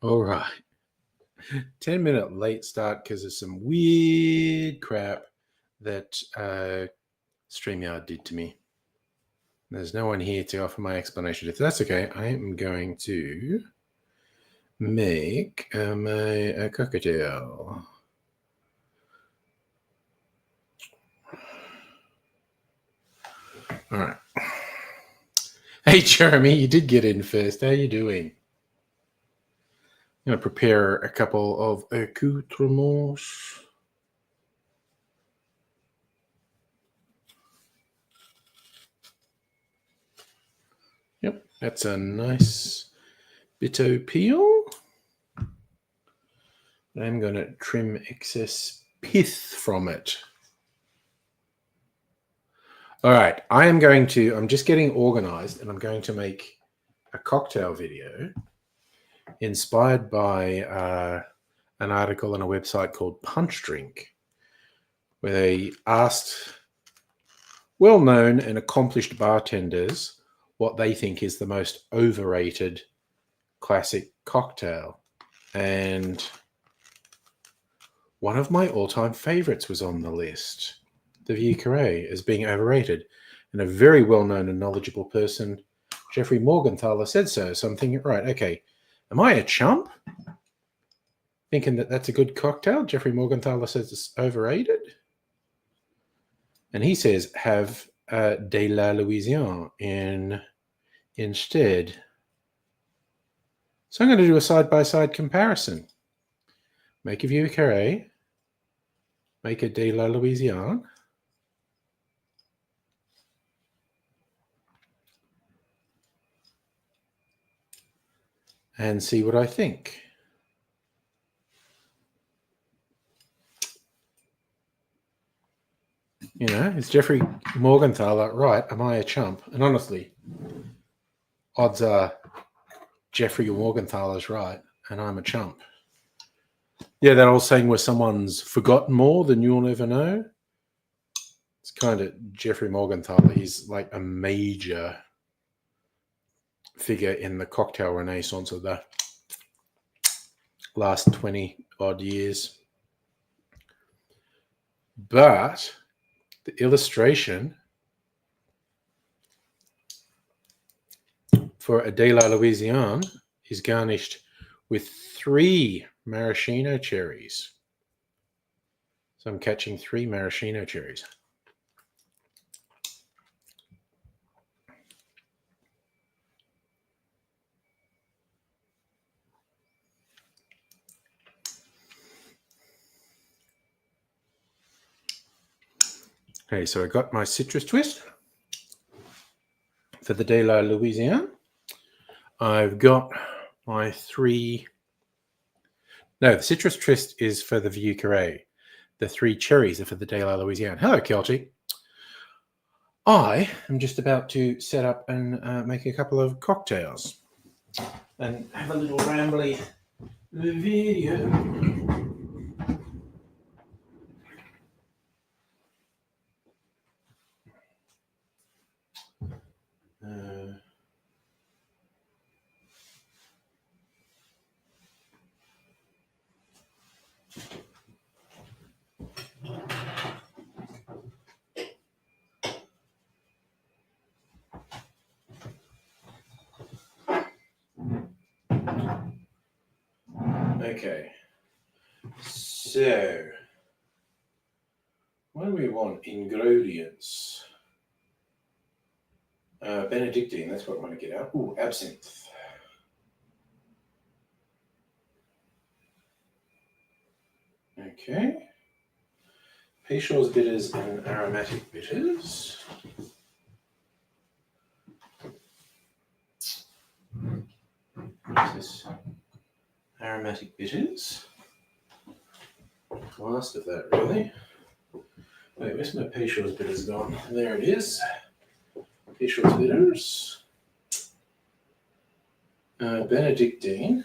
All right. 10-minute late start because of some weird crap that StreamYard did to me. There's no one here to offer my explanation. If that's okay, I am going to make my cocktail. All right. Hey, Jeremy, you did get in first. How are you doing? I'm going to prepare a couple of accoutrements. Yep, that's a nice bitto peel. I'm going to trim excess pith from it. All right, I'm just getting organized, and I'm going to make a cocktail video inspired by an article on a website called Punch Drink, where they asked well-known and accomplished bartenders what they think is the most overrated classic cocktail. And one of my all-time favorites was on the list, the Vieux Carré, as being overrated. And a very well-known and knowledgeable person, Jeffrey Morgenthaler, said so. So I'm thinking, right, okay, am I a chump? Thinking that that's a good cocktail? Jeffrey Morgenthaler says it's overrated. And he says have de la Louisiane instead. So I'm going to do a side-by-side comparison. Make a Vieux Carré. Make a de la Louisiane. And see what I think. You know, is Jeffrey Morgenthaler right? Am I a chump? And honestly, odds are Jeffrey Morgenthaler's right, and I'm a chump. Yeah, that old saying where someone's forgotten more than you'll ever know. It's kind of Jeffrey Morgenthaler. He's like a major figure in the cocktail renaissance of the last 20 odd years. But the illustration for a de la Louisiane is garnished with 3 maraschino cherries. So I'm catching 3 maraschino cherries. Okay, so I got my citrus twist for the de la Louisiane. I've got my 3... No, the citrus twist is for the Vieux Carré. The 3 cherries are for the de la Louisiane. Hello, Kelty. I am just about to set up and make a couple of cocktails and have a little rambly video. Okay, so what do we want? Ingredients. Benedictine, that's what I want to get out. Ooh, absinthe. Okay. Peychaud's bitters and aromatic bitters. What is this? Aromatic bitters. last of that, really. Wait, where's my Peychaud's bitters gone? There it is. Peychaud's bitters. Benedictine.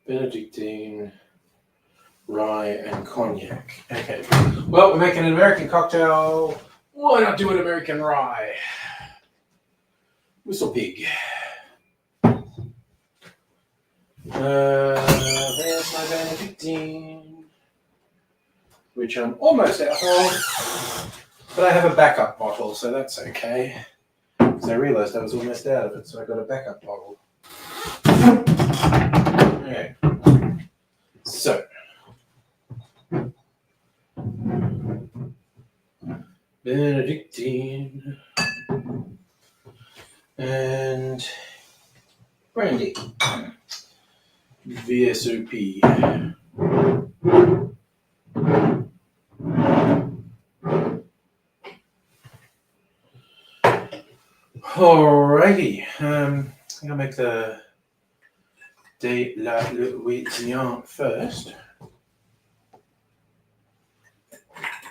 Benedictine, rye, and cognac. Okay. Well, we're making an American cocktail. Why not do an American rye? Whistle pig. There's my Benedictine, which I'm almost out of, but I have a backup bottle, so that's okay. Because I realized I was almost out of it, so I got a backup bottle. Okay. So, Benedictine and brandy. VSOP. Alrighty. I'm gonna make the de la Louisiane first,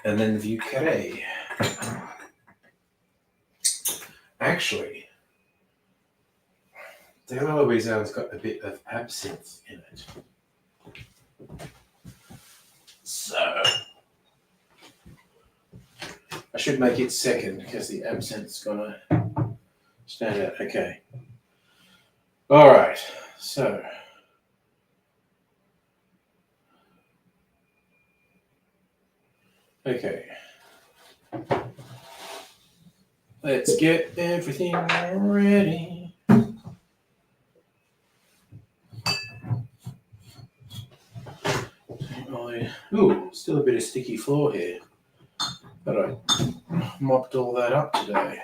and then the Vieux Carré. Actually, de la Louisiane's got a bit of absinthe in it. So, I should make it second because the absinthe's gonna stand out. Okay. All right. So, okay. Let's get everything ready. Ooh, still a bit of sticky floor here. But I mopped all that up today.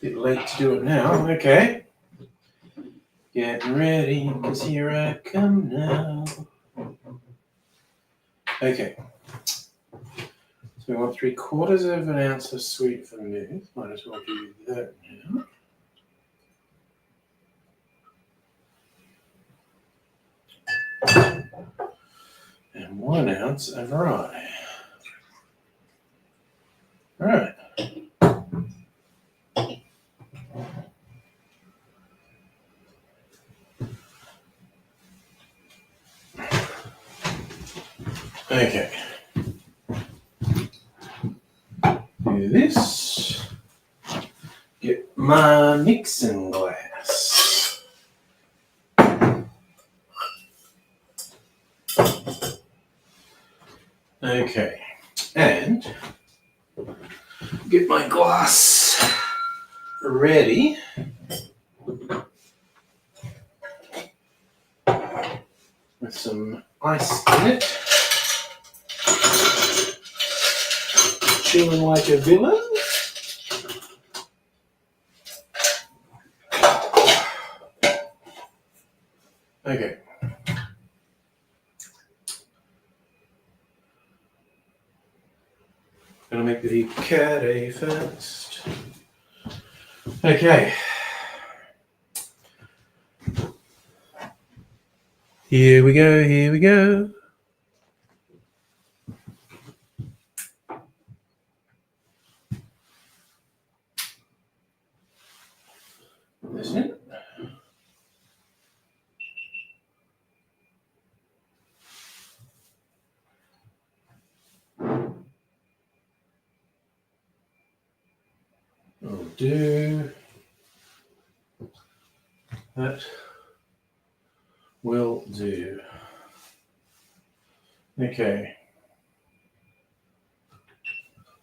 Bit late to do it now. Okay. Getting ready, because here I come now. Okay. So we want 3/4 of an ounce of sweet vermouth. Might as well do that now. And 1 ounce of rye. All right. Okay. Do this. Get my mixing glass. Okay. And get my glass ready. With some ice in it. Chilling like a villain. Okay. Gonna make the Vieux Carré first. Okay. Here we go, here we go. This it. I'll do that. Will do. Okay.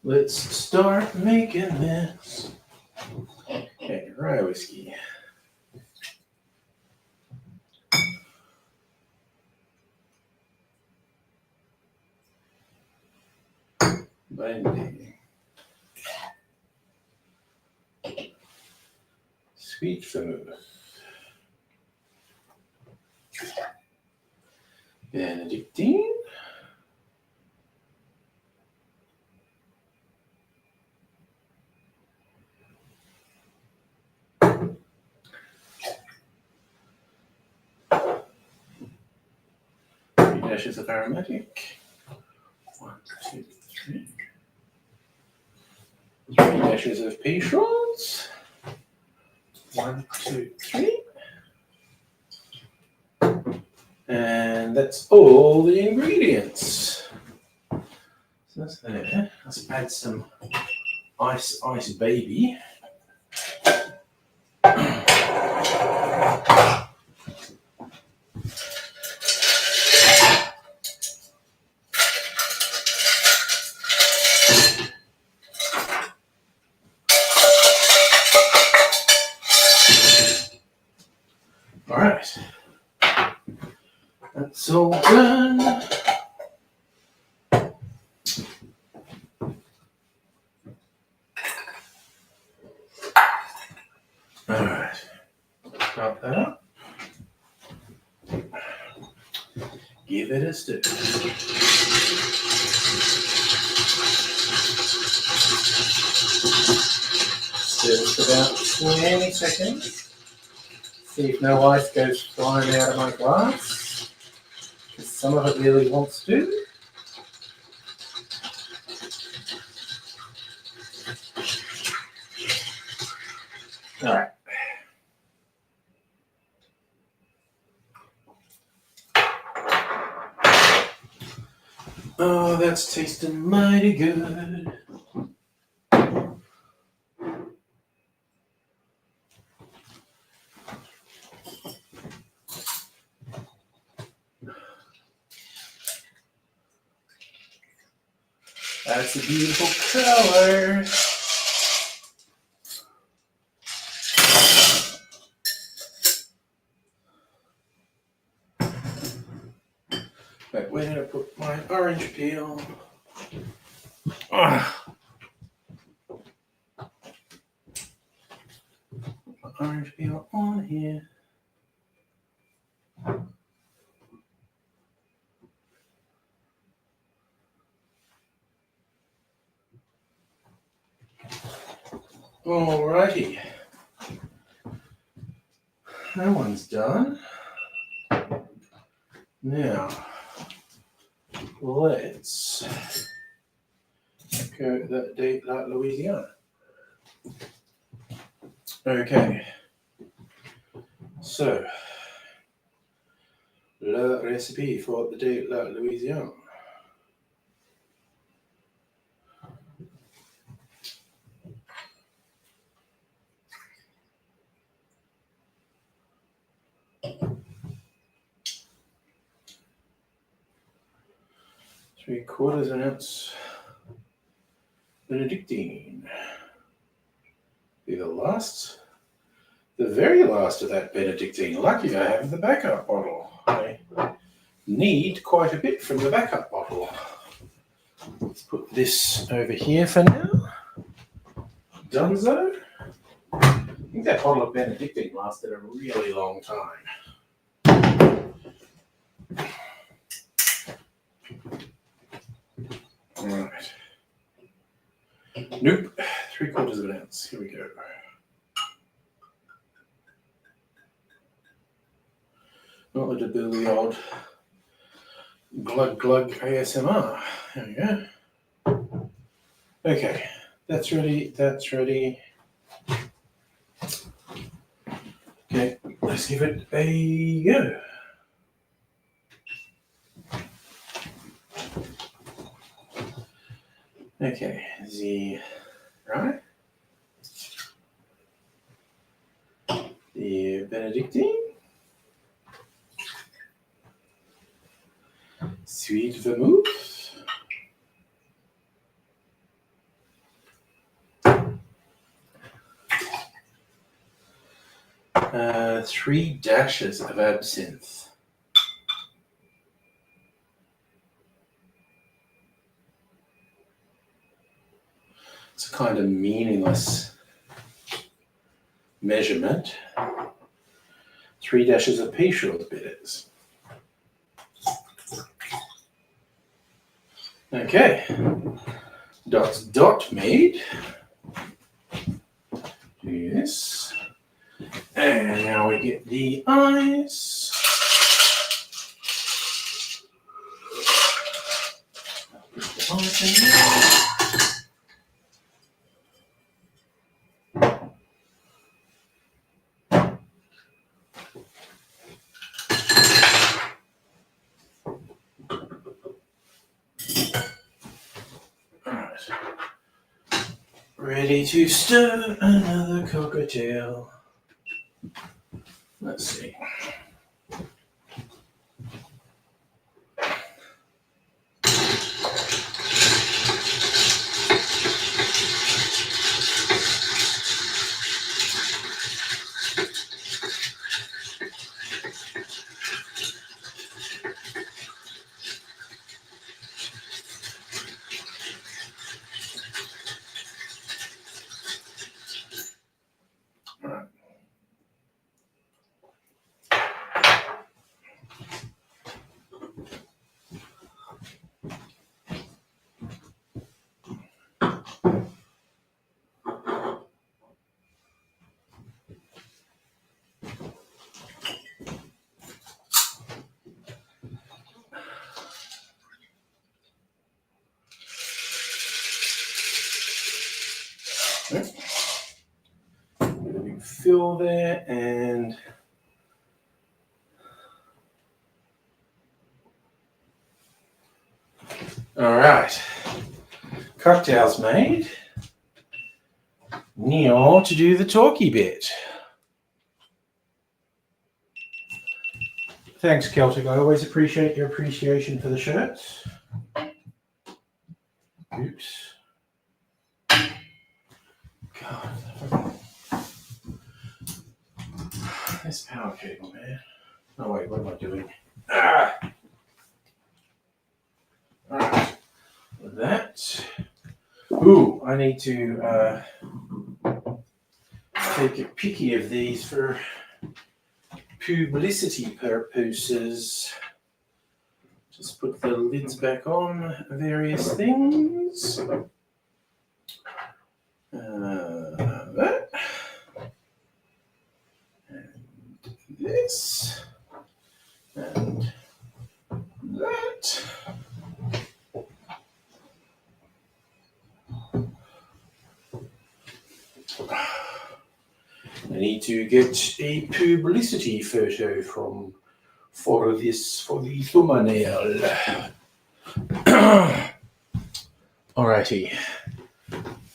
Let's start making this. Okay, rye whiskey. Blending. Sweet vermouth. Benedictine. dashes of aromatic. 1, 2, 3. 3 dashes of pea shawls. 1, 2, 3. And that's all the ingredients. So that's there. Let's add some ice baby. All right. That's all done. All right. Start that up. Give it a stir. Stir for about 20 seconds. See if no ice goes flying out of my glass, because some of it really wants to. All right. Oh, that's tasting mighty good. That's a beautiful color. But where did I put my orange peel? Put my orange peel on here. Alrighty. That one's done. Now, let's go to that date like Louisiana. Okay. So, le recipe for the date la Louisiana. Three-quarters of an ounce Benedictine. Be the very last of that Benedictine. Lucky I have the backup bottle. I need quite a bit from the backup bottle. Let's put this over here for now. Dunzo. I think that bottle of Benedictine lasted a really long time. All right. Nope. 3/4 of an ounce. Here we go. Not to do the old glug glug ASMR. There we go. Okay, that's ready. That's ready. Okay, let's give it a go. Okay, the Benedictine. Sweet vermouth. Three dashes of absinthe. It's a kind of meaningless measurement. 3 dashes of pea shawls bitters. Okay, dot made. Do this. And now we get the ice. Ready to stir another cocktail. Let's see. Big fill there, and all right, cocktails made. Now to do the talky bit. Thanks, Celtic. I always appreciate your appreciation for the shirts. Oops. God. This power cable, man. Oh, wait, what am I doing? Alright. With that. Ooh, I need to take a picky of these for publicity purposes. Just put the lids back on various things. That. And this. And that. I need to get a publicity photo for the thumbnail. Alrighty.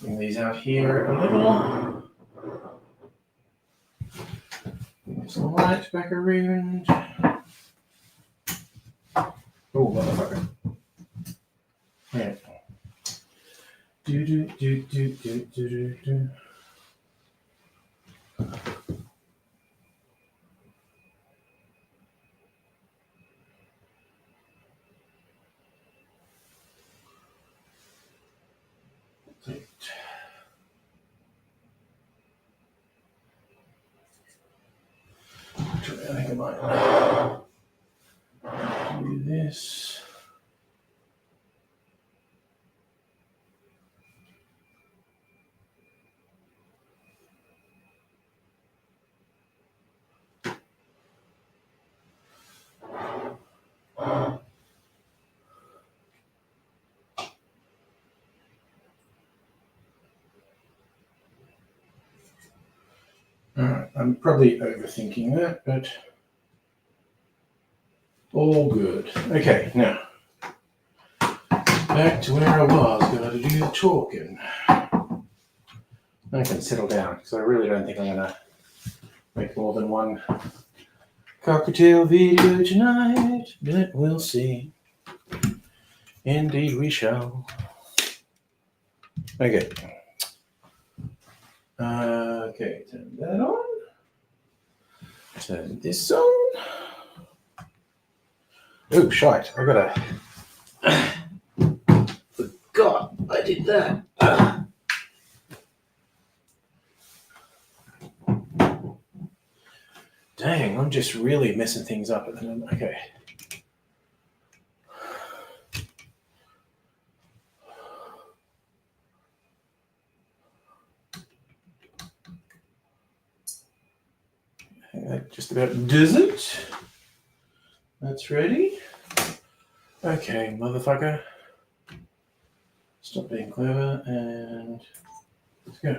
Bring these out here a little. Move the light back around. Oh, motherfucker. Yeah. Do. I think I might do this. Alright, I'm probably overthinking that, but all good. Okay, now back to where I was. Got to do the talking. I can settle down because I really don't think I'm gonna make more than one cocktail video tonight, but we'll see. Indeed, we shall. Okay. Okay, turn that on. Turn this on. Oh, shite. I gotta. Forgot I did that. Dang, I'm just really messing things up at the moment. Okay. That just about does it. That's ready. Okay, motherfucker. stop being clever and let's go.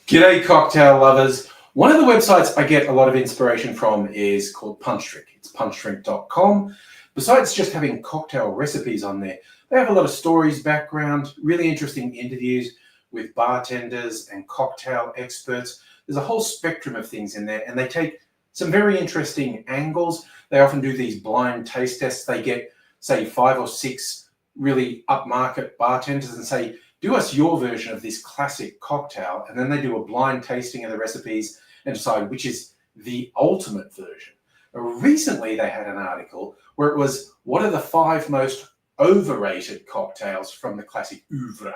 G'day cocktail lovers. One of the websites I get a lot of inspiration from is called Punchdrink. It's punchdrink.com. Besides just having cocktail recipes on there, they have a lot of stories, background, really interesting interviews with bartenders and cocktail experts. There's a whole spectrum of things in there, and they take some very interesting angles. They often do these blind taste tests. They get, say, 5 or 6 really upmarket bartenders and say, do us your version of this classic cocktail, and then they do a blind tasting of the recipes and decide which is the ultimate version. Recently, they had an article where it was, what are the 5 most overrated cocktails from the classic oeuvre?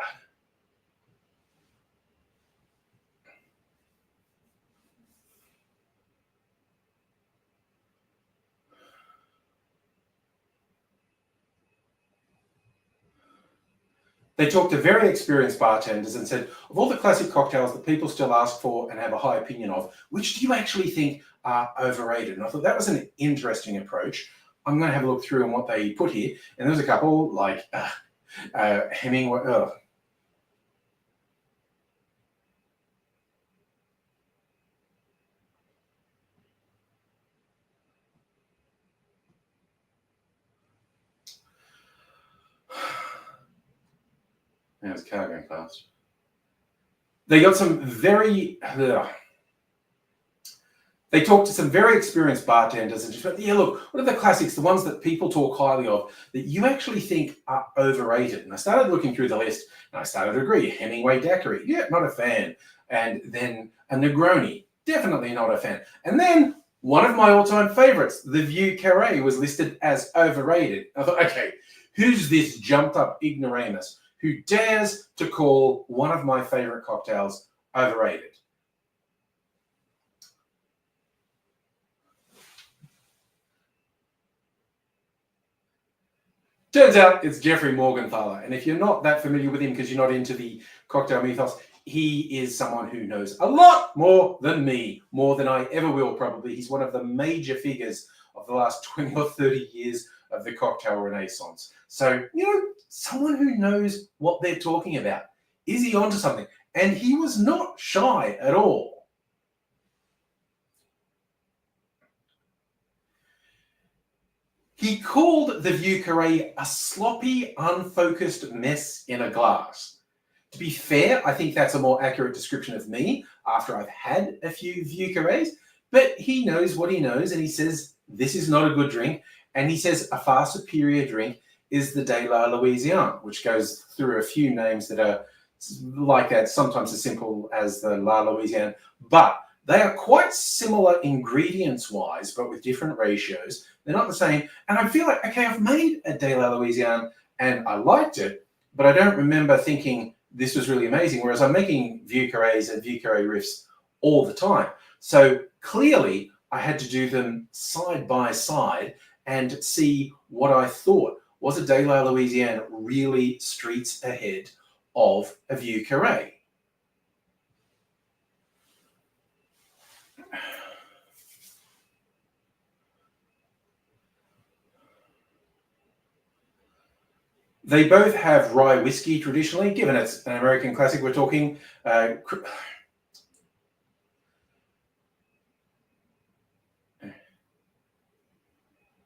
They talked to very experienced bartenders and said, of all the classic cocktails that people still ask for and have a high opinion of, which do you actually think are overrated? And I thought that was an interesting approach. I'm going to have a look through on what they put here. And there was a couple like Hemingway. There's a car going fast. They got some very... They talked to some very experienced bartenders and just went, yeah, look, what are the classics, the ones that people talk highly of, that you actually think are overrated? And I started looking through the list, and I started to agree. Hemingway Daiquiri, yeah, not a fan. And then a Negroni, definitely not a fan. And then one of my all-time favorites, the Vieux Carré, was listed as overrated. I thought, okay, who's this jumped-up ignoramus who dares to call one of my favorite cocktails overrated? Turns out it's Jeffrey Morgenthaler. And if you're not that familiar with him because you're not into the cocktail mythos, he is someone who knows a lot more than me, more than I ever will probably. He's one of the major figures of the last 20 or 30 years of the cocktail renaissance. So, you know, someone who knows what they're talking about. Is he onto something? And he was not shy at all. He called the Vieux Carré a sloppy, unfocused mess in a glass. To be fair, I think that's a more accurate description of me after I've had a few Vieux Carrés, but he knows what he knows, and he says this is not a good drink, and he says a far superior drink is the De La Louisiane, which goes through a few names that are like that, sometimes as simple as the La Louisiane, but they are quite similar ingredients-wise, but with different ratios. They're not the same. And I feel like, okay, I've made a De La Louisiane and I liked it, but I don't remember thinking this was really amazing, whereas I'm making Vieux Carrés and Vieux Carré riffs all the time. So clearly I had to do them side by side and see what I thought. Was a De La Louisiane really streets ahead of a Vieux Carré? They both have rye whiskey traditionally, given it's an American classic. We're talking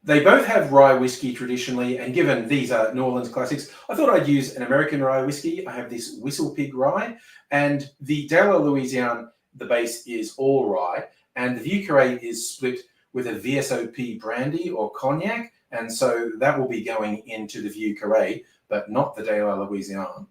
they both have rye whiskey traditionally, and given these are New Orleans classics, I thought I'd use an American rye whiskey. I have this Whistle Pig rye, and the De La Louisiane, the base is all rye, and the Vieux Carré is split with a VSOP brandy or cognac, and so that will be going into the Vieux Carré, but not the De La Louisiane.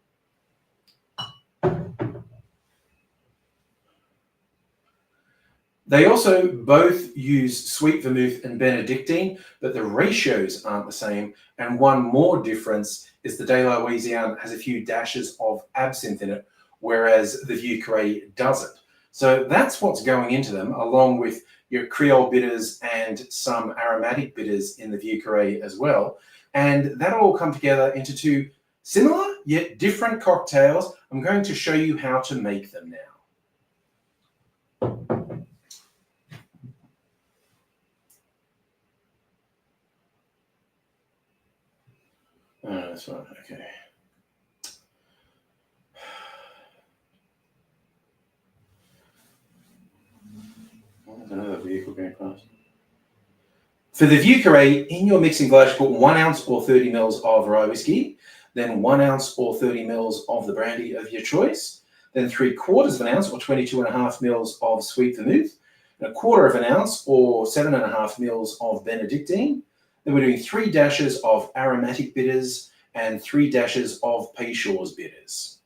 They also both use sweet vermouth and Benedictine, but the ratios aren't the same. And one more difference is the De La Louisiane has a few dashes of absinthe in it, whereas the Vieux Carré doesn't. So that's what's going into them, along with your Creole bitters and some aromatic bitters in the Vieux Carré as well. And that'll all come together into two similar yet different cocktails. I'm going to show you how to make them now. Oh, that's right, okay. There's another vehicle going past. For the Vieux Carré, in your mixing glass, put 1 ounce or 30 mils of rye whiskey, then 1 ounce or 30 mils of the brandy of your choice, then 3/4 of an ounce or 22.5 mils of sweet vermouth, and 1/4 of an ounce or 7.5 mils of Benedictine. Then we're doing 3 dashes of aromatic bitters and 3 dashes of Peychaud's bitters.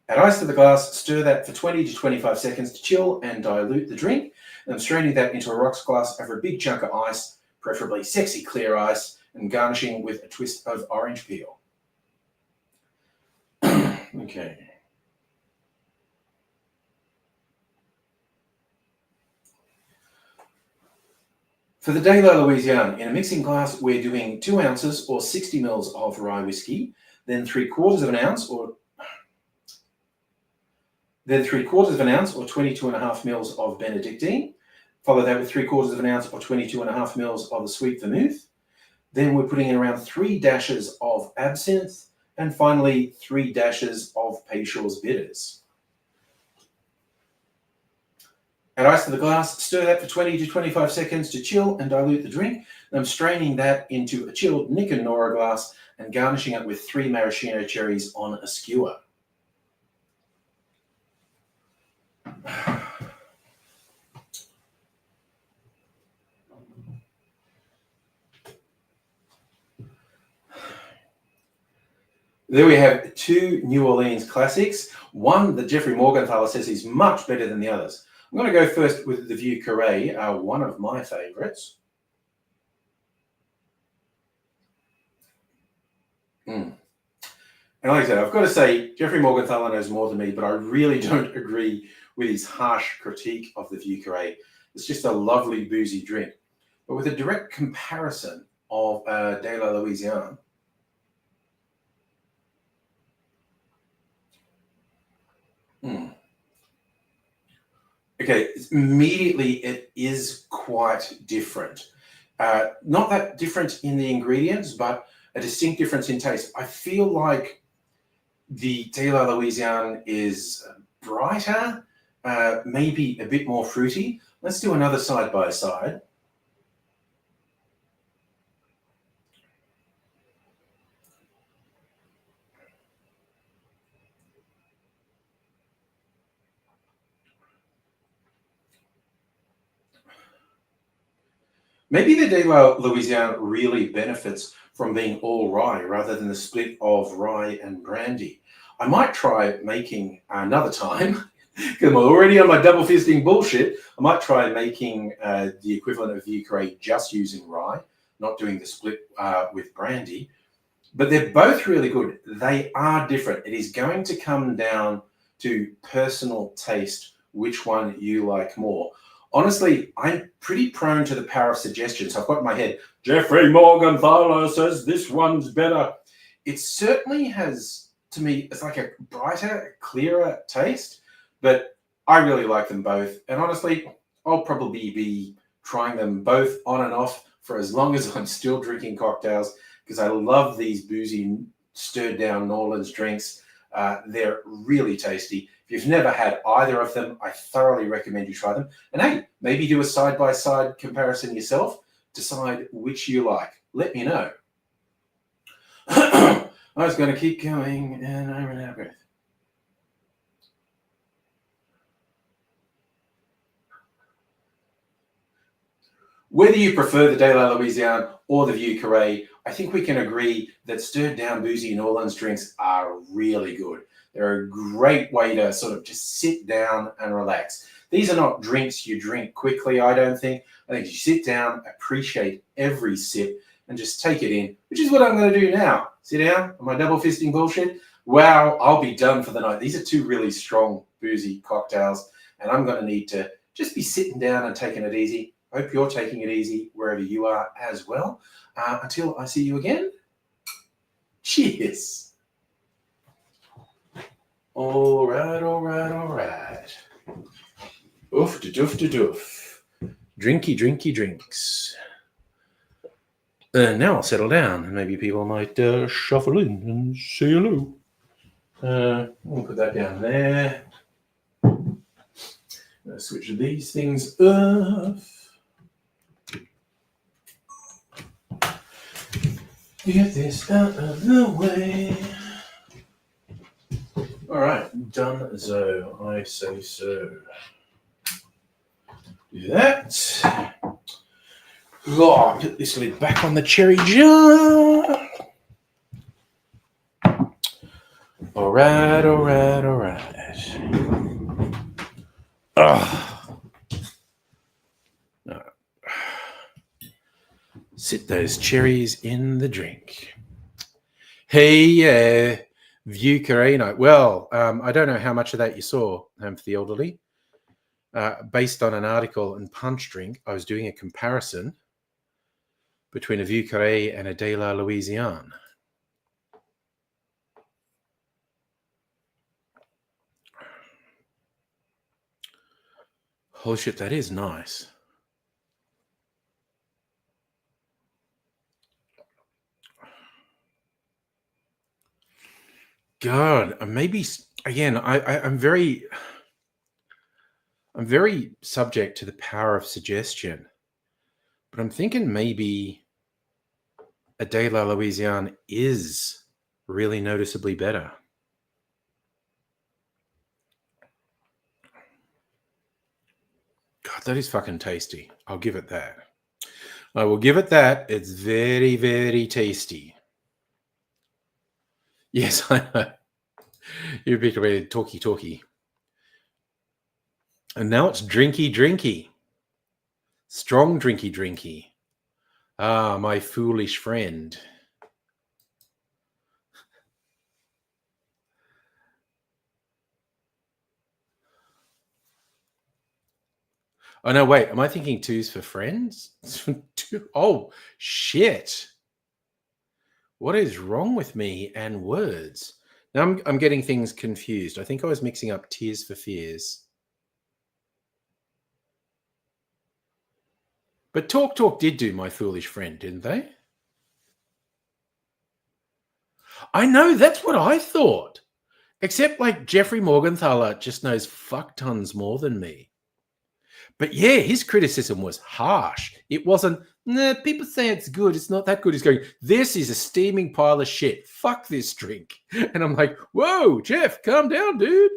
Add ice to the glass, stir that for 20 to 25 seconds to chill and dilute the drink. And I'm straining that into a rocks glass over a big chunk of ice, preferably sexy clear ice, and garnishing with a twist of orange peel. Okay. For the De La Louisiane, in a mixing glass, we're doing 2 ounces or 60 mils of rye whiskey, then 3/4 of an ounce or 22.5 mils of Benedictine. Follow that with 3/4 of an ounce or 22.5 mils of the sweet vermouth. Then we're putting in around 3 dashes of absinthe, and finally 3 dashes of Peychaud's bitters. Add ice to the glass, stir that for 20 to 25 seconds to chill and dilute the drink. And I'm straining that into a chilled Nick and Nora glass and garnishing it with 3 maraschino cherries on a skewer. There we have 2 New Orleans classics. One that Jeffrey Morgenthaler says is much better than the others. I'm going to go first with the Vieux Carré, one of my favorites. And like I said, I've got to say, Jeffrey Morgenthaler knows more than me, but I really don't agree with his harsh critique of the Vieux Carré. It's just a lovely boozy drink. But with a direct comparison of De La Louisiane, okay, immediately it is quite different. Not that different in the ingredients, but a distinct difference in taste. I feel like the De La Louisiane is brighter, maybe a bit more fruity. Let's do another side by side. Maybe the De La Louisiane really benefits from being all rye rather than the split of rye and brandy. I might try making another time, because I'm already on my double fisting bullshit. I might try making the equivalent of Vieux Carré just using rye, not doing the split with brandy. But they're both really good. They are different. It is going to come down to personal taste, which one you like more. Honestly, I'm pretty prone to the power of suggestion. So I've got in my head, Jeffrey Morgenthaler says this one's better. It certainly has, to me, it's like a brighter, clearer taste, but I really like them both. And honestly, I'll probably be trying them both on and off for as long as I'm still drinking cocktails, because I love these boozy, stirred down New Orleans drinks. They're really tasty. If you've never had either of them, I thoroughly recommend you try them. And hey, maybe do a side-by-side comparison yourself. Decide which you like. Let me know. I was going to keep going and I ran out of breath. Whether you prefer the De La Louisiane or the Vieux Carré, I think we can agree that stirred down boozy New Orleans drinks are really good. They're a great way to sort of just sit down and relax. These are not drinks you drink quickly, I don't think. I think you sit down, appreciate every sip, and just take it in, which is what I'm going to do now. Sit down on my double fisting bullshit. Wow, I'll be done for the night. These are 2 really strong boozy cocktails, and I'm going to need to just be sitting down and taking it easy. Hope you're taking it easy wherever you are as well. Until I see you again, cheers. All right. Oof, doof. Drinky drinks. Now I'll settle down and maybe people might shuffle in and say hello. We'll put that down there. Switch these things off. Get this out of the way. All right, done so. I say so. Do that. Oh, put this lid back on the cherry jar. All right. No. Sit those cherries in the drink. Hey, View Carino. Well, I don't know how much of that you saw, Home for the Elderly. Based on an article in Punch Drink, I was doing a comparison between a Vieux Carré and a De La Louisiane. Holy shit, that is nice. God, maybe again, I'm very subject to the power of suggestion, but I'm thinking maybe a De La Louisiane is really noticeably better. God, that is fucking tasty. I'll give it that. I will give it that. It's very, very tasty. Yes, I know. You're a bit really talky. And now it's drinky. Strong drinky. Ah, my foolish friend. Oh, no, wait. Am I thinking two's for friends? Oh, shit. What is wrong with me and words? Now I'm getting things confused. I think I was mixing up Tears for Fears. But Talk did do My Foolish Friend, didn't they? I know, that's what I thought. Except like Jeffrey Morgenthaler just knows fuck tons more than me. But yeah, his criticism was harsh. It wasn't, nah, people say it's good. It's not that good. He's going, this is a steaming pile of shit. Fuck this drink. And I'm like, whoa, Jeff, calm down, dude.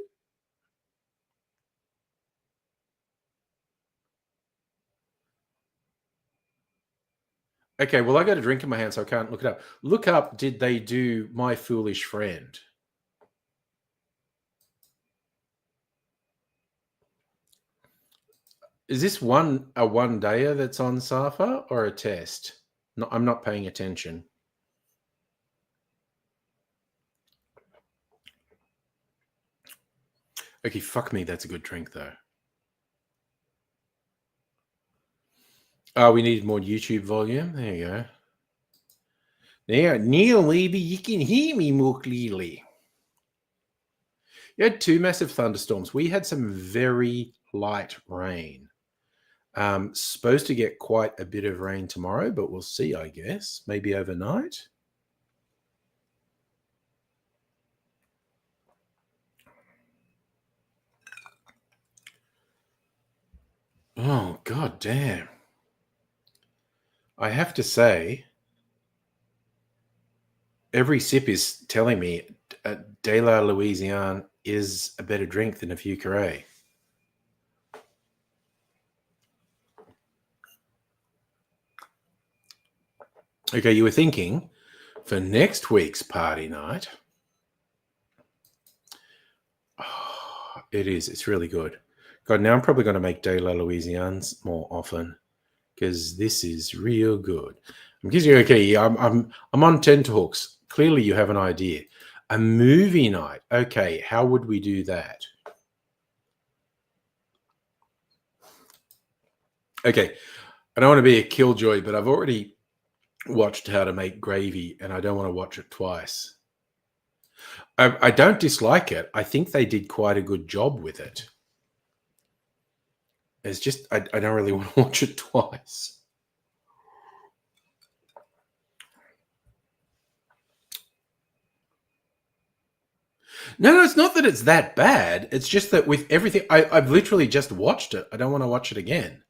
Okay, well, I got a drink in my hand, so I can't look it up. Look up, did they do My Foolish Friend? Is this a one-dayer that's on Safa or a test? No, I'm not paying attention. Okay, fuck me, that's a good drink, though. Oh, we needed more YouTube volume. There you go. There, Neil, maybe you can hear me more clearly. You had two massive thunderstorms. We had some very light rain. Supposed to get quite a bit of rain tomorrow, but we'll see, I guess. Maybe overnight. Oh, god damn. I have to say, every sip is telling me De La Louisiane is a better drink than a Vieux Carré. Okay, you were thinking for next week's party night. Oh, it is. It's really good. God, now I'm probably going to make De La Louisiane's more often because this is real good. Okay, I'm on tenterhooks. Clearly, you have an idea. A movie night. Okay, how would we do that? Okay, I don't want to be a killjoy, but I've already watched How to Make Gravy, and I don't want to watch it twice. I don't dislike it. I think they did quite a good job with it. It's just I don't really want to watch it twice. No, it's not that it's that bad. It's just that with everything, I've literally just watched it. I don't want to watch it again.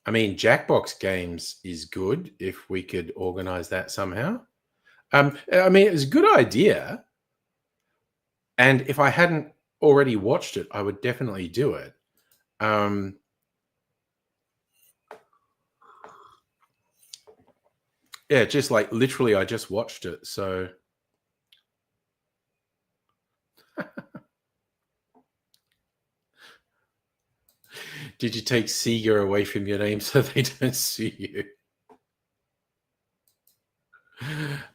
I mean, Jackbox Games is good if we could organize that somehow. I mean, it's a good idea. And if I hadn't already watched it, I would definitely do it. Yeah, just like literally, I just watched it. So, did you take Sega away from your name so they don't sue you?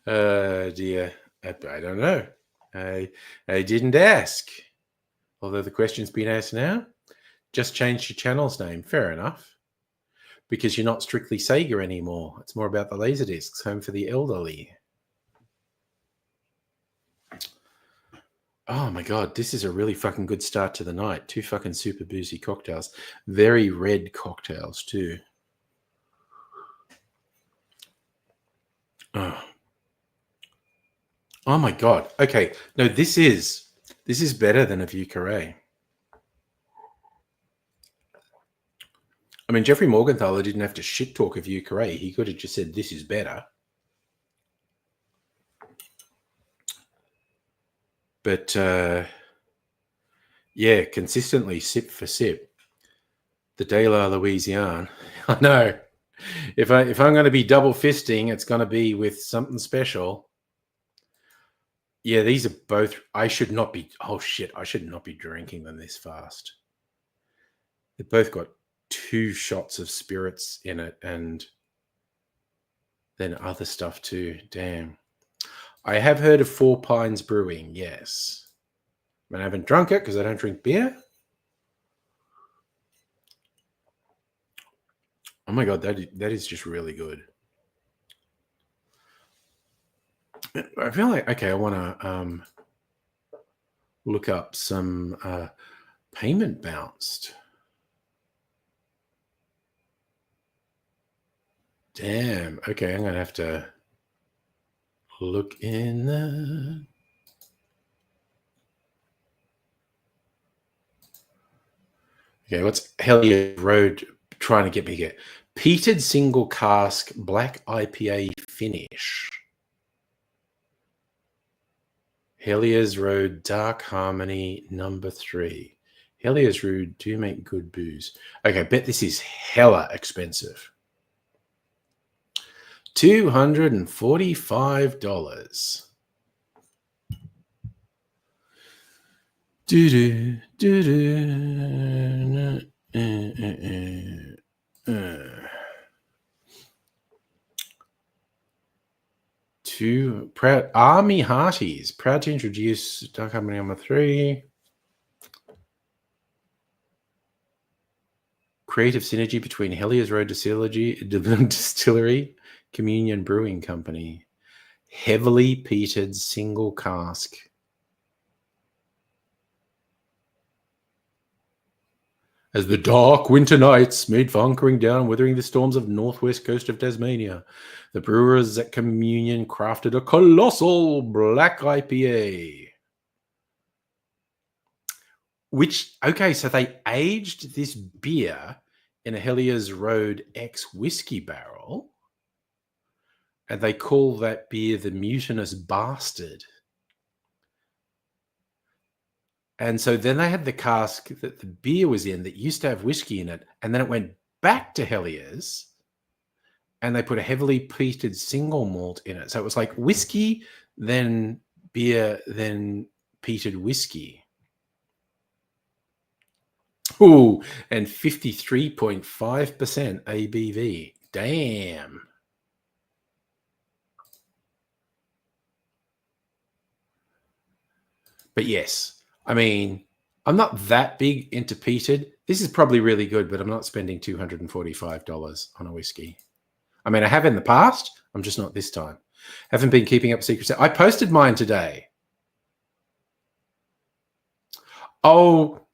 Dear, I don't know. I didn't ask. Although the question's been asked now. Just changed your channel's name. Fair enough. Because you're not strictly Sega anymore. It's more about the Laserdiscs, home for the elderly. Oh my God, this is a really fucking good start to the night. 2 fucking super boozy cocktails. Very red cocktails too. Oh my God. Okay. No, this is better than a Vieux Carré. I mean, Jeffrey Morgenthaler didn't have to shit talk a Vieux Carré. He could have just said, this is better. But yeah, consistently sip for sip. The De La Louisiane. I know. If I'm going to be double fisting, it's going to be with something special. Yeah, these are both. I should not be. Oh shit! I should not be drinking them this fast. They've both got 2 shots of spirits in it, and then other stuff too. Damn. I have heard of Four Pines Brewing. Yes, I mean, I haven't drunk it because I don't drink beer. Oh my God, that is just really good. I feel like, okay, I want to look up some payment bounced. Damn. Okay, I'm going to have to look in the... Okay, what's Helios Road trying to get me here? Peated single cask black IPA finish. Helios Road Dark Harmony number 3. Helios Road do make good booze. Okay, bet this is hella expensive. $245. Two proud Army Hearties, proud to introduce Dark Harmony number 3. Creative synergy between Helios Road Distillery, Communion Brewing Company. Heavily peated single cask. As the dark winter nights made for hunkering down, weathering the storms of northwest coast of Tasmania, the brewers at Communion crafted a colossal black IPA. Which, okay, so they aged this beer in a Helios Road X whiskey barrel, and they call that beer the Mutinous Bastard. And so then they had the cask that the beer was in that used to have whiskey in it, and then it went back to Helios, and they put a heavily peated single malt in it. So it was like whiskey, then beer, then peated whiskey. Ooh, and 53.5% ABV. Damn. But yes, I mean, I'm not that big into peated. This is probably really good, but I'm not spending $245 on a whiskey. I mean, I have in the past. I'm just not this time. Haven't been keeping up Secret Santa. I posted mine today. Oh,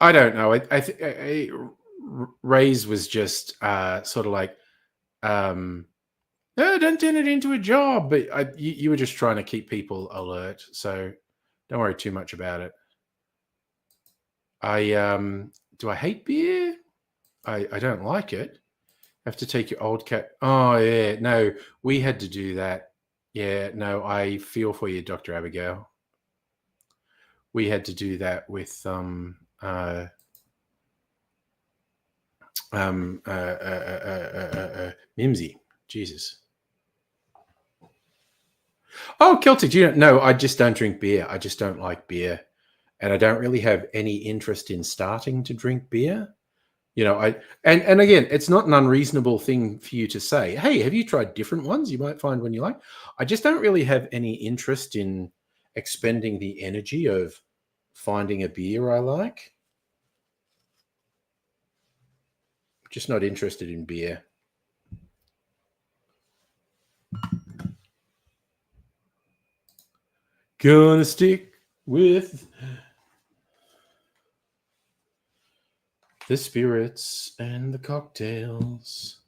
I don't know. Ray's was just sort of like, no, don't turn it into a job. But you were just trying to keep people alert. So don't worry too much about it. Do I hate beer? I don't like it. Have to take your old cat. Oh yeah, no, we had to do that. Yeah, no, I feel for you, Dr. Abigail. We had to do that with Mimsy. Jesus. Oh, Celtic, you don't know. I just don't drink beer. I just don't like beer. And I don't really have any interest in starting to drink beer. You know, and again, it's not an unreasonable thing for you to say, hey, have you tried different ones you might find one you like? I just don't really have any interest in expending the energy of finding a beer I like. Just not interested in beer. Gonna stick with the spirits and the cocktails,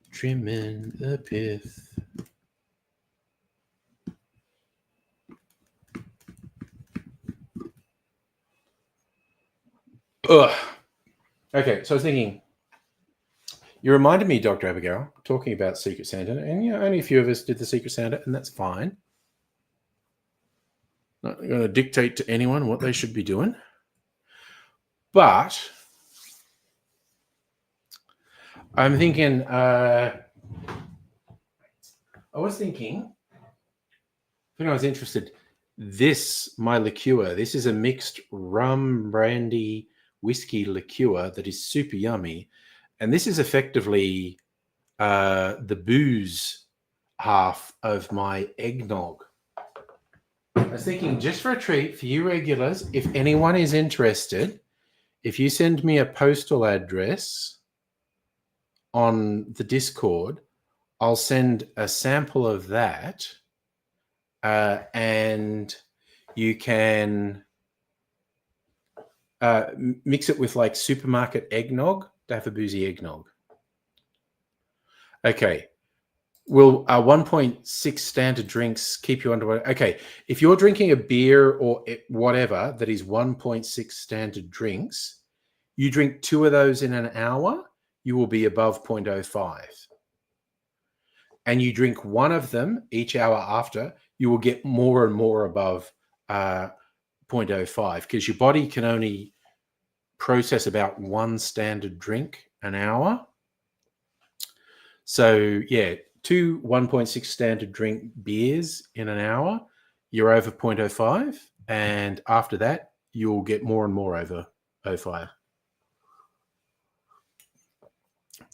trimming the pith. Ugh. Okay, so I was thinking, you reminded me, Dr. Abigail, talking about Secret Santa, and you know, only a few of us did the Secret Santa, and that's fine. Not going to dictate to anyone what they should be doing. But I'm thinking, I was interested. My liqueur, this is a mixed rum, brandy, whiskey liqueur that is super yummy. And this is effectively the booze half of my eggnog. I was thinking, just for a treat for you regulars, if anyone is interested, if you send me a postal address on the Discord, I'll send a sample of that, and you can mix it with like supermarket eggnog to have a boozy eggnog. Okay. Will 1.6 standard drinks keep you underwater? Okay. If you're drinking a beer or whatever that is 1.6 standard drinks, you drink 2 of those in an hour, you will be above 0.05. And you drink 1 of them each hour after, you will get more and more above 0.05, because your body can only process about 1 standard drink an hour. So yeah, 2 1.6 standard drink beers in an hour, you're over 0.05. And after that, you'll get more and more over 0.05.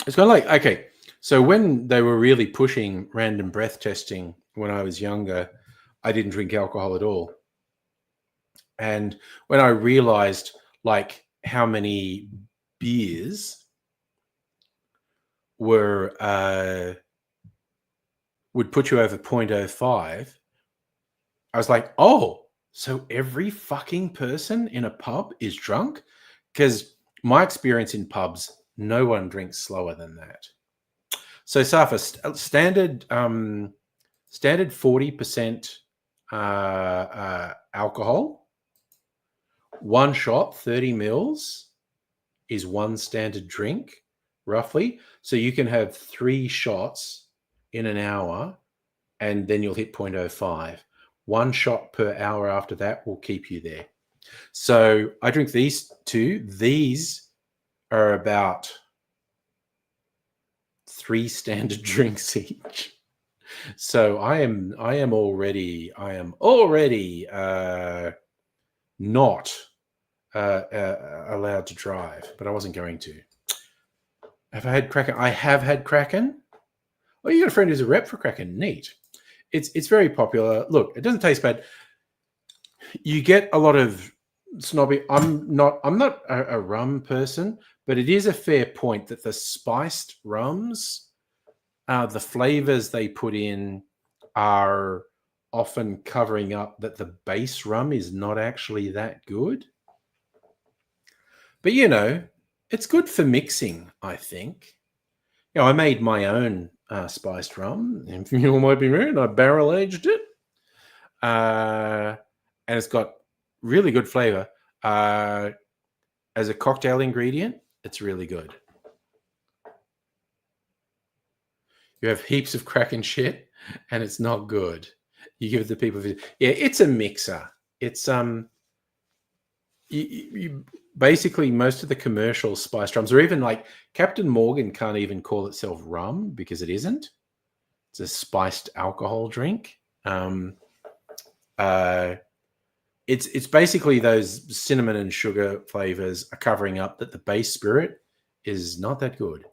It's kind of like, okay, so when they were really pushing random breath testing when I was younger, I didn't drink alcohol at all. And when I realized like how many beers would put you over 0.05, I was like, oh, so every fucking person in a pub is drunk? Because my experience in pubs, no one drinks slower than that. So Safa, standard 40% alcohol, 1 shot, 30 mils is 1 standard drink, roughly. So you can have 3 shots in an hour, and then you'll hit 0.05. 1 shot per hour after that will keep you there. So I drink these 2. These are about 3 standard drinks each. So I am already not allowed to drive, but I wasn't going to. Have I had Kraken? I have had Kraken. Oh, you got a friend who's a rep for Kraken. Neat. It's very popular. Look, it doesn't taste bad. You get a lot of snobby. I'm not a rum person, but it is a fair point that the spiced rums, the flavors they put in are often covering up that the base rum is not actually that good. But it's good for mixing, I think. I made my own spiced rum. If you might be rude, I barrel aged it. And it's got really good flavor. As a cocktail ingredient, it's really good. You have heaps of crack and shit, and it's not good. You give it to people. Yeah, it's a mixer. It's you basically most of the commercial spiced rums, or even like Captain Morgan, can't even call itself rum because it isn't. It's a spiced alcohol drink. It's basically those cinnamon and sugar flavors are covering up that the base spirit is not that good.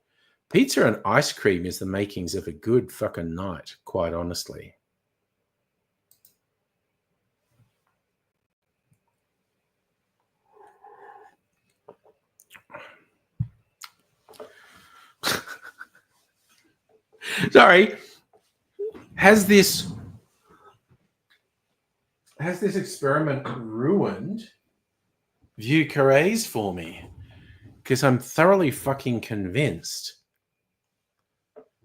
Pizza and ice cream is the makings of a good fucking night, quite honestly. Sorry. Has this experiment ruined Vieux Carrés for me? Because I'm thoroughly fucking convinced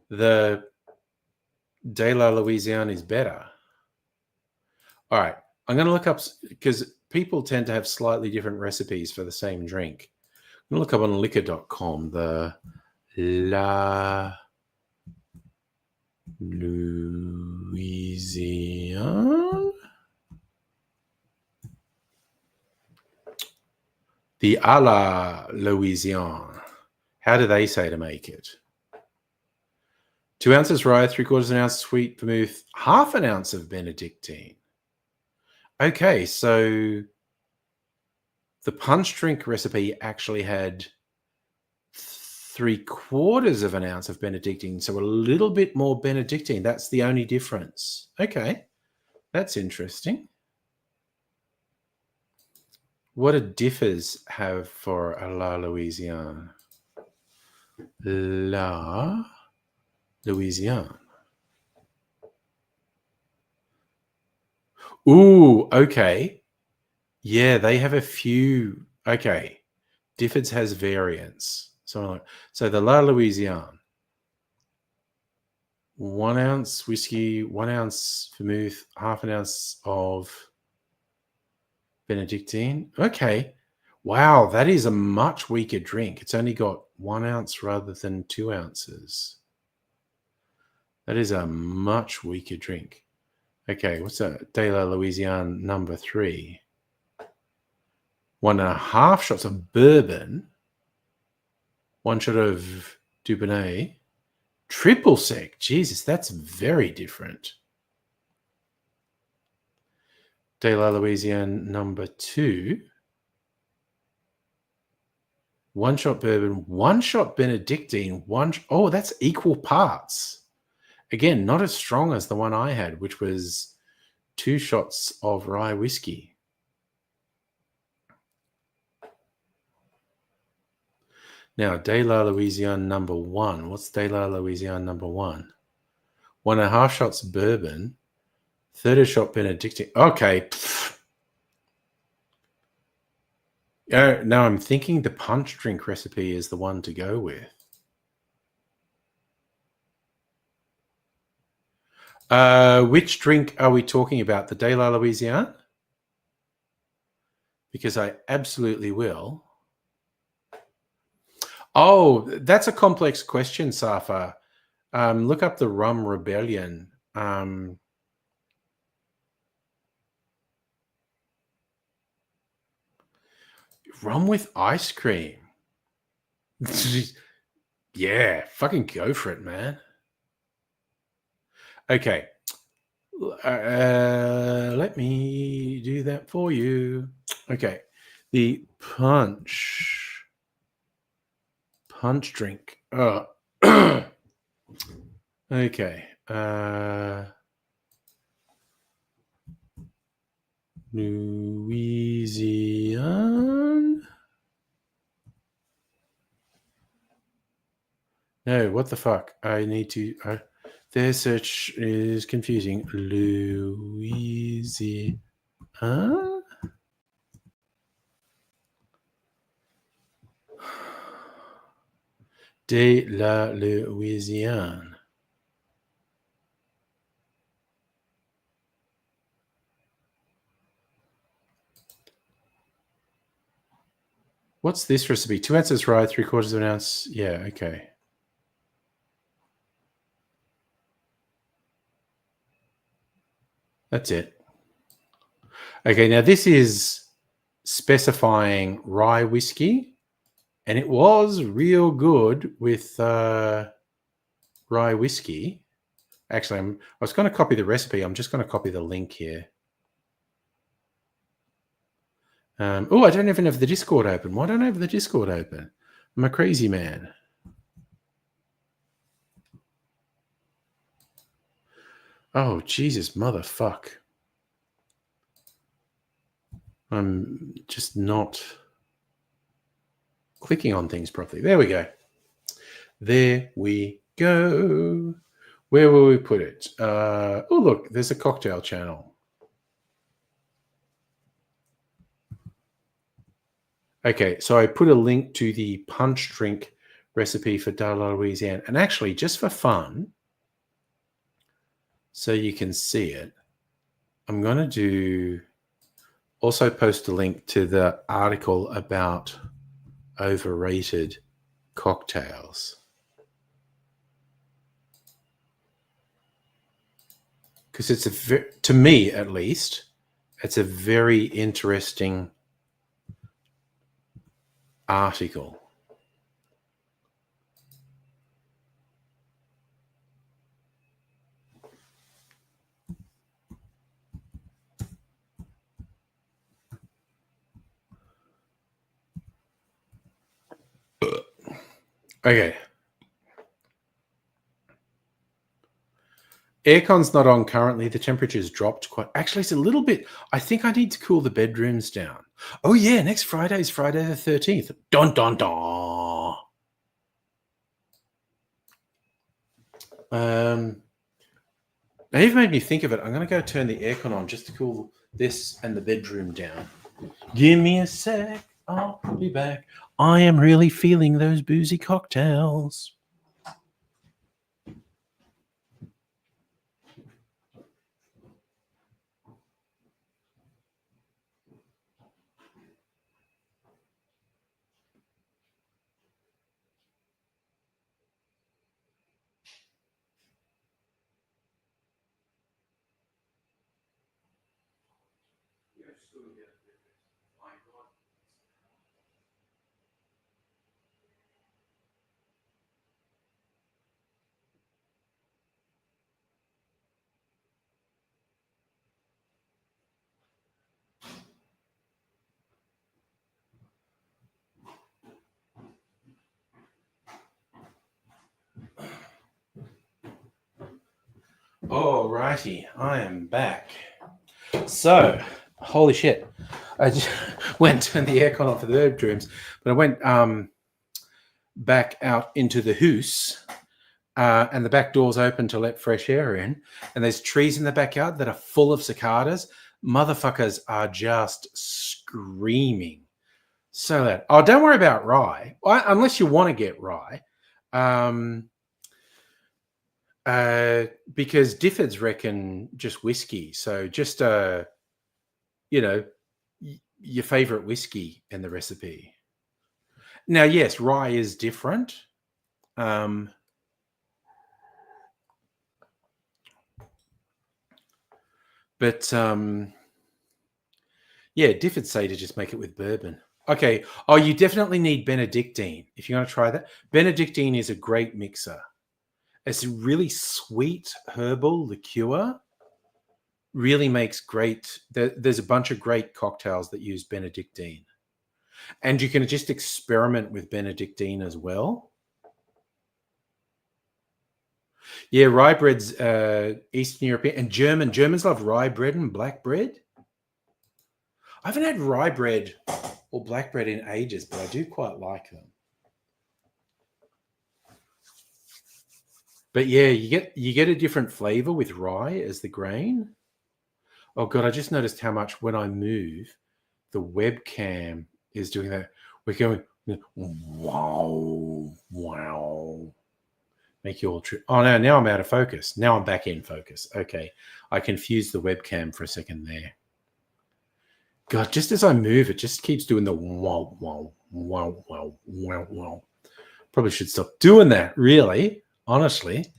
the De La Louisiane is better. All right. I'm going to look up, because people tend to have slightly different recipes for the same drink. I'm going to look up on liquor.com the La Louisiane. The a la Louisiane. How do they say to make it? 2 ounces rye, 3/4 ounce sweet vermouth, 1/2 ounce of Benedictine. Okay, so the punch drink recipe actually had 3/4 ounce of Benedictine, so a little bit more Benedictine. That's the only difference. Okay, that's interesting. What do differs have for a La Louisiane? La Louisiane. Ooh, okay. Yeah, they have a few. Okay. Difford's has variants. So the La Louisiane, 1 ounce whiskey, 1 ounce vermouth, 1/2 ounce of Benedictine. Okay. Wow, that is a much weaker drink. It's only got 1 ounce rather than 2 ounces. That is a much weaker drink. Okay, what's that? De La Louisiane number 3. 1.5 shots of bourbon. 1 shot of Dubonnet. Triple sec. Jesus, that's very different. De La Louisiane number 2. 1 shot bourbon, 1 shot Benedictine, oh, that's equal parts. Again, not as strong as the one I had, which was 2 shots of rye whiskey. Now, De La Louisiane number 1. What's De La Louisiane number 1? 1.5 shots bourbon, 1/3 shot Benedictine. Okay. Now I'm thinking the punch drink recipe is the one to go with. Which drink are we talking about? The De La Louisiane? Because I absolutely will. Oh, that's a complex question, Safa. Look up the Rum Rebellion. Rum with ice cream. Yeah, fucking go for it, man. Okay. Let me do that for you. Okay. The punch drink. Okay. Louisiane. No, what the fuck? I need to. Their search is confusing. Louisiane. De la Louisiane. What's this recipe? 2 ounces rye, 3/4 of an ounce. Yeah, okay. That's it. Okay, now this is specifying rye whiskey, and it was real good with rye whiskey. Actually, I was going to copy the recipe. I'm just going to copy the link here. Oh, I don't even have the Discord open. Why don't I have the Discord open? I'm a crazy man. Oh, Jesus, motherfuck. I'm just not clicking on things properly. There we go. There we go. Where will we put it? Oh, look, there's a cocktail channel. Okay, so I put a link to the punch drink recipe for De La Louisiane. And actually, just for fun, so you can see it, I'm going to do also post a link to the article about overrated cocktails. Because it's to me at least, it's a very interesting article. Okay. Aircon's not on currently. The temperature's dropped quite. Actually, it's a little bit. I think I need to cool the bedrooms down. Oh, yeah. Next Friday is Friday the 13th. Dun, dun, dun. Now you've made me think of it. I'm going to go turn the aircon on just to cool this and the bedroom down. Give me a sec. I'll be back. I am really feeling those boozy cocktails. All righty, I am back. So, holy shit. I just went and turned the aircon on for the bedrooms, but I went back out into the house, and the back door's open to let fresh air in, and there's trees in the backyard that are full of cicadas. Motherfuckers are just screaming. So that, oh, don't worry about rye, unless you want to get rye. Because Diffords reckon just whiskey. So just, your favorite whiskey in the recipe. Now, yes, rye is different. But yeah, Diffords say to just make it with bourbon. Okay. Oh, you definitely need Benedictine if you're going to try that. Benedictine is a great mixer. It's a really sweet herbal liqueur. Really makes great. There's a bunch of great cocktails that use Benedictine. And you can just experiment with Benedictine as well. Yeah, rye bread's Eastern European and German. Germans love rye bread and black bread. I haven't had rye bread or black bread in ages, but I do quite like them. But yeah, you get a different flavor with rye as the grain. Oh God, I just noticed how much when I move, the webcam is doing that. We're going, wow, wow. Make you all true. Oh no, now I'm out of focus. Now I'm back in focus. Okay. I confused the webcam for a second there. God, just as I move, it just keeps doing the wow, wow, wow, wow, wow, wow. Probably should stop doing that, really, honestly.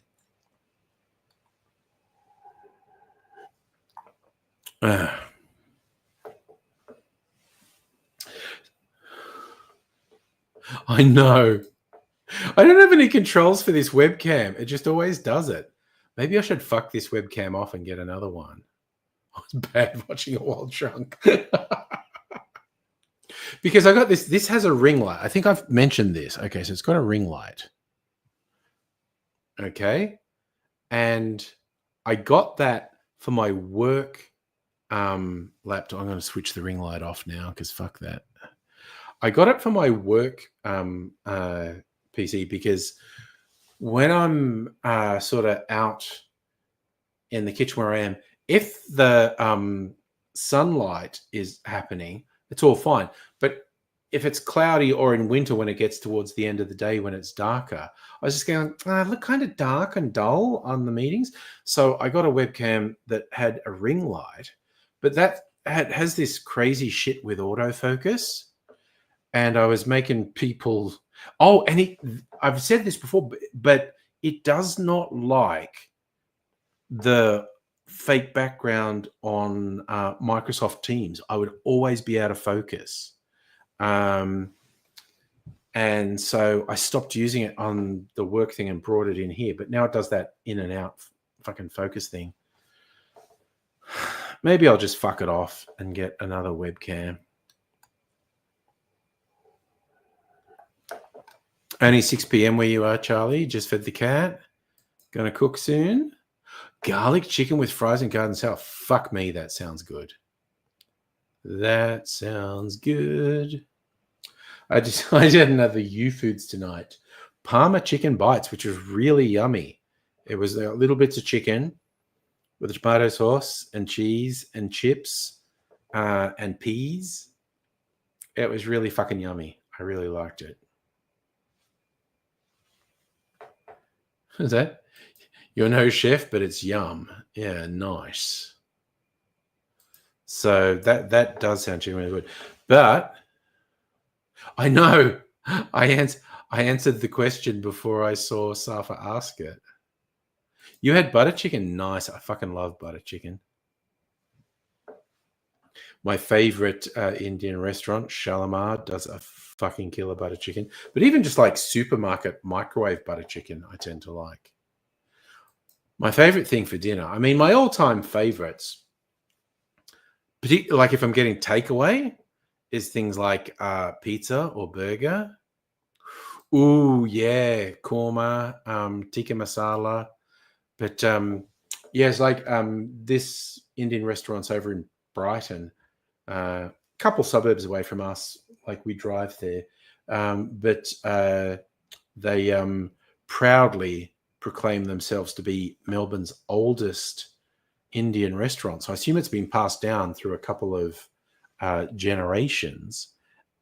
I know. I don't have any controls for this webcam. It just always does it. Maybe I should fuck this webcam off and get another one. I was bad watching a Wild Trunk. Because I got this. This has a ring light. I think I've mentioned this. Okay, so it's got a ring light. Okay. And I got that for my work laptop. I'm going to switch the ring light off now because fuck that. I got it for my work PC because when I'm sort of out in the kitchen where I am, if the sunlight is happening, it's all fine. But if it's cloudy or in winter when it gets towards the end of the day when it's darker, I was just going, look kind of dark and dull on the meetings. So I got a webcam that had a ring light, but that has this crazy shit with autofocus. And I was making people... Oh, and I've said this before, but it does not like the fake background on Microsoft Teams. I would always be out of focus. And so I stopped using it on the work thing and brought it in here. But now it does that in and out fucking focus thing. Maybe I'll just fuck it off and get another webcam. Only 6 p.m. where you are, Charlie. Just fed the cat. Gonna cook soon. Garlic chicken with fries and garden salad. Fuck me, that sounds good. That sounds good. I had another U-Foods tonight. Parma chicken bites, which was really yummy. It was little bits of chicken with tomato sauce and cheese and chips and peas. It was really fucking yummy. I really liked it. Is that? You're no chef, but it's yum. Yeah, nice. So that does sound genuinely good. But I know I answered the question before I saw Safa ask it. You had butter chicken? Nice. I fucking love butter chicken. My favorite Indian restaurant, Shalimar, does a fucking killer butter chicken. But even just like supermarket microwave butter chicken, I tend to like. My favorite thing for dinner, I mean, my all-time favorites, particularly like if I'm getting takeaway, is things like pizza or burger. Ooh, yeah, korma, tikka masala. But yeah, it's like this Indian restaurant's over in Brighton, a couple suburbs away from us. Like we drive there, but they proudly proclaim themselves to be Melbourne's oldest Indian restaurant. So I assume it's been passed down through a couple of generations.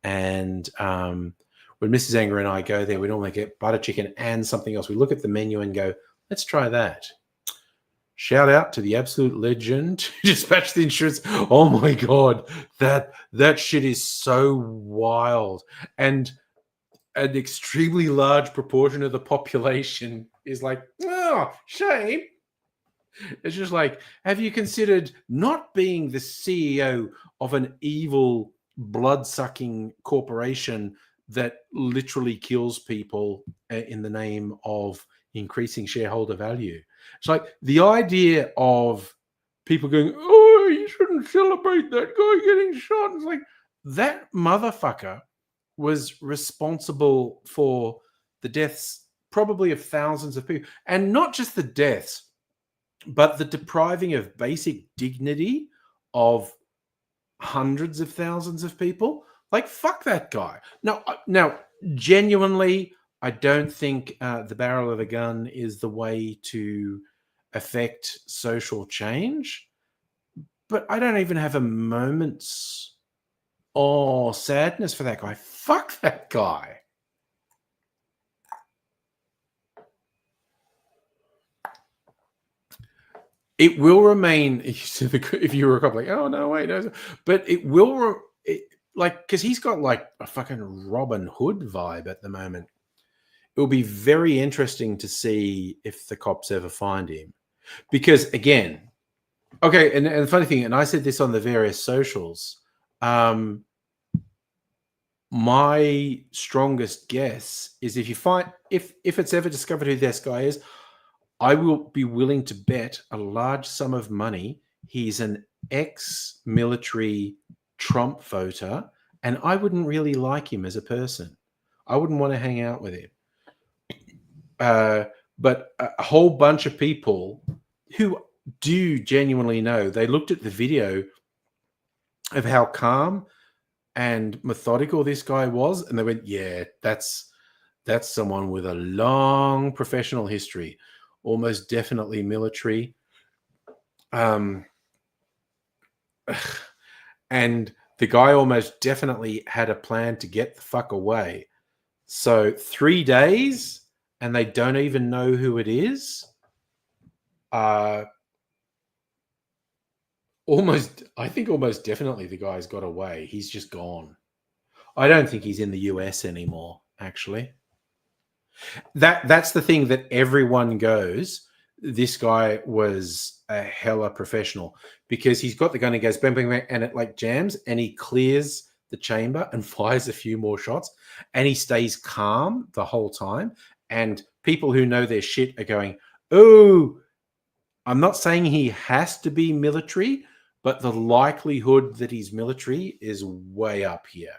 And when Mrs. Anger and I go there, we normally get butter chicken and something else. We look at the menu and go, let's try that. Shout out to the absolute legend who dispatched the insurance. Oh my God, that shit is so wild. And an extremely large proportion of the population is like, oh, shame. It's just like, have you considered not being the CEO of an evil, blood-sucking corporation that literally kills people in the name of increasing shareholder value? It's like the idea of people going, oh, you shouldn't celebrate that guy getting shot. It's like, that motherfucker was responsible for the deaths probably of thousands of people. And not just the deaths, but the depriving of basic dignity of hundreds of thousands of people. Like, fuck that guy. Now, genuinely, I don't think the barrel of a gun is the way to affect social change. But I don't even have a moment's sadness for that guy. Fuck that guy. It will remain, if you were a cop, like, oh, no, wait, no. But it will, because he's got like a fucking Robin Hood vibe at the moment. It will be very interesting to see if the cops ever find him. Because, again, okay, and the funny thing, and I said this on the various socials, my strongest guess is if it's ever discovered who this guy is, I will be willing to bet a large sum of money he's an ex-military Trump voter, and I wouldn't really like him as a person. I wouldn't want to hang out with him. But a whole bunch of people who do genuinely know, they looked at the video of how calm and methodical this guy was, and they went, yeah, that's someone with a long professional history, almost definitely military. And the guy almost definitely had a plan to get the fuck away. So 3 days, and they don't even know who it is. I think almost definitely the guy's got away. He's just gone. I don't think he's in the US anymore, actually. That's the thing that everyone goes, this guy was a hella professional, because he's got the gun, he goes bang, bang, bang, and it like jams, and he clears the chamber and fires a few more shots, and he stays calm the whole time. And people who know their shit are going, oh, I'm not saying he has to be military, but the likelihood that he's military is way up here.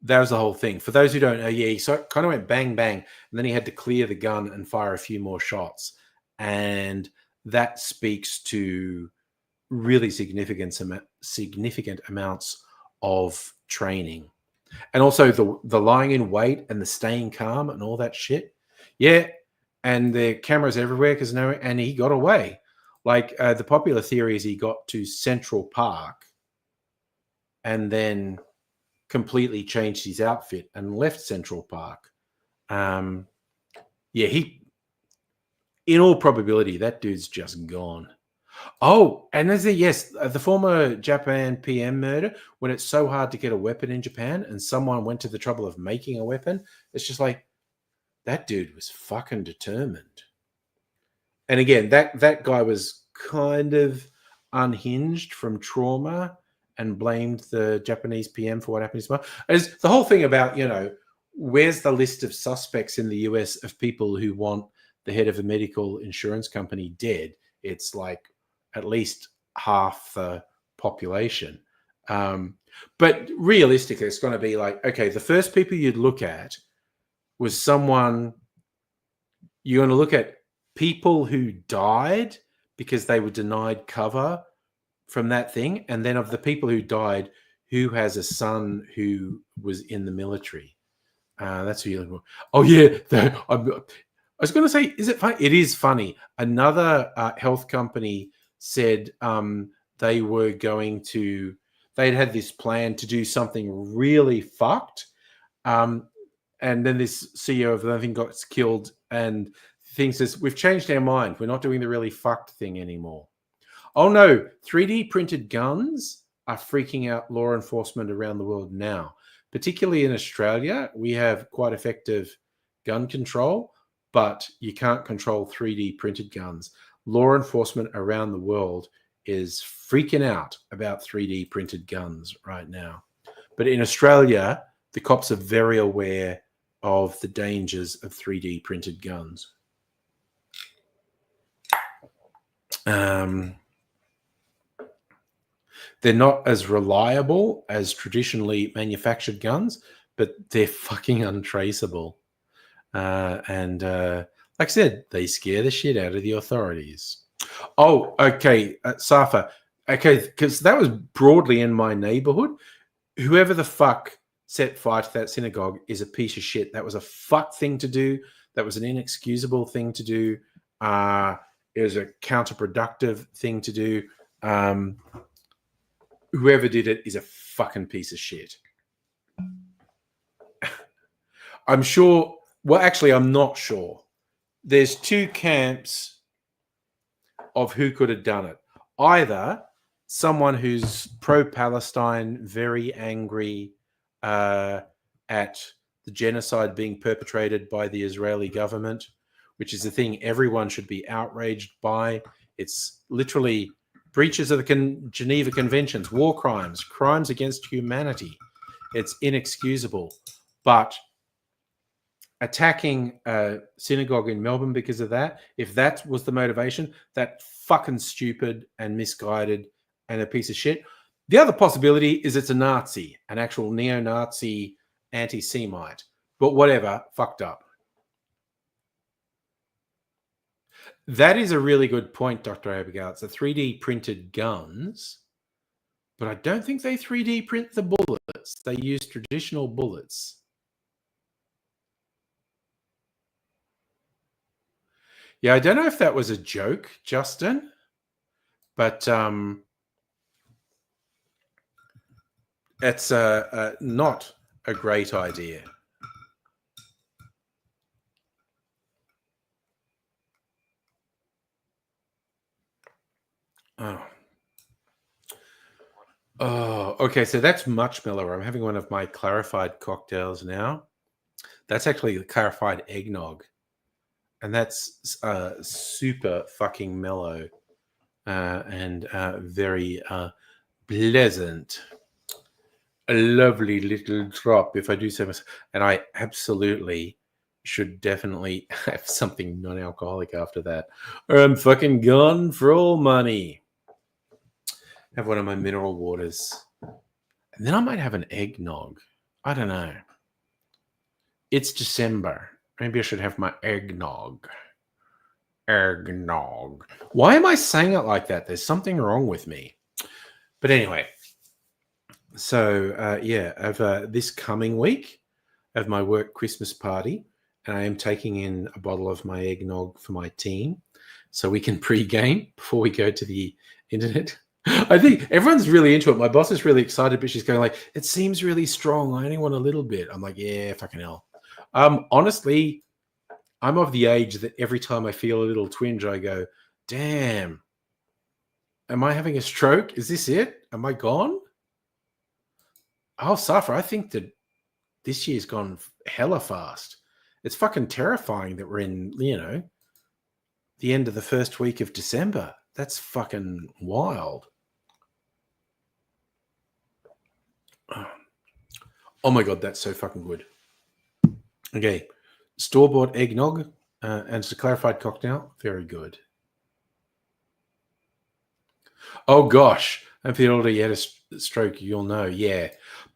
That was the whole thing. For those who don't know, yeah, he kind of went bang, bang, and then he had to clear the gun and fire a few more shots. And that speaks to really significant amounts of training. And also the lying in wait and the staying calm and all that shit. Yeah, and the cameras everywhere and he got away. Like the popular theory is he got to Central Park and then completely changed his outfit and left Central Park. In all probability, that dude's just gone. Oh, and the former Japan PM murder, when it's so hard to get a weapon in Japan and someone went to the trouble of making a weapon, it's just like, that dude was fucking determined. And again, that guy was kind of unhinged from trauma and blamed the Japanese PM for what happened to his mom. As the whole thing about, where's the list of suspects in the US of people who want the head of a medical insurance company dead? It's like at least half the population. But realistically, it's going to be like, okay, the first people you'd look at was someone, you're going to look at people who died because they were denied cover from that thing, and then of the people who died, who has a son who was in the military. That's who you're looking for. Oh yeah, I was going to say, is it funny? It is funny. Another health company said they'd had this plan to do something really fucked, and then this CEO of the thing got killed, and the thing says, we've changed our mind. We're not doing the really fucked thing anymore. Oh no, 3D printed guns are freaking out law enforcement around the world now. Particularly in Australia, we have quite effective gun control, but you can't control 3D printed guns. Law enforcement around the world is freaking out about 3D printed guns right now. But in Australia, the cops are very aware of the dangers of 3D printed guns. They're not as reliable as traditionally manufactured guns, but they're fucking untraceable. And like I said, they scare the shit out of the authorities. Oh, okay, Safa. Okay, because that was broadly in my neighborhood. Whoever the fuck set fire to that synagogue is a piece of shit. That was a fuck thing to do. That was an inexcusable thing to do. It was a counterproductive thing to do. Whoever did it is a fucking piece of shit. I'm sure. Well, actually, I'm not sure. There's two camps of who could have done it. Either someone who's pro-Palestine, very angry at the genocide being perpetrated by the Israeli government, which is the thing everyone should be outraged by. It's literally breaches of the Geneva Conventions, war crimes, crimes against humanity. It's inexcusable. But attacking a synagogue in Melbourne because of that, if that was the motivation, that fucking stupid and misguided and a piece of shit. The other possibility is it's a Nazi, an actual neo-Nazi anti-Semite. But whatever, fucked up. That is a really good point, Dr. Abigail. It's the 3D printed guns, but I don't think they 3D print the bullets. They use traditional bullets. Yeah, I don't know if that was a joke, Justin, but it's not a great idea. Oh, okay. So that's much mellower. I'm having one of my clarified cocktails now. That's actually clarified eggnog. And that's super fucking mellow and very pleasant. A lovely little drop, if I do say myself. And I absolutely should definitely have something non-alcoholic after that. Or I'm fucking gone for all money. Have one of my mineral waters. And then I might have an eggnog. I don't know. It's December. Maybe I should have my eggnog. Eggnog. Why am I saying it like that? There's something wrong with me. But anyway, so yeah, over this coming week of my work Christmas party, and I am taking in a bottle of my eggnog for my team so we can pre-game before we go to the internet. I think everyone's really into it. My boss is really excited, but she's going like, it seems really strong. I only want a little bit. I'm like, yeah, fucking hell. Honestly, I'm of the age that every time I feel a little twinge, I go, damn, am I having a stroke? Is this it? Am I gone? I'll suffer. I think that this year's gone hella fast. It's fucking terrifying that we're in, the end of the first week of December. That's fucking wild. Oh my God, that's so fucking good. Okay. Store-bought eggnog and it's a clarified cocktail. Very good. Oh gosh. If you already had a stroke, you'll know. Yeah.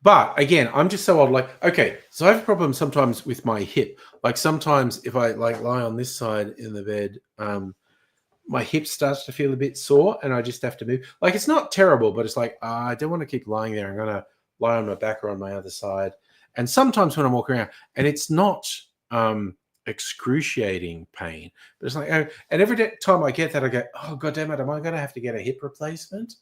But again, I'm just so old. Like, okay, so I have a problem sometimes with my hip. Like sometimes if I like lie on this side in the bed, my hip starts to feel a bit sore and I just have to move. Like it's not terrible, but it's like, I don't want to keep lying there. I'm going to lie on my back or on my other side. And sometimes when I'm walking around, and it's not excruciating pain, but it's like, oh, and every time I get that, I go, oh, God damn it, am I going to have to get a hip replacement?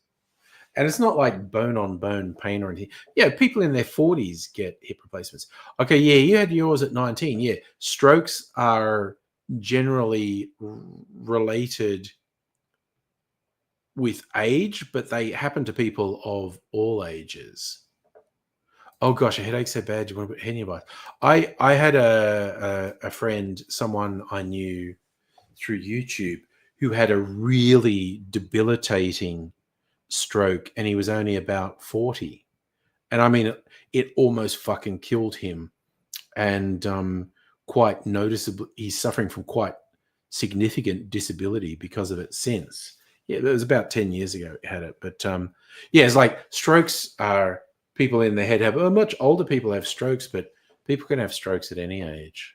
And it's not like bone-on-bone pain or anything. Yeah, people in their 40s get hip replacements. Okay, yeah, you had yours at 19. Yeah, strokes are generally related with age, but they happen to people of all ages. Oh gosh, a headache so bad you want to put hernia bites. I had a friend, someone I knew through YouTube, who had a really debilitating stroke, and he was only about 40. And I mean, it almost fucking killed him. And quite noticeable, he's suffering from quite significant disability because of it since. Yeah, it was about 10 years ago he had it. But yeah, it's like strokes are, people in their head have, much older people have strokes, but people can have strokes at any age.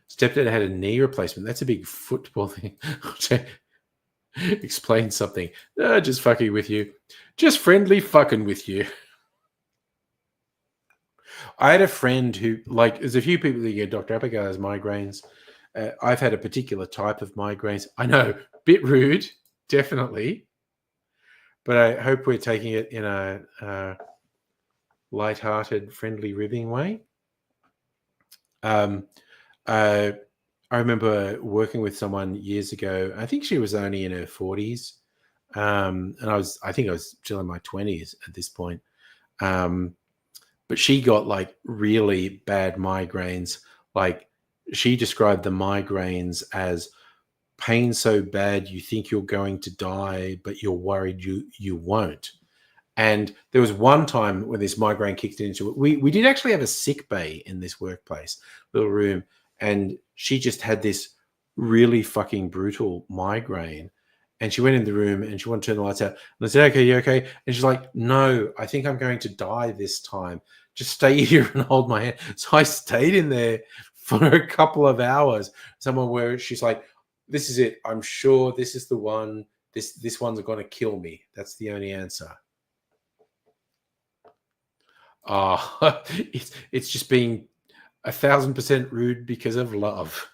Stepdad had a knee replacement. That's a big football thing. Explain something. No, just fucking with you. Just friendly fucking with you. I had a friend who, like, there's a few people that get Dr. Abigail has migraines. I've had a particular type of migraines. I know, bit rude, definitely. But I hope we're taking it in a light-hearted, friendly, ribbing way. I remember working with someone years ago. I think she was only in her 40s. And I think I was still in my 20s at this point. But she got like really bad migraines. Like she described the migraines as pain so bad you think you're going to die, but you're worried you won't. And there was one time when this migraine kicked into it. We did actually have a sick bay in this workplace, little room, and she just had this really fucking brutal migraine. And she went in the room and she wanted to turn the lights out. And I said, okay, you okay? And she's like, no, I think I'm going to die this time. Just stay here and hold my hand. So I stayed in there for a couple of hours. Someone where she's like, this is it. I'm sure this is the one. This one's going to kill me. That's the only answer. It's just being 1,000% rude because of love.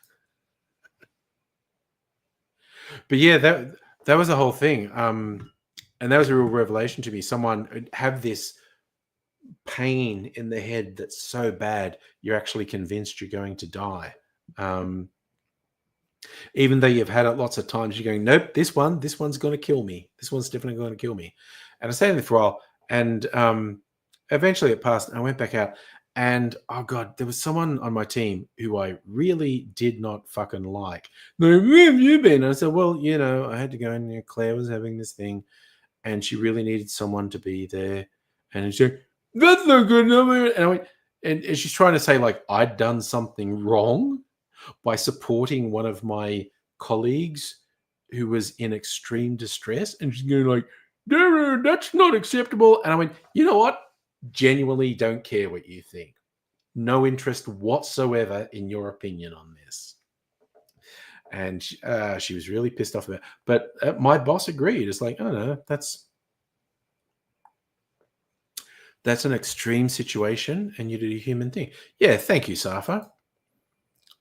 But yeah, that was the whole thing. And that was a real revelation to me. Someone have this pain in the head that's so bad you're actually convinced you're going to die. Even though you've had it lots of times, you're going, nope, this one's going to kill me. This one's definitely going to kill me. And I stayed in there for a while, and eventually it passed. And I went back out, and oh god, there was someone on my team who I really did not fucking like. Where have you been? And I said, well, I had to go, and Claire was having this thing, and she really needed someone to be there. And she said, that's not good enough. And I went, and she's trying to say like I'd done something wrong by supporting one of my colleagues who was in extreme distress, and she's going like, no, that's not acceptable. And I went, you know what? Genuinely don't care what you think. No interest whatsoever in your opinion on this. And she was really pissed off about it. But my boss agreed. It's like, oh no, that's an extreme situation, and you did a human thing. Yeah, thank you, Safa.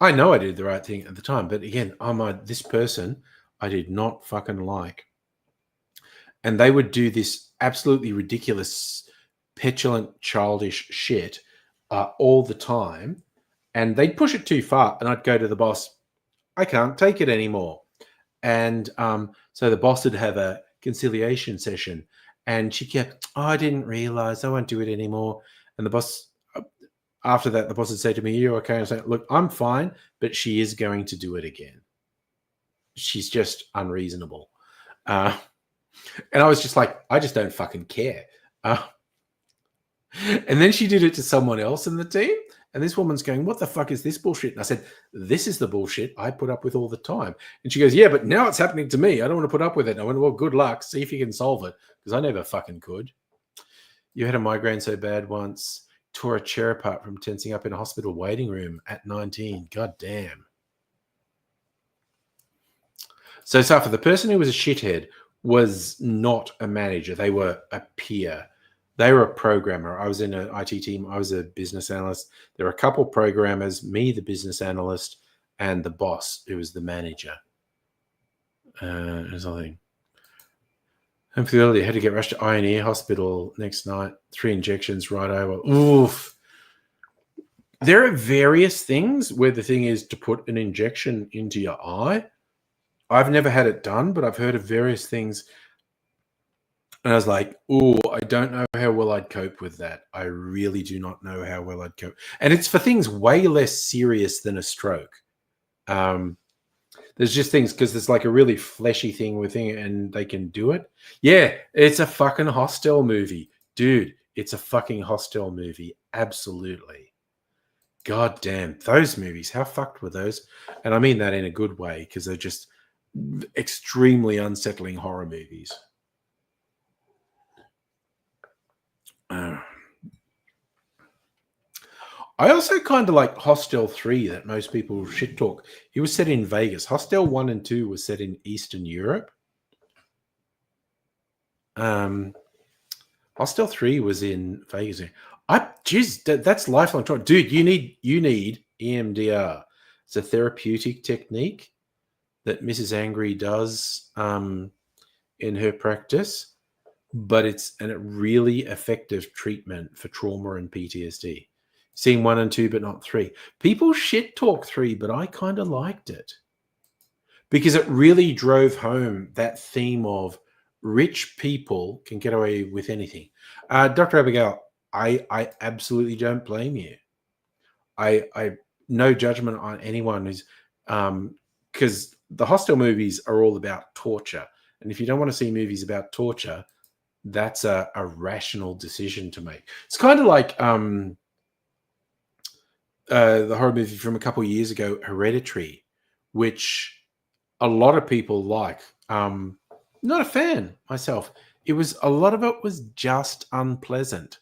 I know I did the right thing at the time, but again, this person I did not fucking like. And they would do this absolutely ridiculous, petulant, childish shit all the time. And they'd push it too far. And I'd go to the boss, I can't take it anymore. And so the boss would have a conciliation session. And she kept, I didn't realize, I won't do it anymore. And the boss, after that, the boss would say to me, you're okay? And I say, look, I'm fine, but she is going to do it again. She's just unreasonable. And I was just like, I just don't fucking care. And then she did it to someone else in the team. And this woman's going, what the fuck is this bullshit? And I said, this is the bullshit I put up with all the time. And she goes, yeah, but now it's happening to me. I don't want to put up with it. And I went, well, good luck. See if you can solve it. Because I never fucking could. You had a migraine so bad once, tore a chair apart from tensing up in a hospital waiting room at 19. God damn. So, Safa, the person who was a shithead was not a manager. They were a peer. They were a programmer. I was in an IT team. I was a business analyst. There were a couple programmers, me, the business analyst, and the boss, who was the manager. There's something. Infidelity, had to get rushed to Eye Hospital next night. 3 injections right over. Oof. There are various things where the thing is to put an injection into your eye. I've never had it done, but I've heard of various things. And I was like, oh, I don't know how well I'd cope with that. I really do not know how well I'd cope. And it's for things way less serious than a stroke. There's just things, because there's like a really fleshy thing with it and they can do it. Yeah, it's a fucking Hostel movie. Dude, it's a fucking Hostel movie. Absolutely. God damn, those movies, how fucked were those? And I mean that in a good way, because they're just extremely unsettling horror movies. I also kind of like Hostel 3 that most people shit talk. It was set in Vegas. Hostel 1 and 2 was set in Eastern Europe. Hostel 3 was in Vegas. That's lifelong trauma. Dude, you need EMDR. It's a therapeutic technique that Mrs. Angry does in her practice, but it's a really effective treatment for trauma and PTSD. Seeing 1 and 2, but not 3. People shit talk 3, but I kind of liked it because it really drove home that theme of rich people can get away with anything. Dr. Abigail, I absolutely don't blame you. I no judgment on anyone who's because the Hostel movies are all about torture, and if you don't want to see movies about torture, that's a rational decision to make. It's kind of like the horror movie from a couple of years ago, Hereditary, which a lot of people like. Not a fan myself. A lot of it was just unpleasant.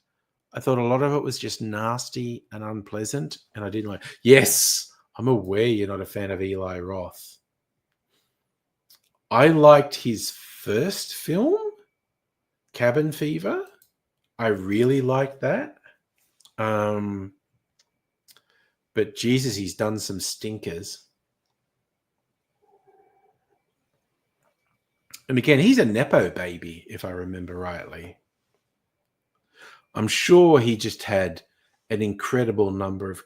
I thought a lot of it was just nasty and unpleasant, and I didn't like. Yes, I'm aware you're not a fan of Eli Roth. I liked his first film, Cabin Fever. I really liked that. But Jesus, he's done some stinkers. And again, he's a Nepo baby, if I remember rightly. I'm sure he just had an incredible number of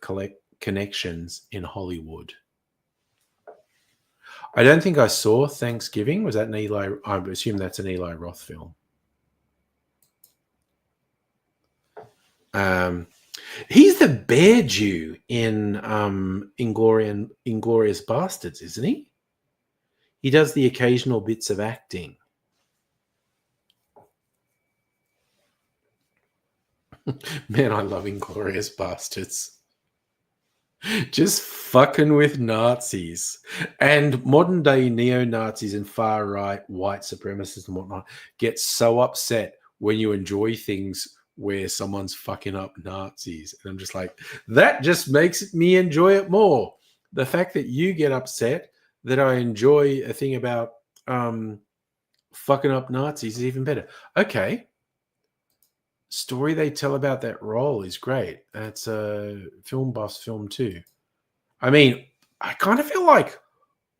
connections in Hollywood. I don't think I saw Thanksgiving. Was that an Eli? I assume that's an Eli Roth film. He's the bear Jew in Inglourious Bastards, isn't he? He does the occasional bits of acting. Man, I love Inglourious Bastards. Just fucking with Nazis and modern day neo-Nazis and far right white supremacists and whatnot get so upset when you enjoy things where someone's fucking up Nazis. And I'm just like, that just makes me enjoy it more. The fact that you get upset that I enjoy a thing about fucking up Nazis is even better. Okay. Story they tell about that role is great. That's a film buff's film too. I mean, I kind of feel like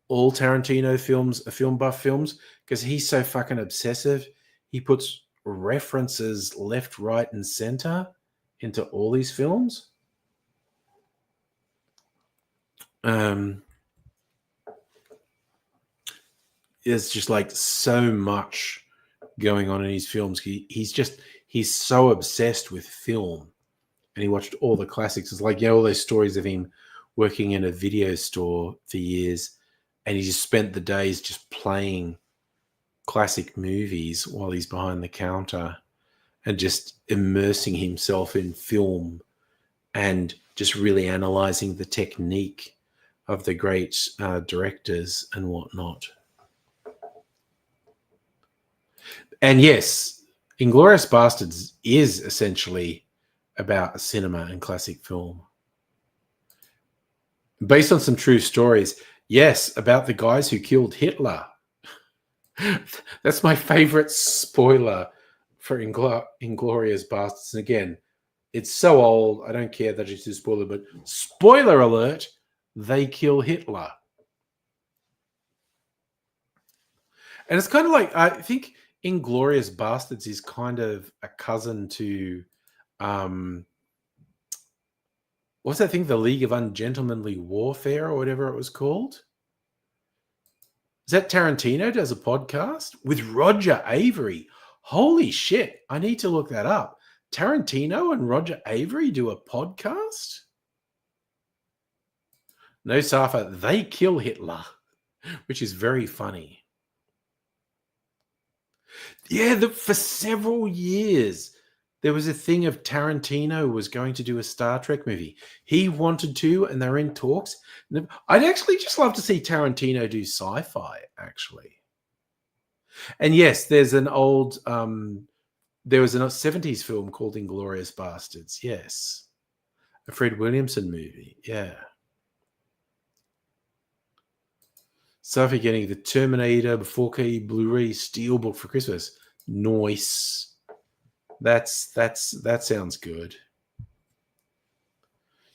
all Tarantino films are film buff films because he's so fucking obsessive. He puts references left, right, and center into all these films. There's just like so much going on in his films. He's so obsessed with film, and he watched all the classics. It's like, all those stories of him working in a video store for years, and he just spent the days just playing classic movies while he's behind the counter and just immersing himself in film and just really analyzing the technique of the great directors and whatnot. And yes, Inglourious Bastards is essentially about cinema and classic film. Based on some true stories, yes, about the guys who killed Hitler. That's my favorite spoiler for Inglourious Bastards. And again, it's so old, I don't care that it's a spoiler, but spoiler alert, they kill Hitler. And it's kind of like, I think Inglourious Bastards is kind of a cousin to what's that thing? The League of Ungentlemanly Warfare or whatever it was called. Is that Tarantino does a podcast with Roger Avery? Holy shit. I need to look that up. Tarantino and Roger Avery do a podcast? No, Safa, they kill Hitler, which is very funny. Yeah, for several years, there was a thing of Tarantino was going to do a Star Trek movie. He wanted to, and they're in talks. I'd actually just love to see Tarantino do sci-fi, actually. And yes, there's an old, there was a 70s film called Inglourious Bastards, yes. A Fred Williamson movie. Yeah. Sophie getting the Terminator 4K Blu-ray Steelbook for Christmas. Nice. That sounds good.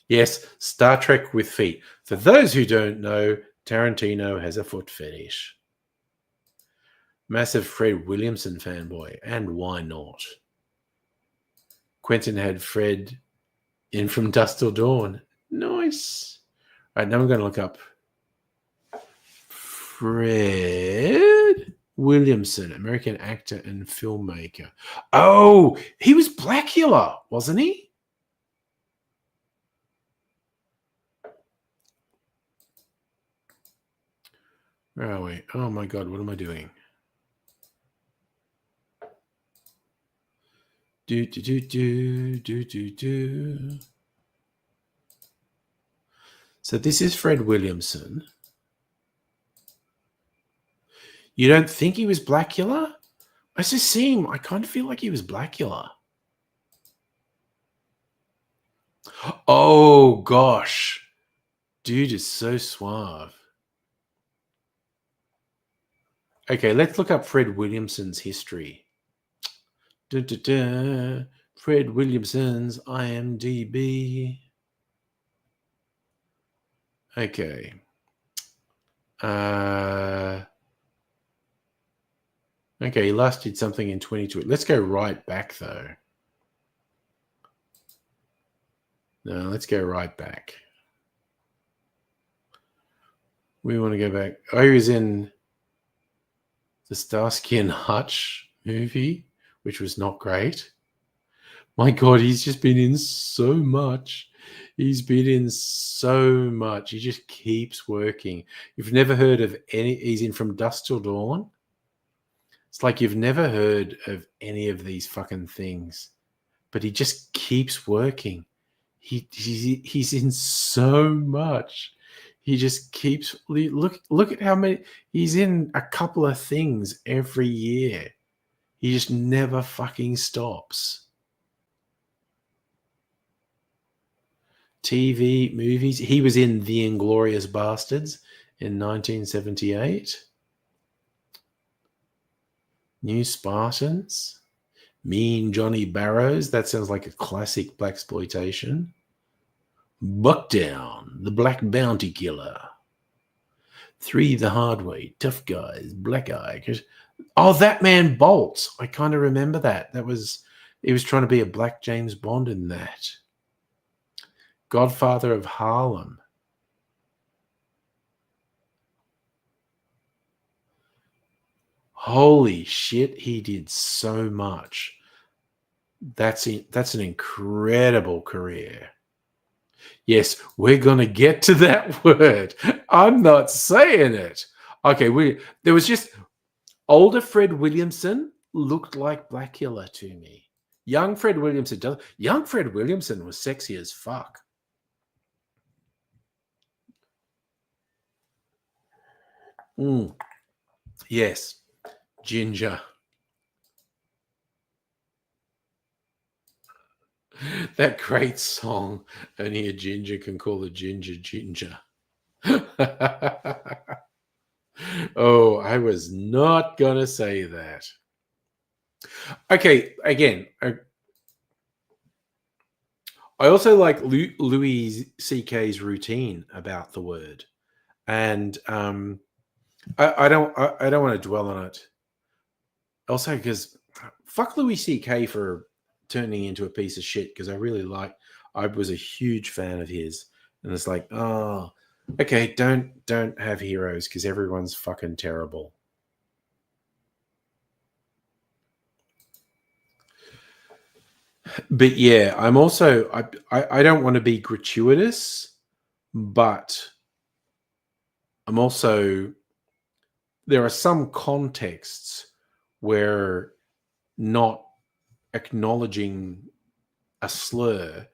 Yes, Star Trek with feet. For those who don't know, Tarantino has a foot fetish. Massive Fred Williamson fanboy, and why not? Quentin had Fred in From Dusk Till Dawn. Nice. All right, now I'm going to look up Fred Williamson, American actor and filmmaker. Oh, he was Blackula, wasn't he? Where are we? Oh my God, what am I doing? Do. So this is Fred Williamson. You don't think he was Blackula? I just see him. I kind of feel like he was Blackula. Oh gosh, dude is so suave. Okay, let's look up Fred Williamson's history. Fred Williamson's IMDb. Okay. Okay, he last did something in 22. Let's go right back, though. No, let's go right back. We want to go back. Oh, he was in the Starsky and Hutch movie, which was not great. My God, he's just been in so much. He's been in so much. He just keeps working. You've never heard of any... He's in From Dusk Till Dawn. It's like you've never heard of any of these fucking things. But he just keeps working. He's in so much. He just keeps... Look at how many... He's in a couple of things every year. He just never fucking stops. TV, movies. He was in The Inglourious Bastards in 1978. New Spartans. Mean Johnny Barrows. That sounds like a classic blaxploitation. Buckdown, the Black Bounty Killer. 3, The Hard Way. Tough Guys, Black Eye. Oh, That Man Bolts. I kind of remember that. He was trying to be a black James Bond in that. Godfather of Harlem. Holy shit, he did so much. That's an incredible career. Yes, we're going to get to that word. I'm not saying it. Okay, there was just... Older Fred Williamson looked like Blackula to me. Young Fred Williamson was sexy as fuck. Yes, ginger. That great song, Only a Ginger Can Call a Ginger Ginger. Oh, I was not going to say that. Okay, again, I also like Louis C.K.'s routine about the word. And I don't want to dwell on it. Also, because fuck Louis C.K. for turning into a piece of shit, because I was a huge fan of his. And it's like, oh, okay, don't have heroes because everyone's fucking terrible. But yeah, I'm also... I don't want to be gratuitous, but I'm also... There are some contexts where not acknowledging a slur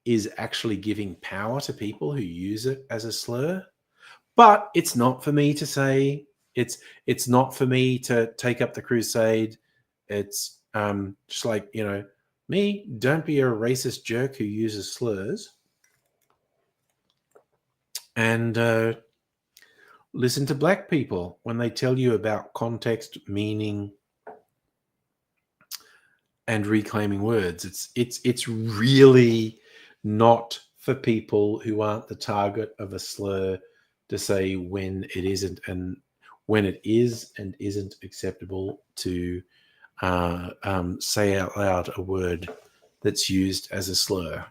is actually giving power to people who use it as a slur. But it's not for me to say. It's not for me to take up the crusade. It's just like, me, don't be a racist jerk who uses slurs. And listen to black people when they tell you about context, meaning, and reclaiming words. It's really not for people who aren't the target of a slur to say when it isn't, and when it is and isn't acceptable to say out loud a word that's used as a slur.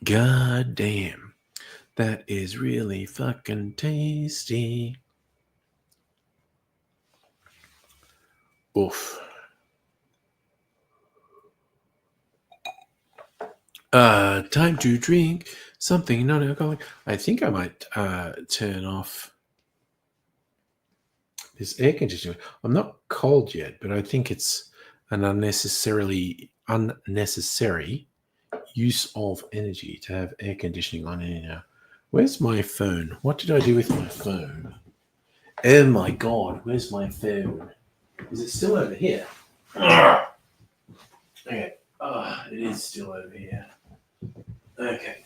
God damn, that is really fucking tasty. Oof. Time to drink something non-alcoholic. I think I might turn off this air conditioner. I'm not cold yet, but I think it's an unnecessary use of energy to have air conditioning on here now. Where's my phone? What did I do with my phone? Oh my god, where's my phone? Is it still over here? Okay. It is still over here. Okay.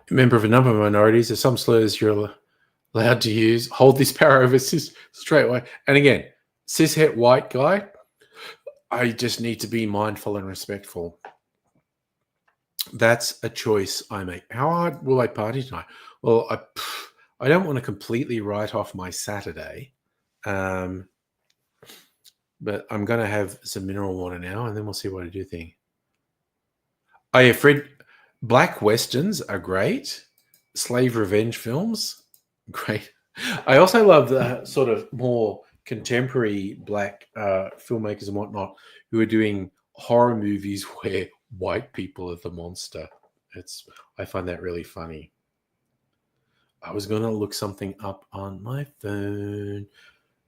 Member of a number of minorities, there's some slurs you're allowed to use. Hold this power over cis straight away. And again, cishet white guy, I just need to be mindful and respectful. That's a choice I make. How hard will I party tonight? Well, I don't want to completely write off my Saturday, but I'm going to have some mineral water now, and then we'll see what I do think. Oh yeah, Fred, black westerns are great. Slave revenge films, great. I also love the sort of more contemporary black filmmakers and whatnot who are doing horror movies where white people are the monster. I find that really funny. I was going to look something up on my phone,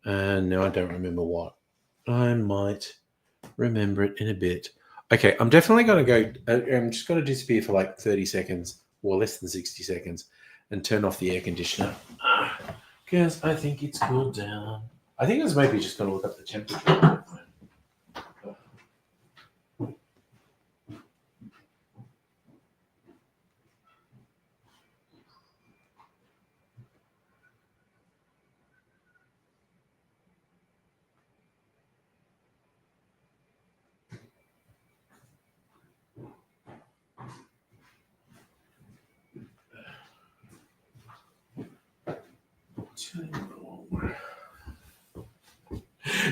and now I don't remember what. I might remember it in a bit. Okay, I'm definitely going to go. I'm just going to disappear for like 30 seconds or less than 60 seconds and turn off the air conditioner because I think it's cooled down. I think I was maybe just going to look up the temperature.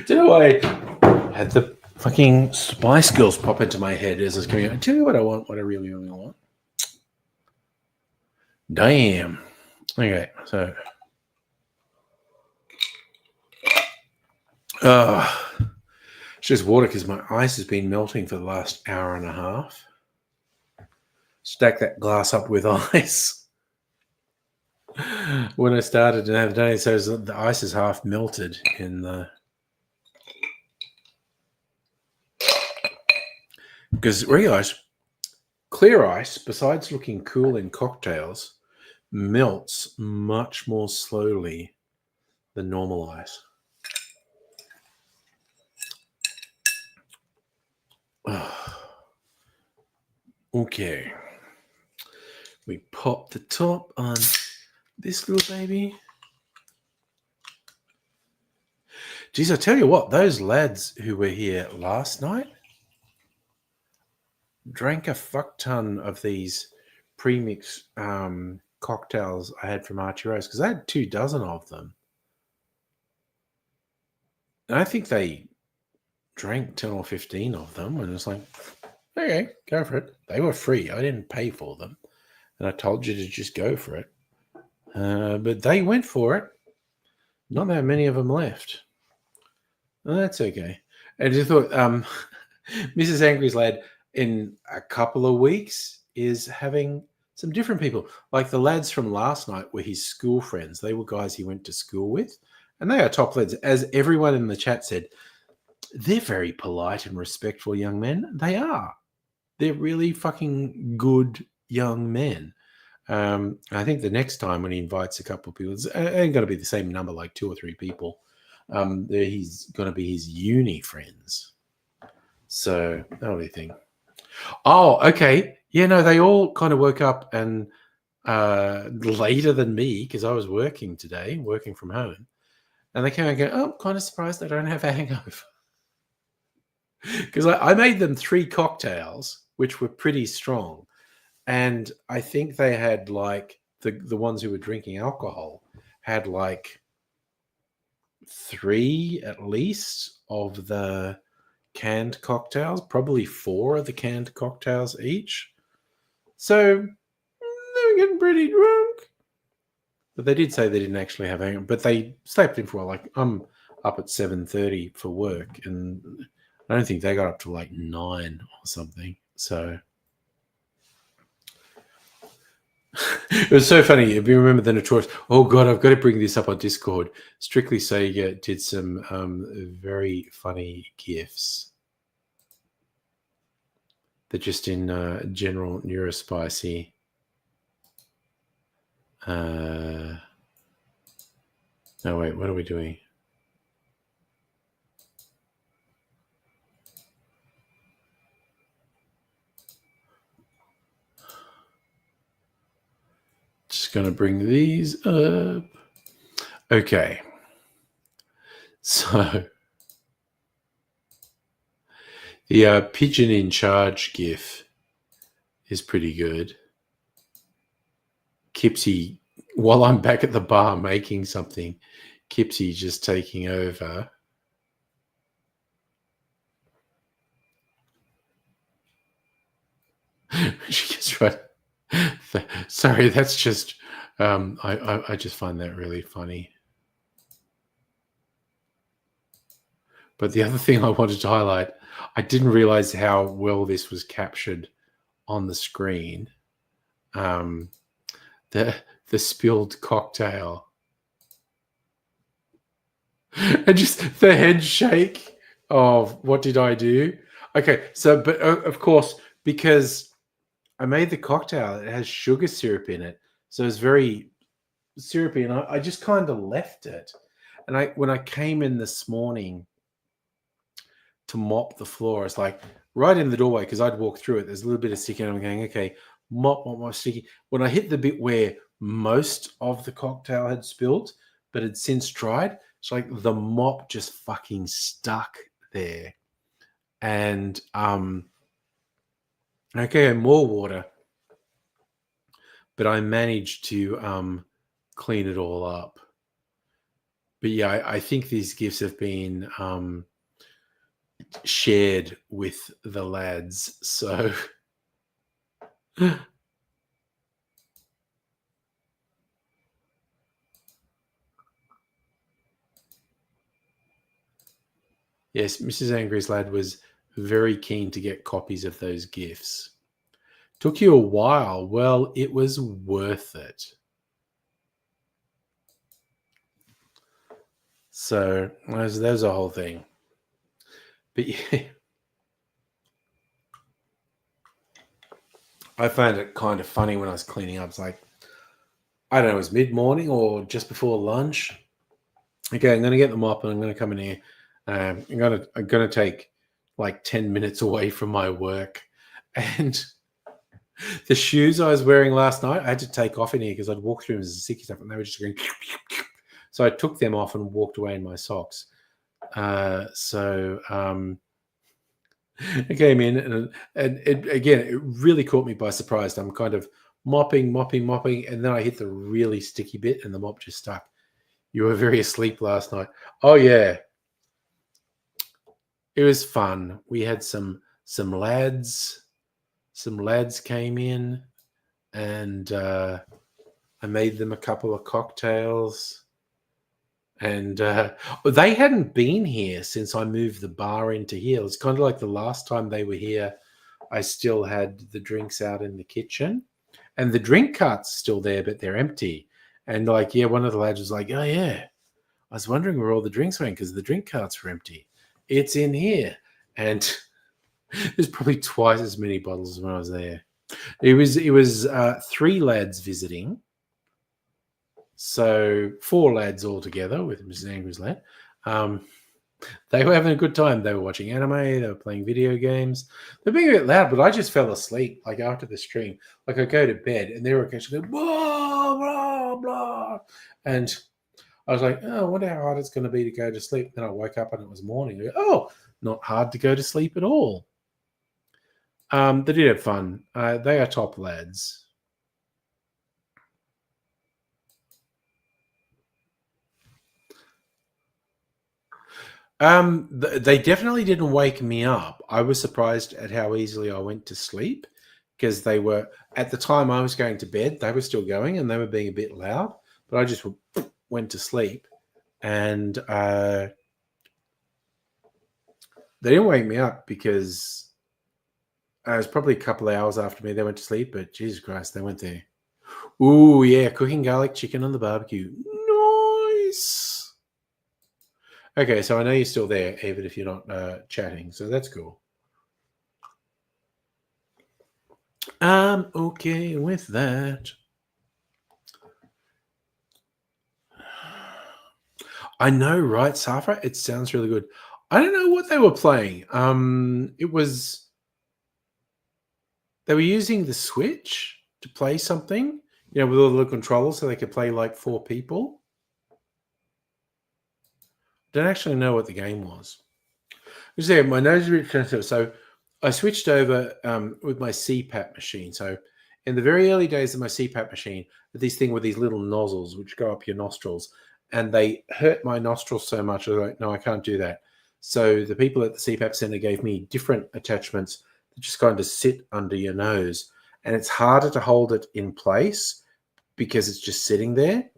Do you know I had the fucking Spice Girls pop into my head as I was coming out? I tell you what I want, what I really, really want. Damn. Okay, so. It's just water because my ice has been melting for the last hour and a half. Stack that glass up with ice. When I started to have day, so the ice is half melted in the. Because realize clear ice, besides looking cool in cocktails, melts much more slowly than normal ice. Okay. We pop the top on this little baby. Geez, I tell you what, those lads who were here last night drank a fuck ton of these premix cocktails I had from Archie Rose because I had 24 of them. And I think they drank 10 or 15 of them, and it's like, okay, go for it. They were free. I didn't pay for them. And I told you to just go for it. But they went for it. Not that many of them left. Well, that's okay. And I just thought, Mrs. Angry's lad in a couple of weeks is having some different people. Like the lads from last night were his school friends. They were guys he went to school with. And they are top lads. As everyone in the chat said, they're very polite and respectful young men. They are. They're really fucking good young men. I think the next time when he invites a couple of people, it's ain't going to be the same number, like 2 or 3 people. He's going to be his uni friends. So that'll be a thing. Oh, okay. Yeah, no, they all kind of woke up and later than me because I was working today, working from home. And they came and go, oh, I'm kind of surprised I don't have a hangover. Because I made them 3 cocktails, which were pretty strong. And I think they had like the ones who were drinking alcohol had like 3 at least of the canned cocktails, probably 4 of the canned cocktails each. So they were getting pretty drunk. But they did say they didn't actually have hangover, but they slept in for a while. Like I'm up at 7:30 for work, and I don't think they got up to like 9 or something. So it was so funny. If you remember the Notorious, oh God, I've got to bring this up on Discord. Strictly Sega did some very funny GIFs. They're just in general Neurospicy. No, wait, what are we doing? Just going to bring these up. Okay. So the pigeon in charge GIF is pretty good. Kipsy, while I'm back at the bar making something, Kipsy just taking over. She gets right. Sorry, that's just I just find that really funny. But the other thing I wanted to highlight, I didn't realize how well this was captured on the screen. The spilled cocktail. And just the head shake of what did I do? Okay, so but of course, because I made the cocktail, it has sugar syrup in it, so it's very syrupy, and I just kind of left it. And when I came in this morning to mop the floor, it's like right in the doorway because I'd walk through it. There's a little bit of sticky, and I'm going, okay, mop sticky. When I hit the bit where most of the cocktail had spilled, but had since dried, it's like the mop just fucking stuck there. And okay, more water. But I managed to clean it all up. But yeah, I think these gifts have been shared with the lads. So yes, Mrs. Angry's lad was very keen to get copies of those gifts. Took you a while. Well, it was worth it. So there's a whole thing. But yeah, I found it kind of funny when I was cleaning up. It's like, I don't know, it was mid-morning or just before lunch. Okay, I'm going to get the mop and I'm going to come in here. I'm going to take like 10 minutes away from my work. And the shoes I was wearing last night, I had to take off in here because I'd walk through them as a sticky stuff and they were just going. So I took them off and walked away in my socks. I came in and it really caught me by surprise. I'm kind of mopping, and then I hit the really sticky bit and the mop just stuck. You were very asleep last night. Oh yeah. It was fun. We had some lads. Some lads came in and I made them a couple of cocktails. And they hadn't been here since I moved the bar into here. It's kind of like the last time they were here, I still had the drinks out in the kitchen. And the drink cart's still there, but they're empty. And like, yeah, one of the lads was like, oh, yeah, I was wondering where all the drinks went because the drink carts were empty. It's in here. And there's probably twice as many bottles as when I was there. It was 3 lads visiting. So 4 lads altogether with Mrs. Angry's lad. They were having a good time. They were watching anime. They were playing video games. They're being a bit loud, but I just fell asleep like after the stream. Like I go to bed and they were occasionally going, blah, blah, blah. And I was like, oh, I wonder how hard it's going to be to go to sleep. Then I woke up and it was morning. I go, oh, not hard to go to sleep at all. They did have fun. They are top lads. They definitely didn't wake me up. I was surprised at how easily I went to sleep because they were, at the time I was going to bed, they were still going and they were being a bit loud, but I just went to sleep and they didn't wake me up because it was probably a couple of hours after me they went to sleep, but Jesus Christ, they went there. Ooh, yeah, cooking garlic chicken on the barbecue. Nice. Okay, so I know you're still there, even if you're not chatting, so that's cool. I'm okay with that. I know, right, Safra? It sounds really good. I don't know what they were playing. They were using the Switch to play something, with all the controllers so they could play like 4 people. Don't actually know what the game was. My nose is really sensitive, so I switched over with my CPAP machine. So in the very early days of my CPAP machine, this thing with these little nozzles which go up your nostrils, and they hurt my nostrils so much. I was like, no, I can't do that. So the people at the CPAP center gave me different attachments that just kind of sit under your nose, and it's harder to hold it in place because it's just sitting there.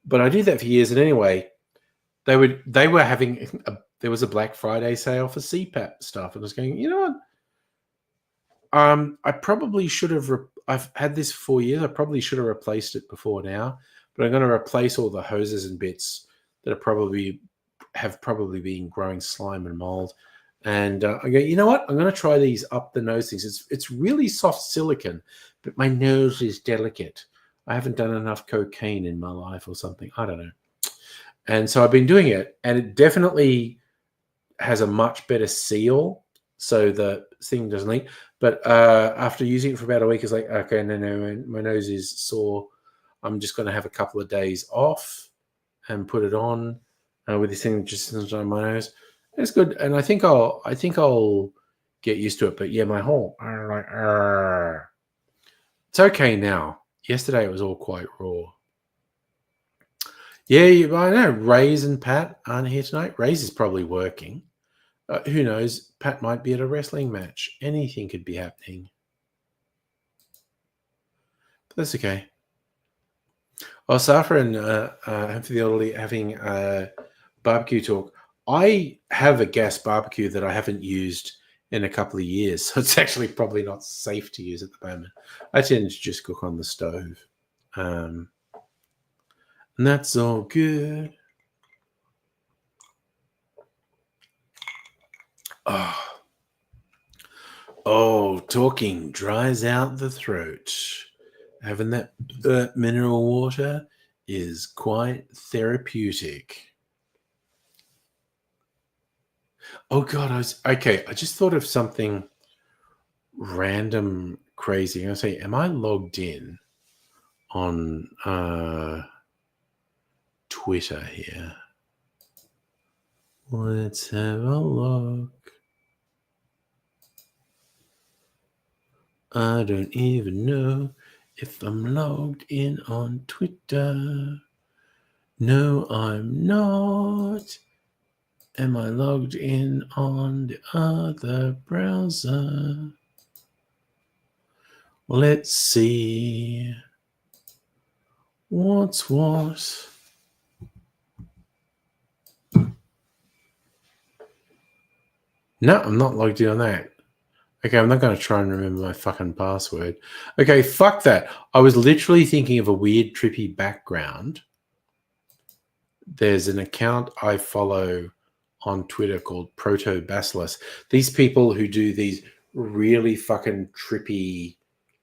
But I did that for years, and anyway, they were having there was a Black Friday sale for CPAP stuff, and I was going, you know what? I probably should have. I've had this for 4 years. I probably should have replaced it before now, but I'm going to replace all the hoses and bits that have probably been growing slime and mold. And I go, you know what? I'm going to try these up the nose things. It's really soft silicone, but my nose is delicate. I haven't done enough cocaine in my life or something. I don't know. And so I've been doing it, and it definitely has a much better seal, so the thing doesn't leak. But after using it for about a week, it's like, okay, no, my nose is sore. I'm just going to have a couple of days off and put it on with this thing just on my nose. It's good, and I think I'll get used to it. But yeah, my whole it's okay now. Yesterday it was all quite raw. Yeah, I know. Raze and Pat aren't here tonight. Raze is probably working. Who knows? Pat might be at a wrestling match. Anything could be happening. But that's okay. Oh, Safra and Humphrey the Elderly having barbecue talk. I have a gas barbecue that I haven't used in a couple of years, so it's actually probably not safe to use at the moment. I tend to just cook on the stove. And that's all good. Oh, talking dries out the throat. Having that mineral water is quite therapeutic. Oh, God. I just thought of something random crazy. I'm going to say, am I logged in on Twitter here? Let's have a look. I don't even know if I'm logged in on Twitter. No, I'm not. Am I logged in on the other browser? Let's see. What's what? No, I'm not logged in on that. Okay, I'm not going to try and remember my fucking password. Okay, fuck that. I was literally thinking of a weird, trippy background. There's an account I follow on Twitter called Proto Bacillus. These people who do these really fucking trippy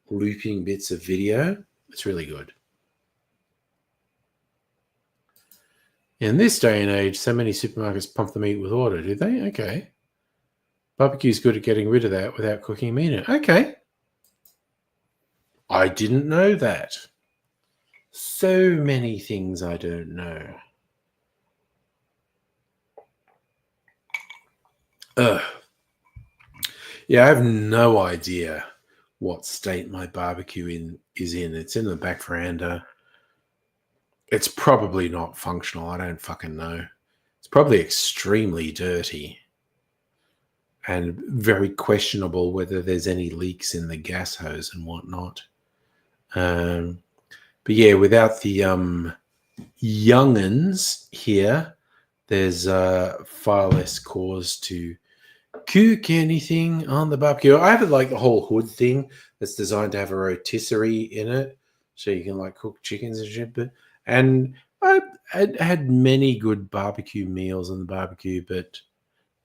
looping bits of video. It's really good. In this day and age, so many supermarkets pump the meat with water, do they? Okay. Barbecue's good at getting rid of that without cooking meat in it. Okay. I didn't know that. So many things I don't know. Yeah, I have no idea what state my barbecue is in. It's in the back veranda. It's probably not functional. I don't fucking know. It's probably extremely dirty and very questionable whether there's any leaks in the gas hose and whatnot. But yeah, without the young'uns here, there's far less cause to cook anything on the barbecue. I have like the whole hood thing that's designed to have a rotisserie in it, so you can like cook chickens and shit. And I had many good barbecue meals on the barbecue, but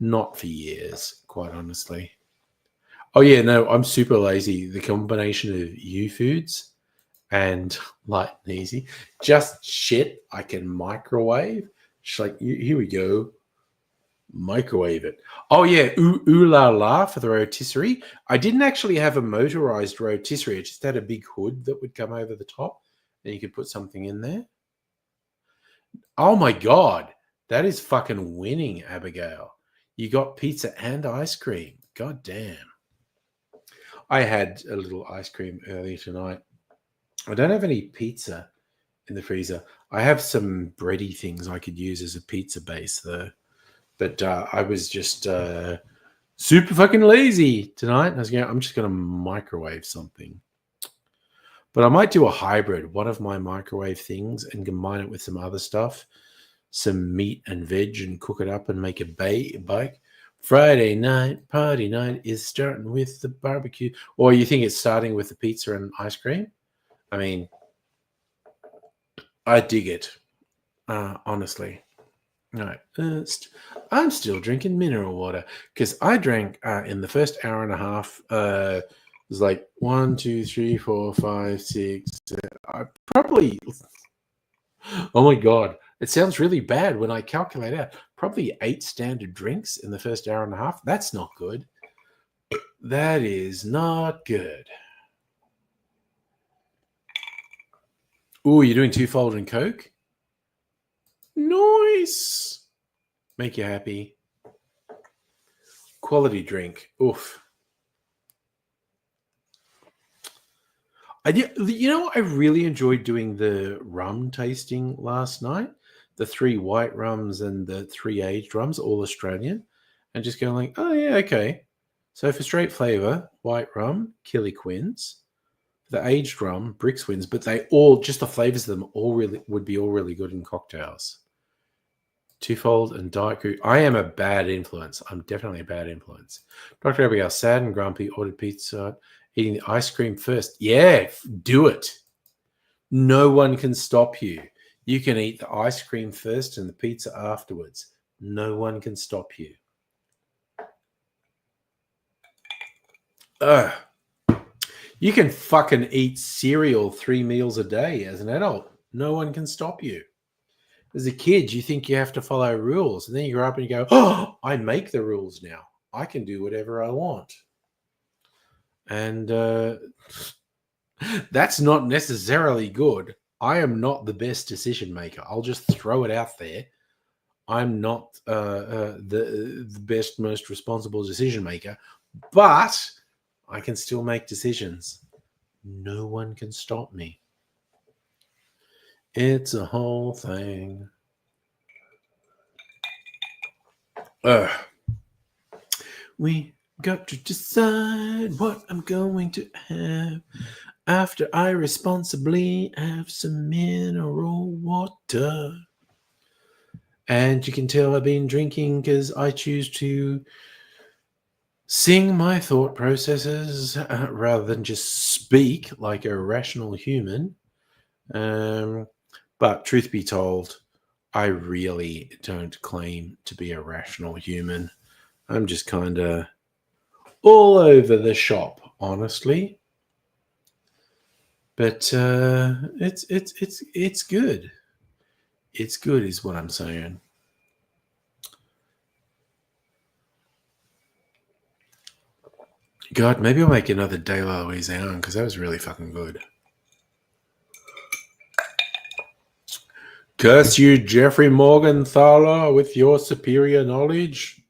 not for years, quite honestly. Oh yeah, no, I'm super lazy. The combination of Youfoodz and Light and Easy, just shit I can microwave. Just like, here we go. Microwave it. Oh yeah, ooh la la for the rotisserie. I didn't actually have a motorized rotisserie. It just had a big hood that would come over the top, and you could put something in there. Oh my god, that is fucking winning, Abigail. You got pizza and ice cream. God damn. I had a little ice cream earlier tonight. I don't have any pizza in the freezer. I have some bready things I could use as a pizza base though. But I was just super fucking lazy tonight. I'm just going to microwave something. But I might do a hybrid, one of my microwave things, and combine it with some other stuff, some meat and veg, and cook it up and make a bake. Friday night, party night is starting with the barbecue. Or you think it's starting with the pizza and ice cream? I mean, I dig it, honestly. All right. I'm still drinking mineral water because I drank in the first hour and a half. It was like 1, 2, 3, 4, 5, 6. I probably. Oh my god! It sounds really bad when I calculate out. Probably 8 standard drinks in the first hour and a half. That's not good. That is not good. Ooh, you're doing twofold and Coke? Nice. Make you happy. Quality drink. Oof. I really enjoyed doing the rum tasting last night. The 3 white rums and the 3 aged rums, all Australian. And just going like, oh yeah, okay. So for straight flavor, white rum, Killiquins. The aged rum, Brixwins, but they all, just the flavors of them all really would be all really good in cocktails. Twofold and Diet Coke. I am a bad influence. I'm definitely a bad influence. Dr. Abigail, sad and grumpy, ordered pizza, eating the ice cream first. Yeah, do it. No one can stop you. You can eat the ice cream first and the pizza afterwards. No one can stop you. You can fucking eat cereal 3 meals a day as an adult. No one can stop you. As a kid, you think you have to follow rules. And then you grow up and you go, oh, I make the rules now. I can do whatever I want. And that's not necessarily good. I am not the best decision maker. I'll just throw it out there. I'm not the best, most responsible decision maker. But I can still make decisions. No one can stop me. It's a whole thing. We got to decide what I'm going to have after I responsibly have some mineral water. And you can tell I've been drinking because I choose to sing my thought processes rather than just speak like a rational human. But truth be told, I really don't claim to be a rational human. I'm just kind of all over the shop, honestly. But it's good. It's good, is what I'm saying. God, maybe I'll make another De La Louisiane because that was really fucking good. Curse you, Jeffrey Morgenthaler, with your superior knowledge.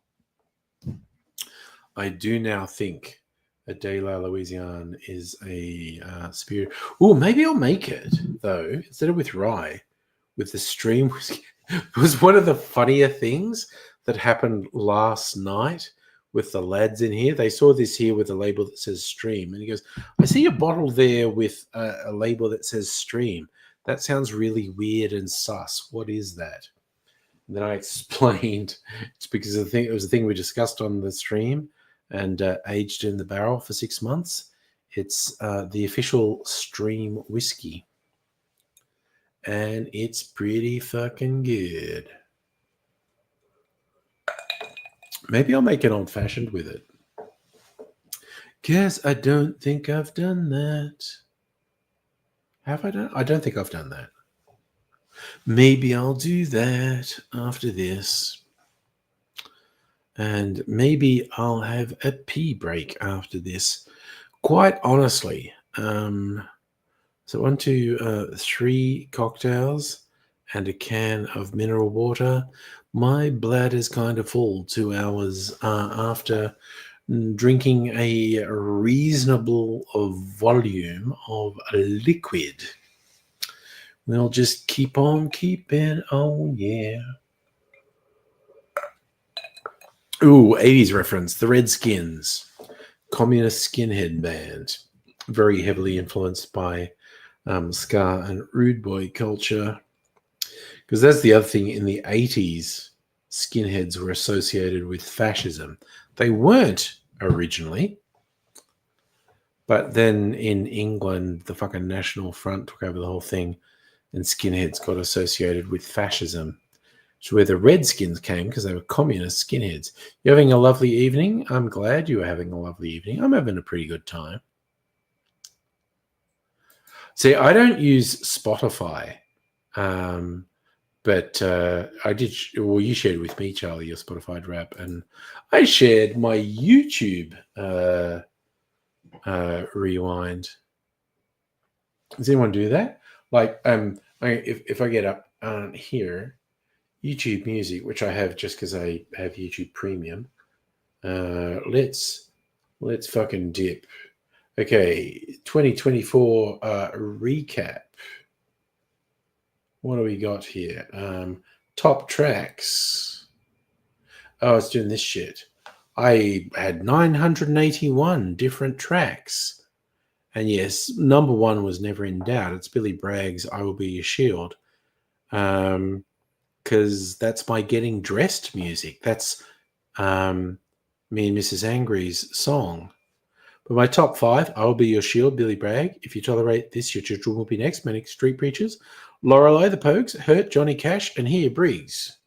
I do now think a De La Louisiane is a superior. Oh, maybe I'll make it, though, instead of with rye, with the stream whiskey. It was one of the funnier things that happened last night with the lads in here. They saw this here with a label that says stream. And he goes, I see a bottle there with a label that says stream. That sounds really weird and sus. What is that? And then I explained it's because of the thing, it was a thing we discussed on the stream and aged in the barrel for 6 months. It's the official stream whiskey. And it's pretty fucking good. Maybe I'll make an old-fashioned with it. Guess I don't think I've done that. Have I done? I don't think I've done that. Maybe I'll do that after this. And maybe I'll have a pee break after this. Quite honestly. So 1, 2, 3 cocktails and a can of mineral water. My bladder's kind of full 2 hours after drinking a reasonable volume of liquid. We'll just keep on keeping. Oh, yeah. Ooh, 80s reference. The Redskins. Communist skinhead band. Very heavily influenced by ska and rude boy culture. Because that's the other thing. In the 80s, skinheads were associated with fascism. They weren't originally. But then in England, the fucking National Front took over the whole thing. And skinheads got associated with fascism. So where the Redskins came, because they were communist skinheads. You're having a lovely evening? I'm glad you were having a lovely evening. I'm having a pretty good time. See, I don't use Spotify. But I did, well, you shared with me, Charlie, your Spotify rap, and I shared my YouTube rewind. Does anyone do that? Like, if I get up here, YouTube Music, which I have just because I have YouTube Premium. Let's fucking dip. Okay, 2024 recap. What do we got here? Top tracks. Oh, it's doing this shit. I had 981 different tracks. And yes, number 1 was never in doubt. It's Billy Bragg's I Will Be Your Shield. Because that's my getting dressed music. That's me and Mrs. Angry's song. But my top 5, I Will Be Your Shield, Billy Bragg. If You Tolerate This, Your Children Will Be Next, Manic Street Preachers. Lorelei, The Pogues, Hurt, Johnny Cash, and Here, Briggs.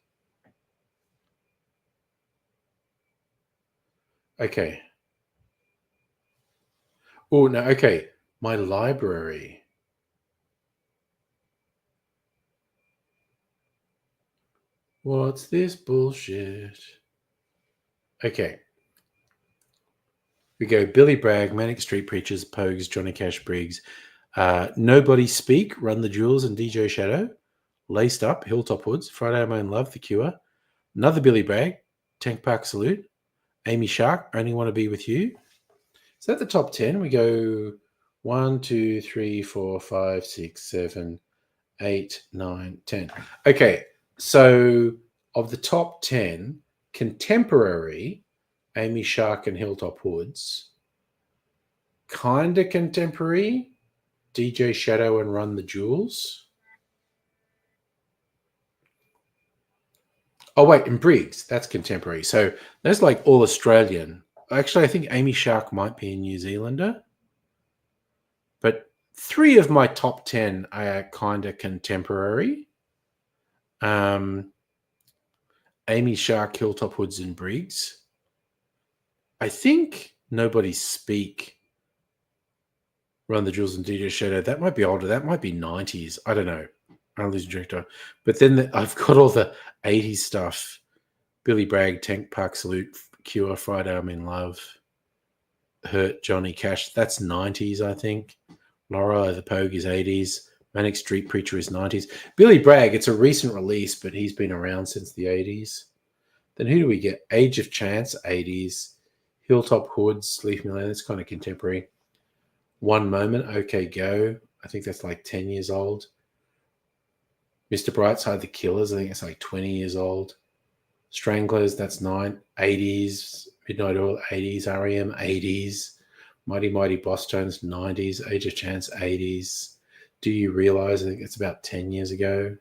Okay. Oh, no, okay. My library. What's this bullshit? Okay. We go Billy Bragg, Manic Street Preachers, Pogues, Johnny Cash, Briggs. Nobody Speak, Run the Jewels, and DJ Shadow. Laced Up, Hilltop Woods, Friday I'm in Love, The Cure. Another Billy Bragg, Tank Park Salute. Amy Shark, Only Want to Be With You. Is that the top 10? We go 1, 2, 3, 4, 5, 6, 7, 8, 9, 10. Okay, so of the top 10, contemporary, Amy Shark and Hilltop Woods. Kind of contemporary, DJ Shadow and Run the Jewels. Oh, wait, and Briggs, that's contemporary. So that's like all Australian. Actually, I think Amy Shark might be a New Zealander. But 3 of my top 10 are kind of contemporary. Amy Shark, Hilltop Woods, and Briggs. I think Nobody Speak Run the Jewels and DJ Shadow. That might be older. That might be 90s. I don't know. I'm losing track. But then I've got all the 80s stuff. Billy Bragg, Tank Park Salute, Cure, Friday I'm in Love, Hurt, Johnny Cash. That's 90s, I think. Laura the Pogue is 80s. Manic Street Preacher is 90s. Billy Bragg, it's a recent release, but he's been around since the 80s. Then who do we get? Age of Chance, 80s. Hilltop Hoods, Leave Me Alone. That's kind of contemporary. One Moment, OK Go. I think that's like 10 years old. Mr. Brightside, The Killers. I think it's like 20 years old. Stranglers, that's 80s. Midnight Oil, 80s. REM, 80s. Mighty Mighty Boss Tones, 90s. Age of Chance, 80s. Do You Realize? I think it's about 10 years ago.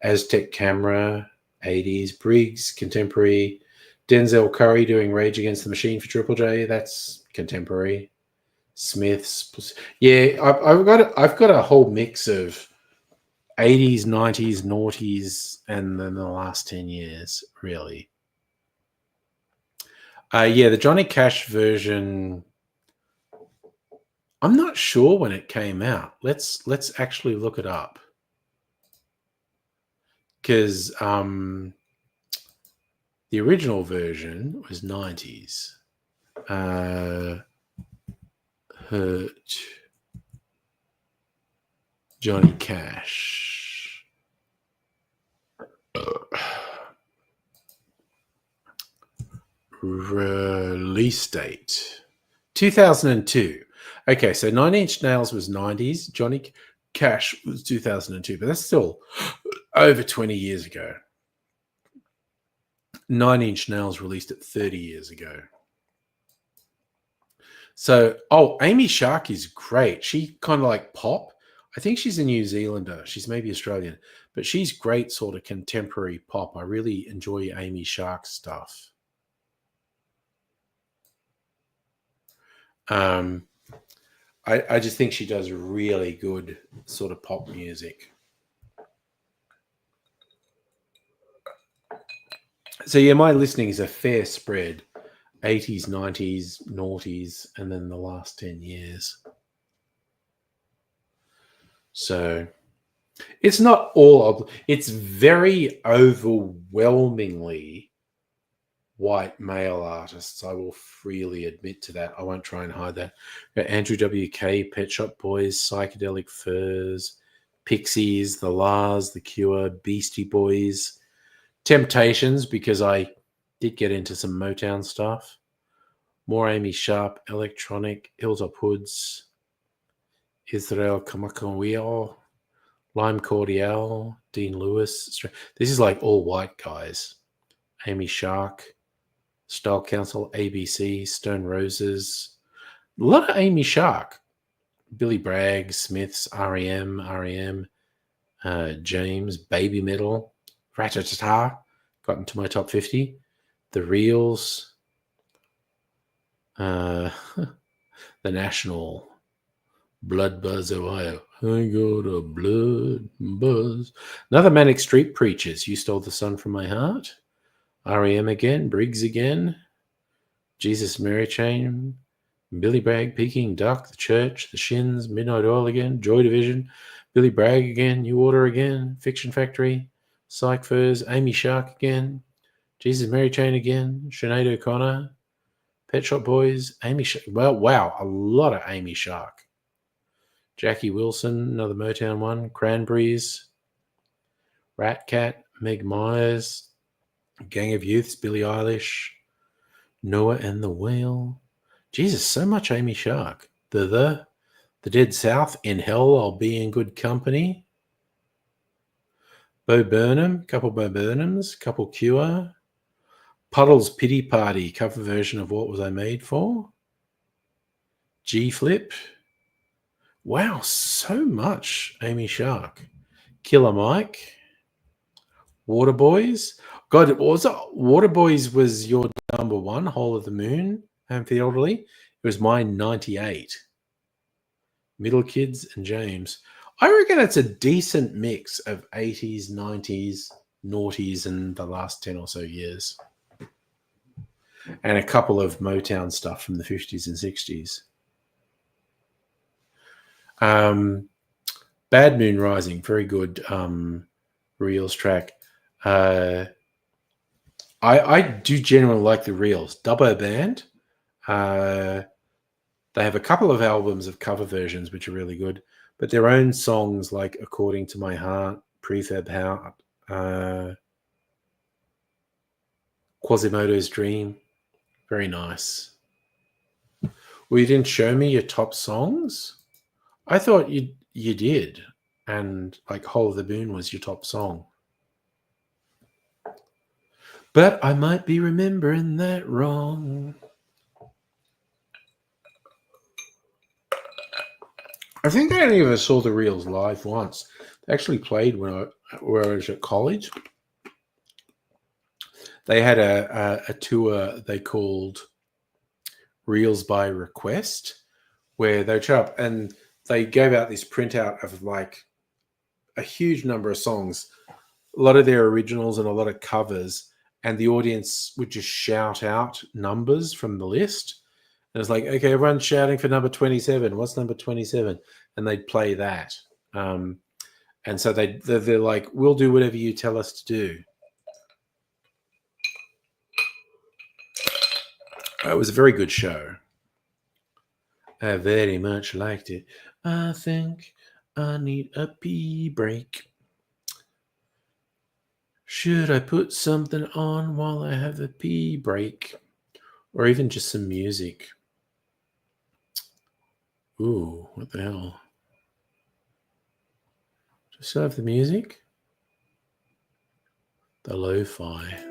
Aztec Camera, 80s. Briggs, contemporary. Denzel Curry doing Rage Against the Machine for Triple J. That's contemporary. Smiths. Yeah, I've got a whole mix of 80s, 90s, noughties, and then the last 10 years, really. Yeah, the Johnny Cash version, I'm not sure when it came out. Let's actually look it up. Because the original version was 90s. Hurt, Johnny Cash. Release date 2002. Okay, so 9 Inch Nails was 90s. Johnny Cash was 2002, but that's still over 20 years ago. 9 Inch Nails released it 30 years ago. So, Amy Shark is great. She kind of like pop. I think she's a New Zealander. She's maybe Australian, but she's great sort of contemporary pop. I really enjoy Amy Shark's stuff. I just think she does really good sort of pop music. So yeah, my listening is a fair spread. 80s, 90s, noughties, and then the last 10 years. So it's not all, it's very overwhelmingly white male artists. I will freely admit to that. I won't try and hide that. Andrew WK, Pet Shop Boys, Psychedelic Furs, Pixies, The Lars, The Cure, Beastie Boys, Temptations, because I did get into some Motown stuff. More Amy Sharp, Electronic, Hilltop Hoods, Israel Kamakawiel, Lime Cordial, Dean Lewis. This is like all white guys. Amy Shark, Style Council, ABC, Stone Roses. A lot of Amy Shark. Billy Bragg, Smiths, REM, James, Baby Metal, Ratatata, got into my top 50. The Reels, The National, Blood Buzz, Ohio. I got a blood buzz. Another Manic Street Preachers, You Stole the Sun from My Heart. REM again, Briggs again, Jesus Mary Chain, Billy Bragg, Peking Duck, The Church, The Shins, Midnight Oil again, Joy Division, Billy Bragg again, New Order again, Fiction Factory, Psych Furs, Amy Shark again, Jesus Mary Chain again, Sinead O'Connor, Pet Shop Boys, Amy Shark. Well, wow, a lot of Amy Shark. Jackie Wilson, another Motown one, Cranberries, Rat Cat, Meg Myers, Gang of Youths, Billie Eilish, Noah and the Whale. Jesus, so much Amy Shark. The Dead South, In Hell, I'll Be in Good Company. Bo Burnham, couple Bo Burnhams, couple Cure. Puddle's Pity Party, cover version of What Was I Made For? G-Flip. Wow, so much Amy Shark. Killer Mike. Waterboys. God, it was Waterboys was your number one, Whole of the Moon, Elderly. It was mine 98. Middle Kids and James. I reckon it's a decent mix of 80s, 90s, noughties, and the last 10 or so years. And a couple of Motown stuff from the 50s and 60s. Bad Moon Rising, very good Reels track. I do generally like the Reels. Dubbo Band. They have a couple of albums of cover versions which are really good, but their own songs like According to My Heart, Prefab Heart, Quasimodo's Dream, very nice. Well, you didn't show me your top songs? I thought you did, and like Hole of the Moon was your top song. But I might be remembering that wrong. I think I only ever saw the Reels live once. They actually played when I was at college. They had a tour they called Reels by Request, where they'd show up and they gave out this printout of like a huge number of songs, a lot of their originals and a lot of covers, and the audience would just shout out numbers from the list. And it's like, okay, everyone's shouting for number 27. What's number 27? And they'd play that. And so they're like, we'll do whatever you tell us to do. It was a very good show. I very much liked it. I think I need a pee break. Should I put something on while I have a pee break? Or even just some music? Ooh, what the hell? Just have the music? The lo-fi.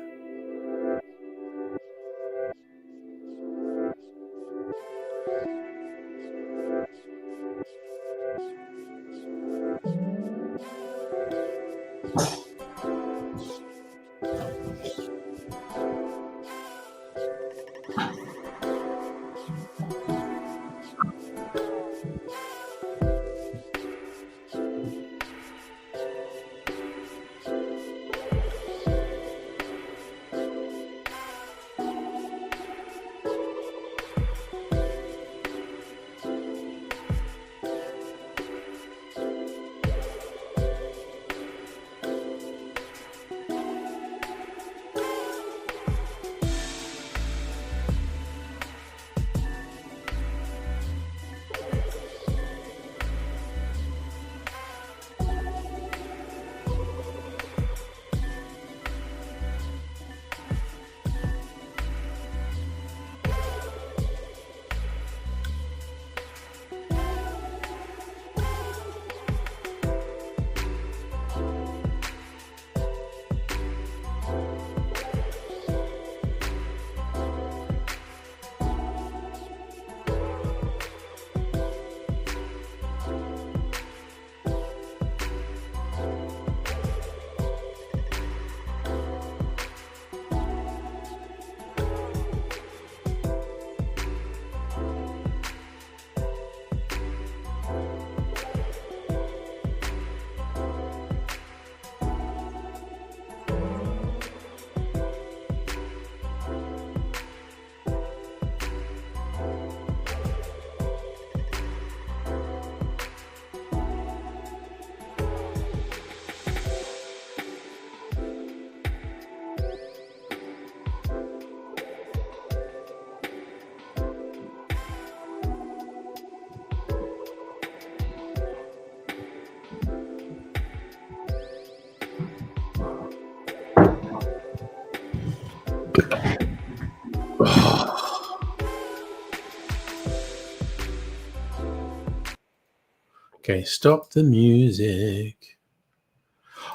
Okay, stop the music.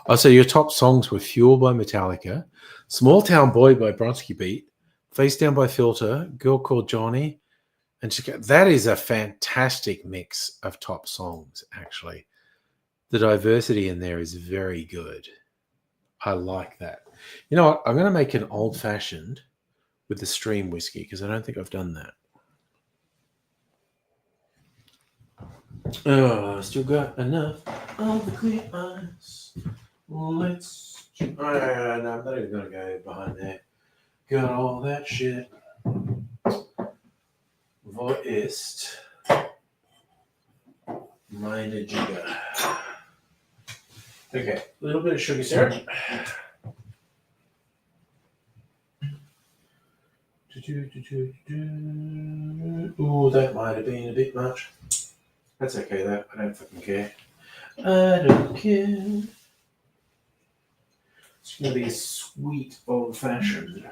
Oh, so your top songs were Fuel by Metallica, Small Town Boy by Bronski Beat, Face Down by Filter, Girl Called Johnny, and that is a fantastic mix of top songs, actually. The diversity in there is very good. I like that. You know what? I'm going to make an old-fashioned with the stream whiskey because I don't think I've done that. Oh, still got enough of the clear eyes. Let's. No, I'm not even going to go behind there. Got all that shit. Voiced. Minor jigger. Okay, a little bit of sugar syrup. Ooh, that might have been a bit much. That's okay though. I don't fucking care. I don't care. It's gonna be a sweet old fashioned.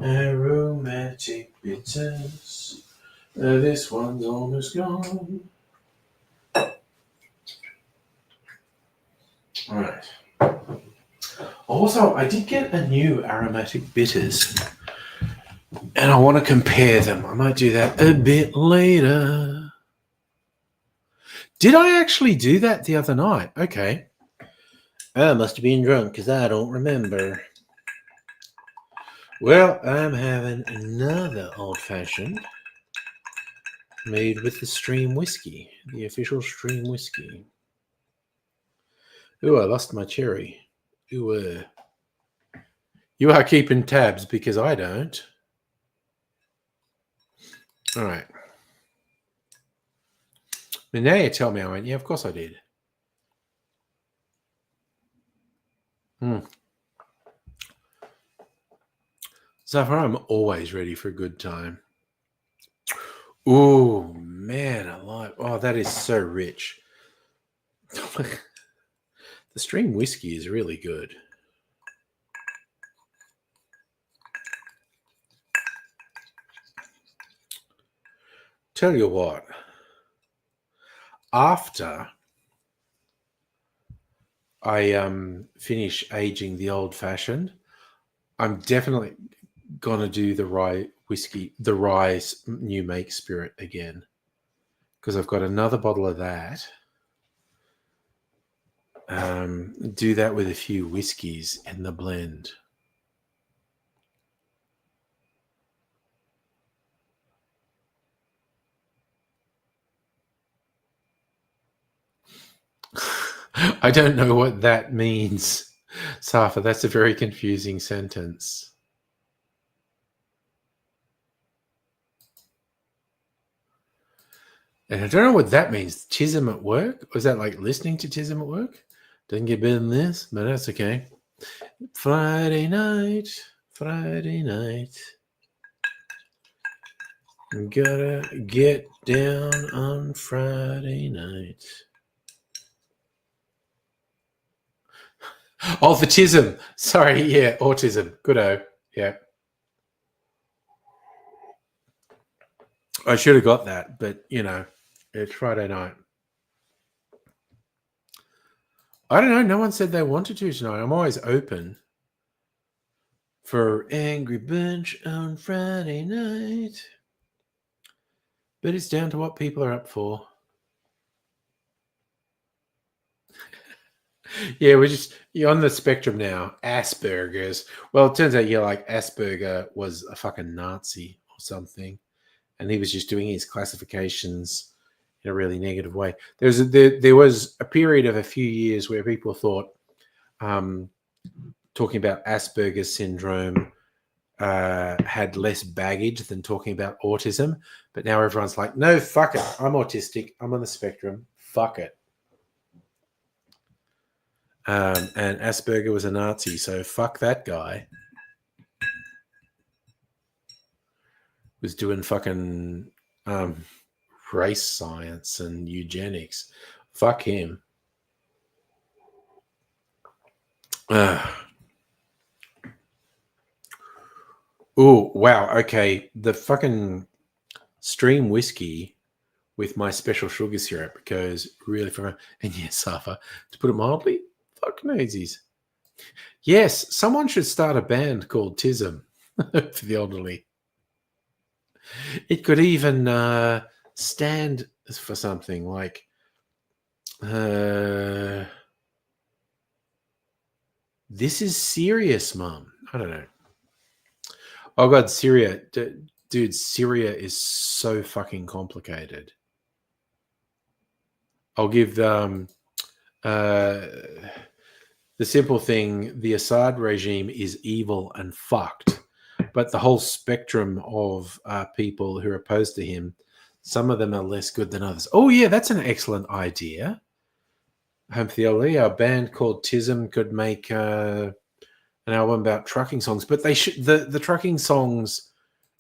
Aromatic bitters. This one's almost gone. Alright. Also, I did get a new aromatic bitters. And I want to compare them. I might do that a bit later. Did I actually do that the other night? Okay. I must have been drunk because I don't remember. Well, I'm having another old-fashioned made with the Stream whiskey, the official Stream whiskey. Ooh, I lost my cherry. Ooh, you are keeping tabs because I don't. All right. And now you tell me I went, yeah, of course I did. So far, I'm always ready for a good time. Ooh, man, I like. Oh, that is so rich. The Stream whiskey is really good. Tell you what, after I finish aging the old fashioned, I'm definitely gonna do the rye whiskey, the rye new make spirit again, because I've got another bottle of that. Do that with a few whiskeys in the blend. I don't know what that means, Safa. That's a very confusing sentence. And I don't know what that means. Chisholm at work? Was that like listening to Chisholm at work? Doesn't get better than this, but that's okay. Friday night. Gotta get down on Friday night. Oh, for Chisholm. Sorry, yeah, autism. Good-o. Yeah. I should have got that, but, you know, it's Friday night. I don't know. No one said they wanted to tonight. I'm always open for Angry Bunch on Friday night. But it's down to what people are up for. Yeah, you're on the spectrum now. Asperger's. Well, it turns out, yeah, like Asperger was a fucking Nazi or something. And he was just doing his classifications in a really negative way. There was a period of a few years where people thought talking about Asperger's syndrome had less baggage than talking about autism. But now everyone's like, no, fuck it. I'm autistic. I'm on the spectrum. Fuck it. And Asperger was a Nazi, so fuck that guy. Was doing fucking race science and eugenics. Fuck him. Oh, wow. Okay. The fucking Stream whiskey with my special sugar syrup goes really from. And yes, Safa, to put it mildly, fuck nosies. Yes, someone should start a band called Tism for the elderly. It could even stand for something like this is serious, Mum. I don't know. Oh God, Syria. Dude, Syria is so fucking complicated. I'll give the the simple thing, the Assad regime is evil and fucked, but the whole spectrum of people who are opposed to him, some of them are less good than others. Oh yeah, that's an excellent idea. Home Theology, a band called TISM could make an album about trucking songs, but they should the trucking songs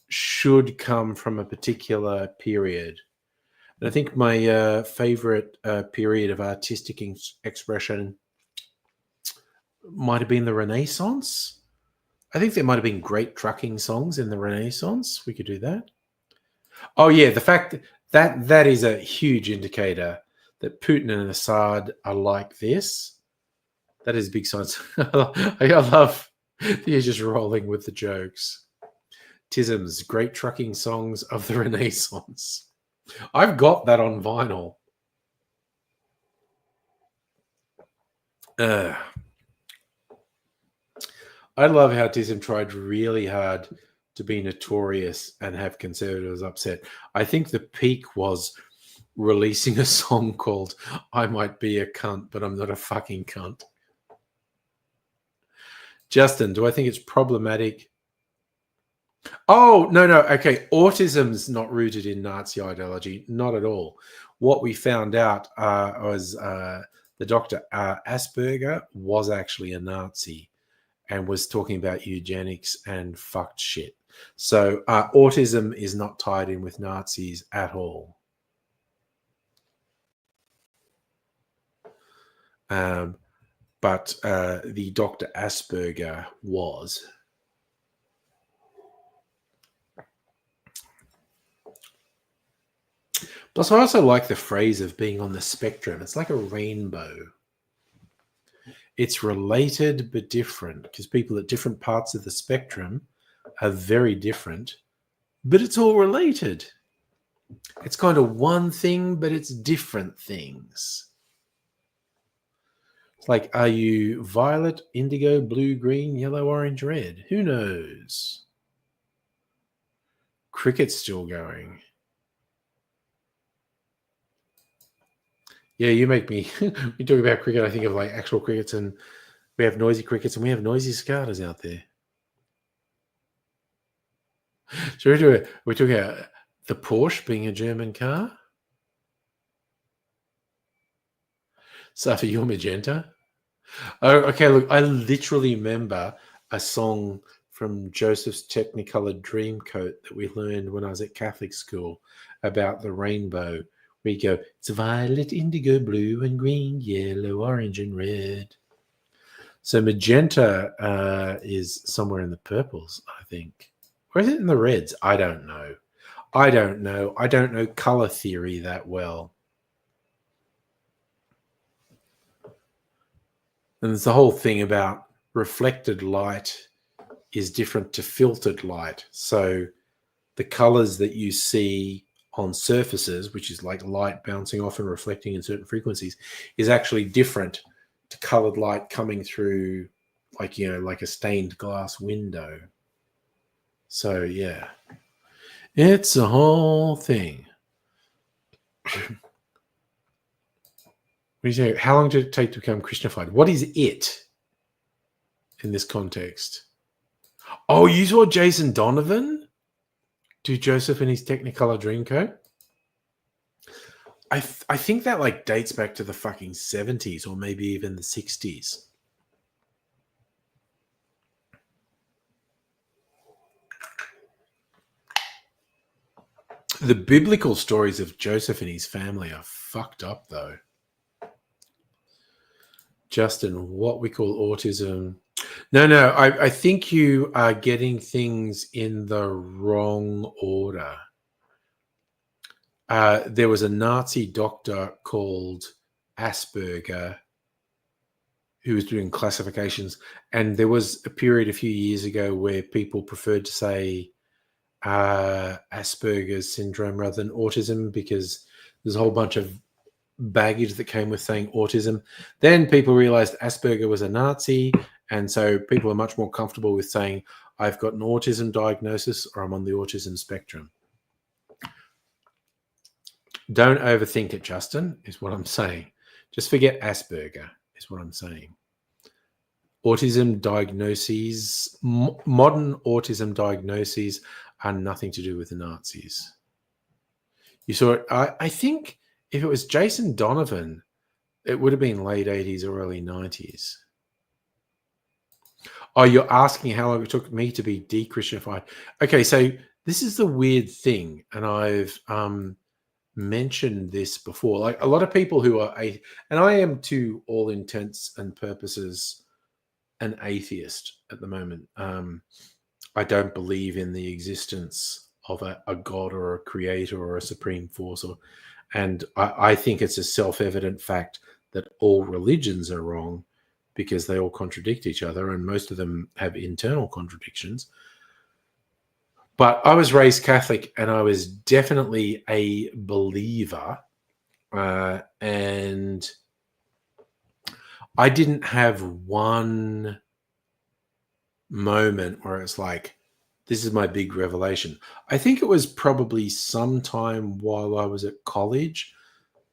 should come from a particular period. And I think my favorite period of artistic expression might have been the Renaissance. I think there might have been great trucking songs in the Renaissance. We could do that. Oh yeah, the fact that is a huge indicator that Putin and Assad are like this. That is big science. I love you're just rolling with the jokes. TISM's great trucking songs of the Renaissance. I've got that on vinyl. I love how TISM tried really hard to be notorious and have conservatives upset. I think the peak was releasing a song called I Might Be a Cunt, but I'm Not a Fucking Cunt. Justin, do I think it's problematic? Oh, no. Okay, autism's not rooted in Nazi ideology. Not at all. What we found out was the Dr. Asperger was actually a Nazi and was talking about eugenics and fucked shit. So autism is not tied in with Nazis at all. But the Dr. Asperger was. Plus, I also like the phrase of being on the spectrum. It's like a rainbow. It's related but different because people at different parts of the spectrum are very different, but it's all related. It's kind of one thing, but it's different things. It's like, are you violet, indigo, blue, green, yellow, orange, red? Who knows? Cricket's still going. Yeah, you make me. We talk about cricket, I think of like actual crickets, and we have noisy crickets and we have noisy cicadas out there. So we talk about the Porsche being a German car. Safi, you're magenta. Oh, okay. Look, I literally remember a song from Joseph's Technicolor Dreamcoat that we learned when I was at Catholic school about the rainbow. We go, it's violet, indigo, blue, and green, yellow, orange, and red. So magenta is somewhere in the purples, I think. Or is it in the reds? I don't know. I don't know color theory that well. And there's the whole thing about reflected light is different to filtered light. So the colors that you see on surfaces, which is like light bouncing off and reflecting in certain frequencies, is actually different to colored light coming through like, like a stained glass window. So yeah, it's a whole thing. How long did it take to become Christianified? What is it in this context? Oh, you saw Jason Donovan do Joseph in his Technicolor Dreamcoat? I think that like dates back to the fucking 70s or maybe even the 60s. The biblical stories of Joseph and his family are fucked up, though. Justin, what we call autism. No, I think you are getting things in the wrong order. There was a Nazi doctor called Asperger who was doing classifications, and there was a period a few years ago where people preferred to say Asperger's syndrome rather than autism because there's a whole bunch of baggage that came with saying autism. Then people realized Asperger was a Nazi, and so people are much more comfortable with saying I've got an autism diagnosis or I'm on the autism spectrum. Don't overthink it, Justin, is what I'm saying. Just forget Asperger is what I'm saying. Autism diagnoses, modern autism diagnoses are nothing to do with the Nazis. You saw it. I think if it was Jason Donovan, it would have been late 80s or early 90s. Oh, you're asking how long it took me to be de-Christianified. Okay, so this is the weird thing, and I've mentioned this before. Like a lot of people who are and I am to all intents and purposes an atheist at the moment. I don't believe in the existence of a god or a creator or a supreme force, and I think it's a self-evident fact that all religions are wrong because they all contradict each other, and most of them have internal contradictions. But I was raised Catholic, and I was definitely a believer, and I didn't have one moment where it's like, this is my big revelation. I think it was probably sometime while I was at college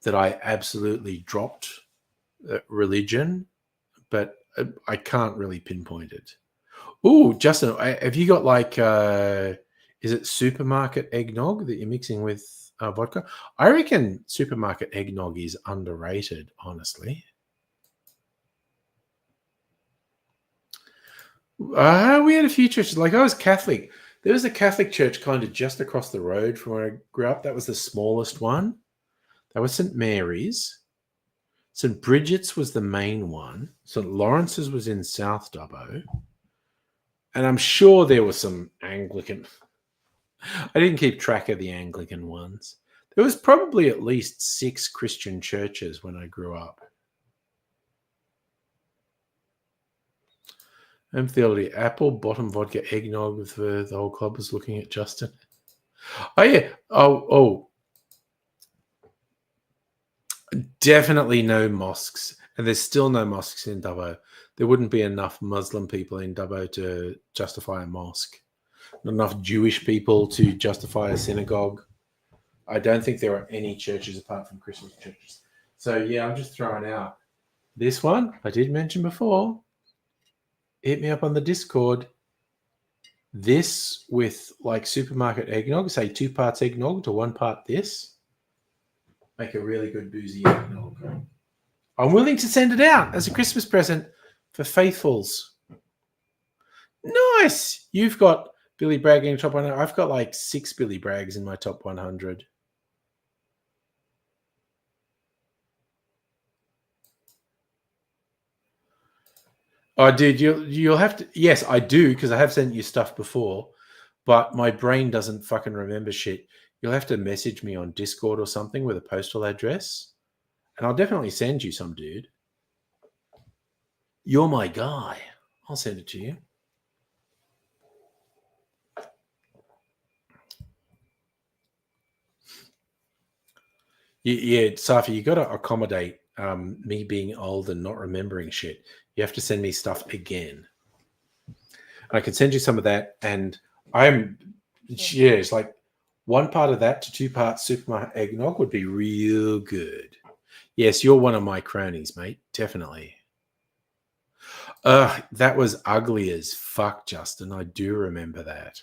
that I absolutely dropped religion, but I can't really pinpoint it. Oh, Justin, have you got like, is it supermarket eggnog that you're mixing with vodka? I reckon supermarket eggnog is underrated, honestly. We had a few churches. Like I was Catholic. There was a Catholic church kind of just across the road from where I grew up. That was the smallest one. That was St. Mary's. St. Bridget's was the main one. St. Lawrence's was in South Dubbo. And I'm sure there was some Anglican. I didn't keep track of the Anglican ones. There was probably at least 6 Christian churches when I grew up. Theology, apple, bottom vodka, eggnog with the whole club was looking at Justin. Oh, yeah. Oh. Definitely no mosques. And there's still no mosques in Dubbo. There wouldn't be enough Muslim people in Dubbo to justify a mosque. Not enough Jewish people to justify a synagogue. I don't think there are any churches apart from Christian churches. So, yeah, I'm just throwing out this one I did mention before. Hit me up on the Discord. This with like supermarket eggnog, say 2 parts eggnog to 1 part this. Make a really good boozy eggnog. I'm willing to send it out as a Christmas present for faithfuls. Nice. You've got Billy Bragg in your top 100. I've got like 6 Billy Braggs in my top 100. Oh, dude, you'll have to. Yes, I do, because I have sent you stuff before, but my brain doesn't fucking remember shit. You'll have to message me on Discord or something with a postal address, and I'll definitely send you some, dude. You're my guy. I'll send it to you. Yeah, Safi, you got to accommodate me being old and not remembering shit. You have to send me stuff again. I can send you some of that, and it's like 1 part of that to 2 parts supermarket eggnog would be real good. Yes, you're one of my cronies, mate. Definitely. That was ugly as fuck, Justin. I do remember that.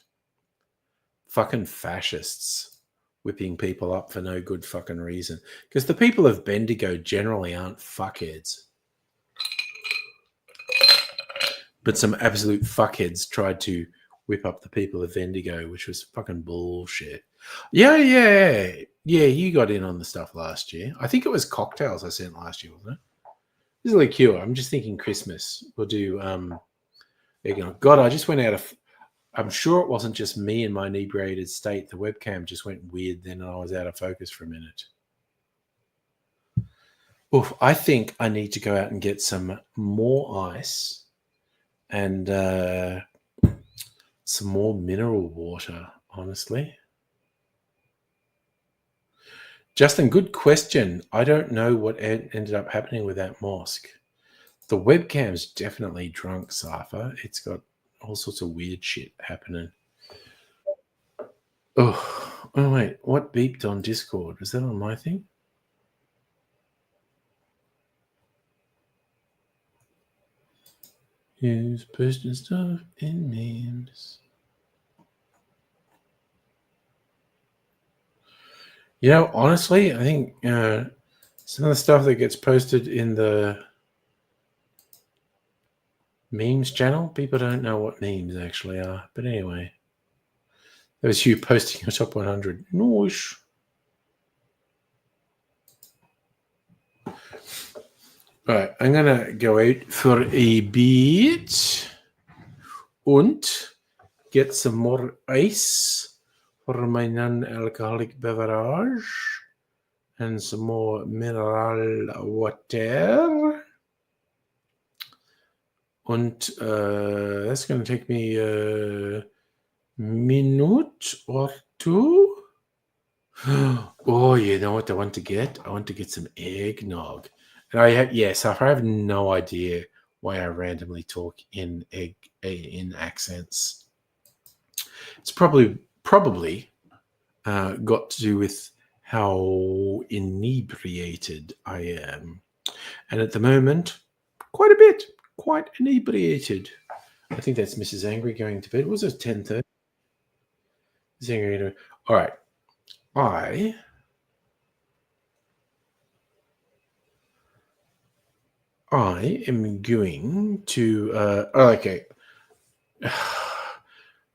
Fucking fascists whipping people up for no good fucking reason. Because the people of Bendigo generally aren't fuckheads. But some absolute fuckheads tried to whip up the people of Bendigo, which was fucking bullshit. Yeah, you got in on the stuff last year. I think it was cocktails I sent last year, wasn't it? This is like cute. I'm just thinking Christmas. We'll do God, I just went out of. I'm sure it wasn't just me in my inebriated state. The webcam just went weird then, and I was out of focus for a minute. Oof, I think I need to go out and get some more ice and some more mineral water, honestly. Justin, good question. I don't know what ended up happening with that mosque. The webcam's definitely drunk, Safa. It's got all sorts of weird shit happening. Oh, wait. What beeped on Discord? Was that on my thing? Who's posting stuff in memes? You know, honestly, I think some of the stuff that gets posted in the memes channel, people don't know what memes actually are. But anyway, that was you posting your top 100. Nice. All right, I'm gonna go out for a bit und get some more ice for my non-alcoholic beverage and some more mineral water. Und that's going to take me a minute or two. Oh, you know what I want to get? I want to get some eggnog. And I have no idea why I randomly talk in accents. It's probably got to do with how inebriated I am. And at the moment, quite a bit. Quite inebriated. I think that's Mrs. Angry going to bed. Was it 10:30? All right. I am going to. Okay.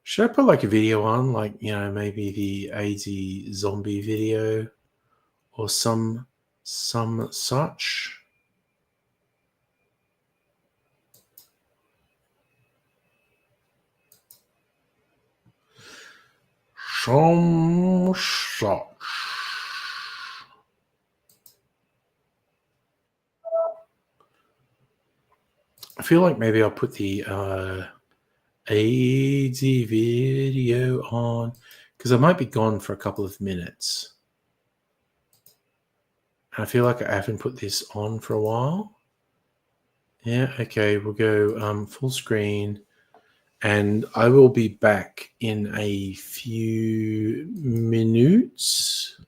Should I put like a video on, like, you know, maybe the AZ zombie video or some such? Some such. I feel like maybe I'll put the AZ video on because I might be gone for a couple of minutes. I feel like I haven't put this on for a while. Yeah, okay, we'll go full screen. And I will be back in a few minutes.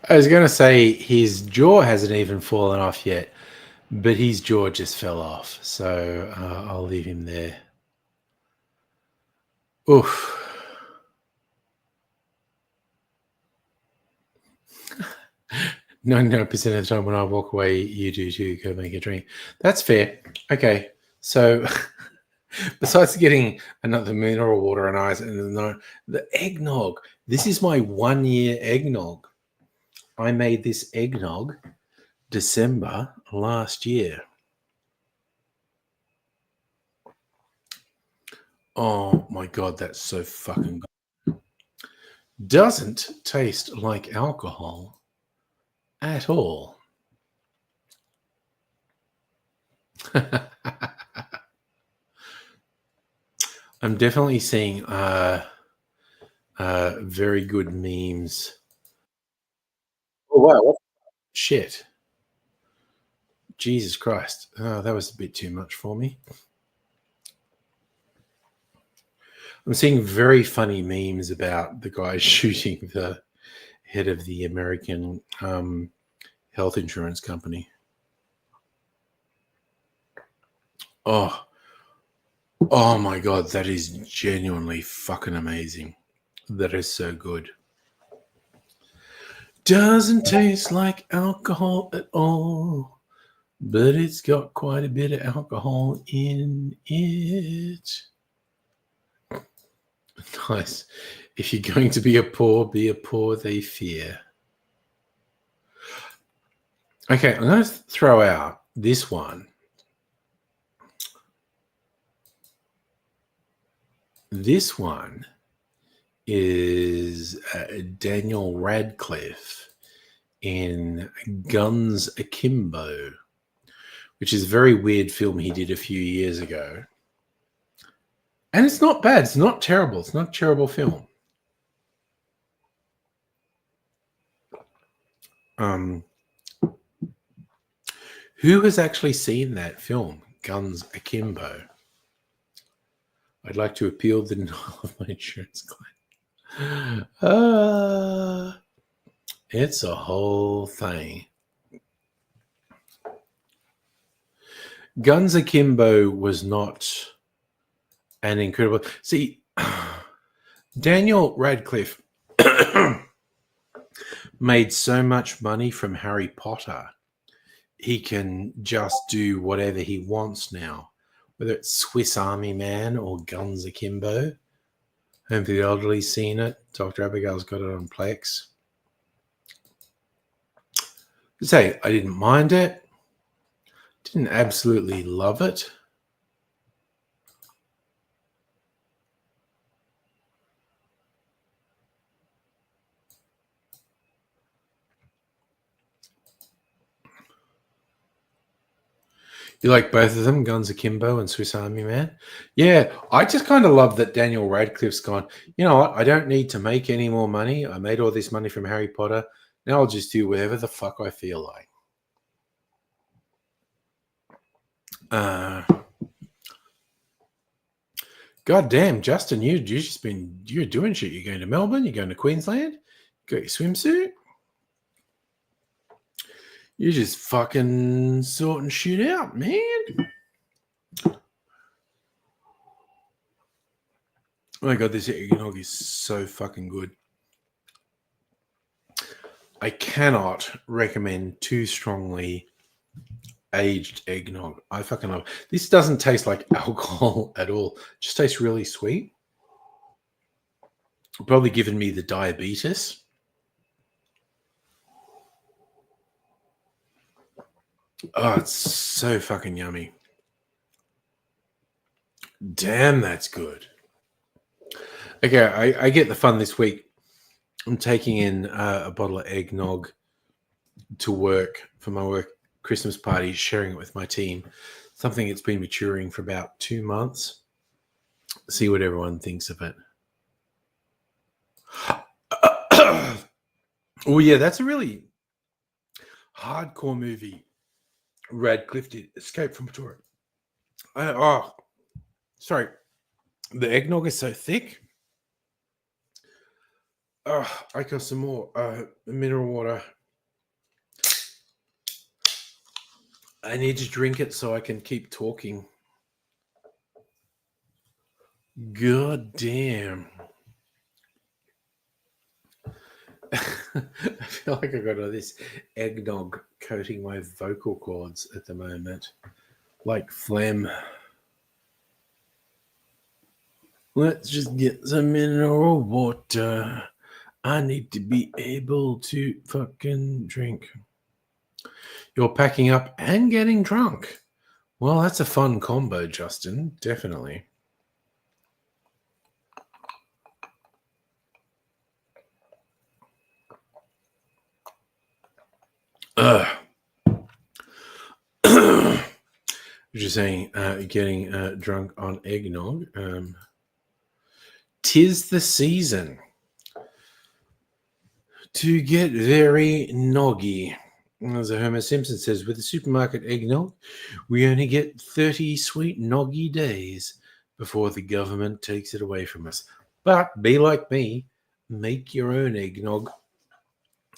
I was going to say his jaw hasn't even fallen off yet, but his jaw just fell off. So I'll leave him there. Oof. 99% of the time when I walk away, you do too. Go make a drink. That's fair. Okay. So besides getting another mineral water and ice and the eggnog, this is my 1 year eggnog. I made this eggnog December last year. Oh my God, that's so fucking good. Doesn't taste like alcohol at all. I'm definitely seeing very good memes. Oh, wow. What? Shit. Jesus Christ. Oh, that was a bit too much for me. I'm seeing very funny memes about the guy shooting the head of the American health insurance company. Oh my God, that is genuinely fucking amazing. That is so good. Doesn't taste like alcohol at all, but it's got quite a bit of alcohol in it. Nice. If you're going to be a poor, they fear. Okay, I'm going to throw out this one. This one is Daniel Radcliffe in Guns Akimbo, which is a very weird film he did a few years ago. And it's not bad. It's not terrible. It's not a terrible film. Who has actually seen that film, Guns Akimbo? I'd like to appeal the denial of my insurance claim. It's a whole thing. Guns Akimbo was not an incredible... See, Daniel Radcliffe made so much money from Harry Potter. He can just do whatever he wants now, whether it's Swiss Army Man or Guns Akimbo. Home for the Elderly seen it. Dr. Abigail's got it on Plex. Say, I didn't mind it. Didn't absolutely love it. You like both of them, Guns Akimbo and Swiss Army Man? Yeah, I just kind of love that Daniel Radcliffe's gone, you know what? I don't need to make any more money. I made all this money from Harry Potter. Now I'll just do whatever the fuck I feel like. God damn, Justin, you're doing shit. You're going to Melbourne, you're going to Queensland, you got your swimsuit. You're just fucking sorting shit out, man. Oh my God, this eggnog is so fucking good. I cannot recommend too strongly aged eggnog. I fucking love it. This doesn't taste like alcohol at all. It just tastes really sweet. Probably given me the diabetes. Oh, it's so fucking yummy. Damn, that's good. Okay, I get the fun this week. I'm taking in a bottle of eggnog to work for my work Christmas party, sharing it with my team. Something that's been maturing for about 2 months. See what everyone thinks of it. Oh, yeah, that's a really hardcore movie. Radcliffe did Escape from Pretoria. Sorry. The eggnog is so thick. I got some more mineral water. I need to drink it so I can keep talking. God damn. I feel like I got all this eggnog coating my vocal cords at the moment, like phlegm. Let's just get some mineral water. I need to be able to fucking drink. You're packing up and getting drunk. Well, that's a fun combo, Justin. Definitely. You're saying getting drunk on eggnog. Tis the season to get very noggy. As Homer Simpson says, with the supermarket eggnog, we only get 30 sweet noggy days before the government takes it away from us. But be like me, make your own eggnog.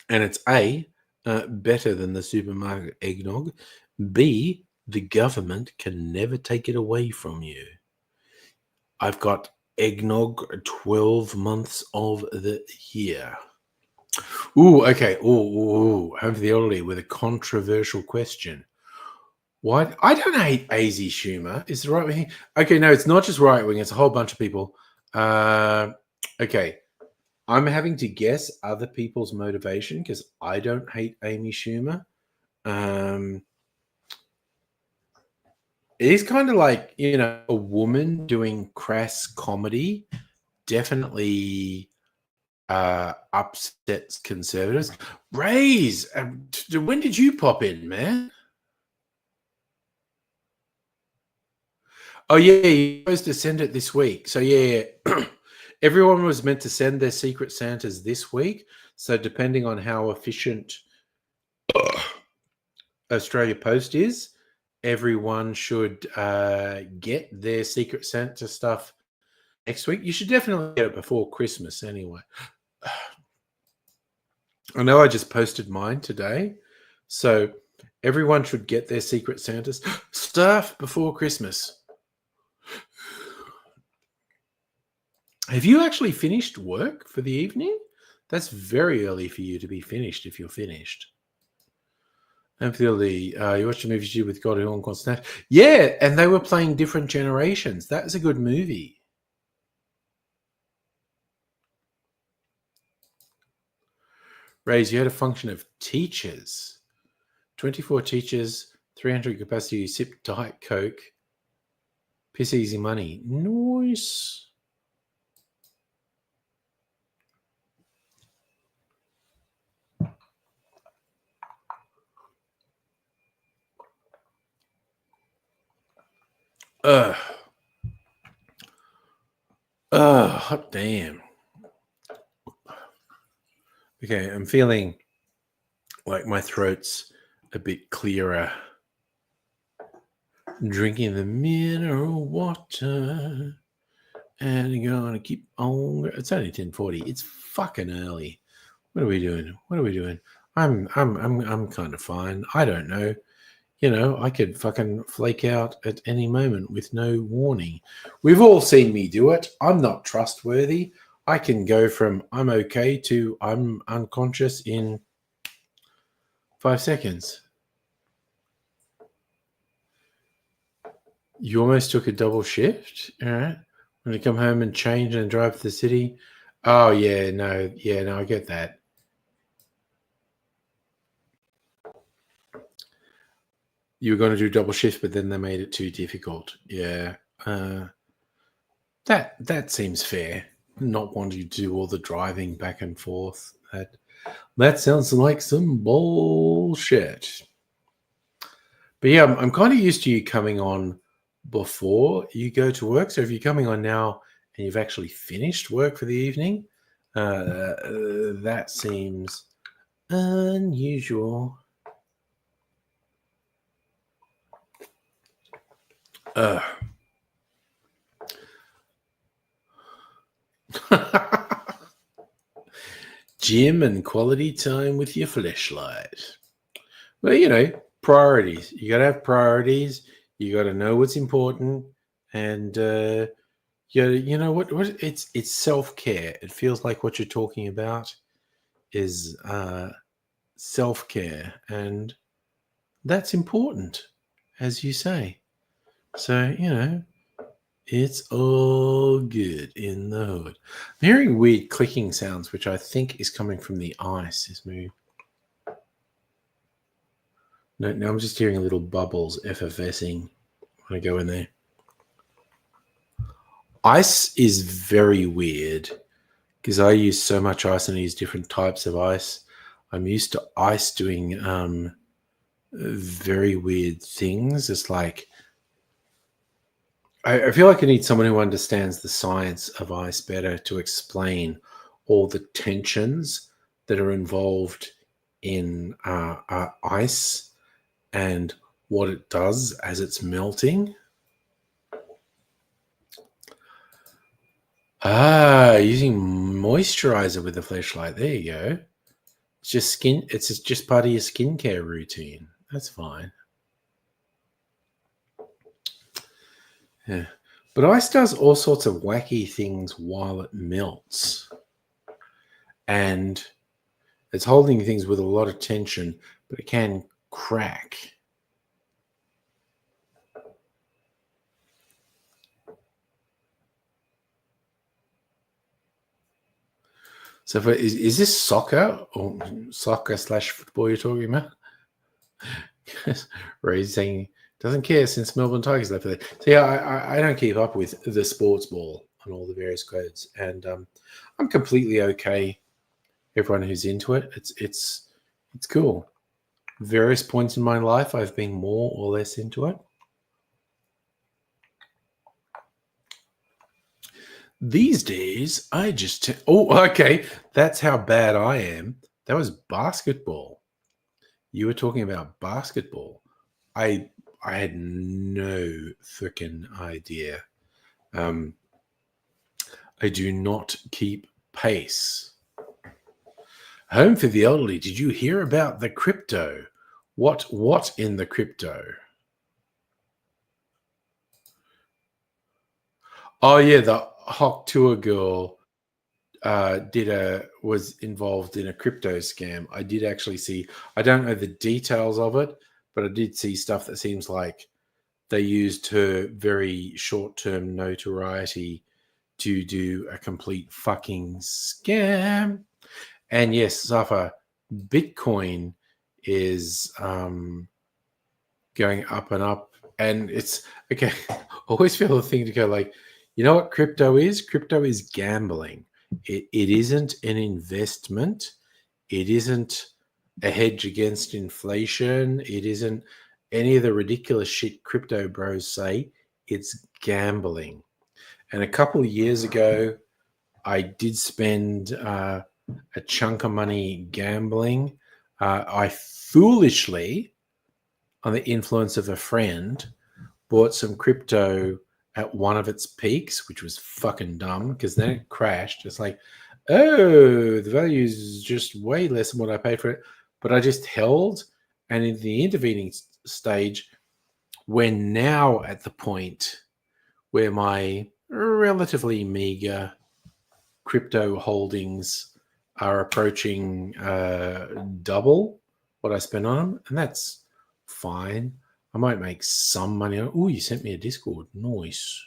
And it's A, better than the supermarket eggnog. B, the government can never take it away from you. I've got eggnog 12 months of the year. Ooh, okay. Ooh, Home for the Elderly with a controversial question. Why? I don't hate AZ Schumer. Is the right wing? Okay, no, it's not just right wing. It's a whole bunch of people. Okay, I'm having to guess other people's motivation because I don't hate Amy Schumer. It is kind of like, a woman doing crass comedy definitely upsets conservatives. Raise, when did you pop in, man? Oh, yeah, you're supposed to send it this week. So, yeah. Everyone was meant to send their Secret Santas this week. So, depending on how efficient Australia Post is, everyone should get their Secret Santa stuff next week. You should definitely get it before Christmas anyway. I know I just posted mine today. So, everyone should get their Secret Santa's stuff before Christmas. Have you actually finished work for the evening? That's very early for you to be finished if you're finished. And feel you watched a movie with God Hill and Constant. Yeah, and they were playing different generations. That's a good movie. Raise, you had a function of teachers. 24 teachers, 300 capacity, sip Diet Coke. Piss easy money. Nice. Hot damn. Okay, I'm feeling like my throat's a bit clearer. Drinking the mineral water and gonna keep on. It's only 10:40. It's fucking early. What are we doing? I'm kind of fine. I don't know. I could fucking flake out at any moment with no warning. We've all seen me do it. I'm not trustworthy. I can go from I'm okay to I'm unconscious in 5 seconds. You almost took a double shift, all right? When you come home and change and drive to the city. Oh, yeah, no, I get that. You were going to do double shift, but then they made it too difficult. Yeah. That seems fair. Not wanting to do all the driving back and forth. That sounds like some bullshit. But yeah, I'm kind of used to you coming on before you go to work. So if you're coming on now and you've actually finished work for the evening, that seems unusual. gym and quality time with your flashlight. Well, priorities. You got to have priorities. You got to know what's important, and you know what? It's self care. It feels like what you're talking about is self care, and that's important, as you say. So it's all good in the hood. I'm hearing weird clicking sounds, which I think is coming from the ice. Is moving. No, I'm just hearing little bubbles effervescing when I go in there. Ice is very weird because I use so much ice and I use different types of ice. I'm used to ice doing very weird things. It's like I feel like I need someone who understands the science of ice better to explain all the tensions that are involved in ice and what it does as it's melting. Using moisturizer with a flashlight. There you go. It's just skin. It's just part of your skincare routine. That's fine. Yeah. But ice does all sorts of wacky things while it melts. And it's holding things with a lot of tension, but it can crack. So is this soccer or soccer/football you're talking about? Ray's saying doesn't care since Melbourne Tigers left there. So yeah, I don't keep up with the sports ball and all the various codes, and I'm completely okay. Everyone who's into it, it's cool. Various points in my life, I've been more or less into it. These days, I just okay. That's how bad I am. That was basketball. You were talking about basketball. I had no freaking idea. I do not keep pace. Home for the elderly. Did you hear about the crypto? What in the crypto? Oh yeah, the Hawk Tour girl was involved in a crypto scam. I did actually see. I don't know the details of it, but I did see stuff that seems like they used her very short-term notoriety to do a complete fucking scam. And yes, Safa, Bitcoin is going up and up, and it's okay. I always feel the thing to go like, you know what crypto is? Crypto is gambling. It isn't an investment. It isn't a hedge against inflation. It isn't any of the ridiculous shit crypto bros say. It's gambling. And a couple of years ago, I did spend a chunk of money gambling. I foolishly, on the influence of a friend, bought some crypto at one of its peaks, which was fucking dumb because then it crashed. It's like, oh, the value is just way less than what I paid for it. But I just held, and in the intervening stage, we're now at the point where my relatively meager crypto holdings are approaching double what I spent on them, and that's fine. I might make some money. Oh, you sent me a Discord. Nice.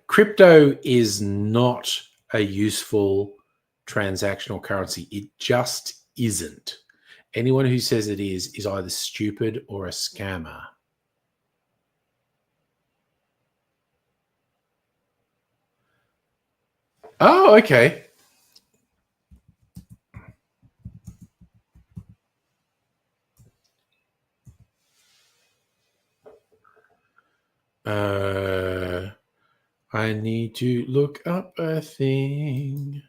Crypto is not a useful transactional currency. It just isn't. Anyone who says it is either stupid or a scammer. Oh, okay. I need to look up a thing.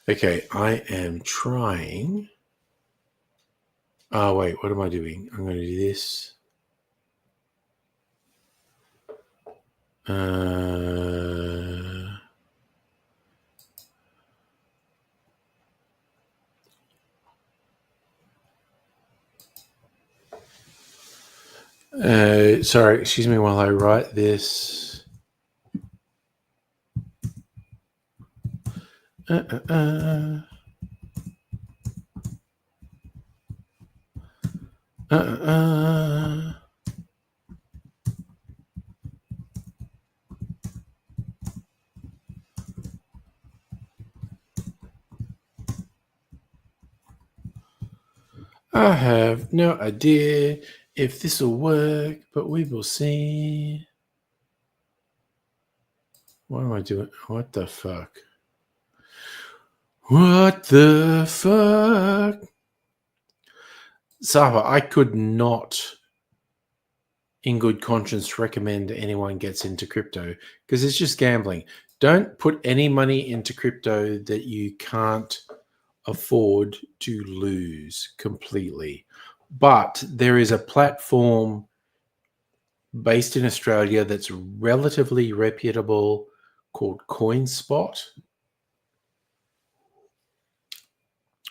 Okay, I am trying. Oh, wait, what am I doing? I'm going to do this. Sorry, excuse me while I write this. I have no idea if this will work, but we will see. What am I doing? What the fuck? What the fuck? Sava, I could not, in good conscience, recommend anyone gets into crypto because it's just gambling. Don't put any money into crypto that you can't afford to lose completely. But there is a platform based in Australia that's relatively reputable called CoinSpot,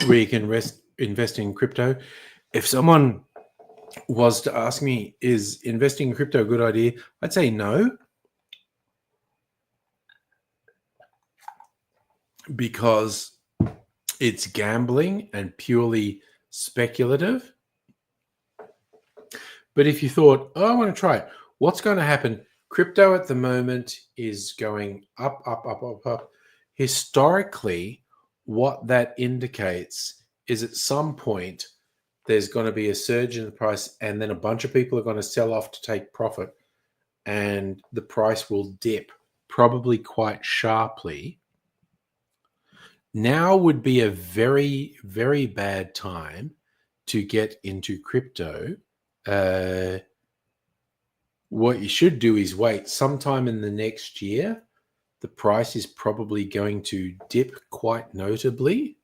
where you can invest in crypto. If someone was to ask me, is investing in crypto a good idea? I'd say no, because it's gambling and purely speculative. But if you thought, oh, I want to try it, what's going to happen? Crypto at the moment is going up, up, up, up, up. Historically, what that indicates is at some point there's going to be a surge in the price, and then a bunch of people are going to sell off to take profit, and the price will dip probably quite sharply. Now would be a very, very bad time to get into crypto. What you should do is wait. Sometime in the next year, the price is probably going to dip quite notably,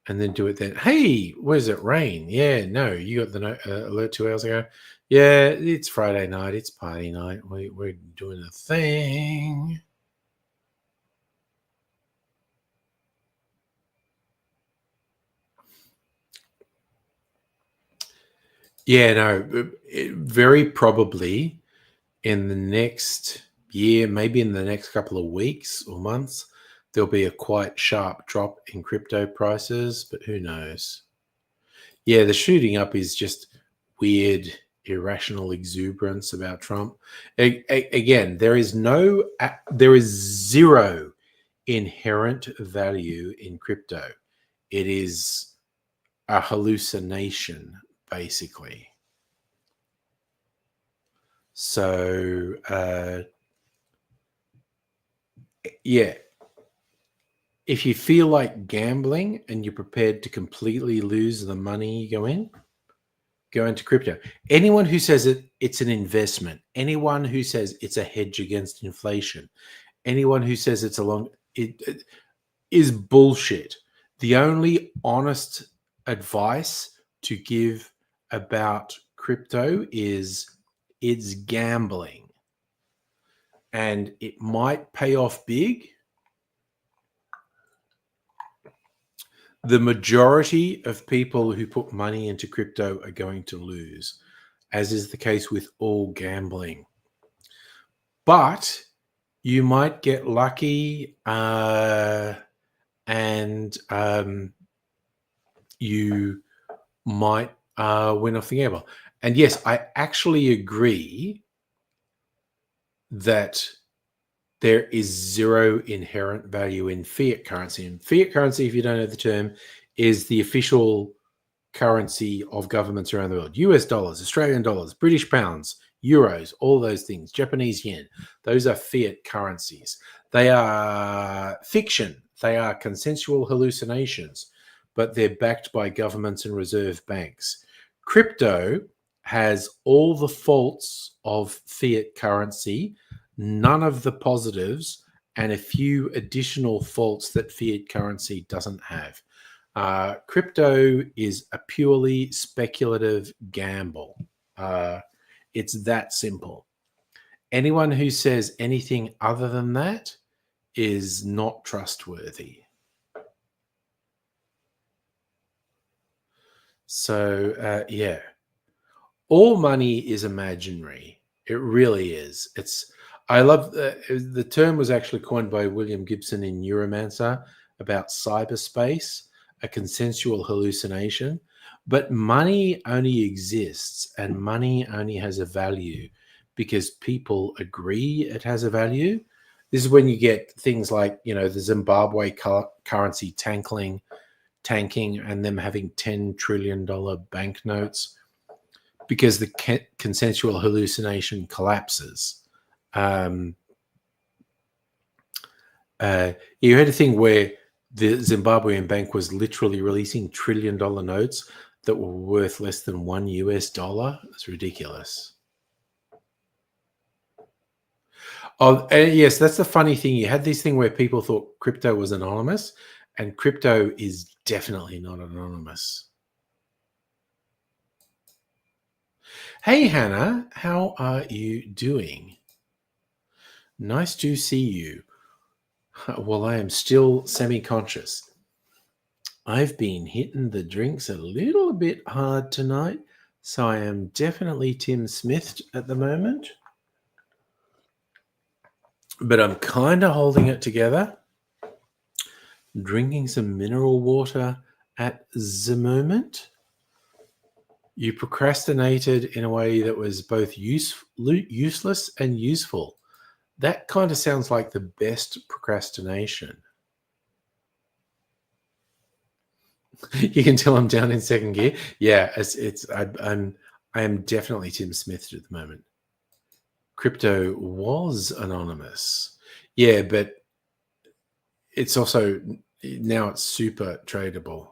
and then do it then. Hey, where's it rain? Yeah, no, you got the alert 2 hours ago. Yeah, it's Friday night. It's party night. We're doing a thing. Yeah, no, very probably in the next year, maybe in the next couple of weeks or months, there'll be a quite sharp drop in crypto prices, but who knows? Yeah, the shooting up is just weird, irrational exuberance about Trump. Again, there is zero inherent value in crypto. It is a hallucination, basically. So, yeah, if you feel like gambling and you're prepared to completely lose the money you go into crypto. Anyone who says it's an investment, anyone who says it's a hedge against inflation, anyone who says it's it is bullshit. The only honest advice to give about crypto is it's gambling, and it might pay off big. The majority of people who put money into crypto are going to lose, as is the case with all gambling. But you might get lucky, and you might win off the gamble. And yes, I actually agree that there is zero inherent value in fiat currency. And fiat currency, if you don't know the term, is the official currency of governments around the world. US dollars, Australian dollars, British pounds, euros, all those things, Japanese yen. Those are fiat currencies. They are fiction. They are consensual hallucinations, but they're backed by governments and reserve banks. Crypto has all the faults of fiat currency, none of the positives, and a few additional faults that fiat currency doesn't have. Crypto is a purely speculative gamble. It's that simple. Anyone who says anything other than that is not trustworthy. So, yeah. All money is imaginary. It really is. I love the term was actually coined by William Gibson in Neuromancer about cyberspace, a consensual hallucination. But money only exists and money only has a value because people agree it has a value. This is when you get things like, the Zimbabwe currency tanking and them having $10 trillion banknotes because the consensual hallucination collapses. You had a thing where the Zimbabwean bank was literally releasing $1 trillion notes that were worth less than $1. It's ridiculous. Oh, yes, that's the funny thing. You had this thing where people thought crypto was anonymous, and crypto is definitely not anonymous. Hey, Hannah, how are you doing? Nice to see you. Well, I am still semi-conscious. I've been hitting the drinks a little bit hard tonight, so I am definitely Tim Smith at the moment. But I'm kind of holding it together, drinking some mineral water at the moment. You procrastinated in a way that was both useless and useful. That kind of sounds like the best procrastination. You can tell I'm down in second gear. Yeah, I am definitely Tim Smith at the moment. Crypto was anonymous. Yeah, but it's also now it's super tradable.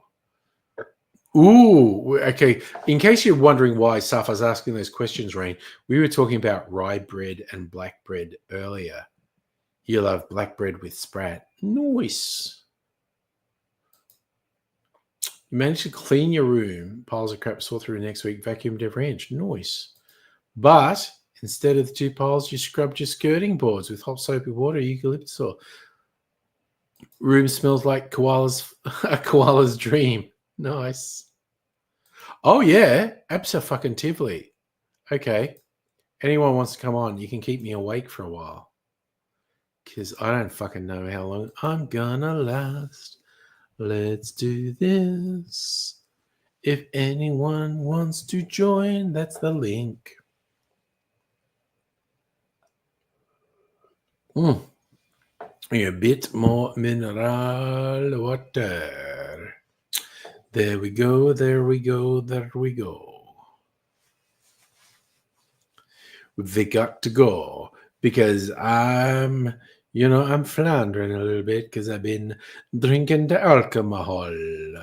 Ooh, okay. In case you're wondering why Safa's asking those questions, Rain, we were talking about rye bread and black bread earlier. You love black bread with sprat. Nice. You managed to clean your room. Piles of crap saw through next week. Vacuumed every inch. Nice. But instead of the 2 piles, you scrubbed your skirting boards with hot soapy water, eucalyptus oil. Room smells like a koala's dream. Nice. Oh, yeah. Abso-fucking-tively. Okay. Anyone wants to come on, you can keep me awake for a while. Because I don't fucking know how long I'm gonna last. Let's do this. If anyone wants to join, that's the link. A bit more mineral water. There we go, there we go, there we go. We got to go because I'm floundering a little bit because I've been drinking the alcohol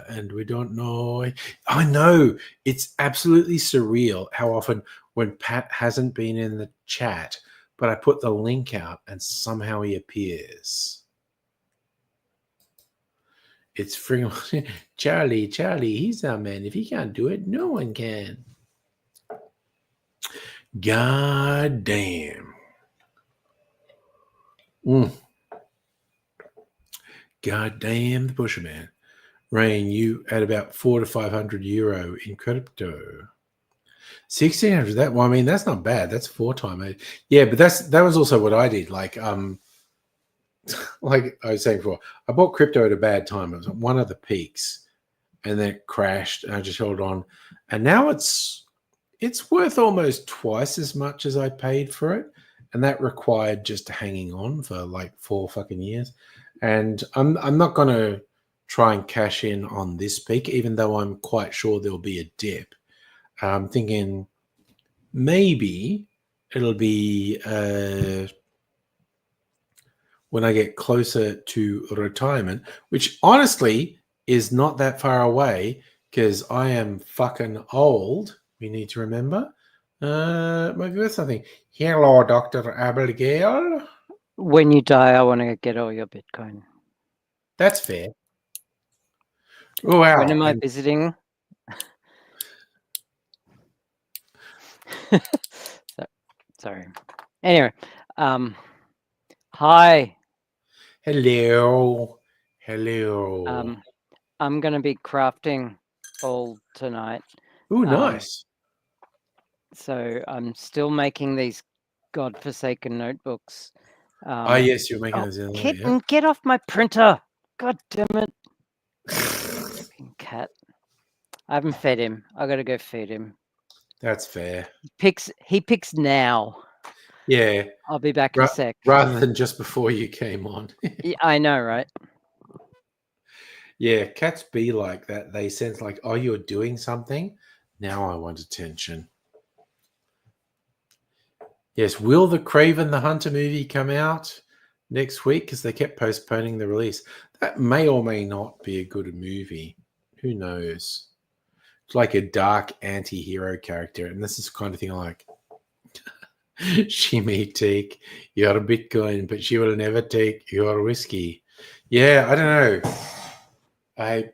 and we don't know. I know it's absolutely surreal how often when Pat hasn't been in the chat, but I put the link out and somehow he appears. It's freaking Charlie, he's our man. If he can't do it, no one can. God damn. God damn the Busherman. Rain, you had about 400 to 500 euro in crypto. 1,600. That's not bad. That's 4 times. Yeah, but that was also what I did. Like like I was saying before, I bought crypto at a bad time. It was one of the peaks, and then it crashed, and I just held on. And now it's worth almost twice as much as I paid for it, and that required just hanging on for like 4 fucking years. And I'm not going to try and cash in on this peak, even though I'm quite sure there'll be a dip. I'm thinking maybe it'll be when I get closer to retirement, which honestly is not that far away because I am fucking old. We need to remember. Maybe that's something. Hello, Dr. Abigail. When you die, I want to get all your Bitcoin. That's fair. Oh, wow. When am I visiting? Sorry. Anyway, hi. Hello. Hello. I'm gonna be crafting all tonight. Ooh, nice. So I'm still making these godforsaken notebooks. Yes, you're making Oh, those. Yeah. kitten, get off my printer! God damn it! Fucking cat. I haven't fed him. I gotta go feed him. That's fair. He picks now. Yeah. I'll be back in a sec. Rather than just before you came on. Yeah, I know, right? Yeah, cats be like that. They sense like, oh, you're doing something. Now I want attention. Yes, will the Craven the Hunter movie come out next week? Because they kept postponing the release. That may or may not be a good movie. Who knows? It's like a dark anti-hero character, and this is the kind of thing I like. She may take your Bitcoin, but she will never take your whiskey. Yeah, I don't know.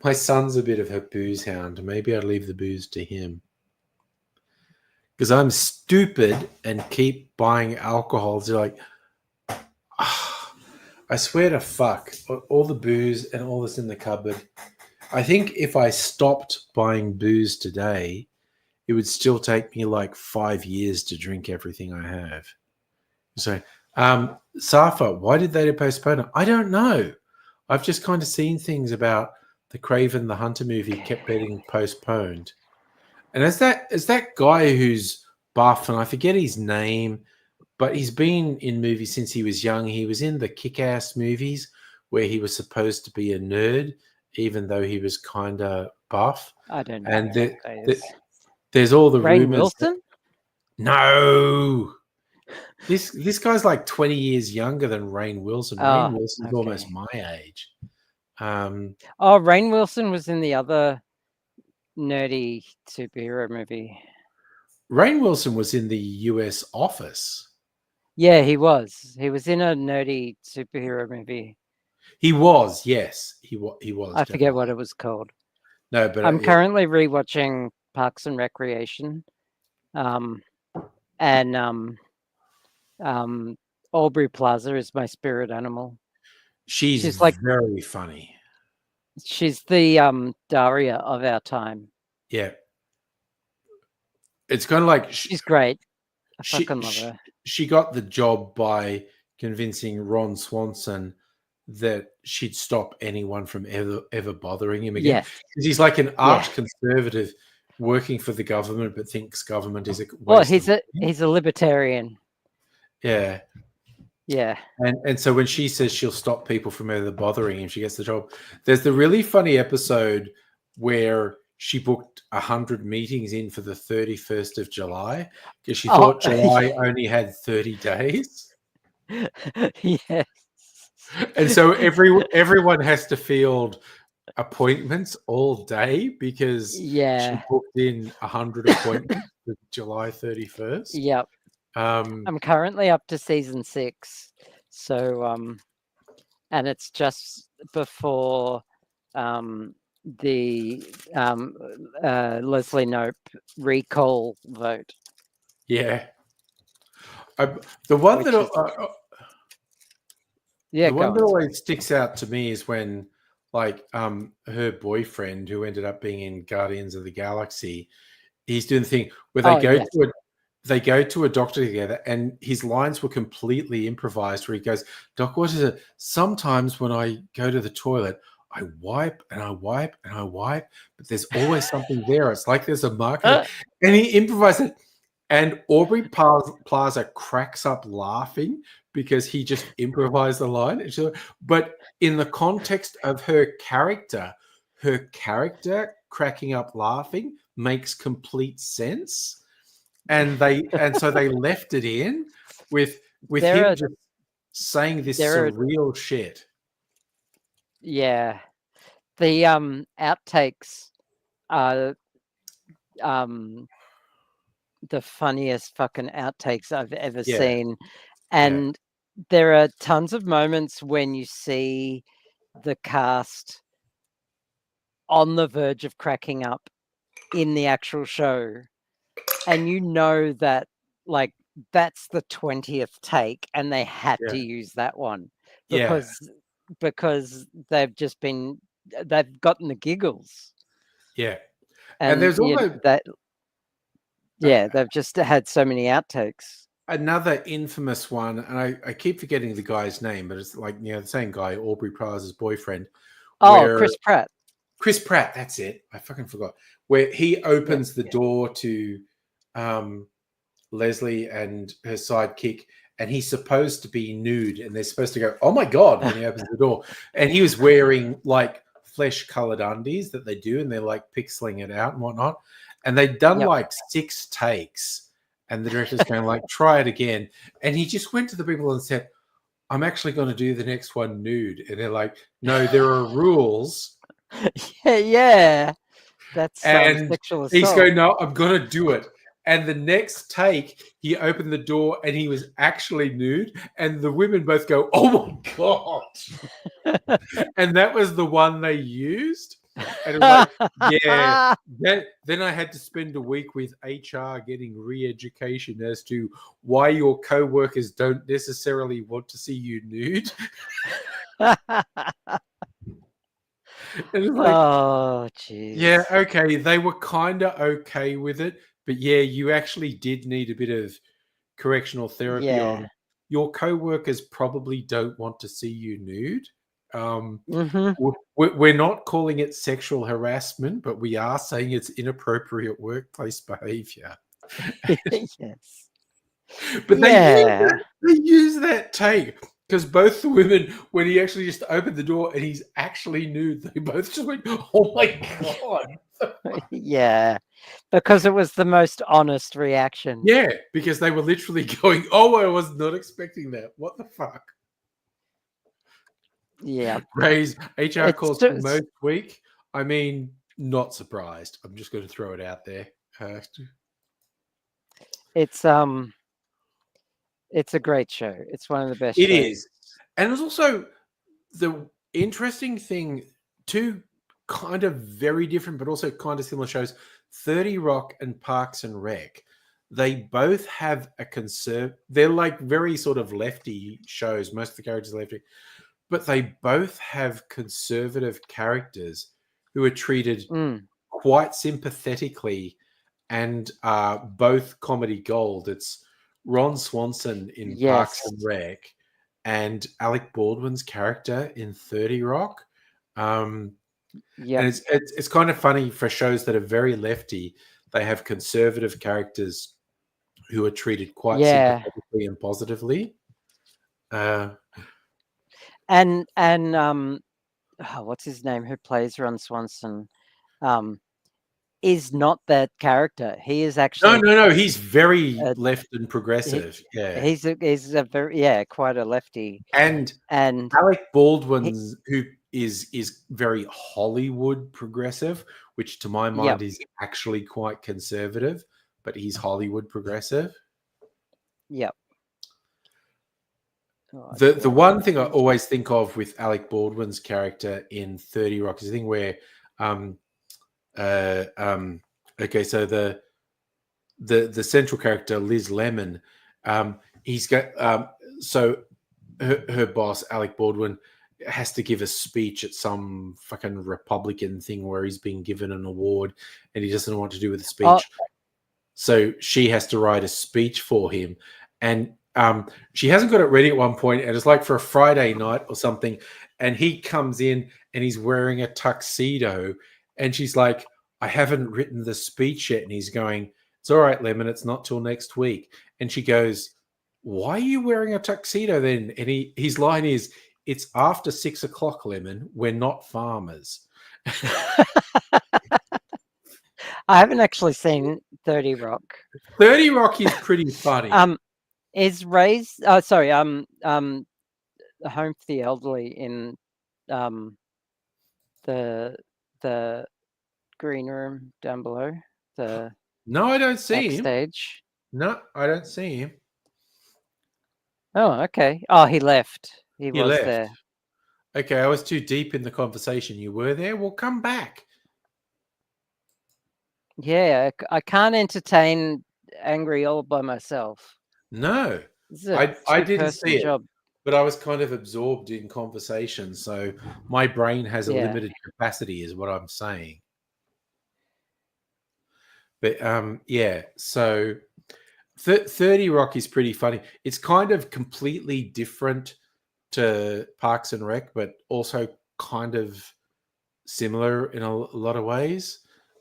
My son's a bit of a booze hound. Maybe I'd leave the booze to him. Because I'm stupid and keep buying alcohol. So like, I swear to fuck, all the booze and all this in the cupboard. I think if I stopped buying booze today, it would still take me like 5 years to drink everything I have. So, Safa, why did they postpone it? I don't know. I've just kind of seen things about the Craven the Hunter movie kept getting postponed. And as that guy who's buff, and I forget his name, but he's been in movies since he was young. He was in the Kick-Ass movies where he was supposed to be a nerd, even though he was kind of buff. I don't know. And there's all the Rainn rumors. Wilson? No. This guy's like 20 years younger than Rainn Wilson. Rainn Wilson's almost my age. Rainn Wilson was in the other nerdy superhero movie. Rainn Wilson was in the US Office. Yeah, he was. He was in a nerdy superhero movie. He was, yes. He was. I forget what it was called. No, but I'm currently rewatching Parks and Recreation. And Aubrey Plaza is my spirit animal. She's like very funny. She's the Daria of our time. Yeah. It's kind of like she's great. I fucking love her. She got the job by convincing Ron Swanson that she'd stop anyone from ever bothering him again. Yes. Because he's like an arch conservative working for the government, but thinks government is a he's a libertarian. Yeah. Yeah. And so when she says she'll stop people from ever bothering him, she gets the job. There's the really funny episode where she booked 100 meetings in for the 31st of July because she thought July only had 30 days. Yes. And so everyone has to field appointments all day because she booked in 100 appointments for July 31st. Yep. I'm currently up to season 6. So and it's just before the Leslie Knope recall vote. Yeah. The one that always sticks out to me is when like her boyfriend who ended up being in Guardians of the Galaxy, he's doing the thing where they go to a doctor together and his lines were completely improvised where he goes, "Doc, what is it? Sometimes when I go to the toilet, I wipe and I wipe and I wipe, but there's always something there. It's like there's a marker." And he improvised it. And Aubrey Plaza cracks up laughing because he just improvised the line. But in the context of her character cracking up laughing makes complete sense. And so they left it in with him just saying this surreal shit. Yeah. The outtakes are the funniest fucking outtakes I've ever seen. And there are tons of moments when you see the cast on the verge of cracking up in the actual show. And you know that like that's the 20th take, and they had Yeah. to use that one Yeah. because they've gotten the giggles, Yeah. And and there's also they've just had so many outtakes. another infamous one, and I keep forgetting the guy's name, but it's like, the same guy, Aubrey Plaza's boyfriend, Oh, where Chris Pratt. Chris Pratt, that's it. I fucking forgot. Where he opens the Yeah. door to Leslie and her sidekick, and he's supposed to be nude, and they're supposed to go, "Oh my god!" when he opens the door, and he was wearing like flesh-colored undies that they do, and they're like pixeling it out and whatnot, and they'd done Yep. like 6 takes, and the director's going like, "Try it again," and he just went to the people and said, "I'm actually going to do the next one nude," and they're like, "No, there are rules." Yeah. That's And sexual he's assault. going, "No, I'm going to do it." And the next take, he opened the door and he was actually nude. And the women both go, "Oh my God." And that was the one they used. And it was like, yeah. Then I had to spend a week with HR getting re-education as to why your co-workers don't necessarily want to see you nude. And it's like, Oh, jeez. yeah, okay. They were kind of okay with it, but yeah, you actually did need a bit of correctional therapy on your co-workers probably don't want to see you nude. We're not calling it sexual harassment, but we are saying it's inappropriate workplace behavior. Yes. But they use that take because both the women, when he actually just opened the door and he's actually nude, they both just went, "Oh my God." Yeah, because it was the most honest reaction. Yeah, because they were literally going, "Oh, I was not expecting that. What the fuck?" Yeah. Raise HR calls for most week. I mean, not surprised. I'm just going to throw it out there. It's a great show. It's one of the best It shows. is. And it's also the interesting thing, two kind of very different but also kind of similar shows, 30 Rock and Parks and Rec. They both have they're like very sort of lefty shows. Most of the characters are lefty, but they both have conservative characters who are treated quite sympathetically and are both comedy gold. It's Ron Swanson in Parks and Rec and Alec Baldwin's character in 30 Rock. And it's kind of funny for shows that are very lefty. They have conservative characters who are treated quite sympathetically and positively. And what's his name? Who plays Ron Swanson? Is not that character. He is actually no. He's very left and progressive. He's a very quite a lefty. And Alec Baldwin, who is very Hollywood progressive, which to my mind is actually quite conservative, but he's Hollywood progressive. Yep. The one thing I always think of with Alec Baldwin's character in 30 Rock is the thing where okay, so the central character, Liz Lemon, he's got so her boss, Alec Baldwin, has to give a speech at some fucking Republican thing where he's being given an award and he doesn't know what to do with the speech. So she has to write a speech for him. And she hasn't got it ready at one point, and it's like for a Friday night or something. And he comes in and he's wearing a tuxedo, and she's like, "I haven't written the speech yet." And he's going, "It's all right, Lemon. It's not till next week." And she goes, "Why are you wearing a tuxedo then?" And his line is, "It's after 6 o'clock, Lemon. We're not farmers." I haven't actually seen 30 Rock. 30 Rock is pretty funny. Is Ray's the Home for the Elderly in the green room down below? No, I don't see him. Backstage. No, I don't see him. Oh, okay. Oh, he left. He was left. there. Okay, I was too deep in the conversation. You were there? Well, come back. Yeah, I can't entertain angry all by myself. No, This is a I didn't two-person see it, job. but I was kind of absorbed in conversation, so my brain has a Yeah. limited capacity, is what I'm saying. But yeah, so 30 Rock is pretty funny. It's kind of completely different to Parks and Rec, but also kind of similar in a lot of ways.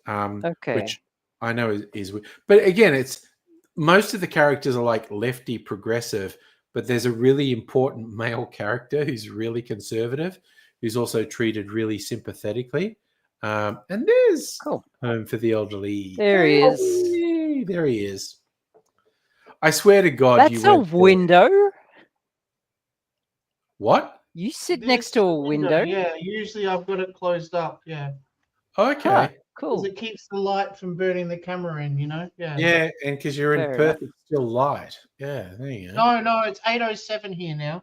Okay. Which I know is but again, it's most of the characters are like lefty progressive, but there's a really important male character who's really conservative, who's also treated really sympathetically. And there's Cool. Home for the Elderly. There he is. Hey, there he is. I swear to God, That's you a went there. window. What? You sit This next to a window. Yeah, usually I've got it closed up. Yeah, Okay. Huh, because cool. it keeps the light from burning the camera in. You know. Yeah. Yeah, and because you're in Fair enough. perfect still light. Yeah, there you go. No, it's 8:07 here now.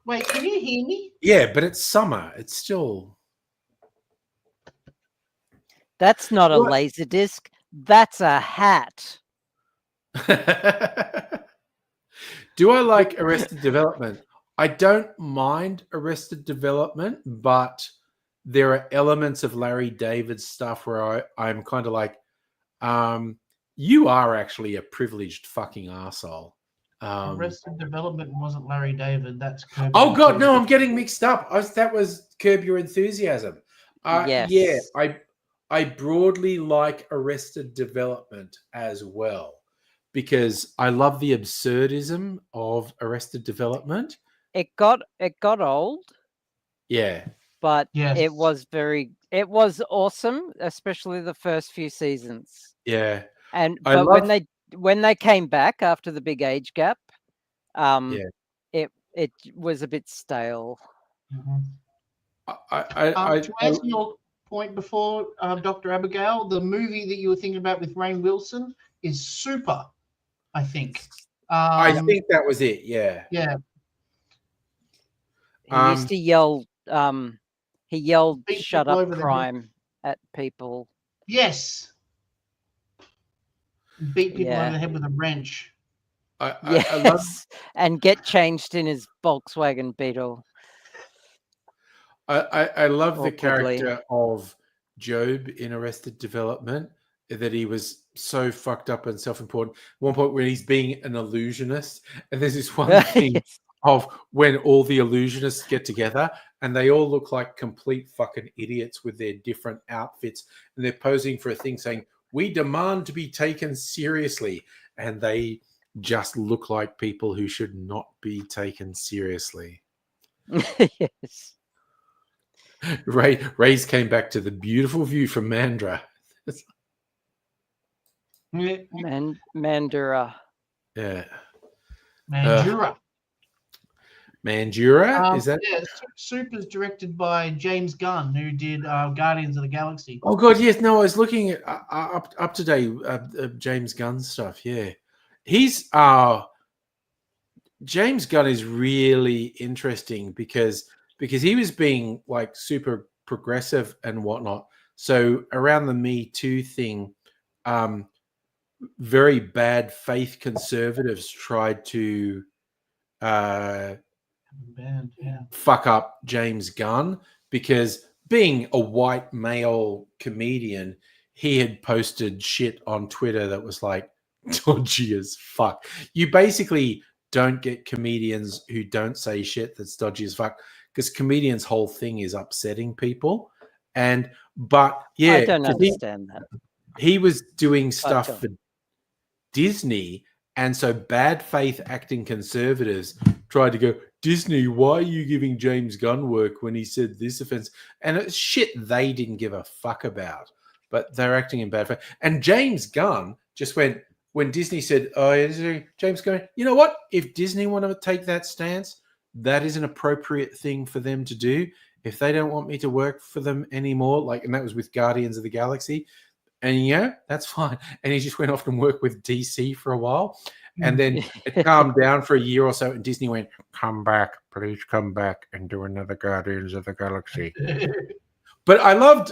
Wait, can you hear me? Yeah, but it's summer. It's still. That's not a What? laser disc. That's a hat. Do I like Arrested Development? I don't mind Arrested Development, but there are elements of Larry David's stuff where I'm kind of like, you are actually a privileged fucking arsehole. Arrested Development wasn't Larry David. That's Kirby. Oh God, no! I'm getting mixed up. That was Curb Your Enthusiasm. Yes. Yeah, I broadly like Arrested Development as well because I love the absurdism of Arrested Development. It got old, Yeah, but Yes. it was awesome, especially the first few seasons. yeah. And I but love- when they came back after the big age gap, Yeah. it was a bit stale. Mhm. I To answer your point before, Dr. Abigail, the movie that you were thinking about with Rainn Wilson is Super, I think. I think that was it. Yeah. Yeah. He used to yell. He yelled, Beat "Shut people up, over the head. crime!" at people. Yes. Beat people Yeah. over the head with a wrench. Yes, I love. and get changed in his Volkswagen Beetle. I love the Awkwardly. character of Job in Arrested Development, that he was so fucked up and self-important. One point when he's being an illusionist, and there's this one thing Yes. of when all the illusionists get together and they all look like complete fucking idiots with their different outfits, and they're posing for a thing saying, "We demand to be taken seriously," and they just look like people who should not be taken seriously. Yes. Ray's came back to the beautiful view from Mandra. Yeah. Mandura. Yeah. Mandura. Mandura? Is that? Yeah, Super's directed by James Gunn, who did Guardians of the Galaxy. Oh God, yes. No, I was looking at up to date James Gunn stuff. Yeah, he's James Gunn is really interesting because he was being like super progressive and whatnot. So around the Me Too thing, very bad faith conservatives tried to fuck up James Gunn because being a white male comedian, he had posted shit on Twitter that was like dodgy as fuck. You basically don't get comedians who don't say shit that's dodgy as fuck because comedians' whole thing is upsetting people. But yeah, I don't understand that. He was doing stuff for Disney, and so bad faith acting conservatives tried to go, Disney, why are you giving James Gunn work when he said this offense? And it's shit they didn't give a fuck about, but they're acting in bad faith. And James Gunn just went, when Disney said, oh, James Gunn, you know what? If Disney want to take that stance, that is an appropriate thing for them to do. If they don't want me to work for them anymore, and that was with Guardians of the Galaxy, and yeah, that's fine. And he just went off and worked with DC for a while. And then it calmed down for a year or so, and Disney went, come back, please come back and do another Guardians of the Galaxy. But I loved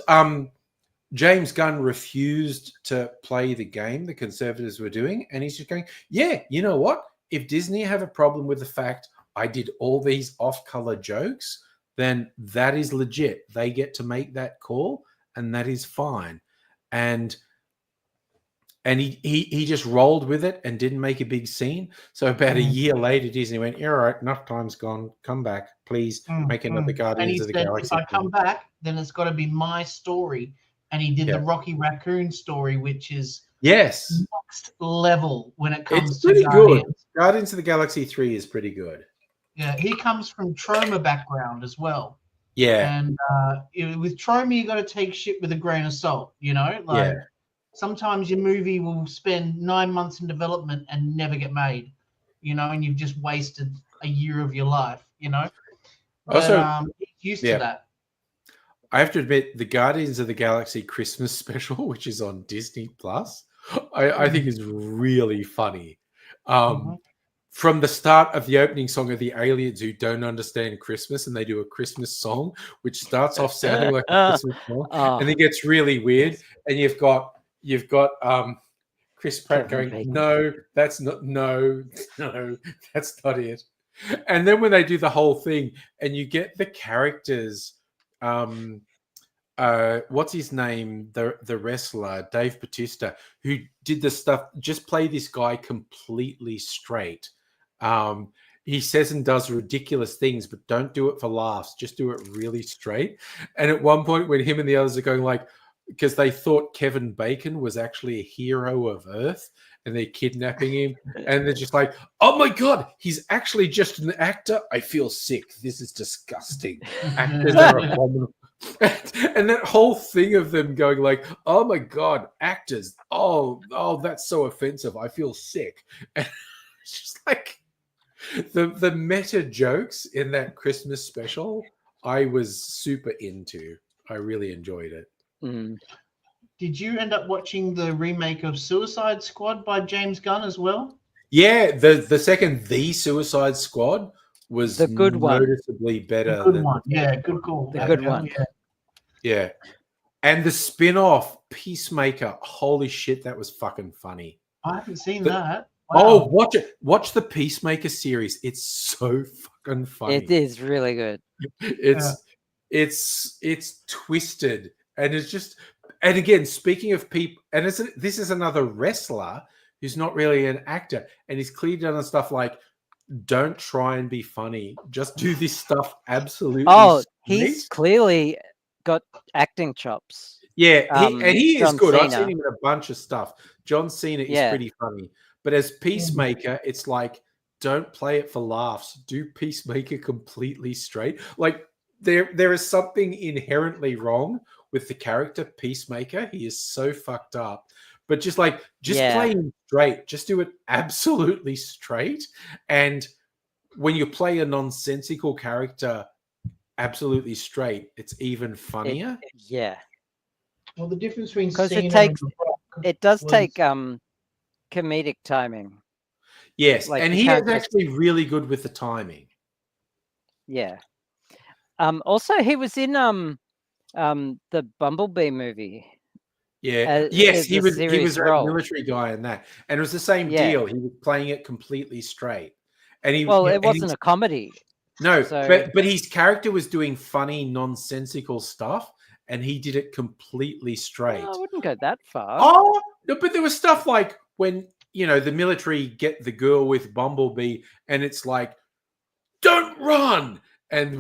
James Gunn refused to play the game the conservatives were doing, and he's just going, yeah, you know what? If Disney have a problem with the fact I did all these off-color jokes, then that is legit. They get to make that call, and that is fine. And he just rolled with it and didn't make a big scene. So about a year later, Disney went, "Yeah, all right, enough time's gone. Come back, please. Make another Guardians of the Galaxy." If I come back, then it's got to be my story. And he did the Rocky Raccoon story, which is next level when it comes to Guardians. Good. Guardians of the Galaxy 3 is pretty good. Yeah, he comes from trauma background as well. Yeah. And with trauma, you got to take shit with a grain of salt, you know? Like sometimes your movie will spend 9 months in development and never get made, you know, and you've just wasted a year of your life, you know? But, also, he's used to that. I have to admit, the Guardians of the Galaxy Christmas special, which is on Disney Plus, I think is really funny. From the start of the opening song of the aliens who don't understand Christmas, and they do a Christmas song, which starts off sounding like a Christmas song, and it gets really weird. And you've got Chris Pratt going, "No, that's not it." And then when they do the whole thing, and you get the characters. What's his name? The wrestler Dave Bautista, who did the stuff. Just play this guy completely straight. He says and does ridiculous things, but don't do it for laughs. Just do it really straight. And at one point, when him and the others are going like, because they thought Kevin Bacon was actually a hero of Earth, and they're kidnapping him, and they're just like, "Oh my god, he's actually just an actor. I feel sick. This is disgusting. Actors are abominable." And that whole thing of them going like, "Oh my god, actors! Oh, that's so offensive. I feel sick." And it's just like the meta jokes in that Christmas special. I was super into. I really enjoyed it. Did you end up watching the remake of Suicide Squad by James Gunn as well? Yeah, the second The Suicide Squad was the good noticeably better. The good one. Yeah, good call. The good one. Yeah. And the spin-off Peacemaker, holy shit, that was fucking funny. I haven't seen that. Wow. Oh, watch it. Watch the Peacemaker series. It's so fucking funny. It is really good. It's twisted, and it's just, and again, speaking of people, and this is another wrestler who's not really an actor, and he's clearly done stuff like, don't try and be funny, just do this stuff absolutely. He's clearly got acting chops. Yeah, he is good. Cena. I've seen him in a bunch of stuff. John Cena is pretty funny, but as Peacemaker, it's like, don't play it for laughs. Do Peacemaker completely straight. Like there is something inherently wrong with the character Peacemaker. He is so fucked up. But just play him straight. Just do it absolutely straight. And when you play a nonsensical character absolutely straight, it's even funnier. Well, the difference between because it does take comedic timing. Yes, and he is actually really good with the timing. Yeah. Also, he was in the Bumblebee movie. Yeah. Yes, he was a military guy in that, and it was the same deal. He was playing it completely straight, and it wasn't a comedy. No, but his character was doing funny, nonsensical stuff, and he did it completely straight. I wouldn't go that far. Oh, no, but there was stuff like when the military get the girl with Bumblebee, and it's like, don't run. And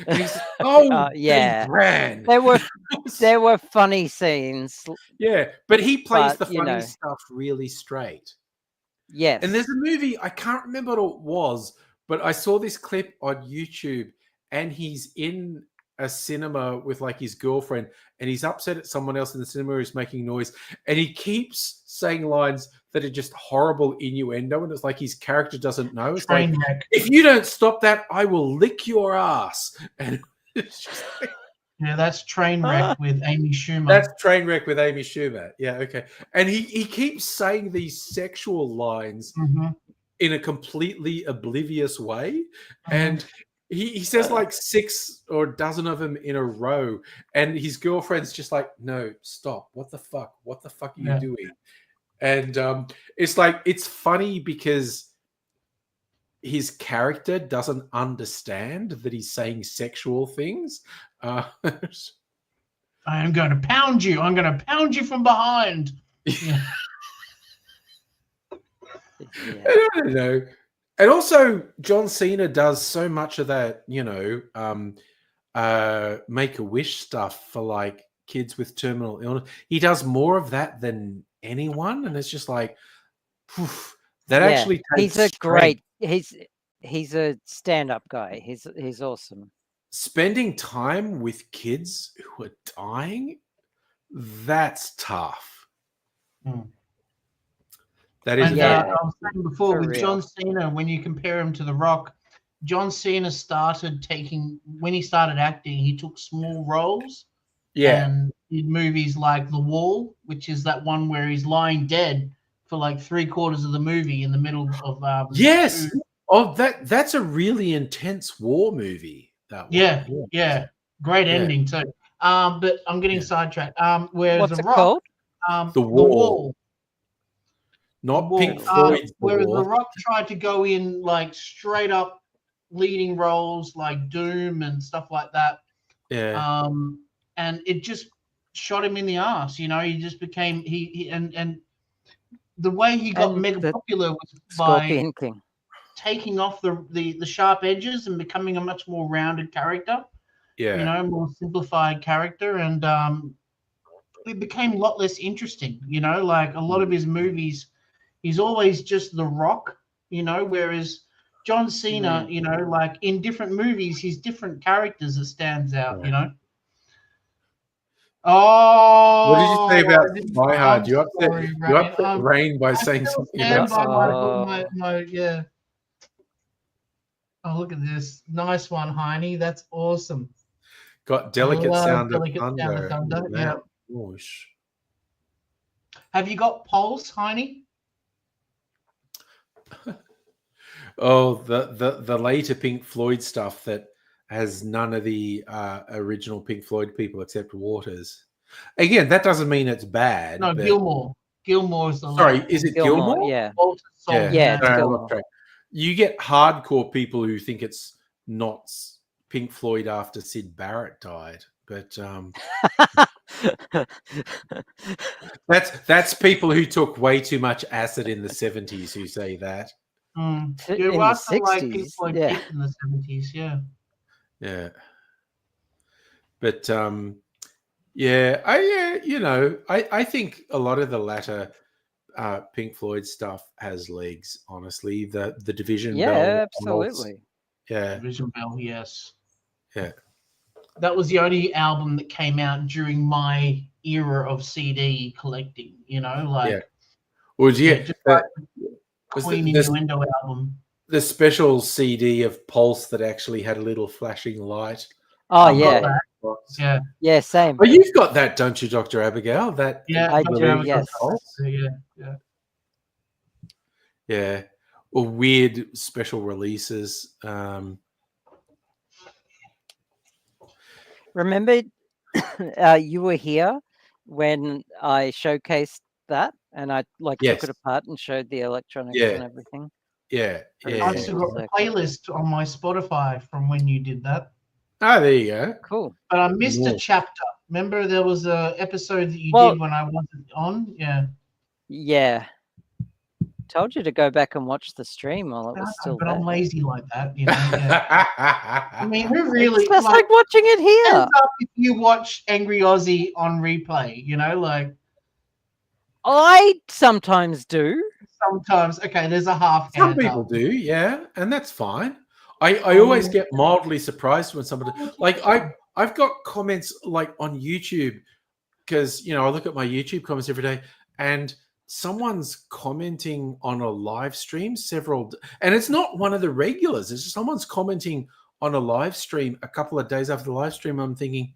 he's they ran. There were funny scenes. Yeah, but he plays the funny stuff really straight. Yes. And there's a movie, I can't remember what it was, but I saw this clip on YouTube, and he's in a cinema with like his girlfriend, and he's upset at someone else in the cinema who's making noise, and he keeps saying lines that are just horrible innuendo, and it's like his character doesn't know. It's like, if you don't stop that, I will lick your ass. And it's just like, that's Trainwreck with Amy Schumer. That's Trainwreck with Amy Schumer. Yeah, okay. And he keeps saying these sexual lines in a completely oblivious way, and He says like 6 or a dozen of them in a row, and his girlfriend's just like, "No, stop! What the fuck? What the fuck are you doing?" And it's like, it's funny because his character doesn't understand that he's saying sexual things. I am going to pound you. I'm going to pound you from behind. Yeah. I don't know. And also, John Cena does so much of that, Make-A-Wish stuff for like kids with terminal illness. He does more of that than anyone, and it's just like, that actually takes he's a strength. great. He's a stand-up guy. He's awesome. Spending time with kids who are dying, that's tough. That is. I was saying before with real. John Cena, when you compare him to The Rock, John Cena when he started acting, he took small roles. Yeah. And did movies like The Wall, which is that one where he's lying dead for like 3/4 of the movie in the middle of. Yes. Oh, that's a really intense war movie. That one. Yeah. Great ending too. But I'm getting sidetracked. Whereas What's The it Rock, called? The Wall. Not Pink Floyd's The whereas Wall. The Rock tried to go in like straight up leading roles like Doom and stuff like that. Yeah. And it just shot him in the ass. He just became and the way he got mega popular was Scorpion by King. taking off the sharp edges and becoming a much more rounded character. Yeah. More simplified character, and it became a lot less interesting. Like a lot of his movies, he's always just The Rock. Whereas John Cena, like in different movies, he's different characters that stands out. Oh, what did you say about Die Hard? You upset Rain by saying something about yeah. Oh, look at this. Nice one, Heine. That's awesome. Got Delicate Sound of Thunder. Yeah. Whoosh. Have you got Pulse, Heine? Oh, the later Pink Floyd stuff that has none of the original Pink Floyd people except Waters. Again, that doesn't mean it's bad. No, but... Gilmore. Gilmore's the Sorry, is it Gilmore? Yeah. It's Gilmore. You get hardcore people who think it's not Pink Floyd after Syd Barrett died, but that's people who took way too much acid in the 70s who say that. In the 60s, in the 70s, yeah. But I think a lot of the latter Pink Floyd stuff has legs. Honestly, the Division Bell, absolutely, Division Bell, yes, yeah. That was the only album that came out during my era of CD collecting. Queen Innuendo album. The special CD of Pulse that actually had a little flashing light. Oh, yeah. Yeah, same. Oh, you've got that, don't you, Dr. Abigail? That I do, yes. Yeah. Or weird special releases. Remember, you were here when I showcased that, and I took it apart and showed the electronics and everything. Yeah. I've still got a playlist on my Spotify from when you did that. Oh, there you go. Cool. But I missed a chapter. Remember, there was an episode that you did when I wasn't on? Yeah. Yeah. Told you to go back and watch the stream while it was still but there. I'm lazy like that, I mean, who really... It's just like watching it here. Ends up if you watch Angry Aussie on replay, I sometimes do. Sometimes. Okay, there's a half. Some people do, yeah, and that's fine. I always get mildly surprised when somebody... I've got comments on YouTube because, I look at my YouTube comments every day and someone's commenting on a live stream and it's not one of the regulars. It's just someone's commenting on a live stream a couple of days after the live stream. I'm thinking,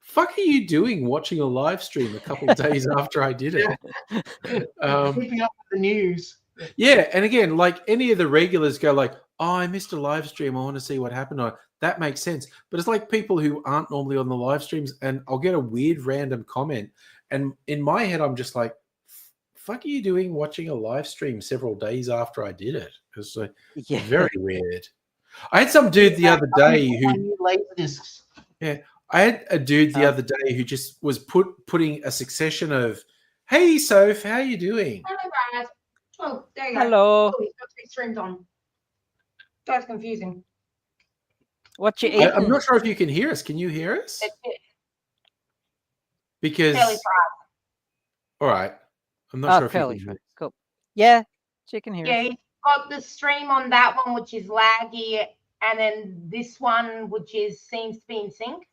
fuck are you doing watching a live stream a couple of days after I did it? Keeping up with the news. Yeah, and again, any of the regulars go oh, I missed a live stream. I want to see what happened. That makes sense. But it's like people who aren't normally on the live streams, and I'll get a weird random comment. And in my head, I'm just like, fuck are you doing watching a live stream several days after I did it? It's like, very weird. I had some dude the other day who Laserdiscs. Yeah, I had a dude the other day who just was putting a succession of, "Hey, Soph, how you doing?" Hello, Brad. Oh, there you go. Hello. Oh, he's got 2 streams on. That's confusing. What you eating? I'm not sure if you can hear us. Can you hear us? Because Fairly fried. all right, I'm not sure if you fairly can hear. cool. Yeah, she can hear Yeah, us. he's got the stream on that one, which is laggy, and then this one, which seems to be in sync.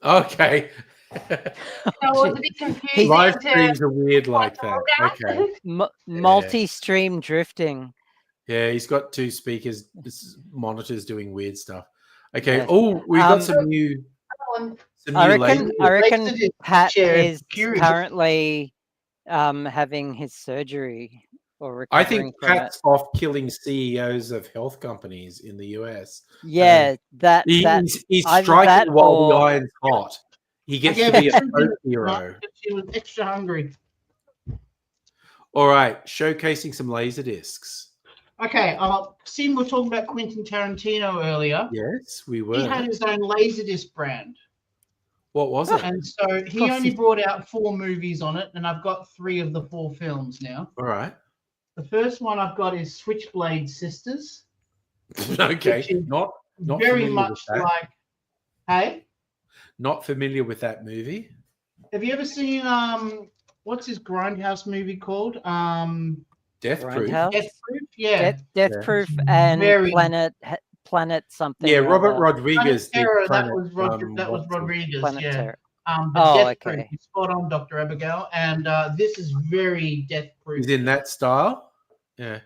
Okay. So it was a bit confusing. Live streams are weird like that. Okay. Multi-stream drifting. Yeah, he's got 2 speakers, monitors doing weird stuff. Okay. Yes. Oh, we got some new. I reckon Laserdisc Pat share is curious. currently having his surgery or I recovering think from Pat's off killing CEOs of health companies in the US. it. Yeah, He's either striking that while or- the iron's hot. He gets to be a folk hero. She was extra hungry. All right, showcasing some laser discs. Okay, seeing we're talking about Quentin Tarantino earlier. Yes, we He were. had his own Laserdisc brand. What was it? And so he only brought out 4 movies on it, and I've got 3 of the 4 films now. All right. The first one I've got is Switchblade Sisters. Okay. Which is Not very familiar much with that. like, hey, Not familiar with that movie. have you ever seen what's his Grindhouse movie called? Death Proof. Grindhouse? Death Proof? Yeah. Death Yeah. Proof and Very- Planet something. Yeah, or Robert other. Rodriguez. did Terror, that Planet, was what's it? Rodriguez, Planet yeah. Terror. But Oh, Death okay. Proof, you're spot on, Dr. Abigail. And this is very Death Proof. He's in that style. Yeah.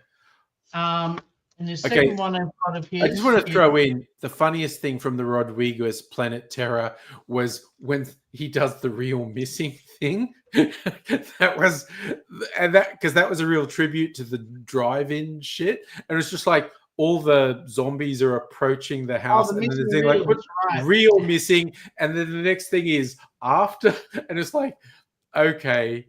And the Okay. second one I've got of his. I just want to throw in the funniest thing from the Rodriguez Planet Terror was when he does the real missing thing. That was a real tribute to the drive-in shit. And it's just like all the zombies are approaching the house, and then missing they're like, reels, "What's right. real missing?" And then the next thing is after, and it's like, okay,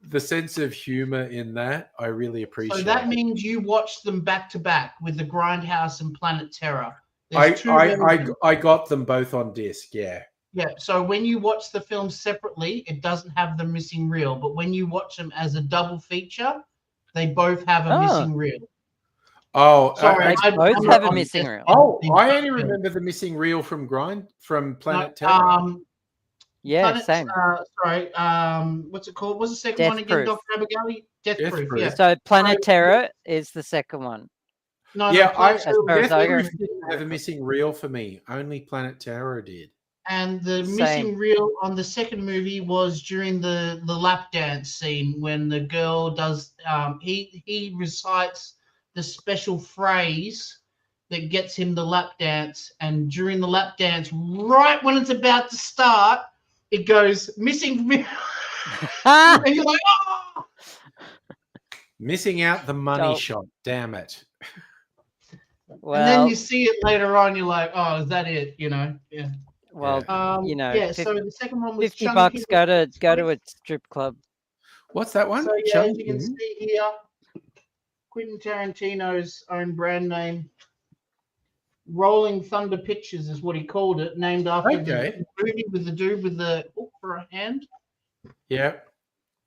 the sense of humor in that I really appreciate. So that means you watched them back to back with the Grindhouse and Planet Terror. I There's 2 versions. got them both on disc. Yeah. Yeah, so when you watch the films separately, it doesn't have the missing reel. But when you watch them as a double feature, they both have a missing reel. Oh, Sorry, They both have a missing reel. Oh, I only remember the missing reel from Planet Terror. Yeah, Planet, same. What's it called? What's the second Death one again, Proof. Dr. Abigail? Death Proof. Proof. Yeah. So Planet Terror is the second one. No, Yeah, Planet as far as Death I Proof go- didn't have a missing reel for me. Only Planet Terror did. And the Same. missing reel on the second movie was during the lap dance scene when the girl does he recites the special phrase that gets him the lap dance, and during the lap dance, right when it's about to start, it goes missing reel. And you're like, oh! Missing out the money Dope. shot. Damn it. And then Well, you see it later on, you're like, oh, is that it? You know? Yeah. you know, yeah. So the second one was $50 Chunky. go to a strip club. What's that one? So yeah, as you Chunky? can see here, Quentin Tarantino's own brand name, Rolling Thunder Pictures is what he called it, named after Okay. the movie with the dude with the hook for a hand. Yeah.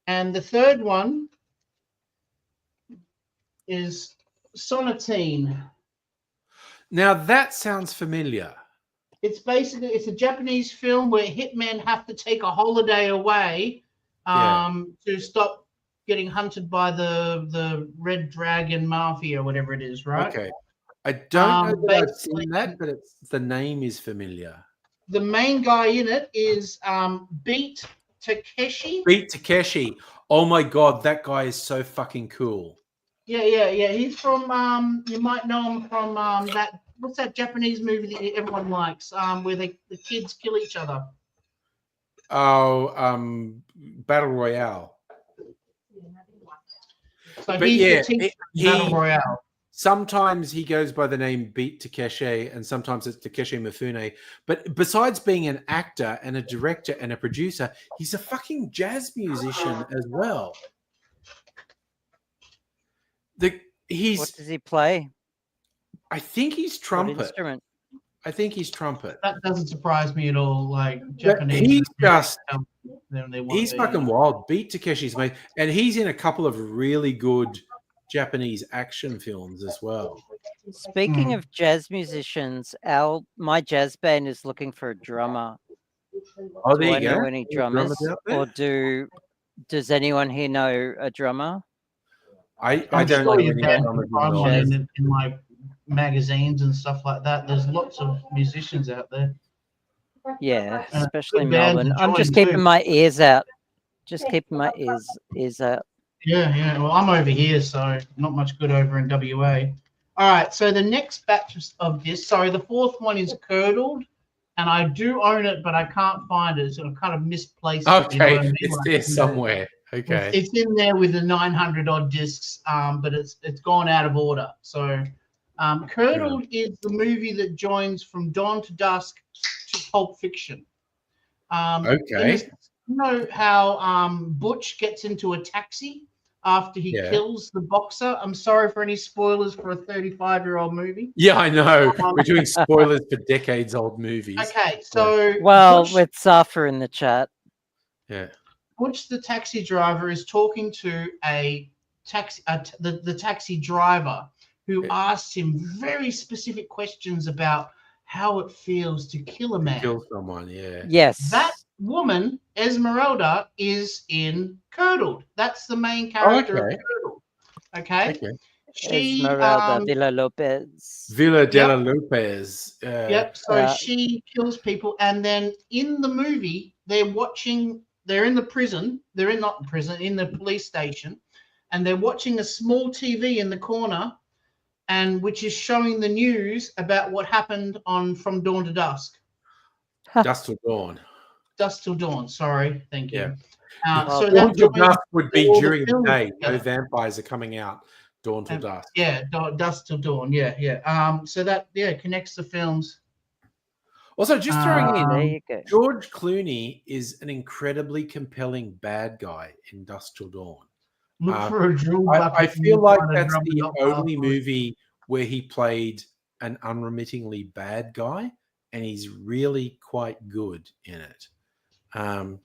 And the third one is Sonatine. Now that sounds familiar. It's a Japanese film where hitmen have to take a holiday away to stop getting hunted by the Red Dragon Mafia, whatever it is, right? Okay. I don't know that I've basically- seen that, but the name is familiar. The main guy in it is Beat Takeshi. Beat Takeshi. Oh my god, that guy is so fucking cool. Yeah. He's from you might know him from that what's that Japanese movie that everyone likes? Where the kids kill each other. Oh, Battle Royale. So But he's yeah, the teacher in he- Battle Royale. Sometimes he goes by the name Beat Takeshi, and sometimes it's Takeshi Mifune. But besides being an actor and a director and a producer, he's a fucking jazz musician as well. What He's, does he play? I think he's What trumpet. instrument? I think he's trumpet. That doesn't surprise me at all. Like But Japanese, he's just, they want he's to, fucking wild. Beat Takeshi's mate, and he's in a couple of really good Japanese action films as well. Speaking of jazz musicians, my jazz band is looking for a drummer. Oh, Do there I you know go. any Drummers drummers, out there? or does anyone here know a drummer? I I'm don't sure know your any dad drummers can find in one jazz. in like magazines and stuff like that. There's lots of musicians out there. Yeah, good especially bands Melbourne. to I'm just join keeping too. my ears out. Just keeping my ears out. Yeah. Well, I'm over here, so not much good over in WA. All right. So the next batch of this, sorry, the fourth one is Curdled, and I do own it, but I can't find it. So I've kind of misplaced it. You know Okay, what I mean? it's Like, there somewhere. Okay. It's in there with the 900 odd discs, but it's gone out of order. So Curdled is the movie that joins From Dawn to Dusk to Pulp Fiction. Okay. You know how Butch gets into a taxi after he kills the boxer? I'm sorry for any spoilers for a 35-year-old movie. Yeah, I know. We're doing spoilers for decades-old movies. Okay, so Well, with Safa in the chat. Yeah. Butch, the taxi driver, is talking to the taxi driver, who asks him very specific questions about how it feels to kill a man. Kill someone, yeah. Yes. That woman, Esmeralda, is in Curdled. That's the main character of Curdled. Okay. She Esmeralda Villa-Lopez. Villa de la Lopez. Yep. So she kills people, and then in the movie, they're in the prison. Not in prison, in the police station, and they're watching a small TV in the corner, and which is showing the news about what happened on From Dawn to Dusk. Dusk till Dawn. Dusk till Dawn. Sorry, thank you. So Dawn till Dusk would be during the day. No vampires are coming out. Dawn till Dusk. Yeah, Dusk till Dawn. Yeah. So that connects the films. Also, just throwing in, there you go. George Clooney is an incredibly compelling bad guy in Dusk till Dawn. Look for a drill I feel like that's the only movie where he played an unremittingly bad guy, and he's really quite good in it. And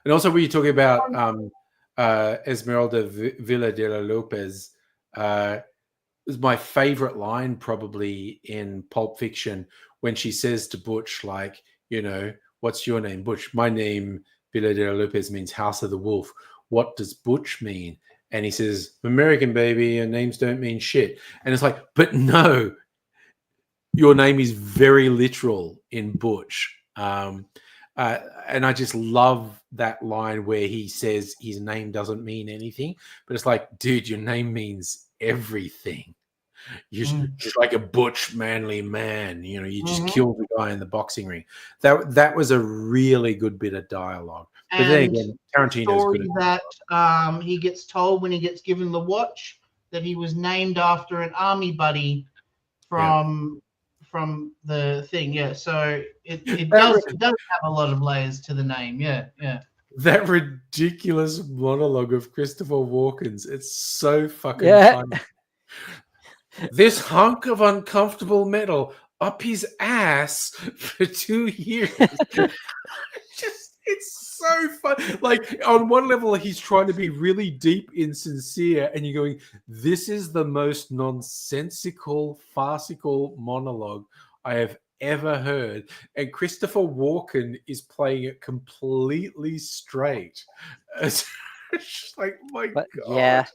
also, when you're talking about Esmeralda Villa de la Lopez, was my favorite line probably in Pulp Fiction when she says to Butch, like, you know, what's your name, Butch? My name, Villa de la Lopez, means House of the Wolf. What does Butch mean? And he says, American, baby, and names don't mean shit. And it's like, but no, your name is very literal in Butch. And I just love that line where he says his name doesn't mean anything, but it's like, dude, your name means everything. You're just like a butch, manly man. You know, you just killed the guy in the boxing ring. That was a really good bit of dialogue. But then again, Tarantino's good at that. He gets told when he gets given the watch that he was named after an army buddy from the thing. Yeah, so it does have a lot of layers to the name. Yeah. That ridiculous monologue of Christopher Walken's. It's so fucking funny. This hunk of uncomfortable metal up his ass for 2 years. It's so fun. Like, on one level, he's trying to be really deep and sincere, and you're going, this is the most nonsensical, farcical monologue I have ever heard. And Christopher Walken is playing it completely straight. It's just like, my God. Yeah.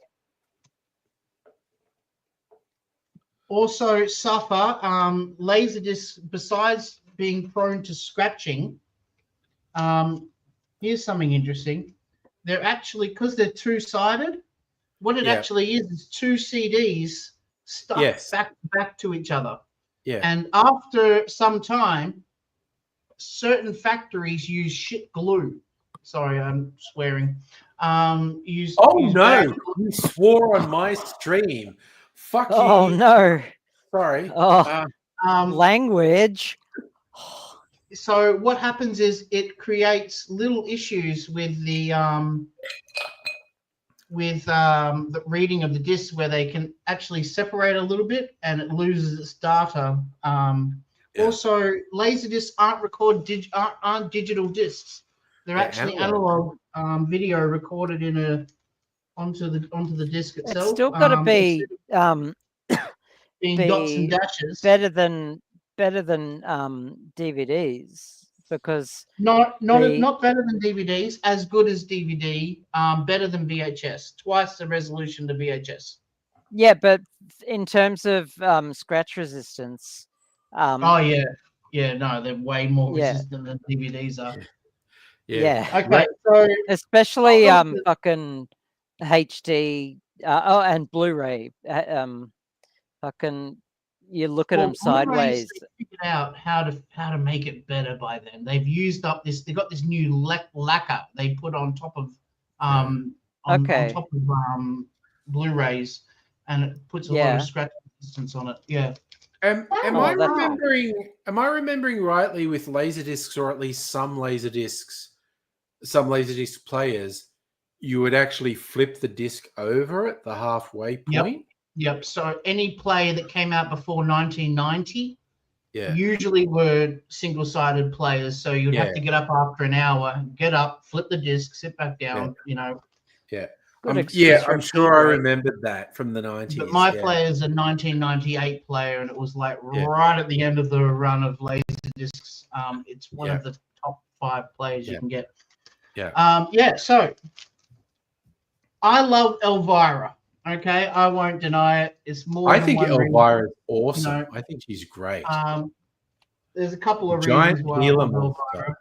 Also, Safa, Laserdisc, besides being prone to scratching, here's something interesting. They're actually, because they're two-sided, what it actually is two CDs stuck back to each other. Yeah. And after some time, certain factories use shit glue. Sorry, I'm swearing. You swore on my stream. Fuck Oh you. no. Sorry. Oh, language. So what happens is it creates little issues with the reading of the discs where they can actually separate a little bit and it loses its data. Also, Laserdiscs aren't digital discs. They're actually analog video recorded onto the disc itself. It's still got to be being dots and dashes. better than DVDs, because not better than DVDs, as good as DVD, better than VHS, twice the resolution to VHS. Yeah, but in terms of scratch resistance, no, they're way more resistant than DVDs are. Yeah. Okay, so especially fucking HD and Blu-ray. Fucking, you look at them sideways. They figured out how to make it better by then. They've used up this. They got this new lacquer they put on top of on top of Blu-rays, and it puts a lot of scratch resistance on it. Yeah. Am I remembering rightly with Laserdiscs, or at least some Laserdisc players, you would actually flip the disc over at the halfway point? Yep. So any player that came out before 1990 usually were single-sided players. So you'd have to get up after an hour, get up, flip the disc, sit back down, Yeah. I'm sure I remembered that from the 90s. But my player is a 1998 player, and it was like right at the end of the run of Laserdiscs. It's one of the top 5 players you can get. So I love Elvira. Okay, I won't deny it. It's more. I think Elvira is awesome. I think she's great. There's a couple of reasons why I love Elvira.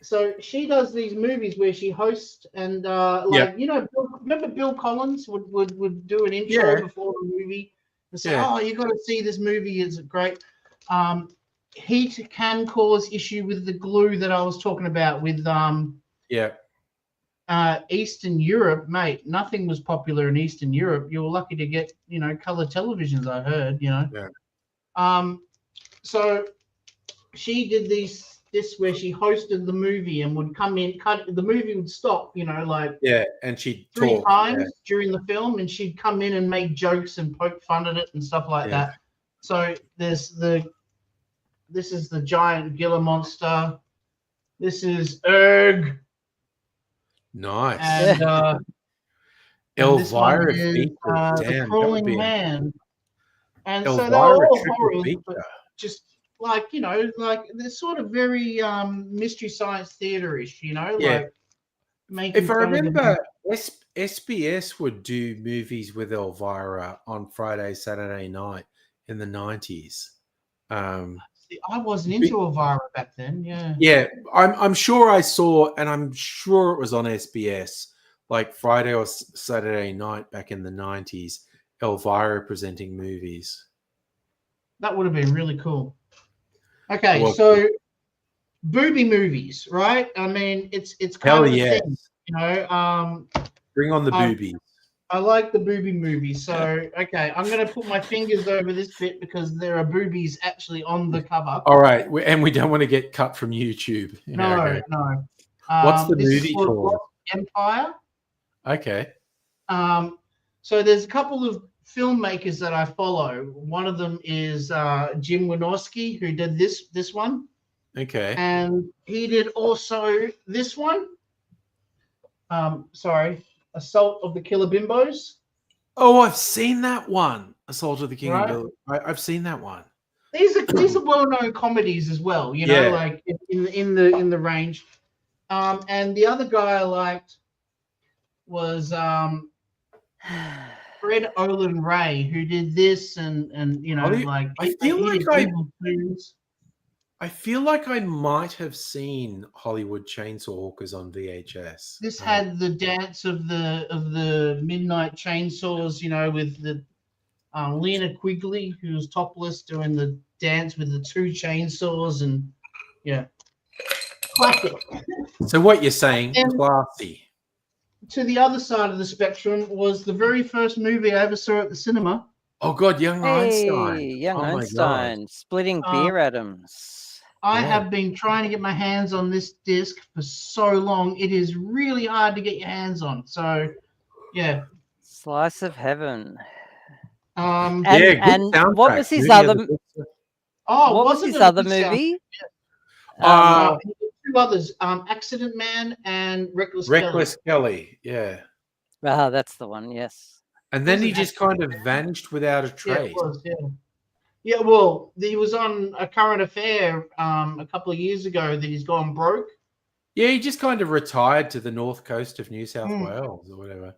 So she does these movies where she hosts and remember Bill Collins would do an intro before the movie and say, "Oh, you got to see this movie. It's great." Heat can cause issue with the glue that I was talking about with Eastern Europe, mate. Nothing was popular in Eastern Europe. You were lucky to get, color televisions, I heard, So she did this where she hosted the movie and would come in, the movie would stop, and she'd 3 talk, times during the film, and she'd come in and make jokes and poke fun at it and stuff like that. So this is the giant Gila monster. This is Erg. Nice. And Elvira the Crawling Man. And so they're all horrors, but just they're sort of very mystery science theater-ish, If I remember, SBS would do movies with Elvira on Friday, Saturday night in the 90s. I wasn't into Elvira back then. Yeah, I'm sure I saw, and I'm sure it was on SBS, like Friday or Saturday night back in the 90s. Elvira presenting movies. That would have been really cool. Okay, so booby movies, right? I mean, it's kind of a thing, Bring on the boobies. I like the booby movies. So, okay, I'm going to put my fingers over this bit because there are boobies actually on the cover. All right, and we don't want to get cut from YouTube. No. What's the movie called? Empire. Okay. So there's a couple of filmmakers that I follow. One of them is Jim Wynorski, who did this one. Okay. And he did also this one. Assault of the Killer Bimbos. Oh, I've seen that one. Assault of the King of Bill. I've seen that one. These are well-known comedies as well, like in the range. And the other guy I liked was Fred Olen Ray, who did this and I feel like I might have seen Hollywood Chainsaw Hookers on VHS. This had the dance of the Midnight Chainsaws, with the Lena Quigley, who was topless, doing the dance with the 2 chainsaws, and classic. So what you're saying, classy. to the other side of the spectrum was the very first movie I ever saw at the cinema. Oh God, Young Hey, Einstein. young Oh my God. Einstein, splitting beer atoms. I Yeah. have been trying to get my hands on this disc for so long. It is really hard to get your hands on. So, yeah. Slice of heaven. And, Yeah, good and what soundtrack. was his Movie other? of the good- What was wasn't his it a other good sound- movie? Two others, Accident Man and Reckless Kelly. Reckless Kelly. Yeah. That's the one. Yes. And then Was he it just kind of vanished without a Yeah, trace. it was, yeah. Yeah, well, he was on A Current Affair a couple of years ago that he's gone broke. Yeah, he just kind of retired to the north coast of New South Mm. Wales or whatever.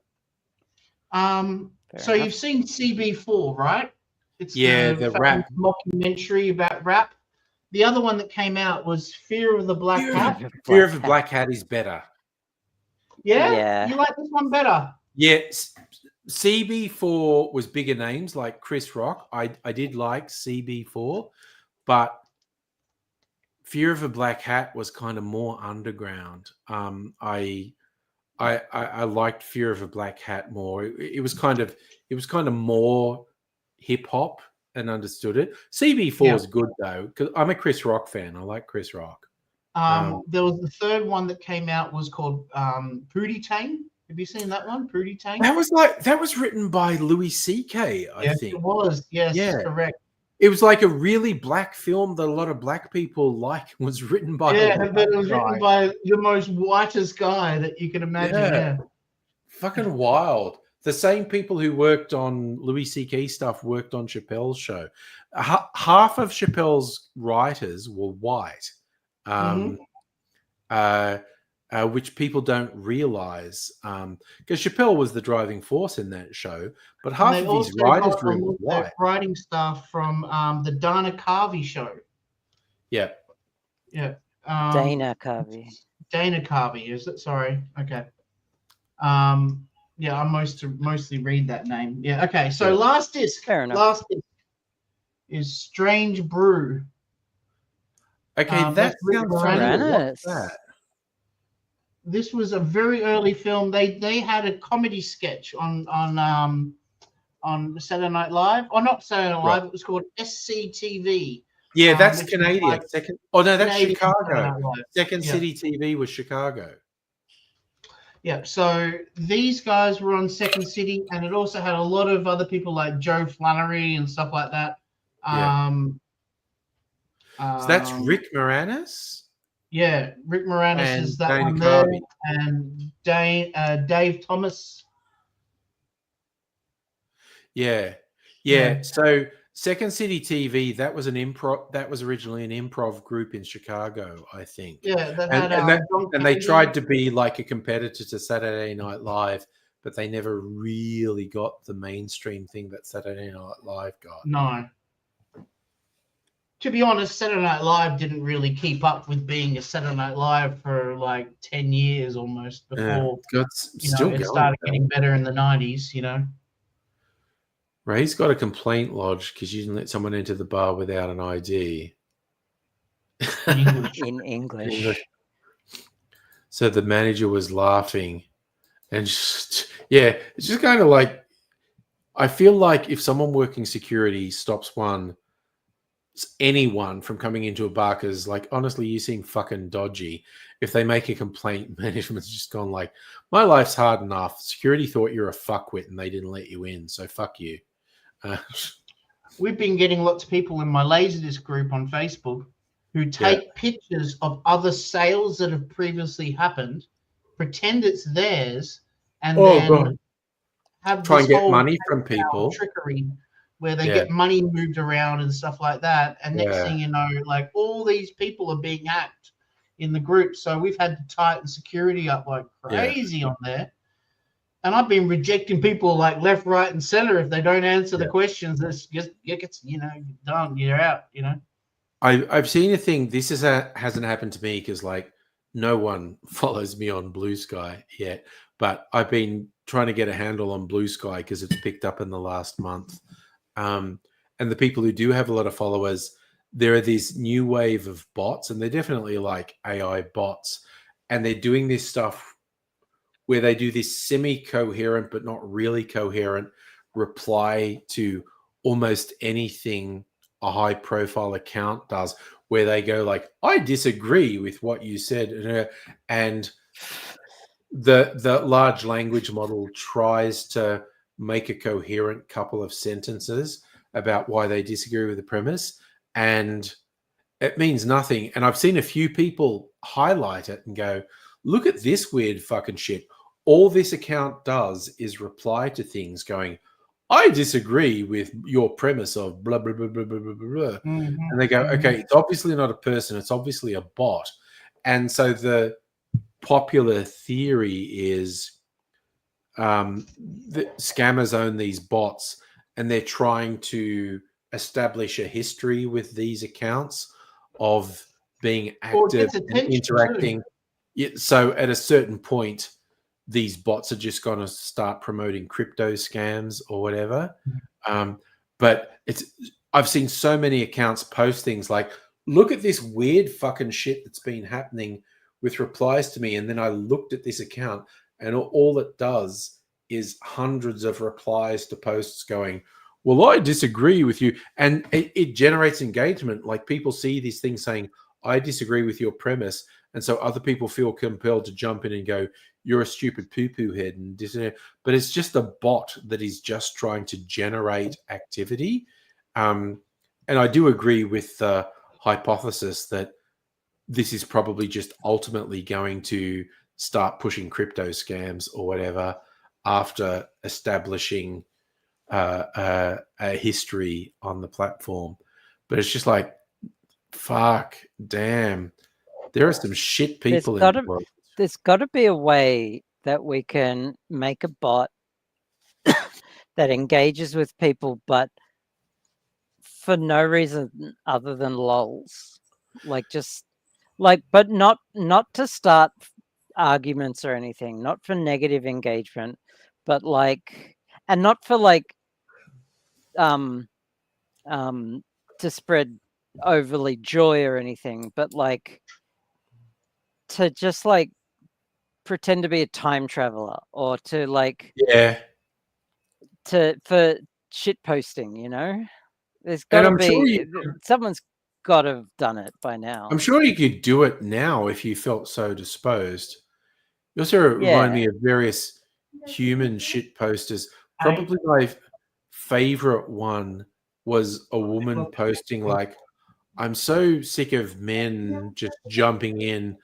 So enough. you've seen CB4, right? It's Yeah, the famous rap. mockumentary about rap. The other one that came out was Fear of the Black Hat. Fear of a Black Hat is better. Yeah? Yeah. You like this one better? Yeah, CB4 was bigger names like Chris Rock. I did like CB4, but Fear of a Black Hat was kind of more underground. I liked Fear of a Black Hat more. It was kind of more hip hop and understood it. CB4 is good though because I'm a Chris Rock fan. I like Chris Rock. There was the third one that came out was called Pootie Tang. Have you seen that one, Pootie Tang? That was written by Louis C.K. I Yes, think it was. Yes, Yeah. correct. it was like a really black film that a lot of black people like. It was written by But it was written by the most whitest guy that you can imagine. Yeah. Fucking wild. The same people who worked on Louis C.K. stuff worked on Chappelle's show. Half of Chappelle's writers were white, which people don't realize. Because Chappelle was the driving force in that show, but half of his writers were white. Writing staff from the Dana Carvey show. Yeah. Yeah. Dana Carvey. Dana Carvey, is it? Sorry. Okay. Yeah, I mostly read that name. Yeah. Okay. So last disc. Fair enough. Last disc is Strange Brew. Okay, that sounds familiar. What's that? This was a very early film. They had a comedy sketch on Saturday Night Live, or not Saturday Night Live. It was called SCTV. Yeah, that's Canadian. Like Second. Oh no, that's Canadian Chicago. Second City TV was Chicago. Yeah, so these guys were on Second City, and it also had a lot of other people like Joe Flannery and stuff like that. So that's Rick Moranis? Yeah, Rick Moranis and is that Dana one there, Carvey. and Dave Thomas. Yeah. So Second City TV, that was originally an improv group in Chicago, I think. Yeah, that And, had and they tried to be like a competitor to Saturday Night Live, but they never really got the mainstream thing that Saturday Night Live got. No. To be honest, Saturday Night Live didn't really keep up with being a Saturday Night Live for like 10 years almost before it started getting better in the 90s, you know. Ray's got a complaint lodged because you didn't let someone into the bar without an ID. In English. So the manager was laughing. And it's just kind of like, I feel like if someone working security stops anyone from coming into a bar because, like, honestly, you seem fucking dodgy. If they make a complaint, management's just gone like, my life's hard enough. Security thought you're a fuckwit and they didn't let you in, so fuck you. We've been getting lots of people in my Laserdisc group on Facebook who take pictures of other sales that have previously happened, pretend it's theirs, and then have try and this get whole money from people. Trickery where they get money moved around and stuff like that. And next thing you know, like all these people are being hacked in the group. So we've had to tighten security up like crazy on there. And I've been rejecting people like left, right, and center if they don't answer the questions. It's just done. You're out. You know. I've seen a thing. This hasn't happened to me because like no one follows me on Blue Sky yet. But I've been trying to get a handle on Blue Sky because it's picked up in the last month. And the people who do have a lot of followers, there are this new wave of bots, and they're definitely like AI bots, and they're doing this stuff where they do this semi-coherent but not really coherent reply to almost anything a high-profile account does, where they go like, I disagree with what you said, and the large language model tries to make a coherent couple of sentences about why they disagree with the premise, and it means nothing. And I've seen a few people highlight it and go, look at this weird fucking shit. All this account does is reply to things going, I disagree with your premise of blah, blah, blah, blah, blah, blah, blah. And they go, okay, it's obviously not a person. It's obviously a bot. And so the popular theory is that scammers own these bots and they're trying to establish a history with these accounts of being active and interacting. So at a certain point, these bots are just going to start promoting crypto scams or whatever. But I've seen so many accounts post things like, look at this weird fucking shit that's been happening with replies to me. And then I looked at this account and all it does is hundreds of replies to posts going, well, I disagree with you. And it generates engagement. Like people see these things saying, I disagree with your premise. And so other people feel compelled to jump in and go, you're a stupid poo-poo head. But it's just a bot that is just trying to generate activity. And I do agree with the hypothesis that this is probably just ultimately going to start pushing crypto scams or whatever after establishing a history on the platform. But it's just like, fuck, damn. There are some shit people in the world. There's got to be a way that we can make a bot that engages with people, but for no reason other than lols. But not to start arguments or anything, not for negative engagement, but and not for to spread overly joy or anything, but to just pretend to be a time traveler or to for shit posting, there's got to be someone's got to have done it by now. I'm sure you could do it now if you felt so disposed. You also remind me of various human shit posters. Probably my favorite one was a woman posting I'm so sick of men just jumping in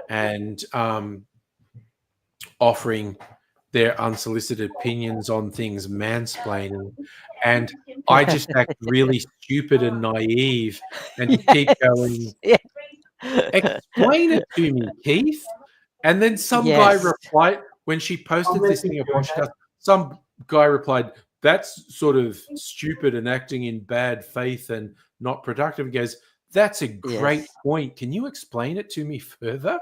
and offering their unsolicited opinions on things, mansplaining, and I just act really stupid and naive and keep going, explain it to me, Keith. And then some guy replied, when she posted this thing, some guy replied, that's sort of stupid and acting in bad faith and not productive. He goes, that's a great point. Can you explain it to me further?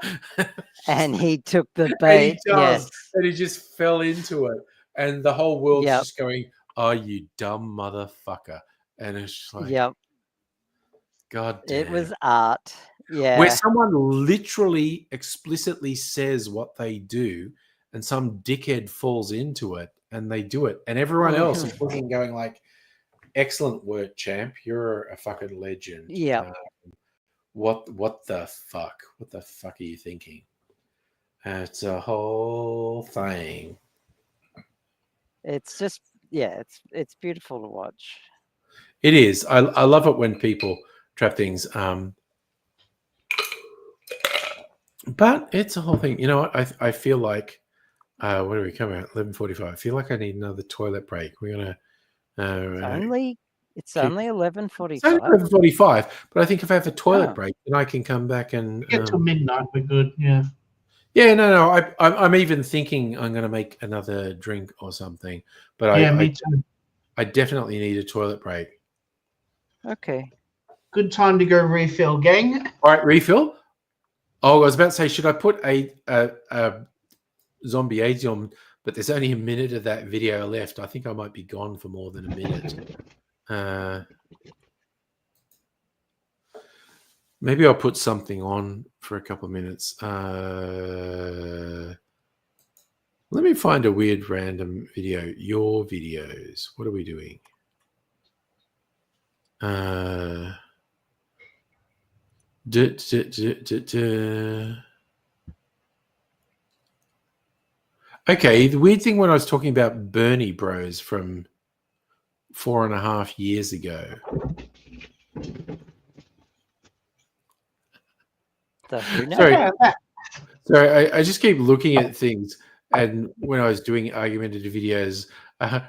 And he took the bait. And he just fell into it. And the whole world's just going, oh, you dumb motherfucker. And it's just like, God damn. It was art. Yeah. Where someone literally explicitly says what they do and some dickhead falls into it and they do it. And everyone else is looking going excellent work, champ. You're a fucking legend. Yeah. What the fuck? What the fuck are you thinking? It's a whole thing. It's just, it's beautiful to watch. It is. I love it when people trap things. But it's a whole thing. You know what? I feel like, what are we coming at? 11:45. I feel like I need another toilet break. We're going to, it's only 11:45. It's only 11:45, but I think if I have a toilet break, then I can come back and get till midnight. We're good. Yeah. Yeah, no. I'm even thinking I'm going to make another drink or something. But me too. I definitely need a toilet break. Okay. Good time to go refill, gang. All right, refill. Oh, I was about to say, should I put a zombie AIDS on? But there's only a minute of that video left. I think I might be gone for more than a minute. Maybe I'll put something on for a couple of minutes. Let me find a weird random video. Your videos. What are we doing? Okay, the weird thing when I was talking about Bernie Bros from 4.5 years ago. Sorry, I just keep looking at things, and when I was doing argumentative videos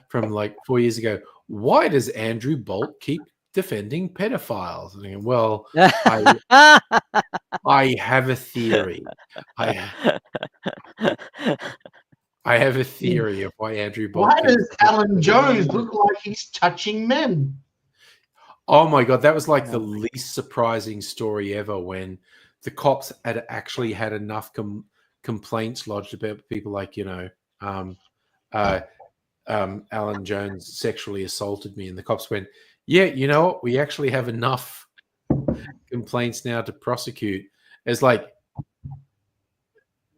from like 4 years ago, why does Andrew Bolt keep defending pedophiles? And thinking, well, I have a theory. I have a theory of why Andrew Bolt. Why does Alan Jones look like he's touching men? Oh my God, that was like the least surprising story ever when the cops had actually had enough complaints lodged about people like, Alan Jones sexually assaulted me. And the cops went, yeah, you know what? We actually have enough complaints now to prosecute. It's like,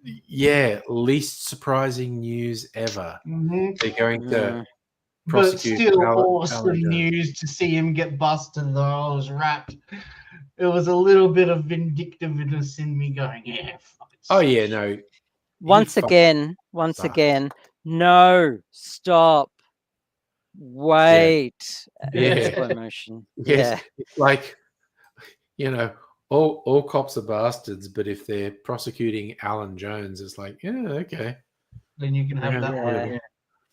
yeah, least surprising news ever. Mm-hmm. They're going to but still awesome news to see him get busted, though. I was wrapped. It was a little bit of vindictiveness in me going, yeah, fuck it. Oh, yeah, no. Once again, no, stop, wait, exclamation. Yes. It's like, all cops are bastards, but if they're prosecuting Alan Jones, it's like, yeah, okay. Then you can have that one.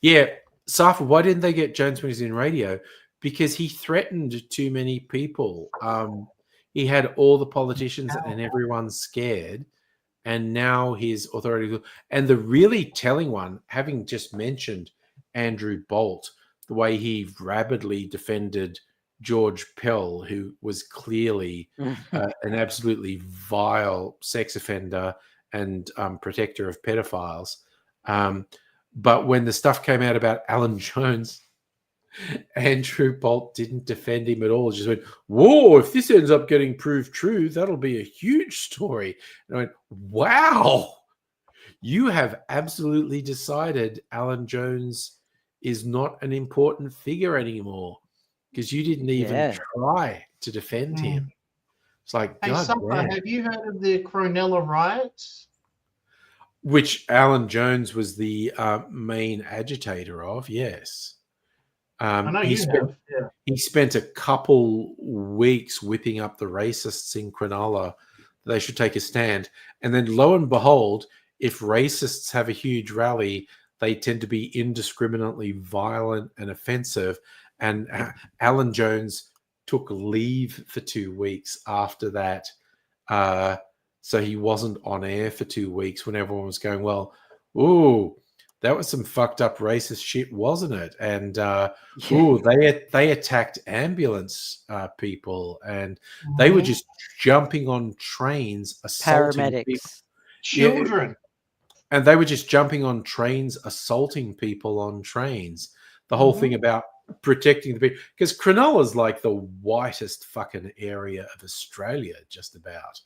Yeah. Safa, why didn't they get Jones when he was in radio? Because he threatened too many people. He had all the politicians and everyone scared. And now his authority. And the really telling one, having just mentioned Andrew Bolt, the way he rapidly defended George Pell, who was clearly an absolutely vile sex offender and protector of pedophiles. But when the stuff came out about Alan Jones, Andrew Bolt didn't defend him at all. Just went, whoa, if this ends up getting proved true, that'll be a huge story. And I went, wow, you have absolutely decided Alan Jones is not an important figure anymore because you didn't even try to defend him. It's like, hey, Safa, have you heard of the Cronulla riots? Which Alan Jones was the main agitator of, yes. I know he spent a couple weeks whipping up the racists in Cronulla. They should take a stand. And then lo and behold, if racists have a huge rally, they tend to be indiscriminately violent and offensive. And Alan Jones took leave for 2 weeks after that. So he wasn't on air for 2 weeks when everyone was going, well, ooh, that was some fucked up racist shit, wasn't it? And they attacked ambulance people, and they were just jumping on trains, assaulting paramedics, people. Children. And they were just jumping on trains, assaulting people on trains. The whole thing about protecting the people, because Cronulla is like the whitest fucking area of Australia, just about.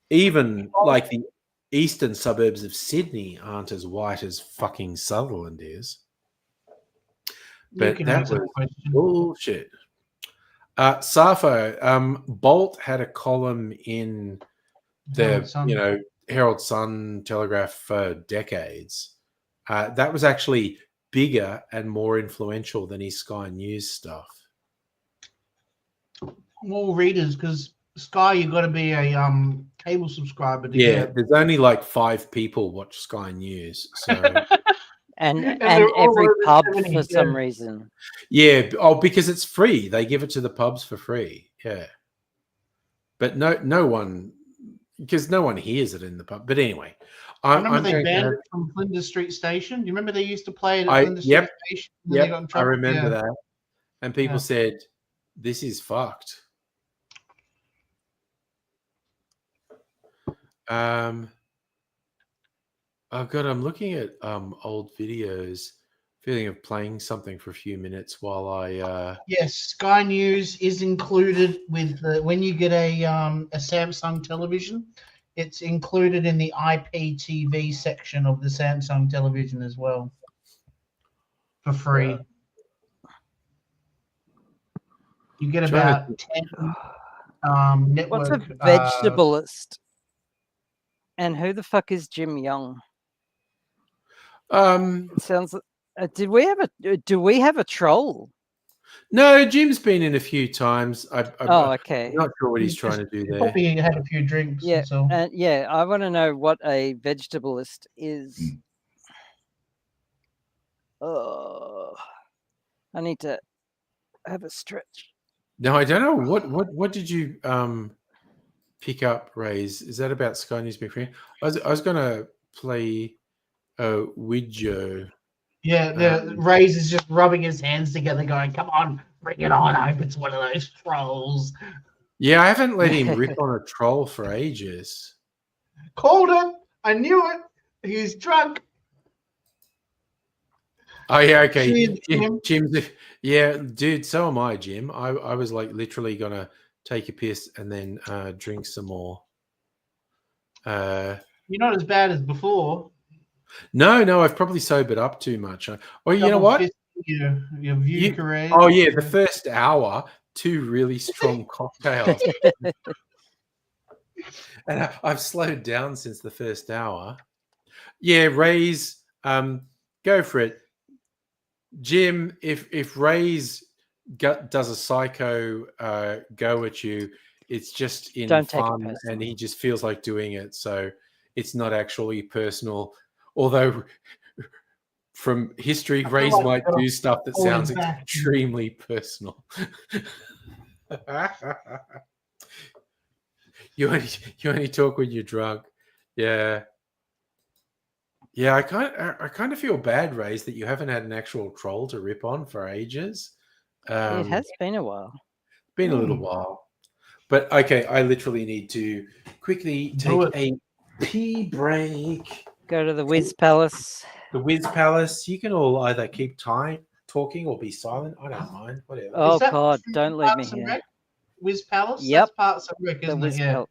Even like the eastern suburbs of Sydney aren't as white as fucking Sutherland is. But that was bullshit. Safo, Bolt had a column in the Herald Sun Telegraph for decades. That was actually bigger and more influential than his Sky News stuff. More readers, because Sky, you've got to be a cable subscriber to get. There's only like 5 people watch Sky News, so and every pub for some reason. Yeah, because it's free. They give it to the pubs for free. Yeah, but no one, because no one hears it in the pub. But anyway, I remember they banned it from Flinders Street Station. Do you remember they used to play it at Flinders Street Station? Yep, I remember that. And people said, "This is fucked." Oh God, I'm looking at old videos, feeling of playing something for a few minutes while I. Yes, Sky News is included with when you get a Samsung television. it's included in the IPTV section of the Samsung television as well, for free. You get about 10 network. What's a vegetableist? And who the fuck is Jim Young? It sounds. Do we have a troll? No, Jim's been in a few times. Okay. I'm not sure what he's trying to do there. Probably had a few drinks. Yeah, So. I want to know what a vegetableist is. Oh, I need to have a stretch. No, I don't know. What did you pick up, Rays? Is that about Sky News Big Friend? I was gonna play Widjo. Yeah, Ray's is just rubbing his hands together, going, "Come on, bring it on! I hope it's one of those trolls." Yeah, I haven't let him rip on a troll for ages. Called him. I knew it. He's drunk. Oh yeah, okay. Cheers, Jim. Jim's, yeah, dude. So am I, Jim. I was like literally gonna take a piss and then drink some more. You're not as bad as before. No, I've probably sobered up too much. Or you know what? Your view career. Oh yeah, the first hour, 2 really strong cocktails, and I've slowed down since the first hour. Yeah, Ray's, go for it, Jim. If Ray's does a psycho go at you, it's just in fun, and he just feels like doing it, so it's not actually personal. Although, from history, Rays might do stuff that sounds extremely personal. You only talk when you're drunk. Yeah. Yeah, I kind of feel bad, Rays, that you haven't had an actual troll to rip on for ages. It has been a while. Been a little while. But okay, I literally need to quickly take a pee break. Go to the Wiz Palace. The Wiz Palace. You can all either keep talking or be silent. I don't mind. Whatever. Oh God, don't leave me here. Wiz Palace. Yep. That's Parks and Rec, isn't it? Yeah.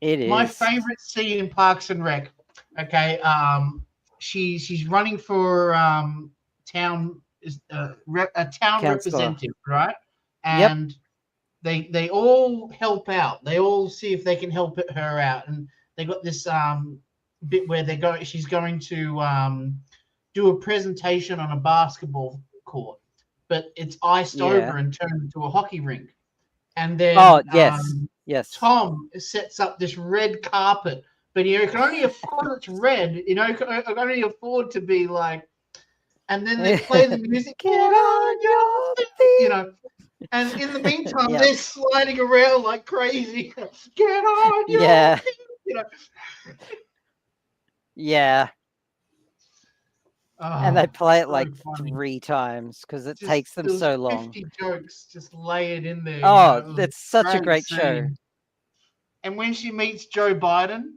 It is. My favorite scene in Parks and Rec. Okay. She's running for town representative, right? And they all help out. They all see if they can help her out, and they got this bit where she's going to do a presentation on a basketball court, but it's iced over and turned into a hockey rink. And then yes, Tom sets up this red carpet, but you can only afford it's red. You know, can only afford to be like. And then they play the music. Get on your feet, you know. And in the meantime, they're sliding around like crazy. Get on your feet, you know. Yeah. And they play it like 3 times because it takes them so long. 50 jokes just layered in there. Oh, that's such a great show. And when she meets Joe Biden.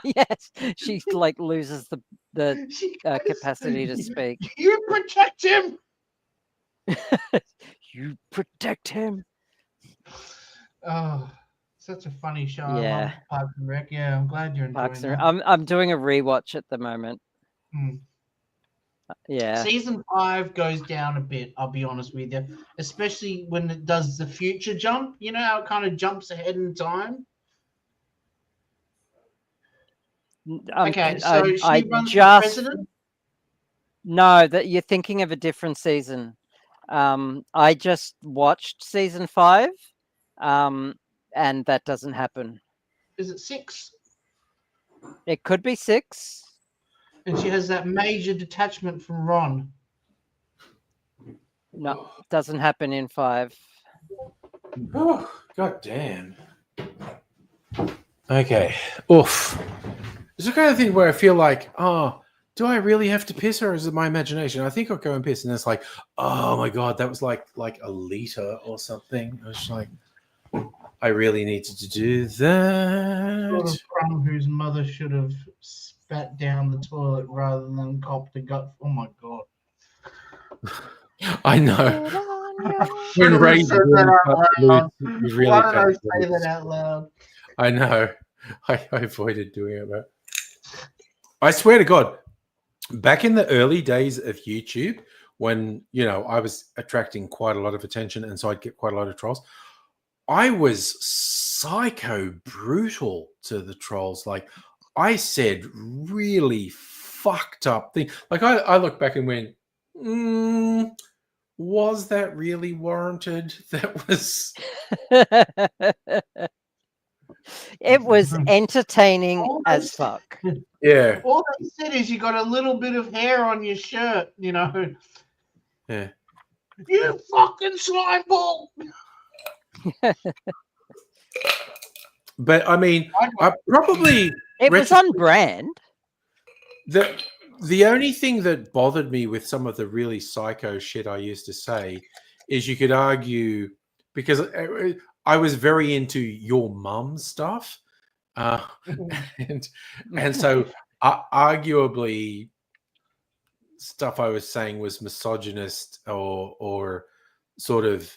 Yes, she like loses the capacity to speak. You protect him. You protect him. Oh, such a funny show. Yeah. I love Parks and Rec. Yeah, I'm glad you're enjoying it. I'm doing a rewatch at the moment. Yeah. Season 5 goes down a bit, I'll be honest with you. Especially when it does the future jump. You know how it kind of jumps ahead in time? Okay, so she runs for president? No, that you're thinking of a different season. I just watched season 5, and that doesn't happen. Is it 6? It could be 6. And she has that major detachment from Ron. No, doesn't happen in 5. Oh, God damn. Okay. Oof. It's the kind of thing where I feel like, do I really have to piss, or is it my imagination? I think I'll go and piss, and it's like, oh my God, that was like a liter or something. I was just like, I really needed to do that. Sort of Crumb whose mother should have spat down the toilet rather than cop the gut. Oh my God. I know. When Ray Why did I say really that out loud? I know. I avoided doing it, but I swear to God, back in the early days of YouTube, when I was attracting quite a lot of attention, and so I'd get quite a lot of trolls, I was psycho brutal to the trolls. Like, I said really fucked up things. Like, I look back and went, was that really warranted? That was... It was entertaining All as they- fuck. Yeah. All they said is you got a little bit of hair on your shirt, Yeah. You fucking slime ball. But I mean, I probably It was on brand. the only thing that bothered me with some of the really psycho shit I used to say is you could argue, because I was very into your mum stuff, and so arguably stuff I was saying was misogynist or sort of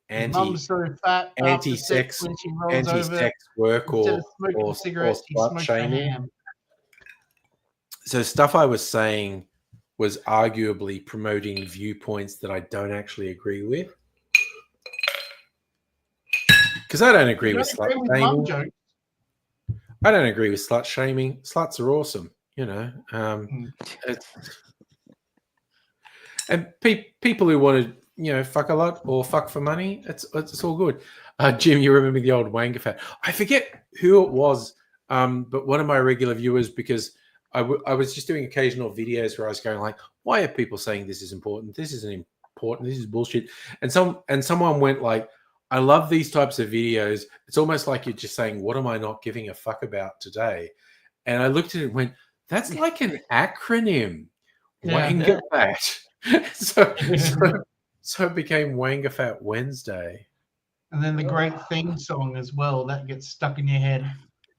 Mum's so fat after sex anti-sex when she rolls over. anti-sex work Instead or of smoking cigarettes, he slut smokes a shaming. ham. So stuff I was saying was arguably promoting viewpoints that I don't actually agree with. Because I don't agree with slut mum shaming. jokes. I don't agree with slut shaming. Sluts are awesome, and people who want to, fuck a lot or fuck for money, it's all good. Jim, you remember the old Wanga fat? I forget who it was, but one of my regular viewers, because I was just doing occasional videos where I was going like, why are people saying this is important? This isn't important. This is bullshit. And someone went like, I love these types of videos. It's almost like you're just saying, what am I not giving a fuck about today? And I looked at it and went, that's like an acronym. Yeah. Wanga fat. So it became Wanga Fat Wednesday. And then the great theme song as well that gets stuck in your head.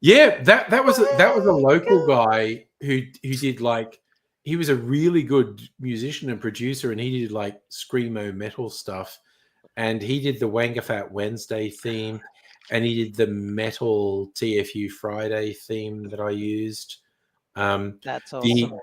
Yeah, that was a local guy who did like, he was a really good musician and producer, and he did like screamo metal stuff, and he did the Wanga Fat Wednesday theme, and he did the metal TFU Friday theme that I used. That's awesome.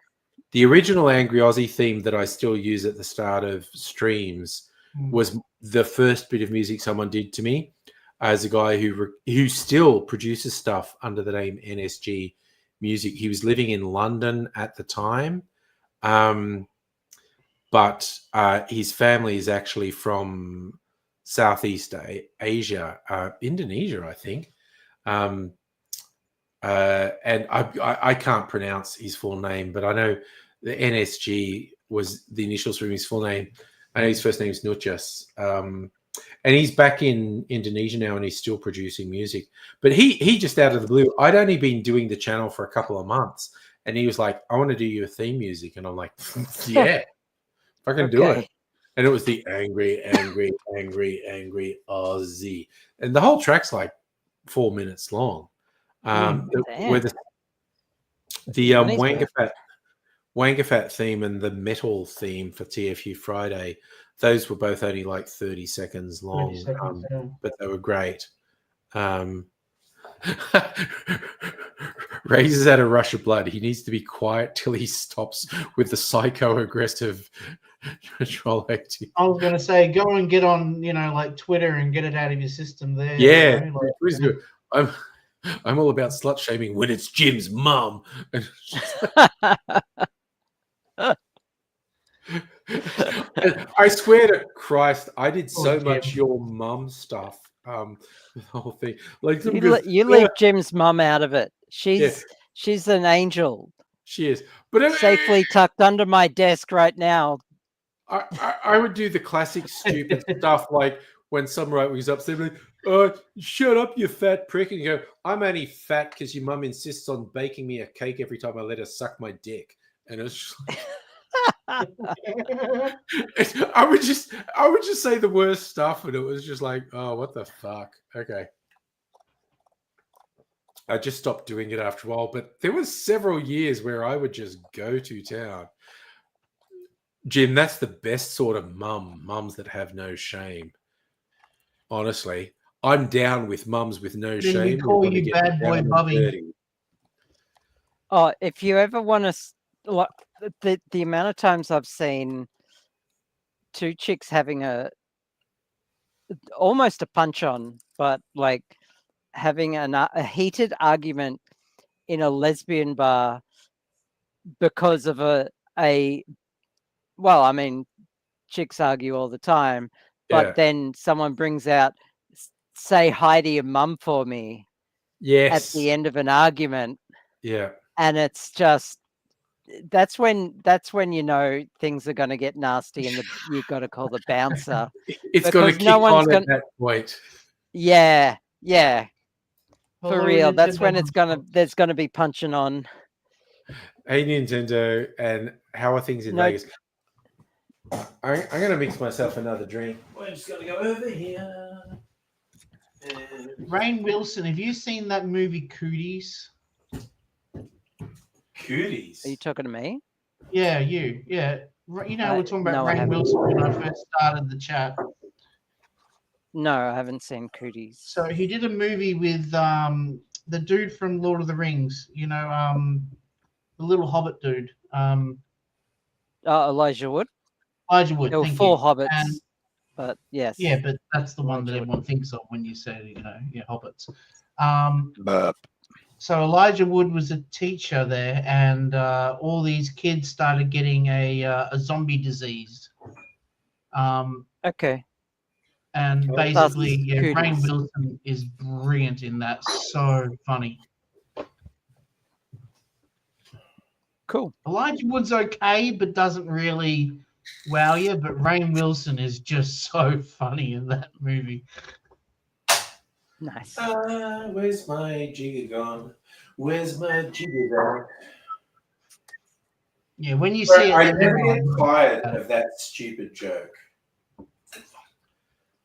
The original Angry Aussie theme that I still use at the start of streams was the first bit of music someone did to me, as a guy who still produces stuff under the name NSG Music. He was living in London at the time, but his family is actually from Southeast Asia, Indonesia, I think. And I can't pronounce his full name, but I know the NSG was the initials from his full name. I know his first name is Nutjas. And he's back in Indonesia now, and he's still producing music. But he just out of the blue, I'd only been doing the channel for a couple of months, and he was like, I want to do your theme music. And I'm like, yeah, I can do it. And it was the angry Aussie. And the whole track's like 4 minutes long. Where the Wanga Fat theme and the metal theme for TFU Friday, those were both only like 30 seconds long, 30 seconds, but they were great. Raises out a rush of blood. He needs to be quiet till he stops with the psycho-aggressive troll activity. I was going to say, go and get on, like Twitter and get it out of your system there. Yeah, I'm all about slut shaming when it's Jim's mum. I swear to Christ, I did so much your mum stuff. The whole thing, like you leave Jim's mum out of it. She's an angel. She is, but safely tucked under my desk right now. I would do the classic stupid stuff, like when someone was upset, like, shut up, you fat prick, and you go, I'm only fat because your mum insists on baking me a cake every time I let her suck my dick, and it's just like, I would just say the worst stuff, and it was just like, oh, what the fuck? Okay. I just stopped doing it after a while, but there was several years where I would just go to town. Jim, that's the best sort of mums that have no shame. Honestly, I'm down with mums with no Then we shame. who call wanna you get bad boy down and Bobby. dirty. Oh, if you ever want to, like, the amount of times I've seen two chicks having almost a punch on, but like having a heated argument in a lesbian bar because of well, I mean, chicks argue all the time, but Yeah. then someone brings out, say hi to your mum for me at Yes. the end of an argument, Yeah. and it's just that's when you know things are going to get nasty, and you've got to call the bouncer. It's going to Because kick no one's on at gonna- that point. Yeah, for Hello, real. That's when Nintendo there's gonna be punching on. Hey, Nintendo, and how are things in No. Vegas? I'm going to mix myself another drink. I'm just going to go over here. Rainn Wilson, have you seen that movie Cooties? Cooties. Are you talking to me? Yeah, you. Yeah. You know, we're talking about no, I Rainn haven't. Wilson when I first started the chat. No, I haven't seen Cooties. So he did a movie with the dude from Lord of the Rings, you know, the little hobbit dude. Elijah Wood. Elijah Wood. There were Thank 4 you. hobbits, And- but yes. Yeah, but that's the one that Elijah Wood. everyone thinks of when you say, you know, yeah, hobbits. Burp. So Elijah Wood was a teacher there, and all these kids started getting a zombie disease. Okay. And Oh, basically, that's yeah, Rainn Cooties. Wilson is brilliant in that. So funny. Cool. Elijah Wood's okay, but doesn't really wow you. But Rainn Wilson is just so funny in that movie. Nice. Where's my jigger gone? Where's my jigger gone? Yeah, when you see it, I let me never get know. tired of that stupid joke.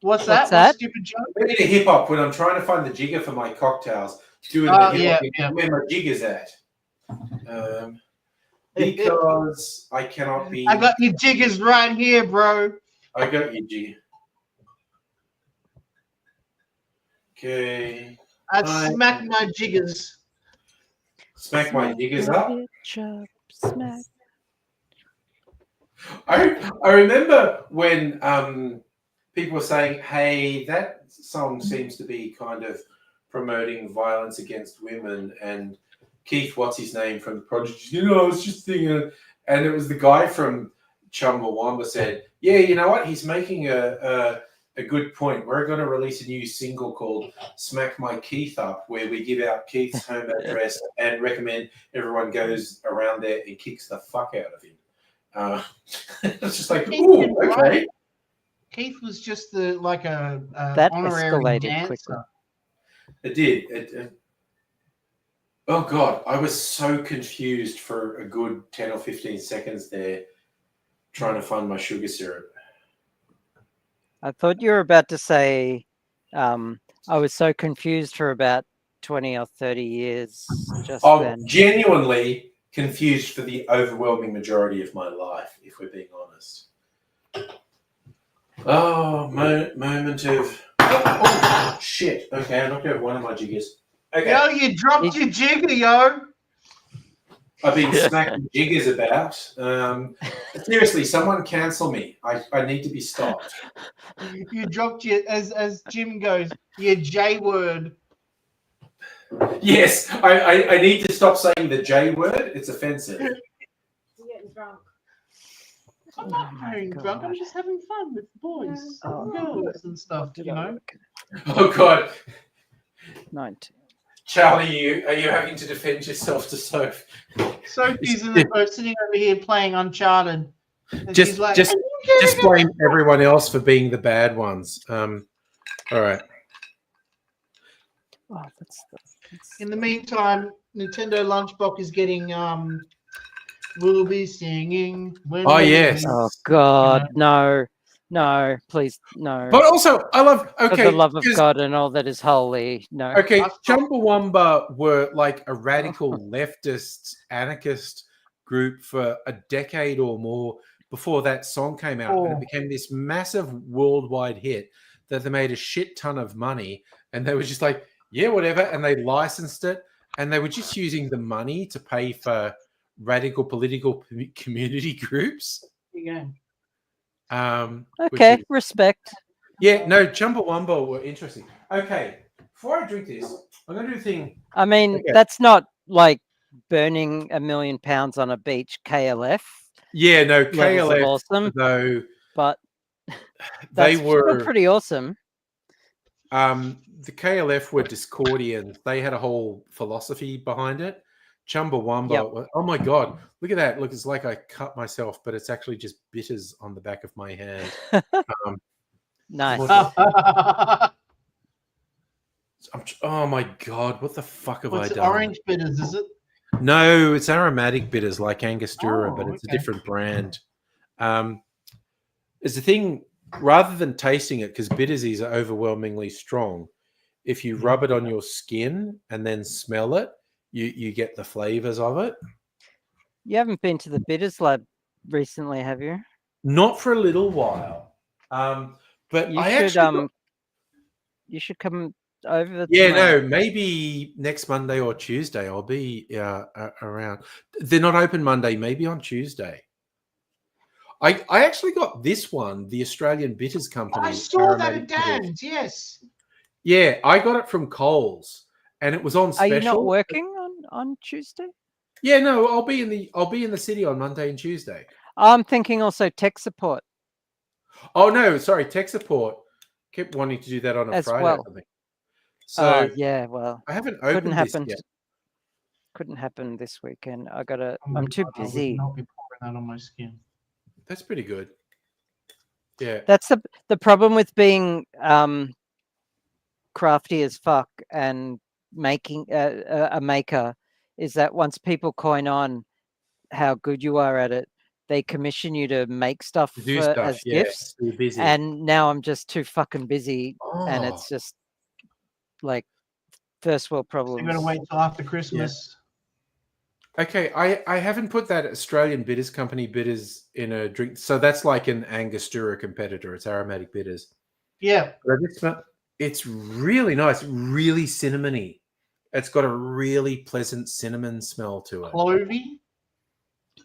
What's that? that? What stupid joke? I need a hip hop when I'm trying to find the jigger for my cocktails. Doing Oh, the hip hop, yeah. where my jigger's at. Because I cannot be. I got your jiggers right here, bro. I got you, jigger. Okay. I smack my jiggers. Smack my jiggers up. Smack. I remember when people were saying, "Hey, that song seems to be kind of promoting violence against women." And Keith, what's his name from the Prodigy? I was just thinking, and it was the guy from Chumbawamba said, "Yeah, you know what? He's making a good point. We're going to release a new single called Smack My Keith Up, where we give out Keith's home address and recommend everyone goes around there and kicks the fuck out of him." It's just like, ooh, okay. Keith was just a That honorary escalated dancer. quickly. It did. Oh, God. I was so confused for a good 10 or 15 seconds there trying to find my sugar syrup. I thought you were about to say, I was so confused for about 20 or 30 years just then. Genuinely confused for the overwhelming majority of my life, if we're being honest. Oh, moment of... Oh, shit. Okay, I knocked over one of my jiggers. Okay. Yo, you dropped your jigger, yo. I've been smacking jiggers about. Seriously, someone cancel me. I need to be stopped. You dropped your, as Jim goes, your J word. Yes, I need to stop saying the J word. It's offensive. I'm getting drunk. I'm not very drunk. I'm just having fun with the boys, and girls, and stuff. You know. Oh, God. 19. Charlie, are you having to defend yourself to Soph? Sophie's in the boat, sitting over here playing Uncharted. And Just she's like, just blame everyone else for being the bad ones. All right. Oh, that's In the meantime, Nintendo Lunchbox is getting "We'll Be Singing." When Oh, we yes. meet." Oh God, no, please, no. But also, I love. For Okay, the love of 'cause- God and all that is holy, no. Okay, Chumbawamba were like a radical leftist anarchist group for a decade or more before that song came out, and it became this massive worldwide hit. that they made a shit ton of money, and they were just like, yeah, whatever, and they licensed it, and they were just using the money to pay for radical political community groups. Yeah. Which Okay, is- respect. yeah, no, Chumbawamba were interesting. Okay, before I drink this, I'm going to do a thing. I mean, Okay. that's not like burning £1 million on a beach KLF Yeah, no, levels of KLF, awesome, though, but they that's still were pretty awesome. the KLF were Discordians. They had a whole philosophy behind it. Chumbawamba, Yep. oh my god, look at that! Look, it's like I cut myself, but it's actually just bitters on the back of my hand. Nice. Oh my god, what the fuck have What's I it, done? orange bitters, is it? No, it's aromatic bitters like Angostura, but Oh, it's a okay. different brand. It's the thing, rather than tasting it, because bittersies are overwhelmingly strong, if you rub it on your skin and then smell it, you get the flavors of it. You haven't been to the Bitters Lab recently, have you? Not for a little while. But You I should actually you should come over. yeah, to my- no, maybe next Monday or Tuesday I'll be around. They're not open Monday, maybe on Tuesday. I actually got this one, the Australian Bitters Company. I saw that aromatic at bitters. Dan's, yes. Yeah, I got it from Coles, and it was on Are special. you not working on Tuesday? Yeah, no, I'll be in the city on Monday and Tuesday. I'm thinking also tech support. Oh no, sorry, tech support kept wanting to do that on a As Friday well. or something. So Yeah, well, I haven't couldn't opened this happen. yet. Couldn't happen this weekend. I'm Oh too my God, I would busy. not be pouring that on my skin. That's pretty good. Yeah. That's the problem with being crafty as fuck and making a maker is that once people coin on how good you are at it, they commission you to make stuff To do stuff, as yeah. gifts. You're busy. And now I'm just too fucking busy, and Oh. it's just like first world So you're problems. going to wait till after Christmas. Okay, I haven't put that Australian Bitters Company bitters in a drink. So that's like an Angostura competitor. It's aromatic bitters. Yeah. But I just smell, it's really nice, really cinnamony. It's got a really pleasant cinnamon smell to it. Clovey.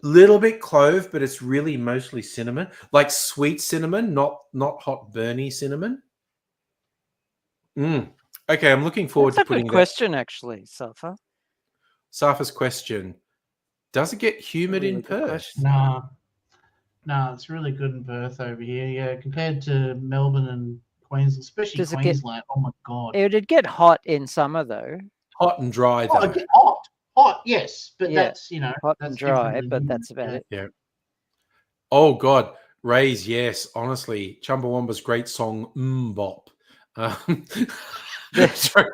Little bit clove, but it's really mostly cinnamon, like sweet cinnamon, not hot burny cinnamon. Okay, I'm looking forward That's to a putting good that. question, actually, Safa. Safa's question: does it get humid Really in good Perth? question. No, it's really good in Perth over here. Yeah, compared to Melbourne and Queensland, especially Does it get- Queensland. Oh my God. It'd get hot in summer though. Hot and dry, Oh, though. it get hot, yes, but Yeah, that's hot and that's dry, different but than that's about humid, it. Oh God, Rays, yes. Honestly, Chumbawamba's great song Bop. Sorry,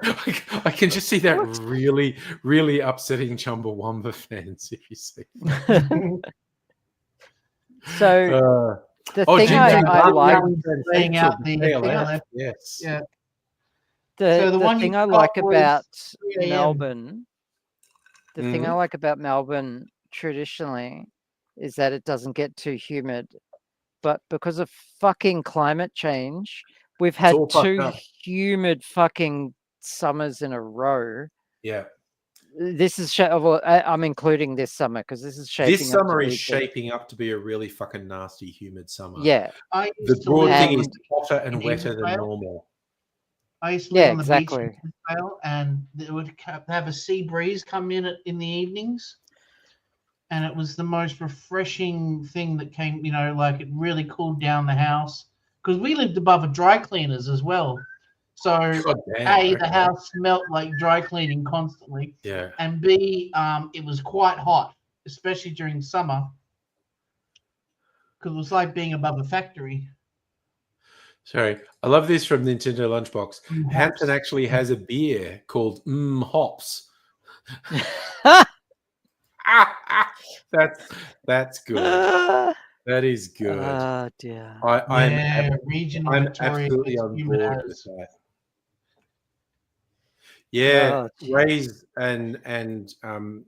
I can just see that really, really upsetting Chumbawamba fans if you see. So the thing Ginger I like, laying out the KLF. Yes. Yeah. the the one thing you I got like was about 3 a.m. Melbourne, the thing I Mhm. like about Melbourne traditionally is that it doesn't get too humid. But because of fucking climate change, we've had all fucked 2 up. humid fucking summers in a row. Yeah. This is well, I'm including this summer because this is shaping. This summer up to is be shaping up to be a really fucking nasty, humid summer. Yeah, I The used to broad live thing on- is hotter and in wetter than Israel. normal. I used to live Yeah, on the exactly. beach in Israel, and it would have a sea breeze come in in the evenings, and it was the most refreshing thing that came. Like it really cooled down the house because we lived above a dry cleaners as well. So God damn. the house smelt like dry cleaning constantly, Yeah. and B, it was quite hot, especially during summer, because it was like being above a factory. Sorry. I love this from Nintendo Lunchbox. Hampton actually has a beer called Hops. That's good. That is good. Oh dear. I'm region of I'm Victoria absolutely gets on humid board with as. that. Yeah, Oh, jeez. Rays and Home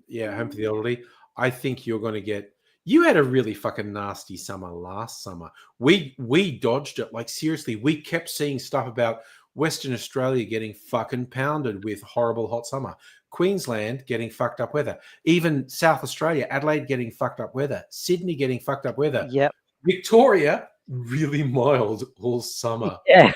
for the Elderly. I think you're going to get. You had a really fucking nasty summer last summer. We dodged it. Like, seriously, we kept seeing stuff about Western Australia getting fucking pounded with horrible hot summer. Queensland getting fucked up weather. Even South Australia, Adelaide getting fucked up weather. Sydney getting fucked up weather. Yep. Victoria, really mild all summer. Yeah.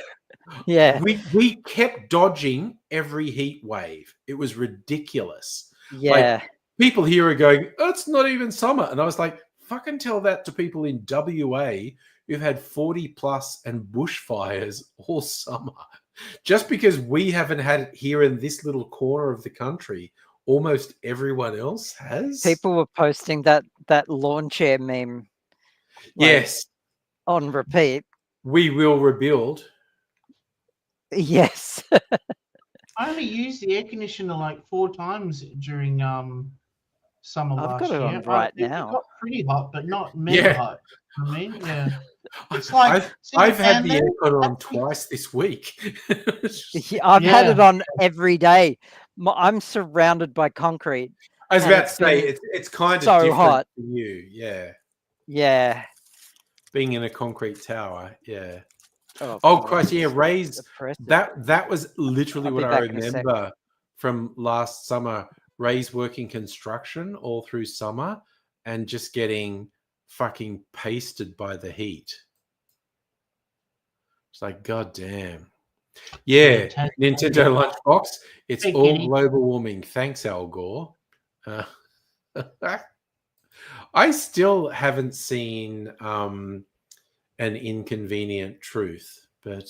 Yeah. We kept dodging every heat wave. It was ridiculous. Yeah. Like, people here are going, oh, it's not even summer. And I was like, fucking tell that to people in WA who've had 40 plus and bushfires all summer. Just because we haven't had it here in this little corner of the country, almost everyone else has. People were posting that lawn chair meme. Yes. On repeat. We will rebuild. Yes. I only used the air conditioner like 4 times during summer I've last got it year. on right It now. got pretty hot, but not mega hot. I mean, yeah. It's like I've had the aircon on twice this week. I've had it on every day. I'm surrounded by concrete. I was about to say it's kind of so different hot for you, yeah. Yeah. Being in a concrete tower, yeah. Oh Christ, yeah, Ray's depressing. that was literally I'll what be I back in a sec. remember from last summer. Ray's working construction all through summer and just getting fucking pasted by the heat. It's like, god damn. Yeah, Nintendo Lunchbox. It's all global warming. Thanks, Al Gore. I still haven't seen An Inconvenient Truth, but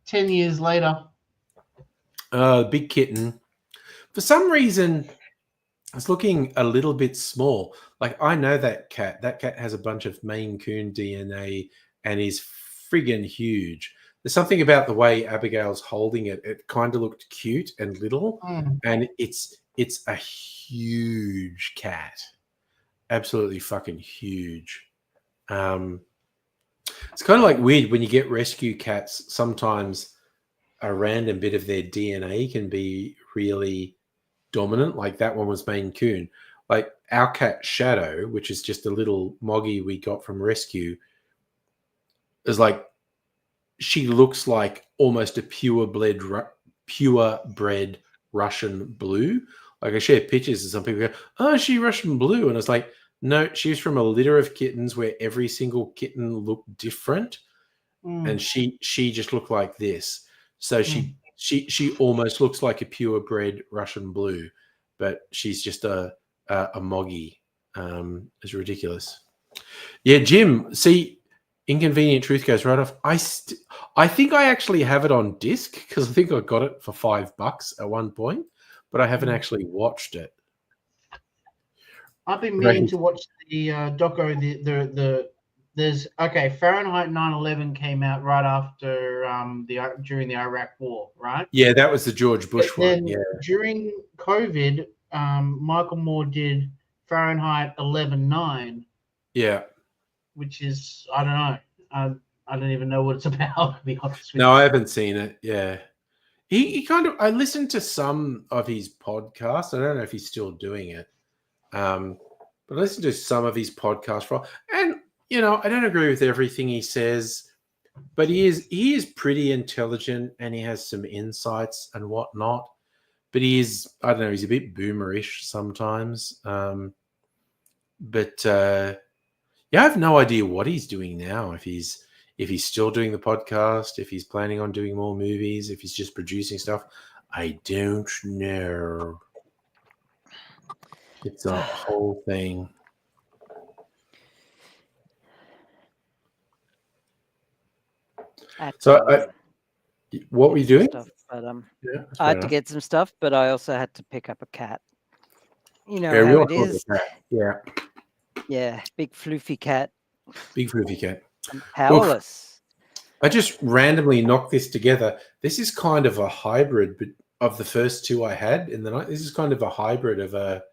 10 years later. Big Kitten. For some reason, it's looking a little bit small. Like, I know that cat. That cat has a bunch of Maine Coon DNA and is friggin' huge. There's something about the way Abigail's holding it. It kind of looked cute and little, and it's a huge cat. Absolutely fucking huge. It's kind of like weird when you get rescue cats. Sometimes a random bit of their DNA can be really dominant. Like that one was Maine Coon. Like our cat Shadow, which is just a little moggy we got from rescue, is like, she looks like almost a purebred Russian blue. Like I share pictures and some people go, oh, is she Russian blue? And it's like, no, she's from a litter of kittens where every single kitten looked different. And she just looked like this. So she almost looks like a purebred Russian blue, but she's just a moggy. It's ridiculous. Yeah, Jim, see, Inconvenient Truth goes right off. I think I actually have it on disc because I think I got it for $5 at one point, but I haven't actually watched it. I've been meaning to watch the doco. There's Fahrenheit 9/11 came out right after during the Iraq War, right? Yeah, that was the George Bush one. Yeah. During COVID, Michael Moore did Fahrenheit 11/9. Yeah. Which is, I don't know. I don't even know what it's about, to be honest with you. No, I haven't seen it. Yeah. He kind of, I listened to some of his podcasts. I don't know if he's still doing it. But I listened to some of his podcasts and I don't agree with everything he says, but he is pretty intelligent and he has some insights and whatnot. But he's a bit boomerish sometimes. Yeah, I have no idea what he's doing now. If he's still doing the podcast, if he's planning on doing more movies, if he's just producing stuff, I don't know. It's a whole thing. So, what were you doing? Stuff, but, I had to get some stuff, but I also had to pick up a cat. You know how it is. Yeah. Yeah, big floofy cat. Big floofy cat. I'm powerless. I just randomly knocked this together. This is kind of a hybrid of the first two I had in the night. This is kind of a hybrid of a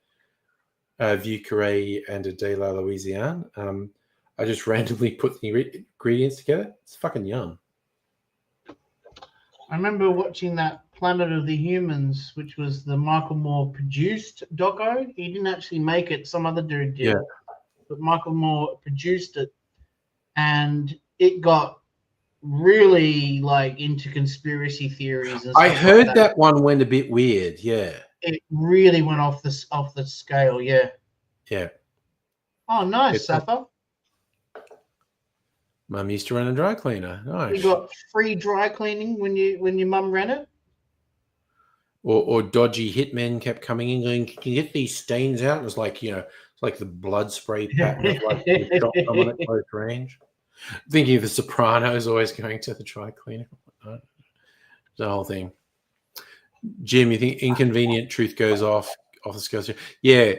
Vieux Carré and a De La Louisiane. I just randomly put the ingredients together. It's fucking yum. I remember watching that Planet of the Humans, which was the Michael Moore produced doco. He didn't actually make it; some other dude did. Yeah. But Michael Moore produced it, and it got really like into conspiracy theories. And I stuff heard like that one went a bit weird. Yeah. It really went off the scale. Yeah. Yeah. Oh, nice, It's- Safa. Mum used to run a dry cleaner. Nice. You got free dry cleaning when your mum ran it. Or dodgy hitmen kept coming in going, "Can you get these stains out?" It was like, it's like the blood spray pattern of like you shot someone at close range. Thinking of The Sopranos, always going to the dry cleaner. The whole thing. Jim, you think Inconvenient Truth goes off the scale? Yeah,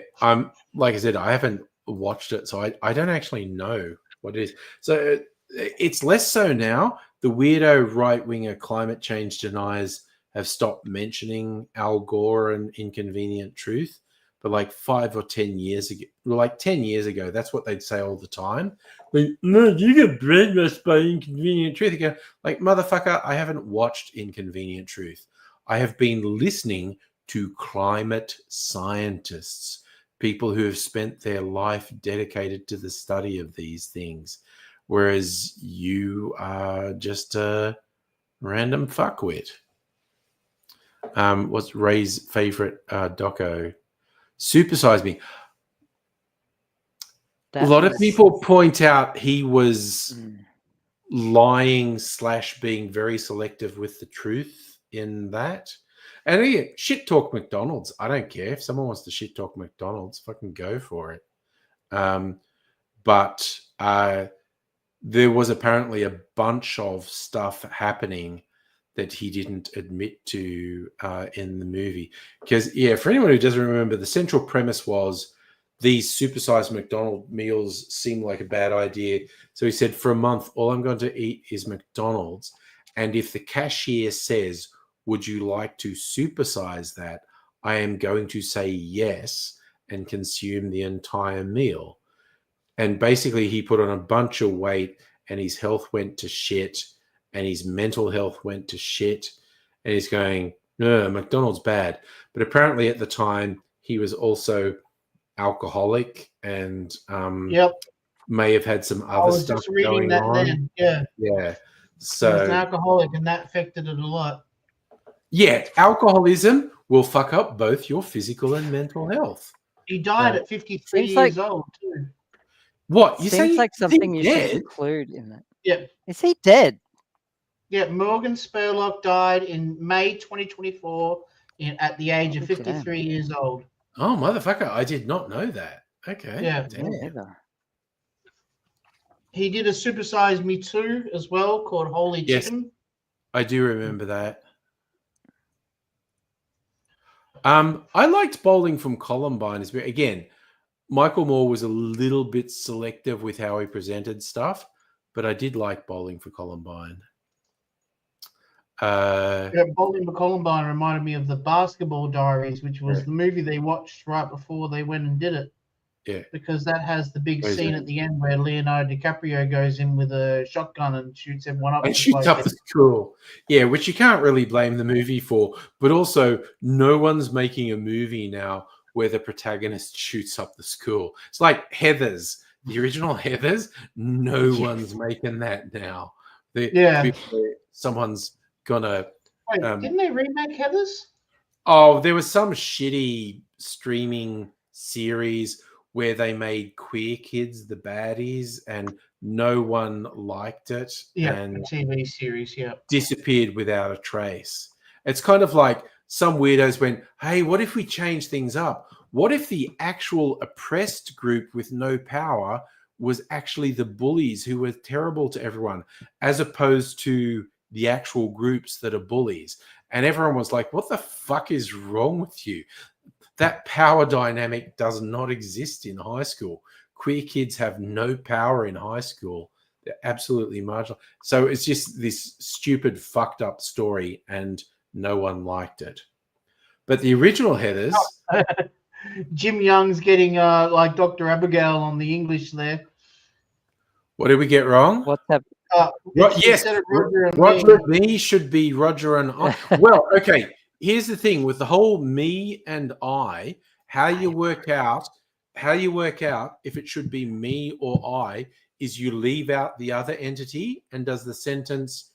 like I said, I haven't watched it, so I don't actually know what it is. So it's less so now. The weirdo right-winger climate change deniers have stopped mentioning Al Gore and Inconvenient Truth. But like 5 or 10 years ago, like 10 years ago, that's what they'd say all the time. Like, no, you get brainwashed by Inconvenient Truth. Again, like, motherfucker, I haven't watched Inconvenient Truth. I have been listening to climate scientists, people who have spent their life dedicated to the study of these things, whereas you are just a random fuckwit. What's Ray's favorite doco? Supersize Me. A lot of people point out he was lying / being very selective with the truth in that. And again, shit talk McDonald's. I don't care if someone wants to shit talk McDonald's, fucking go for it. But there was apparently a bunch of stuff happening that he didn't admit to in the movie. Because, yeah, for anyone who doesn't remember, the central premise was these supersized McDonald's meals seemed like a bad idea. So he said, for a month, all I'm going to eat is McDonald's. And if the cashier says, would you like to supersize that? I am going to say yes and consume the entire meal. And basically he put on a bunch of weight and his health went to shit and his mental health went to shit. And he's going, no, McDonald's bad. But apparently at the time he was also alcoholic and may have had some other stuff going on. Then. Yeah. So he was an alcoholic and that affected it a lot. Yeah, alcoholism will fuck up both your physical and mental health. He died at 53 years old too. What? You seems say like something you dead? should include in that. Yeah. Is he dead? Yeah, Morgan Spurlock died in May 2024 at the age of 53 years old. Oh, motherfucker. I did not know that. Okay. Yeah. Damn. He did a Supersize Me 2 as well called Holy Chicken. I do remember that. I liked Bowling from Columbine. Again, Michael Moore was a little bit selective with how he presented stuff, but I did like Bowling for Columbine. Bowling for Columbine reminded me of the Basketball Diaries, which was the movie they watched right before they went and did it. Yeah. Because that has the big scene at the end where Leonardo DiCaprio goes in with a shotgun and shoots everyone up. And shoots up the school. Yeah, which you can't really blame the movie for. But also, no one's making a movie now where the protagonist shoots up the school. It's like Heathers. The original Heathers, no one's making that now. Someone's gonna... Wait, didn't they remake Heathers? Oh, there was some shitty streaming series where they made queer kids the baddies and no one liked it. Yeah, and a TV series, disappeared without a trace. It's kind of like some weirdos went, hey, what if we change things up? What if the actual oppressed group with no power was actually the bullies who were terrible to everyone, as opposed to the actual groups that are bullies? And everyone was like, what the fuck is wrong with you? That power dynamic does not exist in high school. Queer kids have no power in high school. They're absolutely marginal. So it's just this stupid, fucked up story, and no one liked it. But the original Heathers... Jim Young's getting like Dr. Abigail on the English there. What did we get wrong? What's that? Yes, Instead of Roger and Roger me. and me should be Roger and I. Well, okay. Here's the thing with the whole me and I. How you work out if it should be me or I is you leave out the other entity, and does the sentence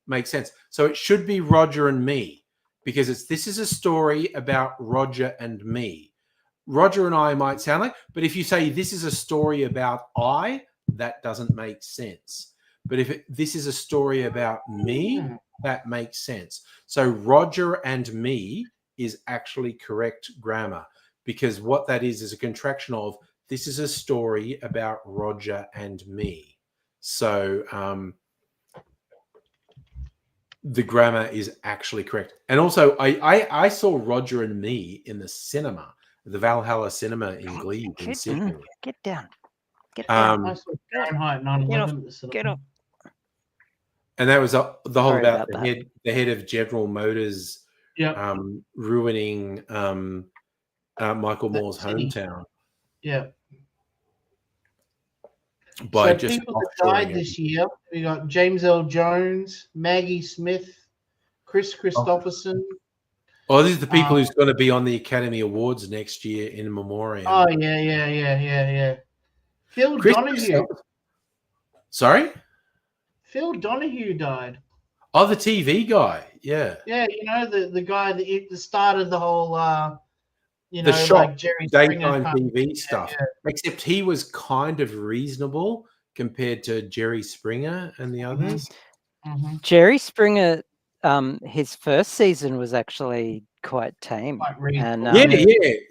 make sense? So it should be Roger and me, because this is a story about Roger and me. Roger and I might sound like, but if you say this is a story about I, that doesn't make sense. But if this is a story about me, that makes sense. So Roger and me is actually correct grammar, because what that is a contraction of this is a story about Roger and me. So the grammar is actually correct. And also, I saw Roger and me in the cinema, the Valhalla Cinema in Glebe in Sydney. Get down. Get down. I saw Fahrenheit 9/11. Get up. And that was the whole Sorry about about the head of General Motors ruining Michael Moore's hometown. Yeah. By So just people that died this year, we got James L. Jones, Maggie Smith, Chris Christopherson. Oh, these are the people who's going to be on the Academy Awards next year in memoriam. Oh yeah. Phil Donahue. Sorry? Phil Donahue died. Oh, the TV guy. Yeah. Yeah, you know the guy that started the whole The shop, like Jerry Springer daytime TV stuff. Yeah. Except he was kind of reasonable compared to Jerry Springer and the others. Mm-hmm. Jerry Springer, his first season was actually quite tame. Quite reasonable. And,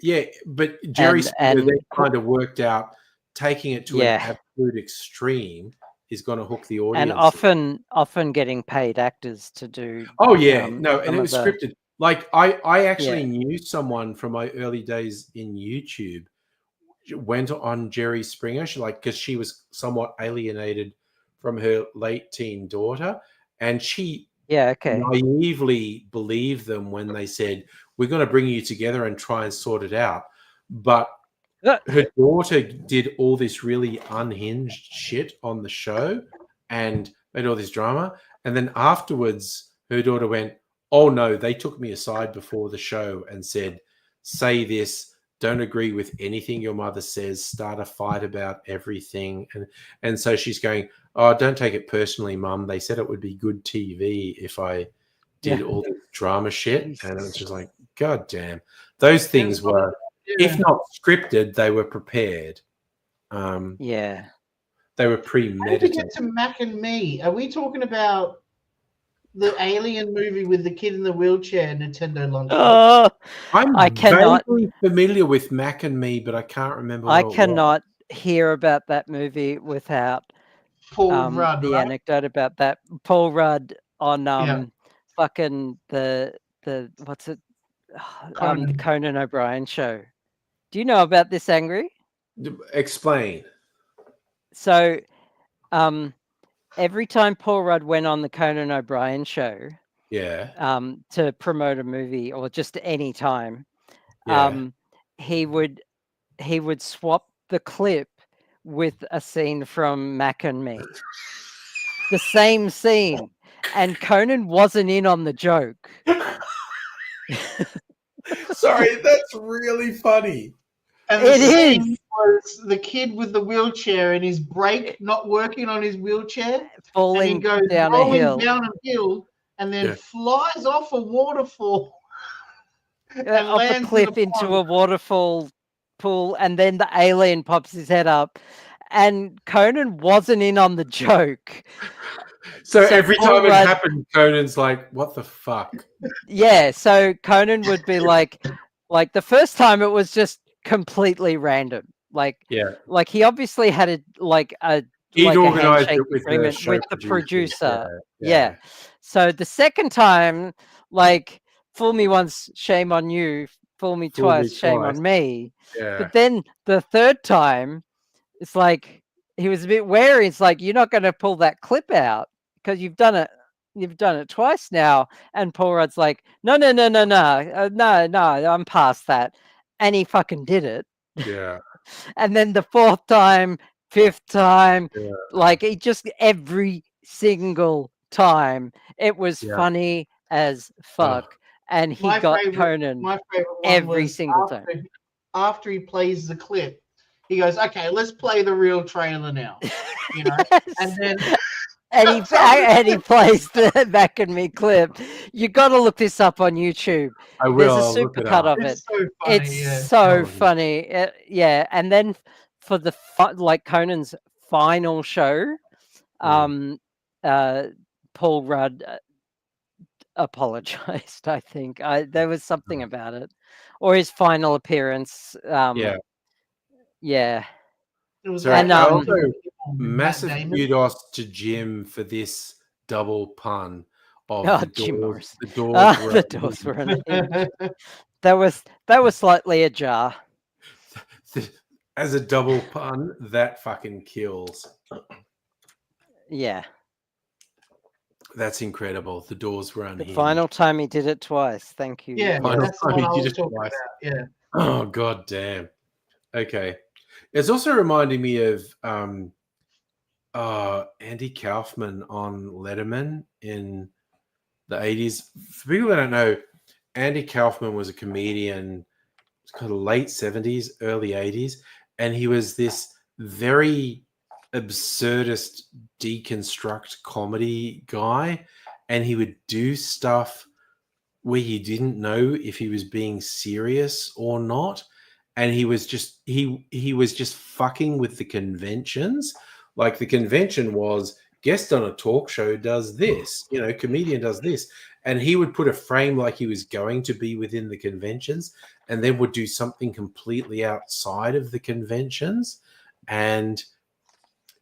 Yeah. But Jerry Springer and- then kind of worked out taking it to Yeah. an absolute extreme is going to hook the audience. and often getting paid actors to do. Oh yeah, some and it was of the- scripted. Like I actually knew someone from my early days in YouTube went on Jerry Springer, because she was somewhat alienated from her late teen daughter, and she naively believed them when they said, "We're going to bring you together and try and sort it out," but her daughter did all this really unhinged shit on the show and made all this drama. And then afterwards, her daughter went, "Oh no, they took me aside before the show and said, say this, don't agree with anything your mother says, start a fight about everything." And so she's going, "Oh, don't take it personally, Mum. They said it would be good TV if I did all this drama shit." And it was just like, God damn. Those things were, if not scripted, they were prepared. They were premeditated. How did we get to Mac and Me? Are we talking about the Alien movie with the kid in the wheelchair, Nintendo Lunchbox? Oh, I cannot vaguely familiar with Mac and Me, but I can't remember. I cannot hear about that movie without Paul Rudd, the right? anecdote about that. Paul Rudd on fucking the what's it? The Conan O'Brien show. Do you know about this, Angry? Explain. So, every time Paul Rudd went on the Conan O'Brien show, to promote a movie or just any time, he would swap the clip with a scene from Mac and Me, the same scene, and Conan wasn't in on the joke. Sorry, that's really funny. And it is. Was the kid with the wheelchair and his brake not working on his wheelchair, falling and he goes down a rolling hill, down a hill, and then flies off a waterfall, off a cliff into a waterfall pool, and then the alien pops his head up, and Conan wasn't in on the joke. So every time it happened, Conan's like, "What the fuck?" Yeah, so Conan would be like the first time it was just completely random. Like he obviously had he'd organized it with the producer. Yeah. So the second time, fool me once, shame on you. Fool me twice, shame on me. Yeah. But then the third time, it's like he was a bit wary. It's like, you're not going to pull that clip out because you've done it twice now. And Paul Rudd's like, no, I'm past that. And he fucking did it. Yeah. And then the fourth time, fifth time. Yeah. Like it just every single time. It was Yeah. funny as fuck. And he got Conan My favorite one every was single time. after he plays the clip, he goes, "Okay, let's play the real trailer now." You know, and then and he plays the Back and Me clip. You got to look this up on YouTube. I will. There's a I'll look super it cut up. of it. it's so funny. It's Yeah. so Oh, yeah. funny. Yeah, and then for the like Conan's final show, Paul Rudd apologized. I think there was something about it, or his final appearance. Yeah. Yeah. It was So And, also Matt massive Damon. kudos to Jim for this double pun of Oh, the Jim doors. Morris. The doors were The open. doors were in. That was slightly ajar. As a double pun, that fucking kills. Yeah. That's incredible. The doors were The unhinged. final time he did it twice. Thank you. Yeah, Final that's the time one he I did was it talking twice. about. Yeah. Oh god damn. Okay. It's also reminding me of Andy Kaufman on Letterman in the 80s. For people that don't know, Andy Kaufman was a comedian, kind of late 70s, early 80s, and he was this very absurdist deconstruct comedy guy, and he would do stuff where you didn't know if he was being serious or not, and he was just he was just fucking with the conventions. Like the convention was guest on a talk show does this, you know, comedian does this, and he would put a frame like he was going to be within the conventions, and then would do something completely outside of the conventions, and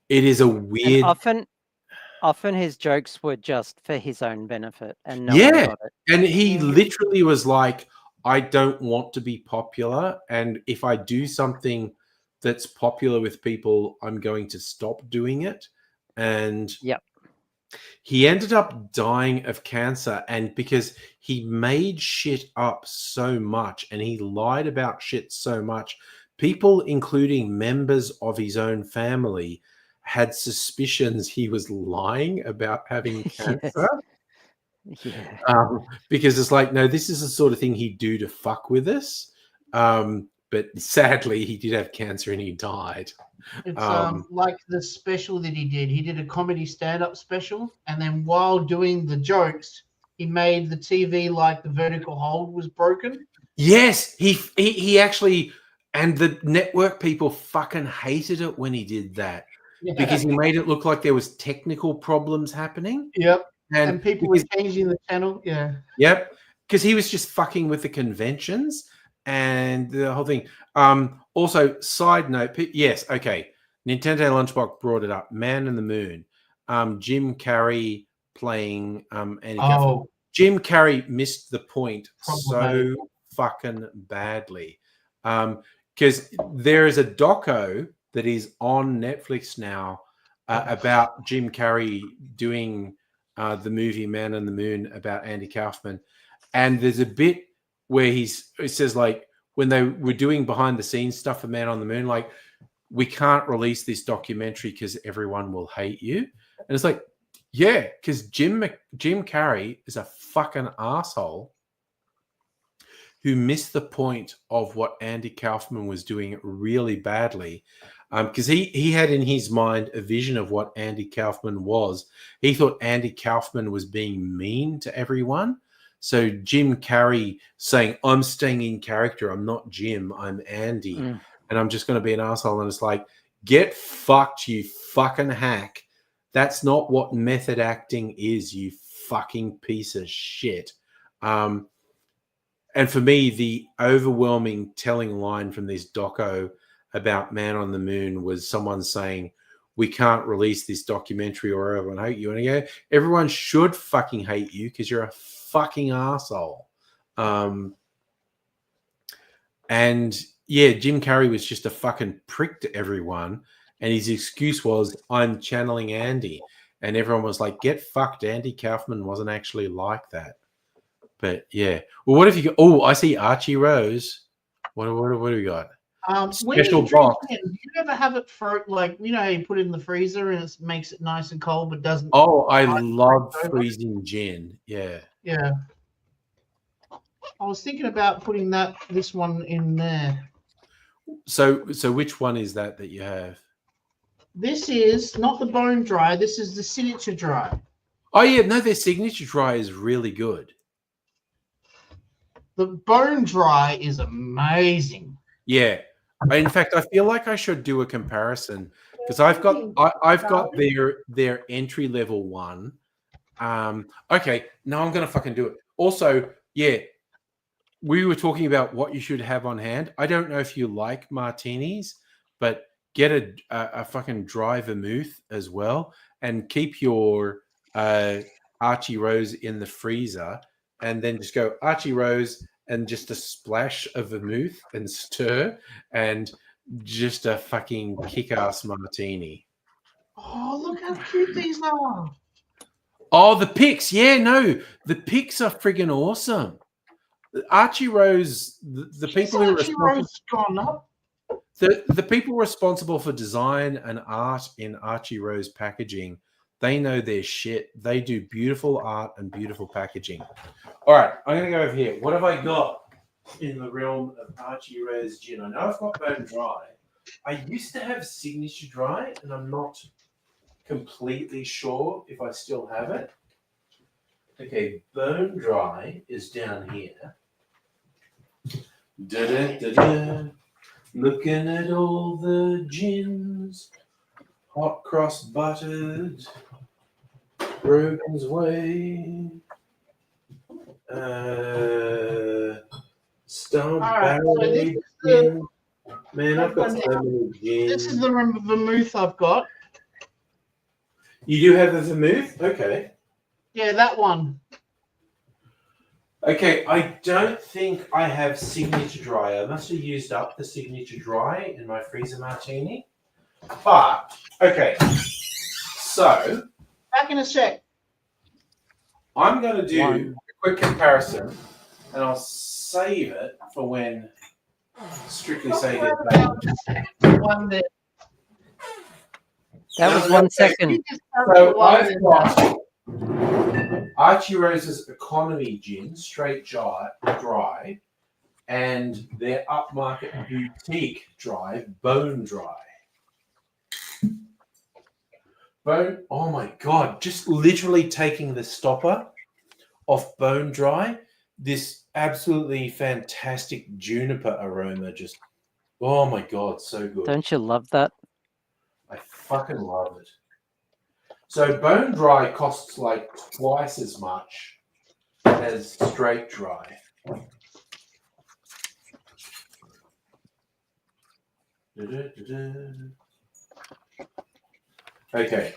it is a weird. And often his jokes were just for his own benefit, and no one got it. And he literally was like, I don't want to be popular, and if I do something that's popular with people, I'm going to stop doing it. And Yep. he ended up dying of cancer, and because he made shit up so much and he lied about shit so much, people, including members of his own family, had suspicions he was lying about having cancer. Yeah. Because it's like, no, this is the sort of thing he'd do to fuck with us. But sadly, he did have cancer and he died. It's like the special that he did. He did a comedy stand-up special, and then while doing the jokes, he made the TV like the vertical hold was broken. Yes, he actually, and the network people fucking hated it when he did that. Yeah. Because he made it look like there was technical problems happening. Yep. And people were changing the channel. Yeah. Yep. Because he was just fucking with the conventions and the whole thing. Also, side note, yes, okay. Nintendo Lunchbox brought it up. Man in the Moon. Jim Carrey playing Andy Kaufman. Jim Carrey missed the point so fucking badly. Because there is a doco that is on Netflix now about Jim Carrey doing the movie Man on the Moon about Andy Kaufman. And there's a bit where it says, like, when they were doing behind the scenes stuff for Man on the Moon, like, we can't release this documentary because everyone will hate you. And it's like, yeah, because Jim Carrey is a fucking asshole who missed the point of what Andy Kaufman was doing really badly. Because he had in his mind a vision of what Andy Kaufman was. He thought Andy Kaufman was being mean to everyone. So Jim Carrey saying, I'm staying in character. I'm not Jim. I'm Andy. And I'm just going to be an asshole. And it's like, get fucked, you fucking hack. That's not what method acting is, you fucking piece of shit. And for me, the overwhelming telling line from this doco about Man on the Moon was someone saying, we can't release this documentary or everyone hate you. And I go, everyone should fucking hate you because you're a fucking asshole. And yeah, Jim Carrey was just a fucking prick to everyone. And his excuse was, I'm channeling Andy. And everyone was like, get fucked. Andy Kaufman wasn't actually like that. But yeah. Well, what if you go, I see Archie Rose. What do we got? When you special drink box. gin, do you ever have it for like how you put it in the freezer and it makes it nice and cold, but doesn't? Oh, I love over? freezing gin. Yeah. Yeah. I was thinking about putting this one in there. So which one is that you have? This is not the bone dry. This is the signature dry. Oh yeah, no, their signature dry is really good. The bone dry is amazing. Yeah. In fact, I feel like I should do a comparison because I've got their entry level one. Okay, now I'm gonna fucking do it. Also, yeah, we were talking about what you should have on hand. I don't know if you like martinis, but get a fucking dry vermouth as well, and keep your Archie Rose in the freezer, and then just go Archie Rose and just a splash of vermouth and stir, and just a fucking kick-ass martini. Oh, look how cute these are. Oh, the pics. Yeah, no, the pics are friggin' awesome. Archie Rose, the people who are responsible, the people responsible for design and art in Archie Rose packaging, they know their shit. They do beautiful art and beautiful packaging. All right, I'm going to go over here. What have I got in the realm of Archie Rose gin? I know I've got Bone Dry. I used to have Signature Dry, and I'm not completely sure if I still have it. Okay, Bone Dry is down here. Da-da-da-da. Looking at all the gins, hot cross buttered, Brogan's Way, Stump Barrel gin. Man, I've got so many gins. This is the vermouth I've got. You do have the vermouth? Okay. Yeah, that one. Okay, I don't think I have Signature Dry. I must have used up the Signature Dry in my freezer martini. But, okay, so Back in a sec. I'm going to do a quick comparison, and I'll save it for when Strictly Say gets back. One there. That was 1 second. So I've got Archie Rose's Economy Gin, straight dry, and their upmarket boutique dry, Bone Dry. Oh my God, just literally taking the stopper off Bone Dry, this absolutely fantastic juniper aroma just, oh my God, so good. Don't you love that? I fucking love it. So Bone Dry costs like twice as much as straight dry. Okay.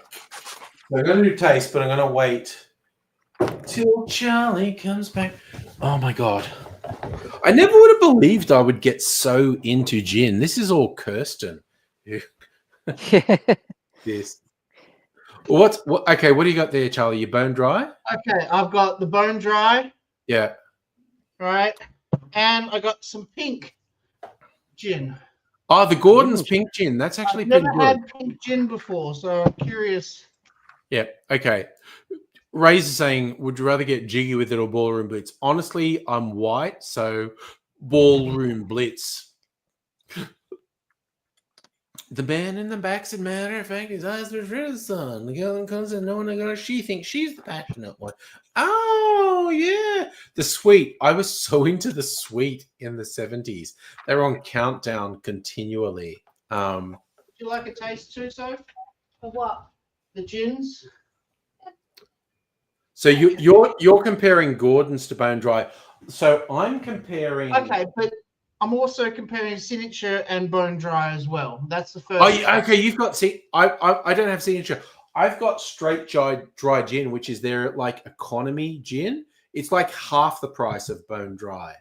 So I'm going to do taste, but I'm going to wait till Charlie comes back. Oh my God. I never would have believed I would get so into gin. This is all Kirsten. Yes. Okay, what do you got there, Charlie? Your Bone Dry? Okay, I've got the Bone Dry. Yeah. Right. And I got some pink gin. Oh, the Gordon's pink gin. That's actually I've never pretty good. had pink gin before, so I'm curious. Yeah. Okay. Ray's saying, would you rather get jiggy with it or ballroom blitz? Honestly, I'm white, so ballroom blitz. The man in the back's a matter of fact, his eyes were red as the sun. The girl comes in, no one she thinks she's the passionate one. Oh, yeah. The Sweet. I was so into the Sweet in the 70s. They were on Countdown continually. Would you like a taste too, Soph? For what? The gins? So you're comparing Gordon's to Bone Dry. So I'm comparing. Okay, but I'm also comparing Signature and Bone Dry as well. That's the first. Oh, yeah, okay. You've got I don't have Signature. I've got straight dry gin, which is their like economy gin. It's like half the price of Bone Dry.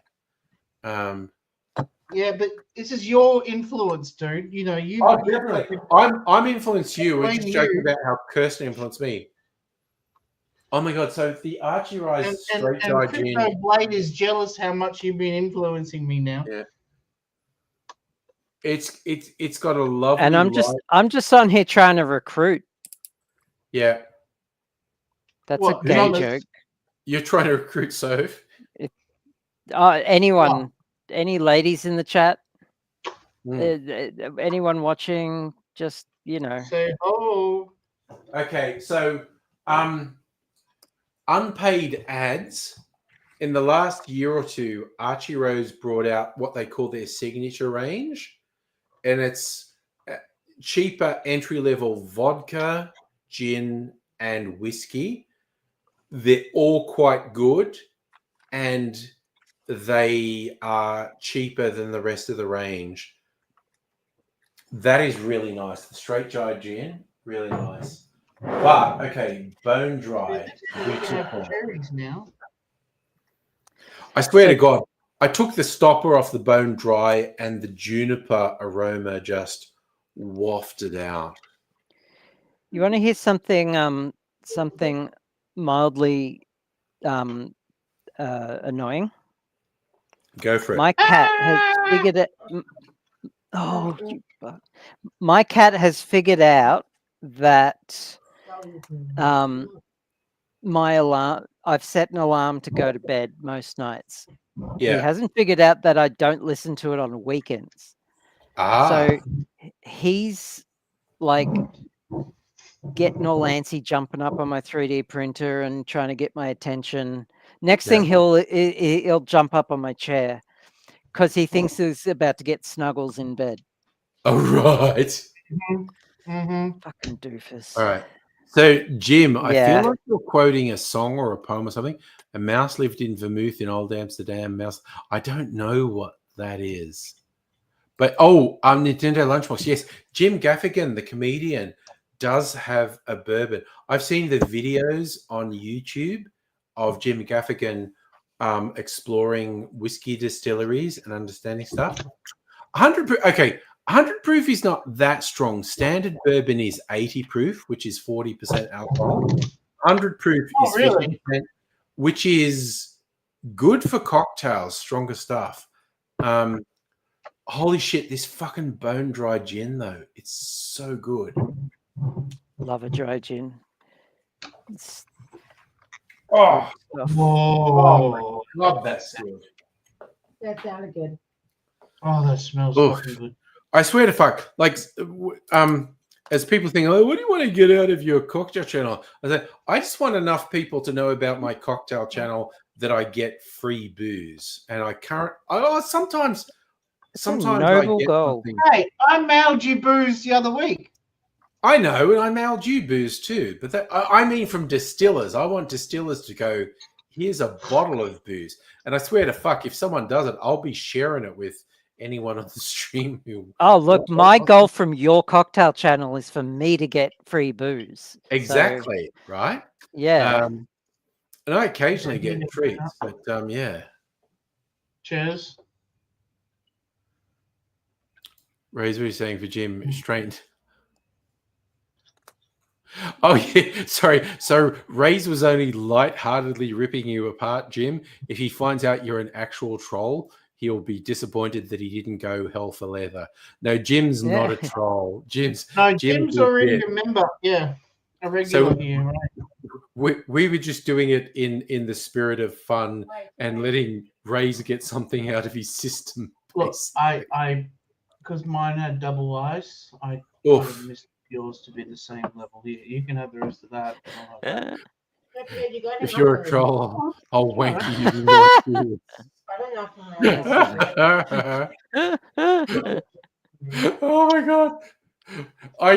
Yeah, but this is your influence, dude. You know, you. Oh, definitely. I'm influenced you. We're just joking about how Kirsten influenced me. Oh my God! So the Archie Rise straight dry gin. Crypto Blade is jealous how much you've been influencing me now. Yeah. It's got a lovely. And I'm just on here trying to recruit. Yeah. That's What, a gay anonymous? joke. You're trying to recruit Soph. Anyone, any ladies in the chat? Mm. Anyone watching? Just Say oh. Okay, so unpaid ads. In the last year or two, Archie Rose brought out what they call their signature range, and it's cheaper entry-level vodka, gin, and whiskey. They're all quite good, and they are cheaper than the rest of the range. That is really nice. The Straight Jar gin, really nice. But okay, bone dry. Cherries now. I swear to God, I took the stopper off the bone dry, and the juniper aroma just wafted out. You want to hear something? Something mildly annoying. Go for it. My cat has figured it. Oh, my cat has figured out that my alarm. I've set an alarm to go to bed most nights. He Yeah. hasn't figured out that I don't listen to it on weekends. So he's like getting all antsy, jumping up on my 3D printer and trying to get my attention. Next thing he'll jump up on my chair because he thinks he's about to get snuggles in bed. All right. Fucking doofus. All right. So, Jim, I Yeah. feel like you're quoting a song or a poem or something. A mouse lived in Vermouth in old Amsterdam. Mouse. I don't know what that is. But, Nintendo Lunchbox. Yes. Jim Gaffigan, the comedian, does have a bourbon. I've seen the videos on YouTube of Jim Gaffigan exploring whiskey distilleries and understanding stuff. 100 proof is not that strong. Standard bourbon is 80 proof, which is 40% alcohol. 100 proof is 50%, which is good for cocktails, stronger stuff. Holy shit, this fucking bone dry gin, though. It's so good. Love a dry gin. Oh, whoa. God, that's good. That sounded good. Oh, that smells fucking good. I swear to fuck, like, as people think, oh, what do you want to get out of your cocktail channel? I said, I just want enough people to know about my cocktail channel that I get free booze, and sometimes noble I get goal. something. Hey, I mailed you booze the other week. I know, and I mailed you booze too, but I mean from distillers. I want distillers to go, here's a bottle of booze, and I swear to fuck, if someone does it, I'll be sharing it with anyone on the stream who. Oh, look, my goal from your cocktail channel is for me to get free booze. Exactly, so, right? Yeah. And I occasionally get treats, but yeah. Cheers. Ray's what he's saying for Jim, straight. Oh yeah, sorry. So Ray's was only lightheartedly ripping you apart, Jim. If he finds out you're an actual troll, he'll be disappointed that he didn't go hell for leather. No, Jim's not a troll. Jim's already a member. Yeah, a regular here, right? We were just doing it in the spirit of fun and letting Ray's get something out of his system. Look, I because mine had double ice, I missed yours to be the same level here. You can have the rest of that. If you're a troll, I'll wank you. Oh my god! I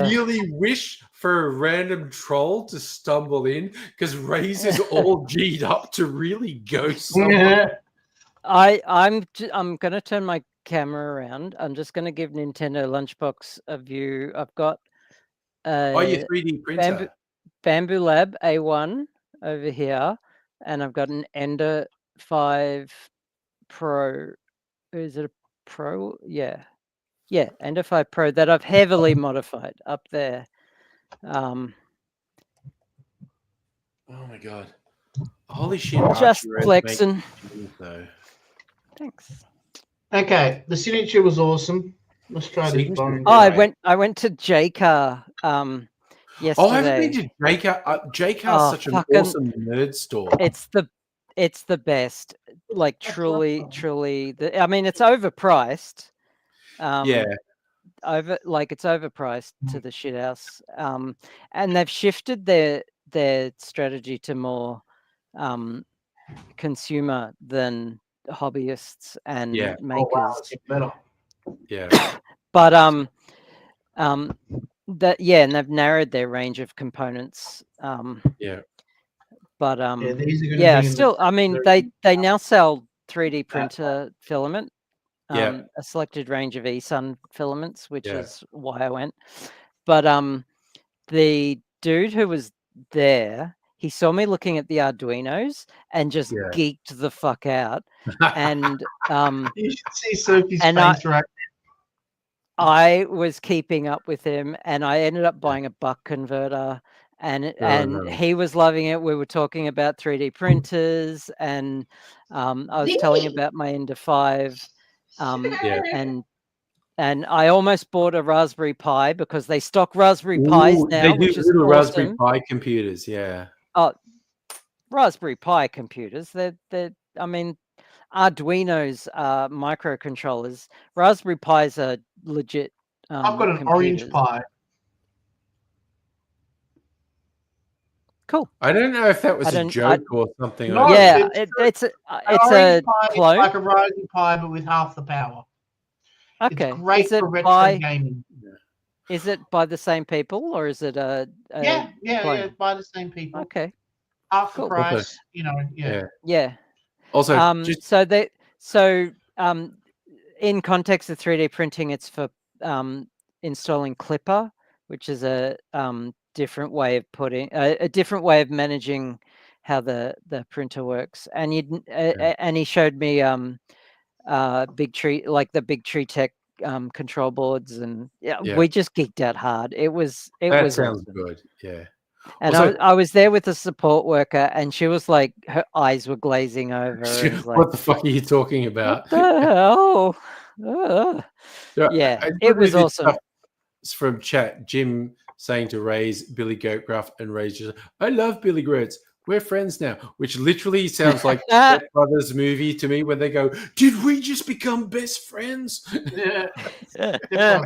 really wish for a random troll to stumble in because Ray's is all G'd up to really go somewhere. I'm gonna turn my camera around. I'm just gonna give Nintendo Lunchbox a view. I've got your 3D printer. Bamboo Lab A1 over here, and I've got an Ender 5 Pro. Is it a Pro? Yeah, Ender 5 Pro that I've heavily modified up there. Oh my god! Holy shit! Just flexing. Though. Thanks. Okay, the signature was awesome. Let's try this Signature. Bond. Oh, Right. I went to JCar yesterday. Oh, I haven't been to JCar. JCar is Oh, such an fucking- awesome nerd store. It's the best. Like truly. I mean, it's overpriced. Yeah. It's overpriced to the shit house. And they've shifted their strategy to more consumer than hobbyists and Yeah. makers. Oh, wow, it's better. Yeah. But and they've narrowed their range of components. Yeah. But Yeah, these are gonna yeah, be in the- still, I mean, they now sell 3D printer filament, Yeah. a selected range of eSun filaments, which Yeah. is why I went. But the dude who was there, he saw me looking at the Arduinos and just Yeah. geeked the fuck out. And You should see Sophie's And face right I was keeping up with him, and I ended up buying a buck converter, and no. he was loving it. We were talking about 3D printers, and I was telling him about my Ender 5, Yeah. and I almost bought a Raspberry Pi because they stock Raspberry Pis Ooh, now, they do which is little Raspberry awesome. Pi computers. Yeah. Raspberry Pi computers, they're I mean, Arduinos are microcontrollers. Raspberry Pis are legit. I've got an computers. orange pie. Cool. I don't know if that was I a don't- joke or something. No, Yeah, it's it's An a orange pie is clone. like a Raspberry Pi, but with half the power. Okay. It's great Is it for retro by gaming. is it by the same people or is it a Yeah, clone? by the same people. Okay. Half the Cool. price, yeah. Yeah. Yeah. Also, In context of 3D printing, it's for installing Clipper, which is a different way of a different way of managing how the printer works. And and he showed me Big Tree, like the Big Tree Tech control boards, and we just geeked out hard. It was sounds awesome. good. Yeah. And Also- I was there with a support worker, and she was like, her eyes were glazing over. It was like, What the fuck are you talking about? what the hell? Ugh. Yeah, I it was literally did awesome. stuff from chat, Jim saying to Ray's Billy Goatgruff, and Ray's just, I love Billy Goats. We're friends now, which literally sounds like Step Brothers movie to me when they go, did we just become best friends? Yeah.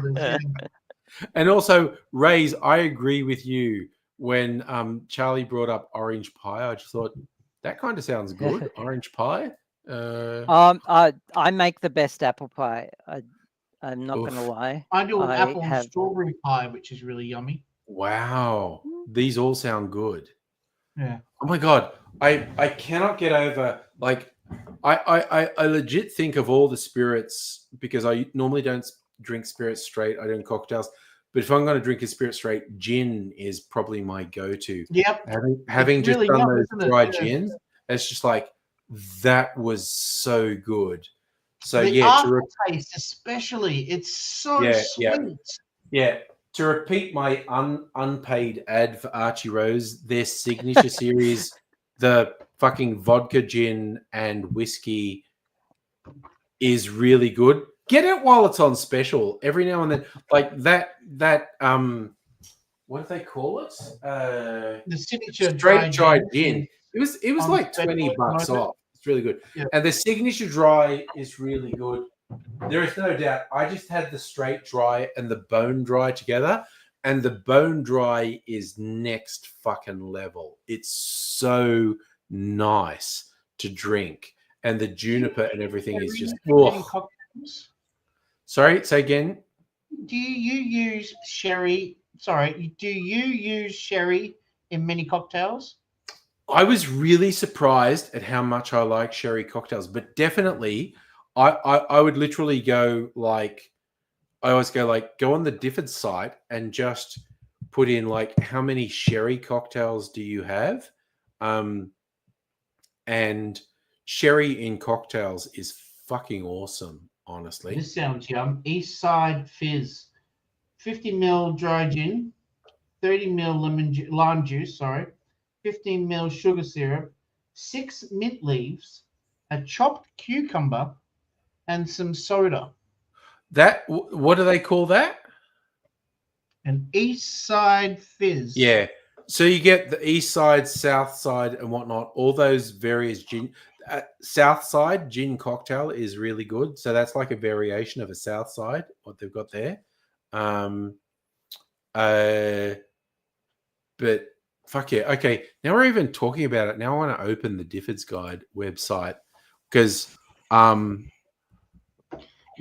And also, Ray's, I agree with you. When Charlie brought up orange pie, I just thought that kind of sounds good. Orange pie. I make the best apple pie. I'm not going to lie. I do an I apple have- and strawberry pie, which is really yummy. Wow, these all sound good. Yeah. Oh my god, I cannot get over, like, I legit think of all the spirits, because I normally don't drink spirits straight. I don't cocktails. But if I'm going to drink a spirit straight, gin is probably my go-to. Yep. Having It's just really done yummy, those isn't it? dry Yeah. gins, it's just like, that was so good. So The yeah, aftertaste, especially, it's so Yeah, sweet. yeah. To repeat my unpaid ad for Archie Rose, their signature series, the fucking vodka gin and whiskey, is really good. Get it while it's on special. Every now and then, like that what do they call it? The signature Straight dry gin. gin. It was on like special $20 at the moment. off. It's really good. Yeah. And the signature dry is really good. There is no doubt. I just had the straight dry and the bone dry together, and the bone dry is next fucking level. It's so nice to drink, and the juniper and everything is just. Any Oh. cocktails? Sorry, say again. Do you use sherry? Sorry, do you use sherry in many cocktails? I was really surprised at how much I like sherry cocktails, but definitely, I would literally go like, I always go like, go on the Difford site and just put in like, how many sherry cocktails do you have? And sherry in cocktails is fucking awesome, honestly. This sounds yum. East Side Fizz, 50 ml dry gin, 30 ml lime juice. 15 ml sugar syrup, 6 mint leaves, a chopped cucumber, and some soda. What do they call that? An East Side Fizz. Yeah. So you get the East Side, South Side, and whatnot. All those various gin. South Side gin cocktail is really good. So that's like a variation of a South Side. What they've got there. But fuck yeah. Okay. Now we're even talking about it. Now I want to open the Difford's Guide website because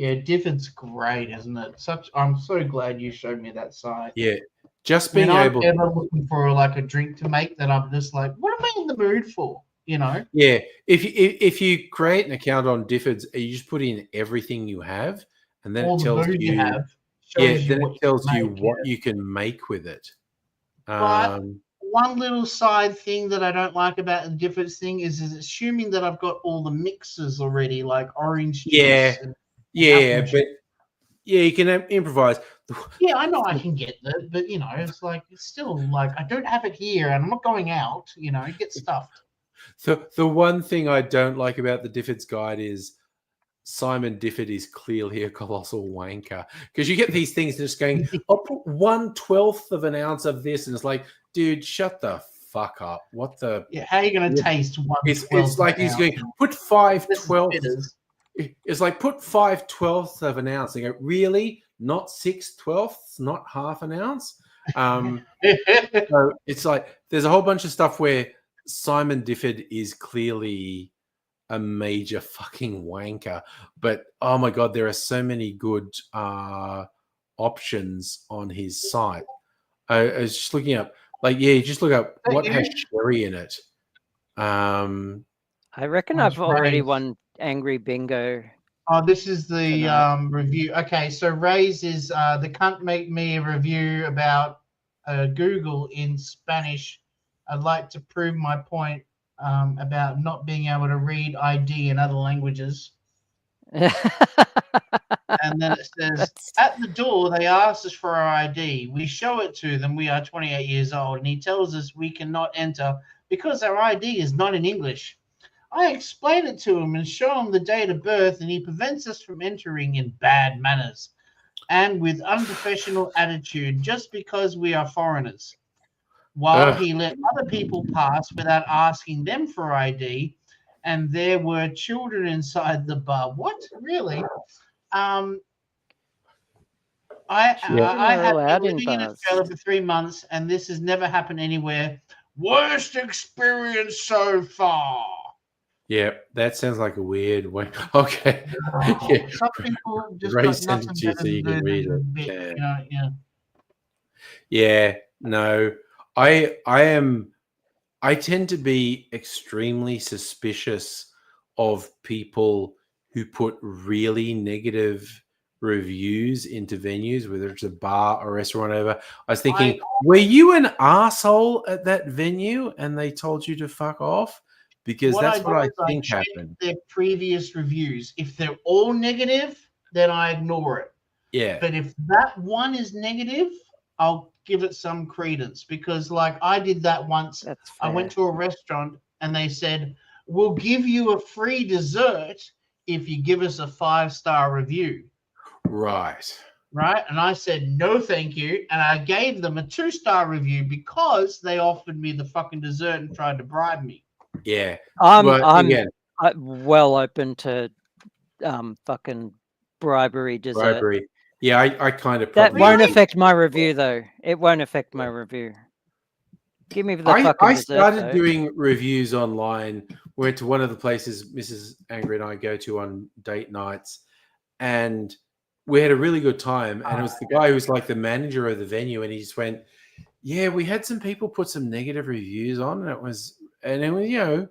yeah, Difford's great, isn't it? I'm so glad you showed me that site. Yeah. Just being I'm able ever looking for like a drink to make that I'm just like, what am I in the mood for? You know? Yeah. If you create an account on Difford's, you just put in everything you have and then All it tells the booze you have. Yeah, Shows then you it tells you make, what you can make with it. But one little side thing that I don't like about the Difford's thing is assuming that I've got all the mixes already, like orange juice. Yeah. And Yeah, apple but yeah, you can improvise. yeah, I know I can get that, but you know, it's like it's still like I don't have it here, and I'm not going out. You know, get stuffed. The one thing I don't like about the Difford's Guide is Simon Difford is clearly a colossal wanker because you get these things just going, I'll put 1/12 of an ounce of this, and it's like, dude, shut the fuck up. What the? Yeah, how are you going to taste 1/12? It's like he's going, put 5/12. It's like put 5/12 of an ounce. They go, really? Not 6/12? Not half an ounce? So it's like there's a whole bunch of stuff where Simon Difford is clearly a major fucking wanker. But oh my god, there are so many good options on his site. I was just looking up, like, yeah, just look up what has sherry in it. I reckon I've already won Angry Bingo. Oh, this is the review. Okay, so Ray's is the cunt make me a review about Google in Spanish. I'd like to prove my point about not being able to read ID in other languages. And then it says, at the door, they asked us for our ID. We show it to them. We are 28 years old. And he tells us we cannot enter because our ID is not in English. I explain it to him and show him the date of birth, and he prevents us from entering in bad manners and with unprofessional attitude just because we are foreigners. While he let other people pass without asking them for ID, and there were children inside the bar. What? Really? I have been living in Australia for 3 months, and this has never happened anywhere. Worst experience so far. Yeah, that sounds like a weird way. Okay. Yeah. Some people just got nothing better to do than bit, you know, yeah. Yeah, no. I tend to be extremely suspicious of people who put really negative reviews into venues, whether it's a bar or restaurant or whatever. I was thinking, were you an asshole at that venue and they told you to fuck off? Because that's what I think happened. Their previous reviews. If they're all negative, then I ignore it. Yeah. But if that one is negative, I'll give it some credence, because like I did that once. I went to a restaurant and they said, we'll give you a free dessert if you give us a 5-star review. Right. And I said, no, thank you. And I gave them a 2-star review because they offered me the fucking dessert and tried to bribe me. Yeah. I'm well open to fucking bribery dessert. Bribery. Yeah, I kind of that won't affect my review though. It won't affect my review. Give me the fucking I dessert, started doing reviews online. Went to one of the places Mrs. Angry and I go to on date nights, and we had a really good time. And it was the guy who was like the manager of the venue, and he just went, yeah, we had some people put some negative reviews on, and it was, you know,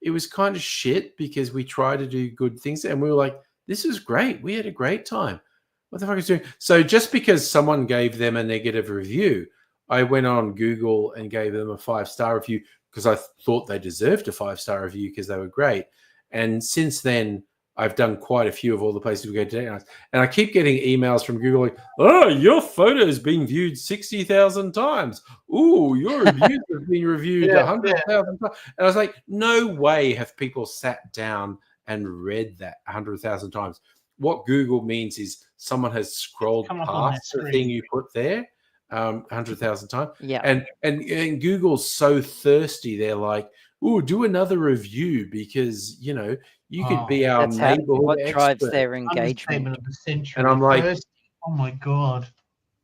it was kind of shit because we tried to do good things, and we were like, this is great. We had a great time. What the fuck is doing? So just because someone gave them a negative review, I went on Google and gave them a 5-star review because I thought they deserved a 5-star review because they were great. And since then, I've done quite a few of all the places we go to now. And I keep getting emails from Google like, oh, your photo is being viewed 60,000 times. Ooh, your reviews have been reviewed 100,000 times. And I was like, no way have people sat down and read that 100,000 times. What Google means is someone has scrolled Come up on that past the screen. thing you put there 100,000 times. Yeah. And Google's so thirsty. They're like, "Oh, do another review because, you know, you could be our That's how, neighborhood what drives expert." their Understatement engagement. of the century. And I'm like- Thirsty. Oh my god.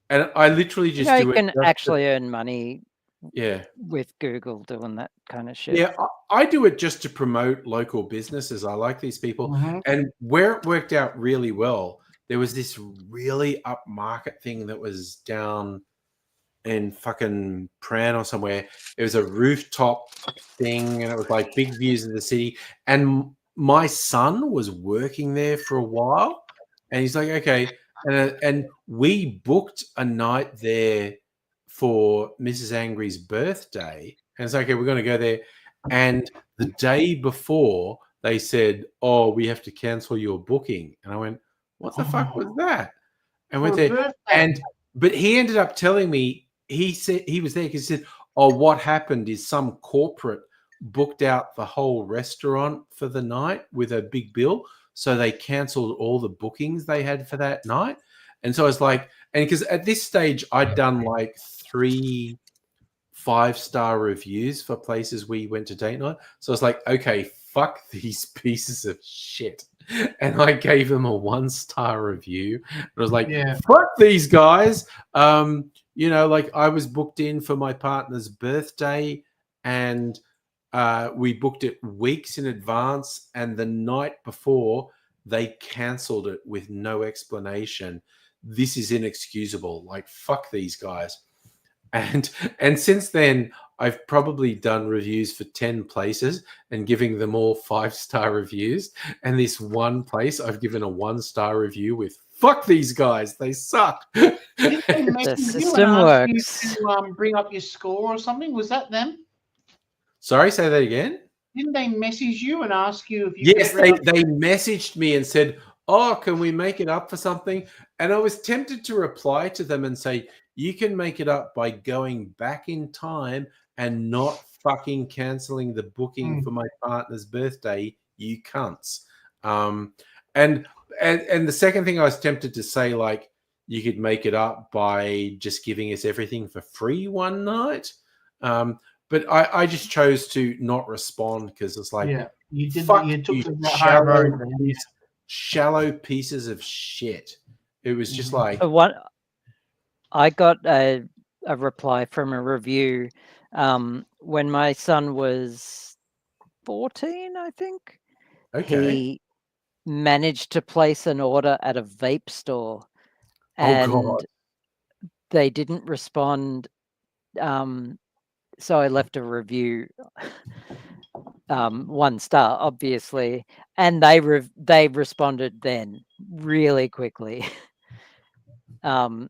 And I literally You just know, do you it. can just to- actually earn money yeah. with Google doing that kind of shit. Yeah, I do it just to promote local businesses. I like these people. Mhm. And where it worked out really well, there was this really upmarket thing that was down in fucking Pran or somewhere. It was a rooftop thing, and it was like big views of the city. And my son was working there for a while, and he's like, okay. And we booked a night there for Mrs. Angry's birthday. And it's like, okay, we're going to go there. And the day before, they said, "Oh, we have to cancel your booking." And I went, "What the fuck was that?" And went For a there. birthday. But he ended up telling me, he said he was there because he said, "Oh, what happened is some corporate booked out the whole restaurant for the night with a big bill. So they canceled all the bookings they had for that night." And so I was like, and because at this stage, I'd done like 3 5-star reviews for places we went to date night. So I was like, okay, fuck these pieces of shit. And I gave them a 1-star review. I was like, Yeah. fuck these guys. You know, like I was booked in for my partner's birthday, and we booked it weeks in advance. And the night before, they cancelled it with no explanation. This is inexcusable. Like, fuck these guys. And since then, I've probably done reviews for 10 places and giving them all 5-star reviews. And this one place, I've given a 1-star review with "fuck these guys, they suck." Didn't they message you system and ask works. you to bring up your score or something? Was that them? Sorry, say that again. Didn't they message you and ask you if you Yes, could bring up- they messaged me and said, "Oh, can we make it up for something?" And I was tempted to reply to them and say, "You can make it up by going back in time and not fucking canceling the booking for my partner's birthday, you cunts." And the second thing I was tempted to say, like, you could make it up by just giving us everything for free one night. But I just chose to not respond because it's like, Yeah, you did. fuck You took you, the high road. then. shallow pieces of shit. It was just like, What I got a reply from a review when my son was 14, I think. okay, He managed to place an order at a vape store, Oh, and God. they didn't respond. So I left a review, 1 star, obviously, and they responded then really quickly. I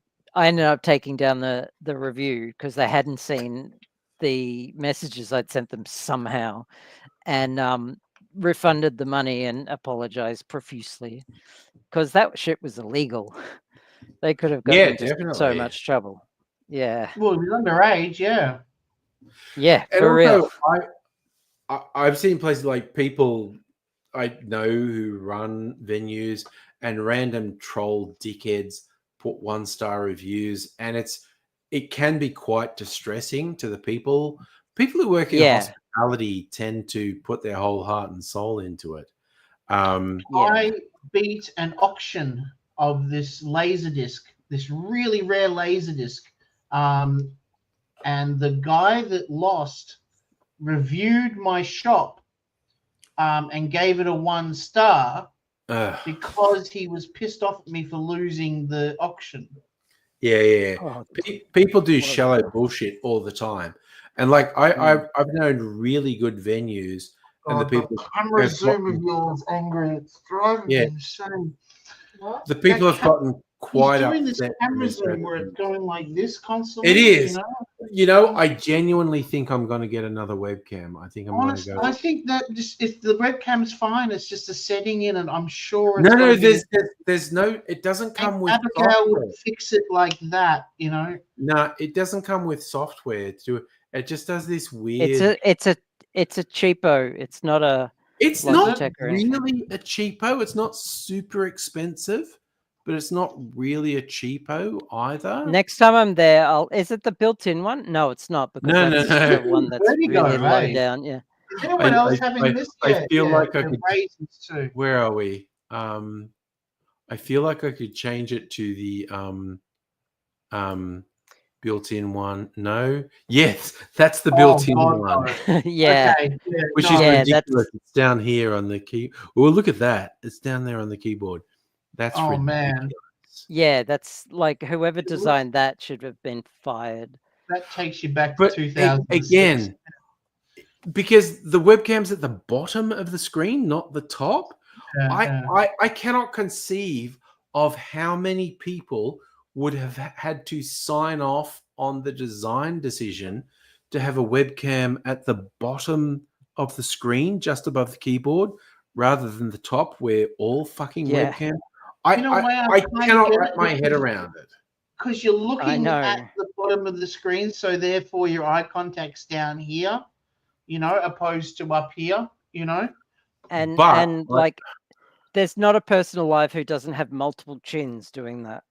ended up taking down the review because they hadn't seen the messages I'd sent them somehow, and refunded the money and apologized profusely because that shit was illegal. They could have gotten Yeah, into so definitely. much trouble. Yeah, Well, he was underage. Yeah. yeah, And for real. also, I've seen places like people I know who run venues and random troll dickheads put 1-star reviews, and it can be quite distressing to the people. People who work in Yeah. hospitality tend to put their whole heart and soul into it. Yeah. I beat an auction of this Laserdisc, this really rare Laserdisc, and the guy that lost reviewed my shop and gave it a 1 star because he was pissed off at me for losing the auction. Yeah. Oh, People do What a- shallow bullshit all the time, and like I've known really good venues, and the people camera have zoom of gotten- yours, angry. It's driving Yeah. me insane. the people have gotten quite He's doing this upset. when camera they zoom go where to- it's going like this constantly. It is. You know? You know, I genuinely think I'm going to get another webcam. I think I'm going to Honestly, go. I think that just if the webcam's fine, it's just a setting in, and I'm sure. No, gonna be- there's no. It doesn't come with Abigail software. would fix it like that, you know. No, it doesn't come with software. It just does this weird. it's a cheapo. It's not a It's not Logitech or anything. really a cheapo. It's not super expensive, but it's not really a cheapo either. Next time I'm there, is it the built-in one? No, it's not, because No, that's no. the one that's Where'd you go, really low Ray? down. Yeah. Is anyone else having this? I feel like I the could. raisins too. Where are we? I feel like I could change it to the built-in one. No, yes, that's the built-in God, one, no. Yeah. Okay, yeah, which no. is Yeah, ridiculous. It's down here on the key. Oh, look at that! It's down there on the keyboard. That's Oh, ridiculous. man. Yeah, that's like whoever designed that should have been fired. That takes you back to But 2006. again, because the webcam's at the bottom of the screen, not the top. I cannot conceive of how many people would have had to sign off on the design decision to have a webcam at the bottom of the screen, just above the keyboard, rather than the top where all fucking Yeah. webcam. You know why I kinda cannot get wrap it? my head around it. Because you're I looking know. at the bottom of the screen, so therefore your eye contact's down here, opposed to up here, And But, like, there's not a person alive who doesn't have multiple chins doing that.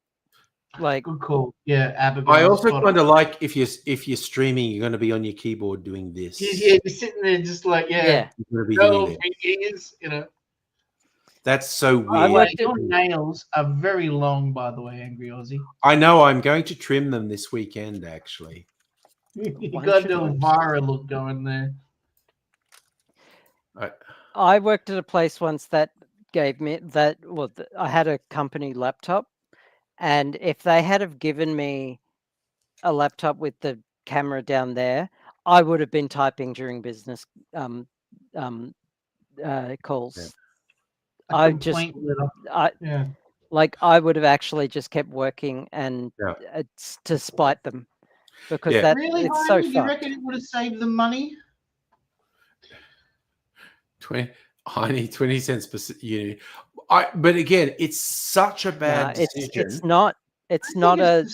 Like, Good call. Yeah, Abigail. I also spot kind on. of like if you're streaming, you're going to be on your keyboard doing this. Yeah, you're sitting there just like, yeah. You're going to be no doing this. fingers, That's so By the weird. way, your nails are very long, by the way, Angry Aussie. I know. I'm going to trim them this weekend, actually. You One got a should little watch. Vara look going there. I worked at a place once that gave me that. Well, I had a company laptop, and if they had have given me a laptop with the camera down there, I would have been typing during business calls. Yeah. A complaint letter. Yeah. Like I would have actually just kept working and to spite them, because Yeah. that Really, it's Heine, so you fucked. reckon it would have saved them money? 20 cents per unit. But again, it's such a bad decision. It's not a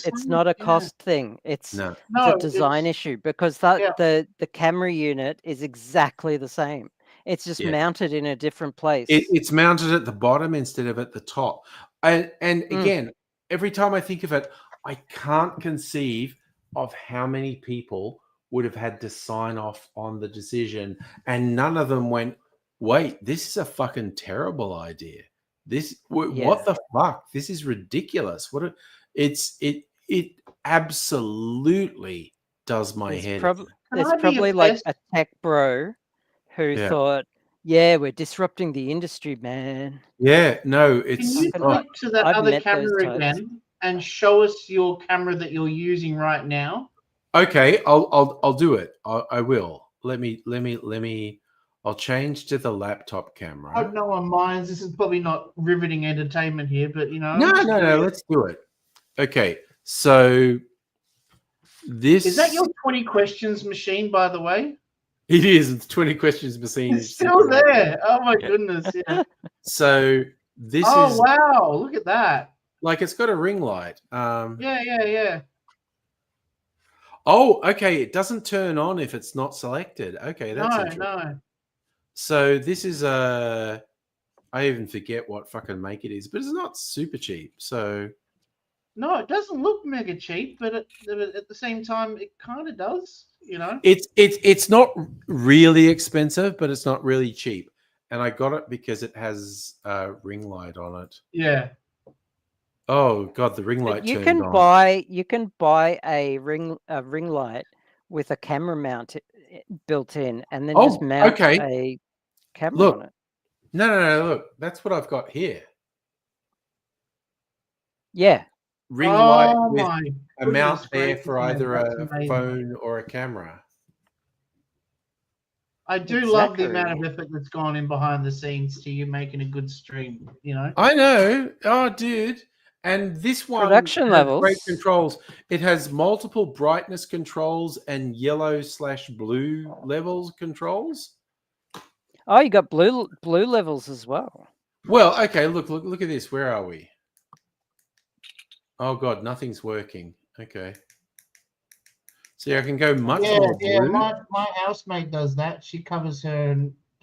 yeah. cost thing. It's No. a design issue, because the camera unit is exactly the same. It's just mounted in a different place. It's mounted at the bottom instead of at the top. And again, every time I think of it, I can't conceive of how many people would have had to sign off on the decision, and none of them went, wait, this is a fucking terrible idea. What the fuck? This is ridiculous. It absolutely does my head. There's probably like a tech bro who thought, yeah, we're disrupting the industry, man. Yeah, no, it's. Can you click to that other camera again and show us your camera that you're using right now? Okay, I'll do it. I will. Let me. I'll change to the laptop camera. I hope no one minds. This is probably not riveting entertainment here, but No. Let's do it. Okay, so this is that your 20 questions machine, by the way? It is. It's 20 questions machine. It's still there. Oh my goodness. Yeah. So this is. Oh wow! Look at that. Like it's got a ring light. Yeah. Oh, okay. It doesn't turn on if it's not selected. Okay, that's interesting. No. So this is I even forget what fucking make it is, but it's not super cheap. So no, it doesn't look mega cheap, but at the same time, it kind of does. It's not really expensive, but it's not really cheap. And I got it because it has a ring light on it. Yeah. Oh god, the ring light. You can buy a ring light with a camera mount built in, and then just mount a camera on it. No. Look, that's what I've got here. Yeah. Ring light with a mount there for either a phone or a camera. I do love the amount of effort that's gone in behind the scenes to you making a good stream, I know. Oh, dude. And this one production levels, great controls. It has multiple brightness controls and yellow/blue levels controls. Oh, you got blue levels as well. Well, okay, look at this. Where are we? Oh god, nothing's working. Okay. See, I can go much more blue. My housemate does that. She covers her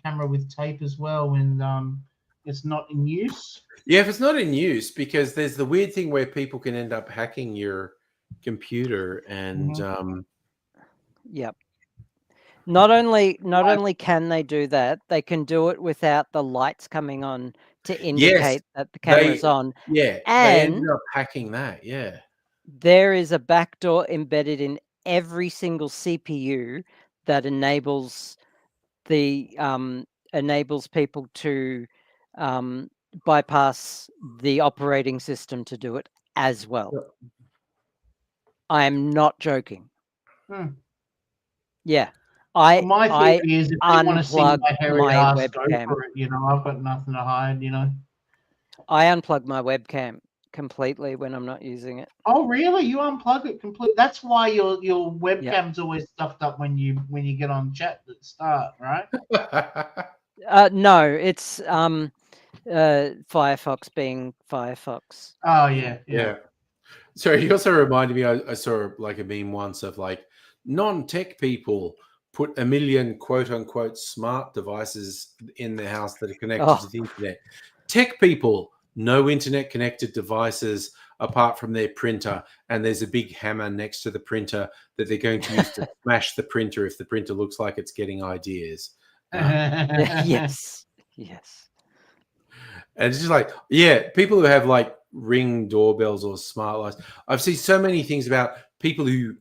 camera with tape as well when it's not in use. Yeah, if it's not in use, because there's the weird thing where people can end up hacking your computer and Yep. Not only can they do that, they can do it without the lights coming on to indicate that the camera's on. Yeah, they And ended up hacking that. Yeah. there is a backdoor embedded in every single CPU that enables people to bypass the operating system to do it as well. I am not joking. Yeah. My theory is if they want to see my hairy ass, webcam. go for it. You know, I've got nothing to hide. You know. I unplug my webcam completely when I'm not using it. Oh, really? You unplug it completely? That's why your webcam's always stuffed up when you get on chat at the start, right? No, it's Firefox being Firefox. Oh yeah. So he also reminded me. I saw like a meme once of like non-tech people put 1 million quote unquote smart devices in their house that are connected to the internet. Tech people, no internet connected devices apart from their printer, and there's a big hammer next to the printer that they're going to use to smash the printer if the printer looks like it's getting ideas. Yes. And it's just like, yeah, people who have like Ring doorbells or smart lights. I've seen so many things about people who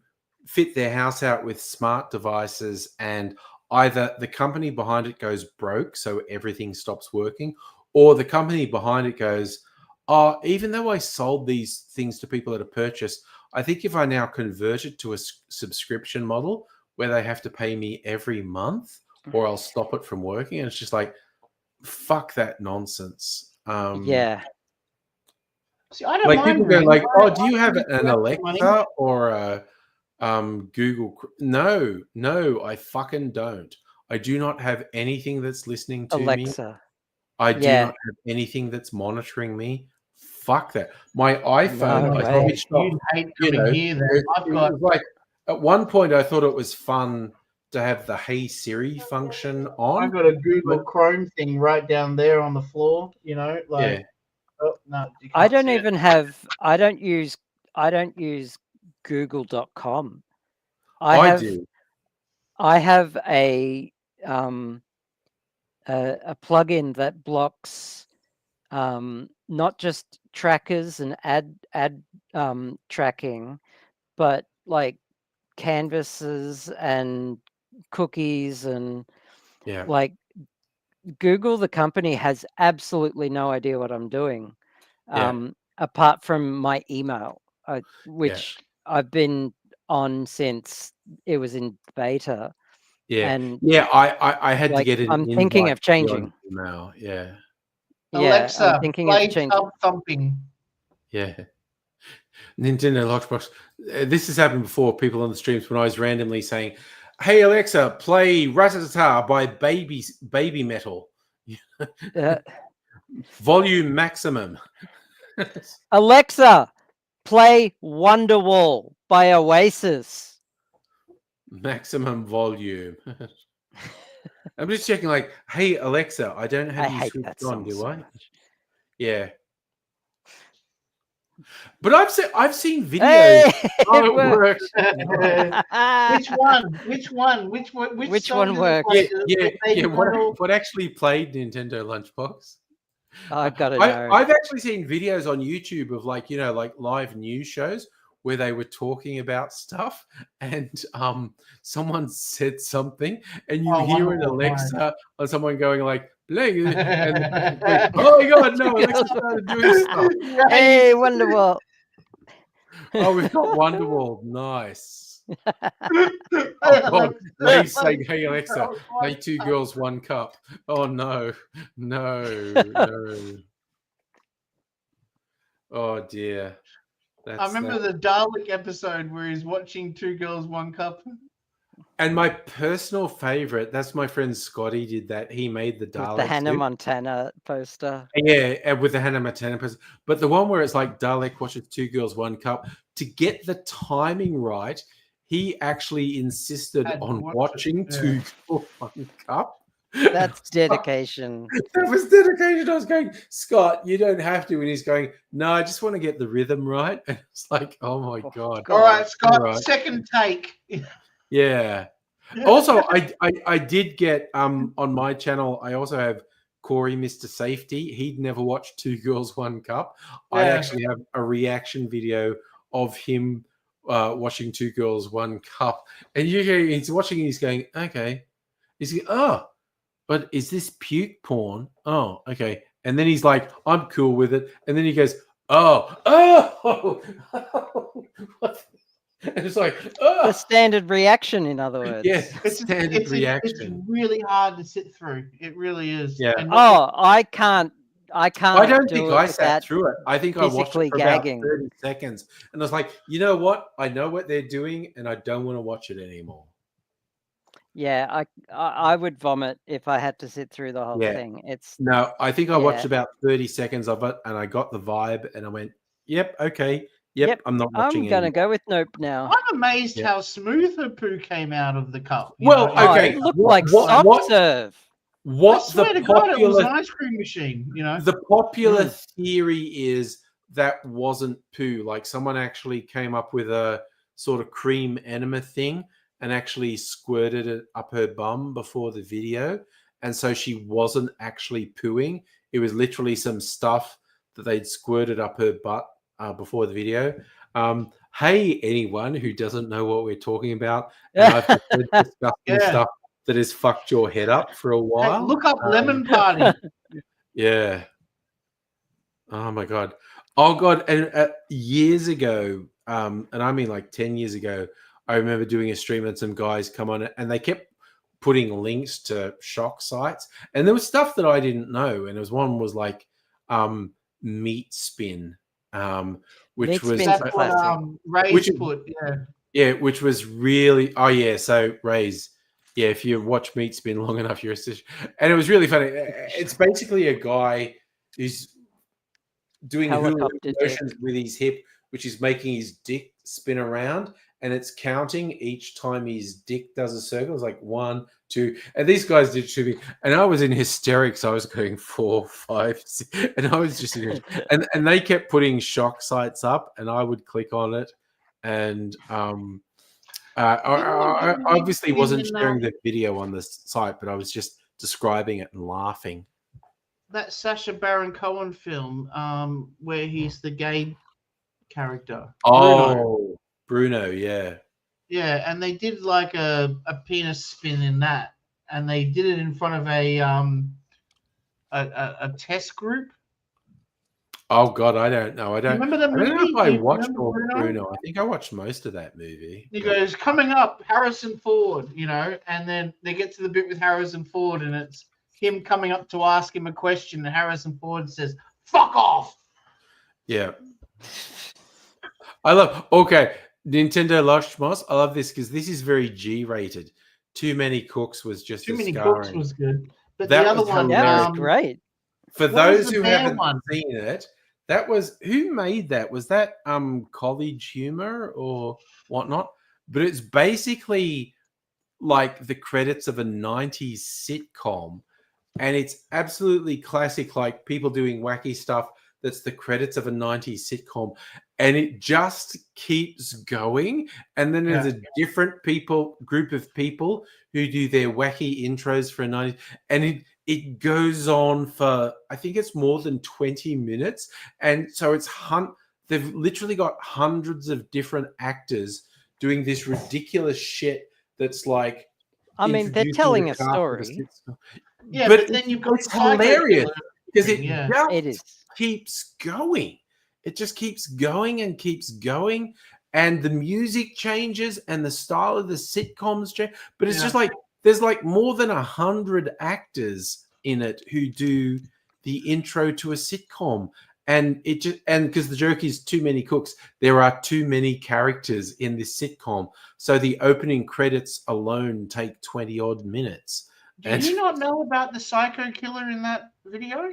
fit their house out with smart devices, and either the company behind it goes broke, so everything stops working, or the company behind it goes, oh, even though I sold these things to people at a purchase, I think if I now convert it to a subscription model where they have to pay me every month, or I'll stop it from working. And it's just like, fuck that nonsense. Yeah. See, I don't like mind people go Ring. like, oh, do you have I an Alexa or a Google? No, I fucking don't. I do not have anything that's listening to Alexa. me. I do not have anything that's monitoring me. Fuck that. My iPhone, I switched off. You hate coming here. Then I've got like at one point I thought it was fun to have the Hey Siri function on. I've got a Google Chrome thing right down there on the floor. You know, like. Yeah. Oh, no, I don't even have. I don't use Google.com. I do. I have a plugin that blocks not just trackers and ad tracking, but like canvases and cookies and like Google, the company, has absolutely no idea what I'm doing, apart from my email, which I've been on since it was in beta. Yeah, and I had to get it. I'm thinking of changing. Email. Yeah. Alexa, I'm thinking play of changing. Tub Thumping. Yeah. Nintendo Lunchbox. This has happened before. People on the streams when I was randomly saying, "Hey Alexa, play Ratatata by Baby Metal, volume maximum." Alexa, play Wonderwall by Oasis, maximum volume. I'm just checking. Like, hey Alexa, I don't have you switched on, do I? Yeah. But I've seen videos. Hey, it works. Which one works? Yeah. What actually played Nintendo Lunchbox? I've got to know. I've actually seen videos on YouTube of like live news shows where they were talking about stuff, and someone said something, and you hear an Alexa or someone going like, "Bling," and like, oh my god, no! Alexa started doing stuff. Hey, Wonderwall. Oh, we've got Wonderwall. Nice. Oh god, Ray's saying, "Hey Alexa, make 2 girls 1 cup." Oh no. Oh dear. I remember the Dalek episode where he's watching 2 girls 1 cup. And my personal favorite, that's my friend Scotty did that. He made the Dalek. The Hannah Montana poster. Yeah, with the Hannah Montana poster. But the one where it's like Dalek watches 2 girls 1 cup. To get the timing right, he actually insisted on watching 2 girls 1 cup. That's dedication. That was dedication. I was going, Scott, you don't have to. And he's going, no, I just want to get the rhythm right. And it's like, oh my God. All right, Scott, All right. second take. Yeah. Also, I did get on my channel, I also have Corey, Mr. Safety. He'd never watched Two Girls, One Cup. I Yeah. actually have a reaction video of him watching Two Girls, One Cup. And he's watching and he's going, okay. He's going, oh, but is this puke porn? Oh, okay. And then he's like, I'm cool with it. And then he goes, oh. And it's like, The standard reaction, in other words. yeah, standard reaction. It's really hard to sit through. It really is. Yeah. And I can't. I don't do think it I sat without through it. I think I watched physically it for gagging. about 30 seconds. And I was like, you know what? I know what they're doing and I don't want to watch it anymore. Yeah, I would vomit if I had to sit through the whole Yeah. thing. It's No, I think I watched Yeah. about 30 seconds of it and I got the vibe and I went, yep, okay. Yep, I'm not watching I'm it. gonna go with Nope now. I'm amazed Yeah. how smooth her poo came out of the cup. you Well, know? Oh, okay, it looked what- like what- soft what- serve. I What swear the to God, it was popular an ice cream machine. You know. the popular theory is that wasn't poo. Like someone actually came up with a sort of cream enema thing and actually squirted it up her bum before the video. And so she wasn't actually pooing. It was literally some stuff that they'd squirted up her butt before the video. Hey, anyone who doesn't know what we're talking about, and I've just been discussing Yeah. stuff that has fucked your head up for a Hey, while. look up Lemon Party. Yeah. Oh my God. Oh God. And years ago, and I mean like 10 years ago, I remember doing a stream and some guys come on it and they kept putting links to shock sites. And there was stuff that I didn't know. And there was one was like Meat Spin, which Meat was Spin's That's a what classic. Ray's Which is- put. Yeah. yeah, which was really so Ray's. Yeah, if you watch Meat Spin long enough, you're a stitch. And it was really funny. It's basically a guy who's doing hula Helicopter dick. motions with his hip, which is making his dick spin around, and it's counting each time his dick does a circle. It's like 1, 2, and these guys did shooting, and I was in hysterics. I was going 4, 5, 6, and I was just and they kept putting shock sites up, and I would click on it, and I obviously wasn't sharing the video on the site, but I was just describing it and laughing. That Sacha Baron Cohen film, where he's the gay character. Oh, Bruno, yeah. Yeah, and they did like a penis spin in that, and they did it in front of a test group. Oh God, I don't know. I don't. Remember the I don't know movie? if I Do you watched remember all Bruno? Bruno. I think I watched most of that movie. He but- goes, coming up, Harrison Ford, you know, and then they get to the bit with Harrison Ford, and it's him coming up to ask him a question, and Harrison Ford says, "Fuck off." Yeah. I love. Okay, Nintendo Lost Moss. I love this because this is very G-rated. Too Many Cooks was just Too as Many scarring. Cooks was good, but That the other was one, hilarious. That was great. For What was those the who bear haven't one? seen it, that was who made that? Was that College Humor or whatnot? But it's basically like the credits of a 90s sitcom, and it's absolutely classic, like people doing wacky stuff that's the credits of a 90s sitcom, and it just keeps going. And then there's a different group of people who do their wacky intros for a 90s, and it goes on for, I think it's more than 20 minutes. And so it's they've literally got hundreds of different actors doing this ridiculous shit that's like, I mean, they're introducing telling the a cast of story. sitcom. Yeah, But but then you've got it's hilarious because it Yeah. just It is. keeps going. It just keeps going and keeps going, and the music changes and the style of the sitcoms change. But it's just like there's like more than 100 actors in it who do the intro to a sitcom, and it just because the joke is Too Many Cooks, there are too many characters in this sitcom, so the opening credits alone take 20 odd minutes. Do you not know about the psycho killer in that video?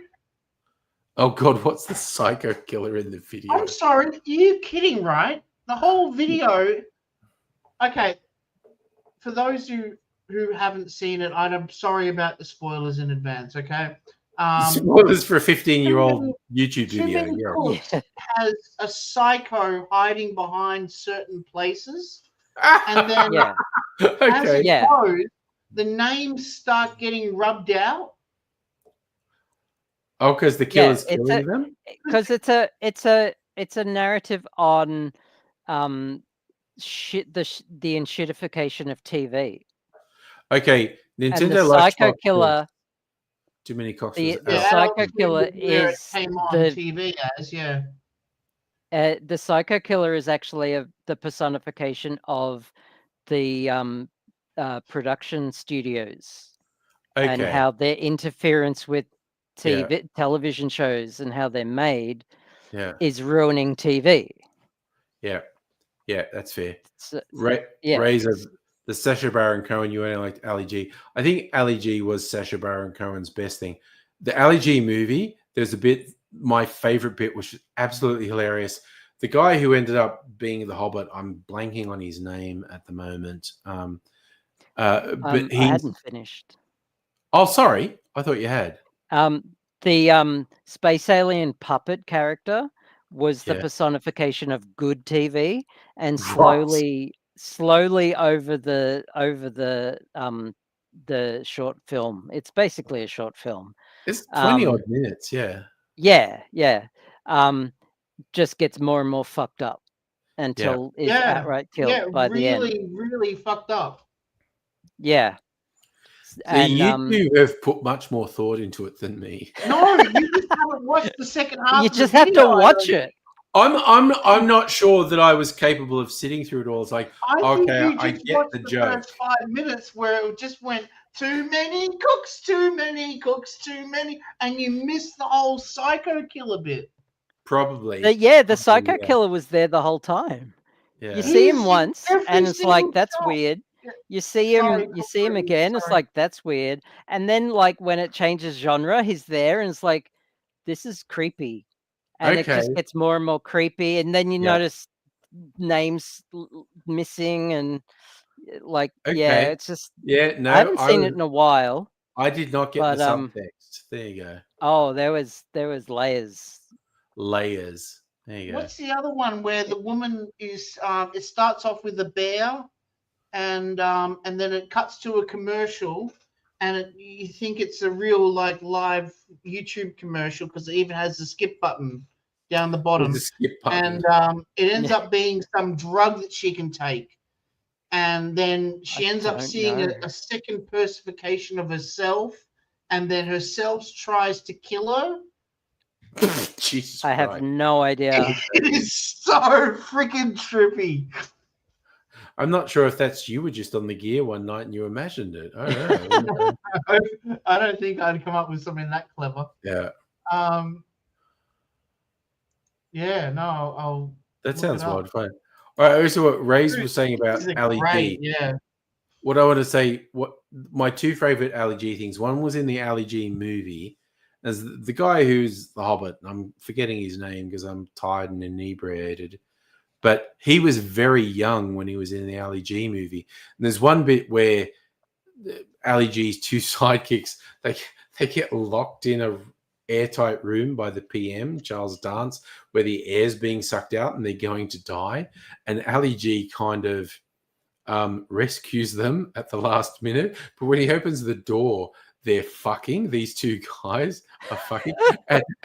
Oh God, what's the psycho killer in the video? I'm sorry, are you kidding, right? The whole video. Okay, for those who who haven't seen it, I'm sorry about the spoilers in advance. Okay. Spoilers for a 15-year-old YouTube video. Tim Yeah. Cook has a psycho hiding behind certain places, and then Yeah. as Okay. it Yeah. goes, the names start getting rubbed out. Oh, because the killer's killing them? Because it's a narrative on the enshittification of TV. Okay. And Nintendo the likes Psycho Killer. too many cocks. The Yeah, Psycho Adult Killer Swim was where it is came on the TV as the Psycho Killer is actually the personification of the production studios and Okay. how their interference with television shows and how they're made Yeah. is ruining TV. Yeah. Yeah, that's fair. So, Yeah. Razor, the Sacha Baron Cohen, you only liked Ali G. I think Ali G was Sacha Baron Cohen's best thing. The Ali G movie, there's a bit, my favorite bit, which is absolutely hilarious. The guy who ended up being the Hobbit, I'm blanking on his name at the moment. But I hadn't finished. Oh, sorry. I thought you had. The space alien puppet character was the personification of good TV, and slowly over the short film. It's basically a short film. It's 20 odd minutes, yeah. Yeah. Just gets more and more fucked up until is outright killed by the end. Really fucked up. Yeah. So And you two have put much more thought into it than me. No, you just haven't watched the second half. You just have to watch it. I'm not sure that I was capable of sitting through it all. It's like, okay, I get the joke. First 5 minutes where it just went too many cooks, too many, and you missed the whole Psycho Killer bit. Probably. The Psycho Killer was there the whole time. Yeah. You see him once, and it's like, that's weird. You see him again, it's like, that's weird. And then, like, when it changes genre, he's there, and it's like, this is creepy. And it just gets more and more creepy. And then you notice names missing, and like, it's just, I haven't seen it in a while. I did not get the subtext. There you go. Oh, there was layers. Layers. There you go. What's the other one where the woman is? It starts off with a bear, and then it cuts to a commercial, and you think it's a real like live YouTube commercial because it even has the skip button down the bottom, and it ends up being some drug that she can take, and then she ends up seeing a second personification of herself, and then herself tries to kill her. Jesus, I have no idea. It is so freaking trippy. I'm not sure if that's you were just on the gear one night and you imagined it. I don't know. I don't think I'd come up with something that clever. Yeah. Yeah, no, I'll. That sounds wild fun. All right, also what Ray's was saying about Ali G. Yeah. What I want to say, what my two favorite Ali G things. One was in the Ali G movie, as the guy who's the Hobbit. I'm forgetting his name because I'm tired and inebriated. But he was very young when he was in the Ali G movie. And there's one bit where Ali G's two sidekicks, they get locked in a airtight room by the PM, Charles Dance, where the air's being sucked out and they're going to die. And Ali G kind of rescues them at the last minute. But when he opens the door, they're fucking. These two guys are fucking.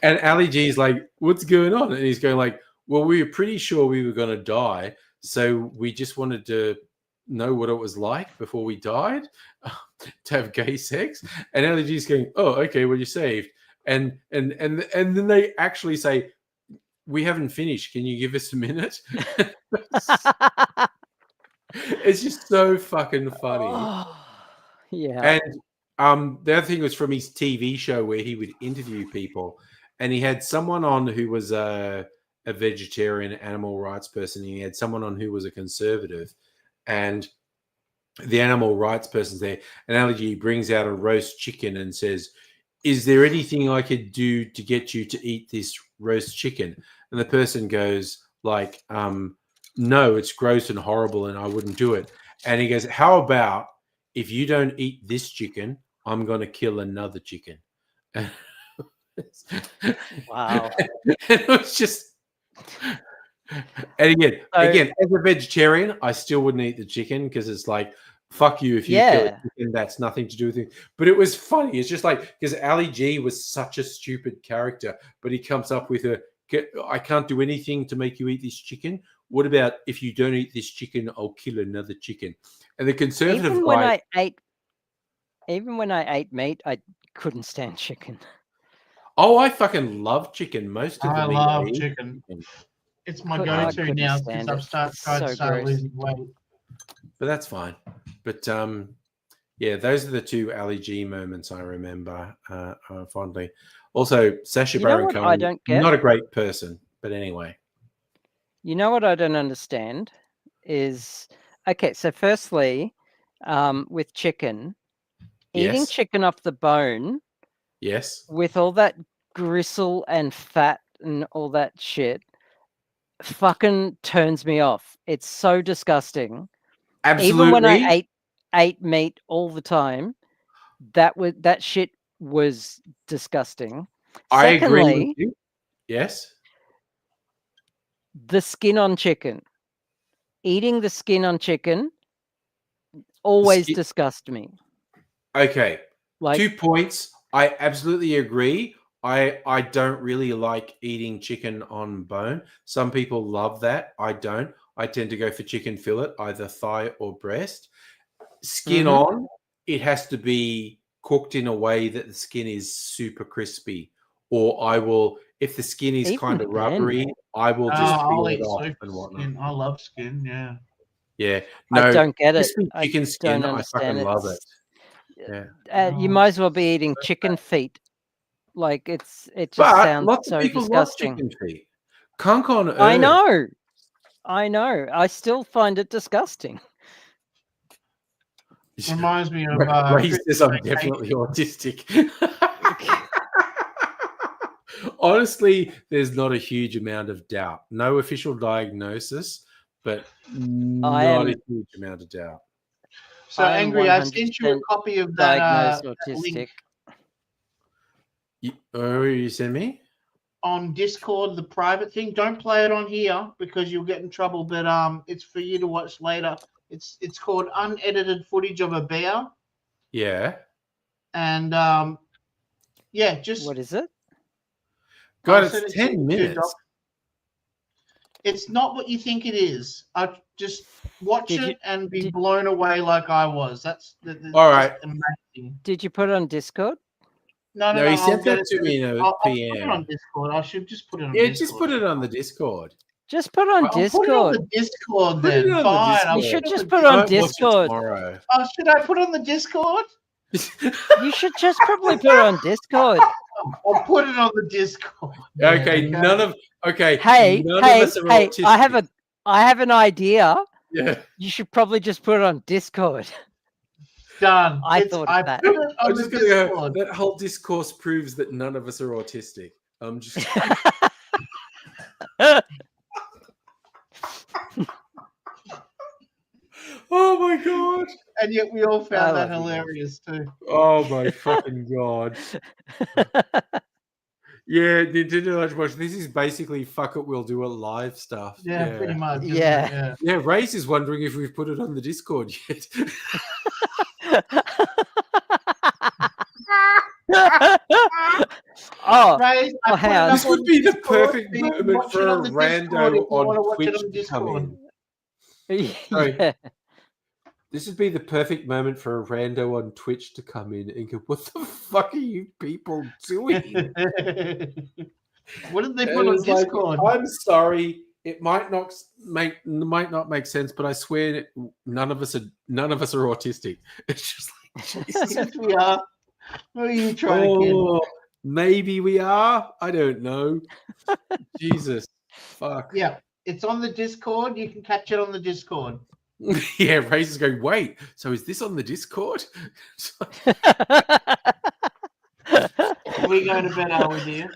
and Ali G's like, what's going on? And he's going like, well, we were pretty sure we were going to die. So we just wanted to know what it was like before we died to have gay sex. And Ali G's going, oh, okay, well, you're saved. And then they actually say, we haven't finished. Can you give us a minute? It's just so fucking funny. Oh, yeah. And the other thing was from his TV show where he would interview people, and he had someone on who was a vegetarian animal rights person, and he had someone on who was a conservative, and the animal rights person's there, and Ali G brings out a roast chicken and says, is there anything I could do to get you to eat this roast chicken? And the person goes like, no, it's gross and horrible and I wouldn't do it. And he goes, how about if you don't eat this chicken, I'm going to kill another chicken. Wow. It was just, and again, as a vegetarian, I still wouldn't eat the chicken because it's like, fuck you if you kill a chicken. That's nothing to do with it. But it was funny. It's just like, because Ali G was such a stupid character, but he comes up with I can't do anything to make you eat this chicken. What about if you don't eat this chicken, I'll kill another chicken? And the conservative even when I ate meat, I couldn't stand chicken. Oh, I fucking love chicken. Most of the meat I love chicken. It's my go-to now because I've started losing weight. But that's fine. But yeah, those are the two Ali G moments I remember fondly. Also, Sacha Baron Cohen, not a great person, but anyway. You know what I don't understand is, okay, so firstly, with chicken, eating chicken off the bone, yes, with all that gristle and fat and all that shit, fucking turns me off. It's so disgusting. Absolutely. Even when I ate meat all the time, that shit was disgusting. I agree with you. Yes. The skin on chicken. Eating the skin on chicken always disgusts me. Okay. 2 points. I absolutely agree. I don't really like eating chicken on bone. Some people love that. I don't. I tend to go for chicken fillet, either thigh or breast. Skin on, it has to be cooked in a way that the skin is super crispy. Or I will, if the skin is kind of rubbery, I will just peel it off and whatnot. Skin. I love skin, yeah. Yeah. No, I don't get it. Chicken skin, I fucking love it. Yeah. You might as well be eating chicken feet. Like it just sounds lots so of people disgusting. love chicken feet. Conk on earth. I know. I still find it disgusting. Reminds me of Ray says I'm definitely autistic. Honestly, there's not a huge amount of doubt. No official diagnosis, but not a huge amount of doubt. So, Angry, I sent you a copy of that autistic. You send me? On Discord, the private thing. Don't play it on here because you'll get in trouble, but it's for you to watch later. It's called Unedited Footage of a Bear. Yeah. And yeah, just what is it? God, it's 10 minutes. It's not what you think it is. I just watch it and be blown away like I was. That's all right. Amazing. Did you put it on Discord? No. He sent that to me in a I'll PM. put it on Discord. I should just put it on Discord. Yeah, just put it on the Discord. Just put it on Discord. Put it on the Discord then. Fine. You should just put it on Discord. Oh, should I put it on the Discord? You should just probably put it on Discord. I'll put it on the Discord. Okay, none of Hey, autistic. I have an idea. Yeah. You should probably just put it on Discord. Done. I thought of that. I'm just gonna go. That whole discourse proves that none of us are autistic. I'm just. Oh my god! And yet we all found that hilarious too. Oh my fucking god! Yeah, Nintendo Lunchbox. This is basically fuck it, we'll do a live stuff. Yeah, pretty much. Yeah. Yeah, Ray's is wondering if we've put it on the Discord yet. Ray, this would be the perfect moment for a rando on Twitch to come in. Yeah. This would be the perfect moment for a rando on Twitch to come in and go, "What the fuck are you people doing?" What did they put on Discord? Like, I'm sorry, it might not make sense, but I swear none of us are autistic. It's just like, Jesus. Yes, we are. What are you trying to get? Maybe we are. I don't know. Jesus, fuck. Yeah, it's on the Discord. You can catch it on the Discord. Yeah, Ray's is going, wait, so is this on the Discord? We going to bed, are we, dear?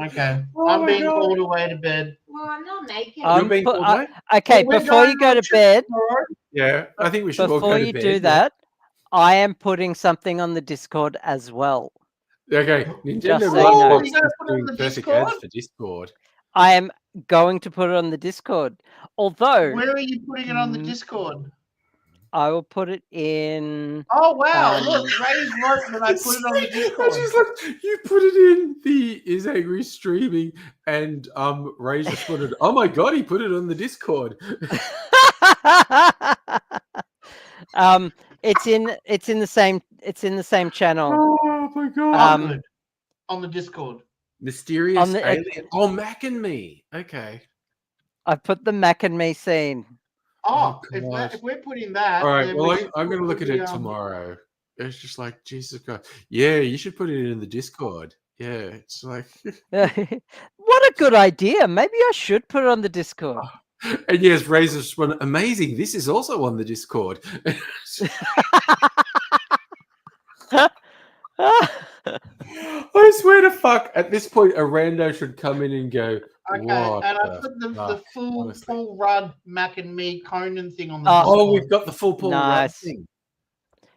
Okay. I'm being called away to bed. Well, I'm not naked. Okay, before you go to bed, Yeah, I think we should all go Before to you bed. do that, I am putting something on the Discord as well. Okay, Nintendo Just so you know. Lunchbox You're gonna is put it on doing the perfect Discord? ads for Discord. I am going to put it on the Discord. Although Where are you putting it on the Mm. Discord? I will put it in. Oh wow! Um, Look, Ray's wrote that I put it on the I Discord. just like, you put it in the Is Angry streaming, and Ray just put it. Oh my god, he put it on the Discord. it's in the same channel. Oh my god. Um, Good. On the Discord. Mysterious on the- alien. Oh, Mac and Me. Okay. I put the Mac and Me scene. Oh, God. if we're putting that, All right. then Well, we should I'm going to put look at the, it tomorrow. It's just like Jesus Christ. Yeah, you should put it in the Discord. Yeah, it's like, What a good idea. Maybe I should put it on the Discord. and yes, Razor's one amazing. This is also on the Discord. I swear to fuck. At this point, a rando should come in and go. Okay, What and I the put the fuck, full honestly. Paul Rudd, Mac and Me, Conan thing on the Oh, Discord. Oh, we've got the full Paul Rudd Nice. thing.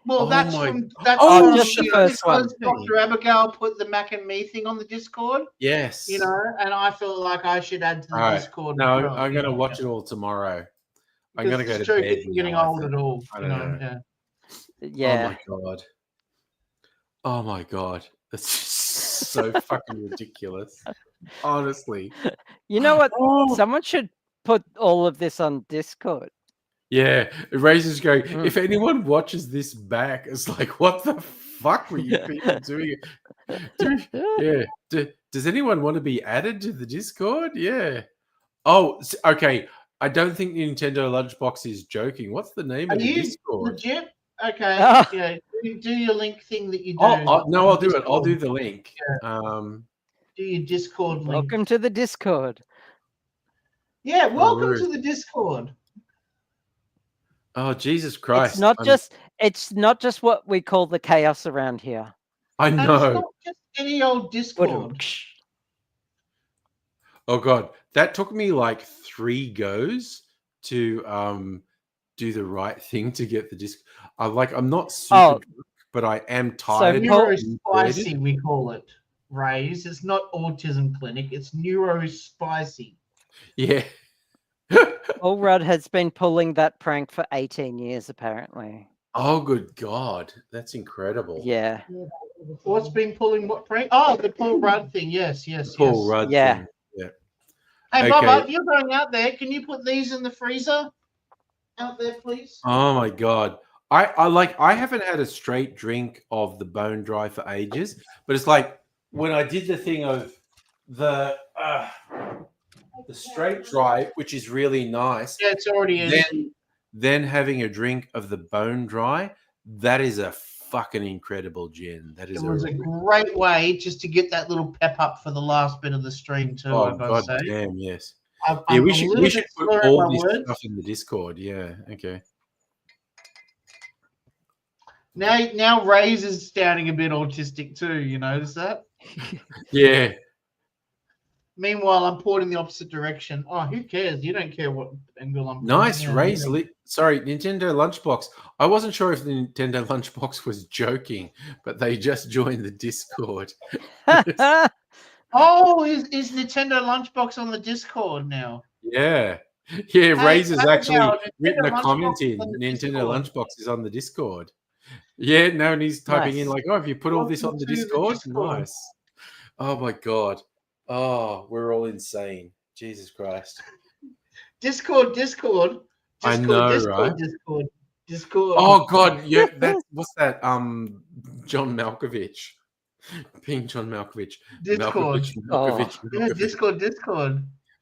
Well, Oh that's my- from that's Oh, from, just the you know, first one. because Dr. Abigail put the Mac and Me thing on the Discord, Yes. you know, and I feel like I should add to the All right. Discord. No, as well, I'm you going to know, watch it all tomorrow. I'm because going to go this to joke bed. isn't getting now, I old think. at all. I You don't know, know. yeah. Yeah. Oh my god. Oh my god. That's so fucking ridiculous. Honestly. You know what? Oh. Someone should put all of this on Discord. Yeah. Razor's going, Mm. if anyone watches this back, it's like, what the fuck were you people doing? Yeah. Does anyone want to be added to the Discord? Yeah. Oh, okay. I don't think Nintendo Lunchbox is joking. What's the name Are of the you Discord? legit? Okay, Ah. yeah. Do your link thing that you do. No, I'll do it. I'll Discord. do the link. Do your Discord link. Welcome to the Discord. Yeah, welcome Rude. to the Discord. Oh, Jesus Christ. It's not just what we call the chaos around here. I And it's know. not just any old Discord. Oh god, that took me like 3 goes to do the right thing to get the disc. I'm not super Oh. drunk, but I am tired. Paul- Neurospicy, we call it. Rays. It's not autism clinic. It's neurospicy. Yeah. Paul Rudd has been pulling that prank for 18 years, apparently. Oh good god, that's incredible. Yeah. What's been pulling what prank? Oh, the Paul Rudd thing. Yes, yes, Paul yes. Rudd. Yeah. thing. Yeah. Hey, Okay. Bubba, you're going out there. Can you put these in the freezer? Out there, please. Oh my god. I haven't had a straight drink of the bone dry for ages, but it's like when I did the thing of the straight dry, which is really nice, Yeah, it's already in. then having a drink of the bone dry, that is a fucking incredible gin. That It is was a great way just to get that little pep up for the last bit of the stream too. oh I've got god to say. damn, yes. I'm Yeah, we a should little bit put slurring all my this words. stuff in the Discord. Yeah, okay. Now Ray's is sounding a bit autistic too. You notice that? Yeah. Meanwhile, I'm pouring in the opposite direction. Oh, who cares? You don't care what angle I'm. Nice pointing at. raise. Sorry, Nintendo Lunchbox. I wasn't sure if the Nintendo Lunchbox was joking, but they just joined the Discord. Oh, is Nintendo Lunchbox on the Discord now? Yeah. Yeah, Hey, Raz has actually Abigail, written a Nintendo comment Lunchbox in. is on the Nintendo Discord. Lunchbox is on the Discord. Yeah, no, and he's typing in Nice. like, oh, have you put all this on Welcome the to the Discord? Discord. Nice. Oh my god. Oh, we're all insane. Jesus Christ. Discord. I know, right? Discord. Oh god, yeah, that's what's that? John Malkovich. Ping John Malkovich. Discord. Malkovich. Yeah, Discord.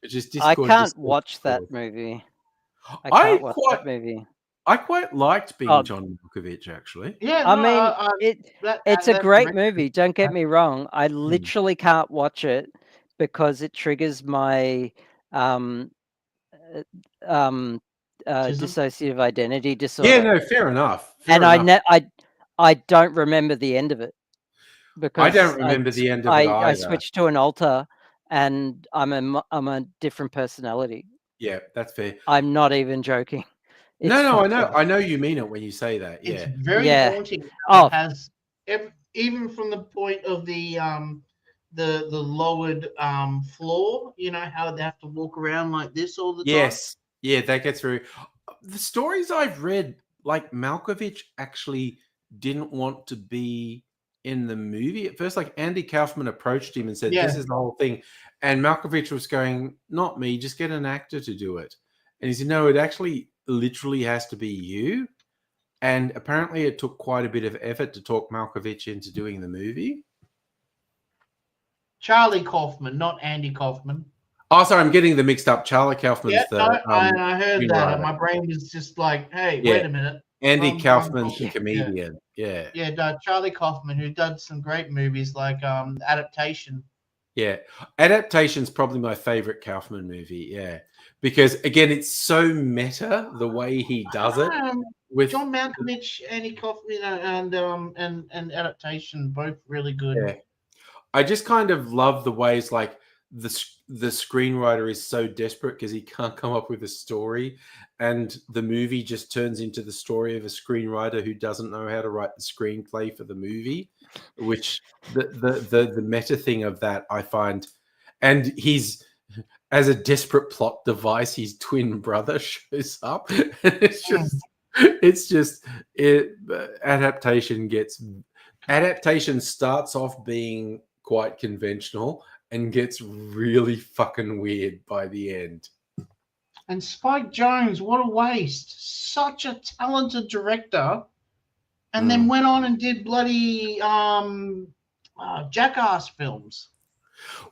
It's just I Discord. can't Discord, watch that Discord. movie. I I can't watch quite- that movie. I quite liked being Oh. John Malkovich, actually. Yeah, I no, mean, it's a that great direct- movie. Don't get me wrong. I literally can't watch it because it triggers my dissociative identity disorder. Yeah, no, fair enough. and fair enough. I don't remember the end of it because I don't remember the end of it I either. switched to an alter and I'm a different personality. Yeah, that's fair. I'm not even joking. No, fucked I up. know you mean it when you say that. It's Yeah, very Yeah. haunting. Oh. It has even from the point of the lowered floor. You know how they have to walk around like this all the time. yes, yeah, that gets very. The stories I've read, like Malkovich actually didn't want to be in the movie at first. Like Andy Kaufman approached him and said, Yeah. "This is the whole thing," and Malkovich was going, "Not me, just get an actor to do it." And he said, "No, it actually literally has to be you." And apparently, it took quite a bit of effort to talk Malkovich into doing the movie. Charlie Kaufman, not Andy Kaufman. Oh, sorry, I'm getting them mixed up. Charlie Kaufman's Yeah, the I heard that, and screenwriter. my brain was just like, "Hey, Yeah. wait a minute." Andy Kaufman's the Yeah. comedian. Yeah. Yeah, Charlie Kaufman, who did some great movies like Adaptation. Yeah. Adaptation's probably my favorite Kaufman movie. Yeah. Because again, it's so meta the way he does it. With John Malkovich, Andy Kaufman, and Adaptation, both really good. Yeah. I just kind of love the ways like the screenwriter is so desperate because he can't come up with a story, and the movie just turns into the story of a screenwriter who doesn't know how to write the screenplay for the movie, which the meta thing of that I find, and he's as a desperate plot device, his twin brother shows up, and it's just adaptation starts off being quite conventional and gets really fucking weird by the end. And Spike Jonze, what a waste! Such a talented director, and then went on and did bloody Jackass films.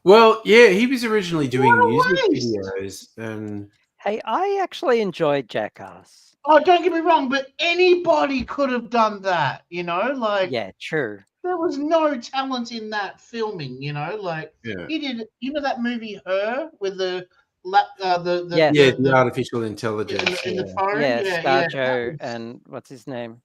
Well, yeah, he was originally doing music videos, and Hey, I actually enjoyed Jackass. Oh, don't get me wrong, but anybody could have done that, you know, like Yeah, true. there was no talent in that filming, you know, like yeah, he did. You know that movie Her with the the artificial intelligence, in the phone, Yeah, yeah, ScarJo and what's his name?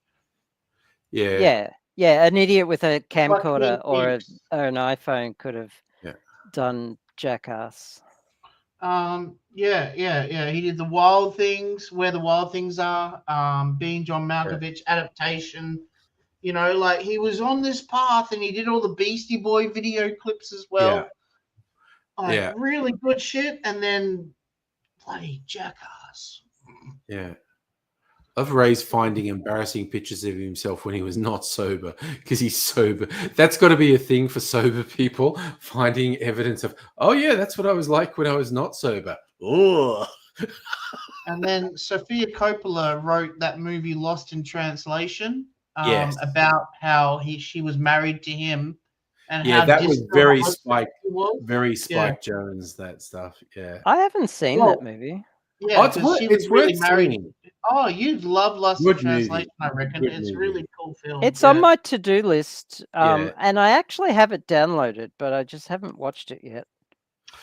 yeah, Yeah, an idiot with a camcorder Joaquin or an iPhone could have Yeah. done Jackass. Yeah. He did the Wild Things, Where the Wild Things Are, being John Malkovich, Adaptation. You know, like he was on this path, and he did all the Beastie Boy video clips as well. Like, really good shit, and then bloody Jackass. Yeah. Of Ray's finding embarrassing pictures of himself when he was not sober because he's sober. That's got to be a thing for sober people, finding evidence of, oh, yeah, that's what I was like when I was not sober. Oh. And then Sofia Coppola wrote that movie Lost in Translation about how she was married to him. And how that was very Spike Jones, that stuff. Yeah. I haven't seen that movie. Yeah, it's worth seeing. Oh, you'd love Lost in Translation, I reckon. Good it's movie. really cool film. It's on my to-do list, Yeah. and I actually have it downloaded, but I just haven't watched it yet.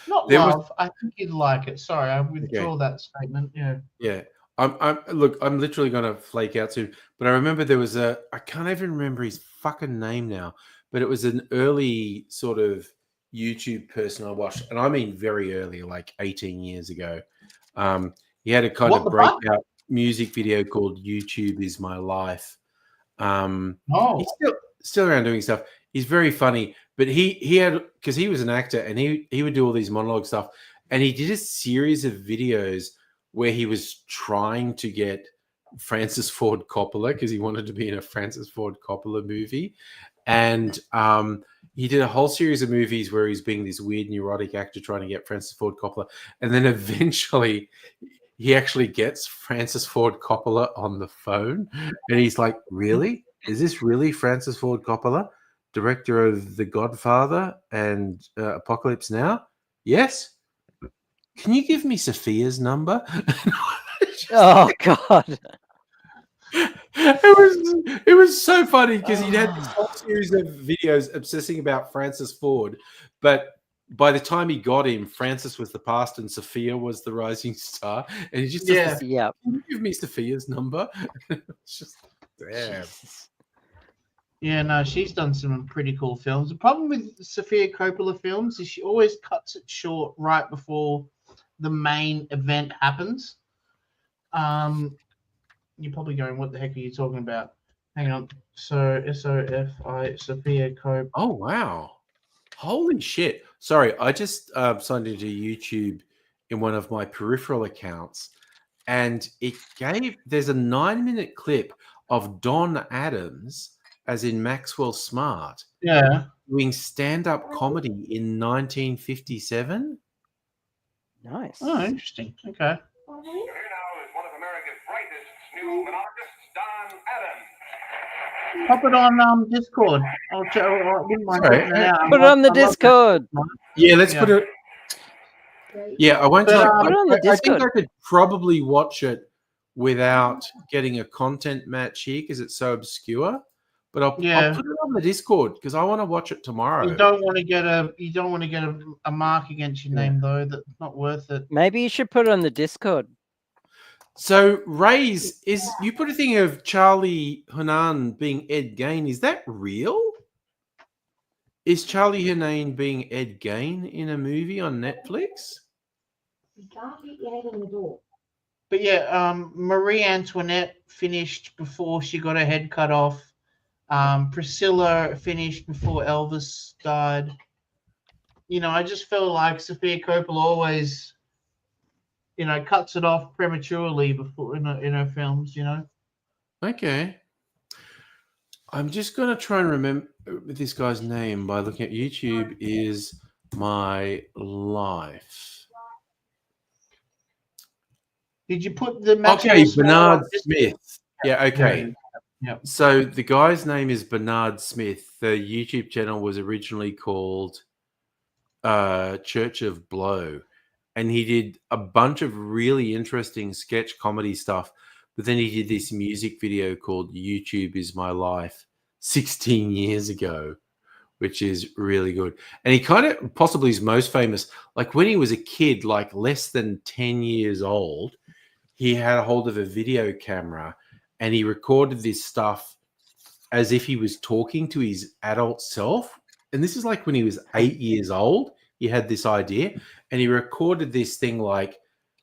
I think you'd like it. Sorry, I withdraw that statement. Yeah. Yeah. I'm literally gonna flake out soon. But I remember there was I can't even remember his fucking name now, but it was an early sort of YouTube person I watched, and I mean very early, like 18 years ago. He had a kind of breakout music video called YouTube Is My Life. He's still around doing stuff. He's very funny, but he had, because he was an actor, and he would do all these monologue stuff, and he did a series of videos where he was trying to get Francis Ford Coppola, because he wanted to be in a Francis Ford Coppola movie, and he did a whole series of movies where he's being this weird neurotic actor trying to get Francis Ford Coppola, and then eventually he actually gets Francis Ford Coppola on the phone, and he's like, really? Is this really Francis Ford Coppola, director of The Godfather and Apocalypse Now? Yes. Can you give me Sophia's number? Oh, God. It was so funny because he'd had this whole series of videos obsessing about Francis Ford, but by the time he got him, Francis was the past and Sophia was the rising star, and he just Yeah. Can you give me Sophia's number? It's just damn. Jesus. Yeah, no, she's done some pretty cool films. The problem with Sofia Coppola films is she always cuts it short right before the main event happens. You're probably going, what the heck are you talking about? Hang on. So SOFI, Sophia Cope. Oh, wow. Holy shit. Sorry, I just signed into YouTube in one of my peripheral accounts, and there's a 9-minute clip of Don Adams, as in Maxwell Smart, Yeah. doing stand-up comedy in 1957. Nice. Oh, interesting. Okay. Here now is one of America's brightest new monarchists, Don Adams. Pop it on Discord. I wouldn't mind Sorry, checking it out. Put it on the Discord. Yeah, let's Yeah. put it. Yeah, I won't. But, I, put it on the I think Discord. I could probably watch it without getting a content match here because it's so obscure. But I'll put it on the Discord because I want to watch it tomorrow. You don't want to get a mark against your name though. That's not worth it. Maybe you should put it on the Discord. So, Ray's, you put a thing of Charlie Hunnam being Ed Gain. Is that real? Is Charlie Hunnam being Ed Gain in a movie on Netflix? You can't hit your head on the door. But yeah, Marie Antoinette finished before she got her head cut off. Priscilla finished before Elvis died. You know, I just feel like Sophia Coppola always, you know, cuts it off prematurely before in her films. You know. Okay. I'm just going to try and remember this guy's name by looking at YouTube. Is My Life. Did you put the Okay, Maxwell Bernard Smart- Smith. Yeah, okay. Yeah. So the guy's name is Bernard Smith. The YouTube channel was originally called Church of Blow. And he did a bunch of really interesting sketch comedy stuff. But then he did this music video called YouTube Is My Life 16 years ago, which is really good. And he kind of possibly is most famous. Like when he was a kid, like less than 10 years old, he had a hold of a video camera and he recorded this stuff as if he was talking to his adult self. And this is like when he was 8 years old, he had this idea and he recorded this thing like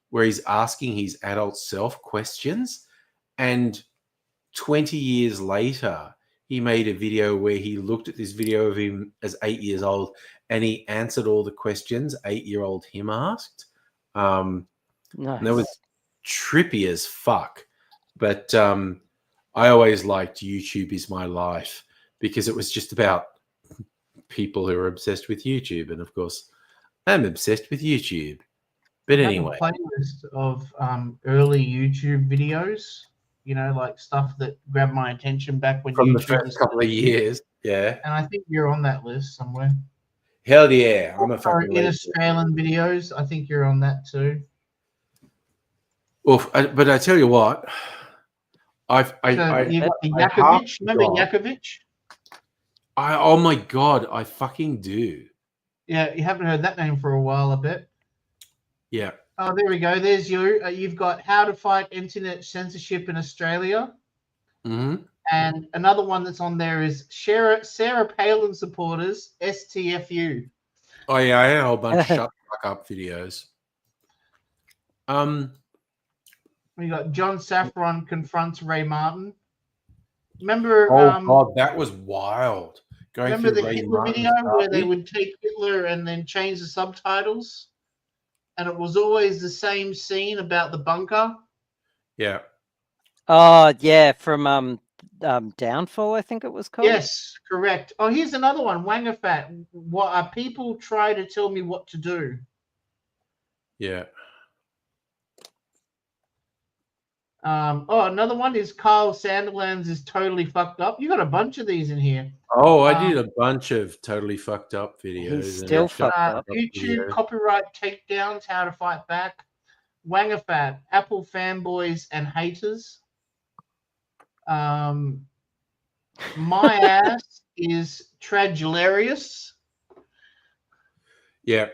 where he's asking his adult self questions. And 20 years later, he made a video where he looked at this video of him as 8 years old and he answered all the questions 8-year-old him asked. Nice. And that was trippy as fuck. But I always liked YouTube Is My Life because it was just about people who are obsessed with YouTube. And of course, I'm obsessed with YouTube. But anyway. I have a playlist of early YouTube videos, you know, like stuff that grabbed my attention back when From the YouTube first was- couple of years. Yeah. And I think you're on that list somewhere. Hell yeah. I'm a Or fucking in legend. Australian videos, I think you're on that too. Well, but I tell you what, So you got the I Yakovich. Remember half- Yakovich? oh my God, I fucking do. Yeah, you haven't heard that name for a while, I bet. Yeah. Oh, there we go. There's you. You've got How to Fight Internet Censorship in Australia. Hmm. And another one that's on there is Sarah Palin supporters, STFU. Oh yeah, I had a whole bunch of shut the fuck up videos. We got John Saffron confronts Ray Martin. Remember? Oh God, that was wild. Going Remember through the Ray Hitler Martin's video where they garbage. would take Hitler and then change the subtitles? And it was always the same scene about the bunker. Yeah. Oh yeah, from Downfall, I think it was called. Yes, correct. Oh, here's another one. Wangafat. What are people try to tell me what to do? Yeah. Another one is Carl Sanderlands is totally fucked up. You got a bunch of these in here. Oh, I did a bunch of totally fucked up videos. He's and still shut fucked the up. fuck YouTube videos. copyright takedowns, how to fight back. Wangafat, Apple fanboys and haters. My ass is Tragilarious. Yeah.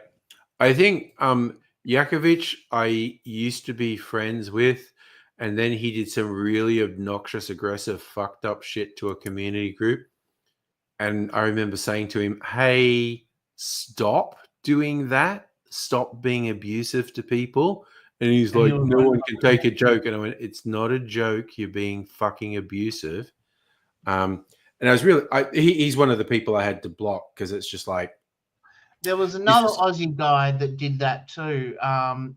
I think Yakovich I used to be friends with, and then he did some really obnoxious, aggressive, fucked up shit to a community group. And I remember saying to him, hey, stop doing that. Stop being abusive to people. And he's And he like, was no like, one can take a joke. And I went, it's not a joke. You're being fucking abusive. And I was really, he's one of the people I had to block because it's just like. There was another Aussie guy that did that too.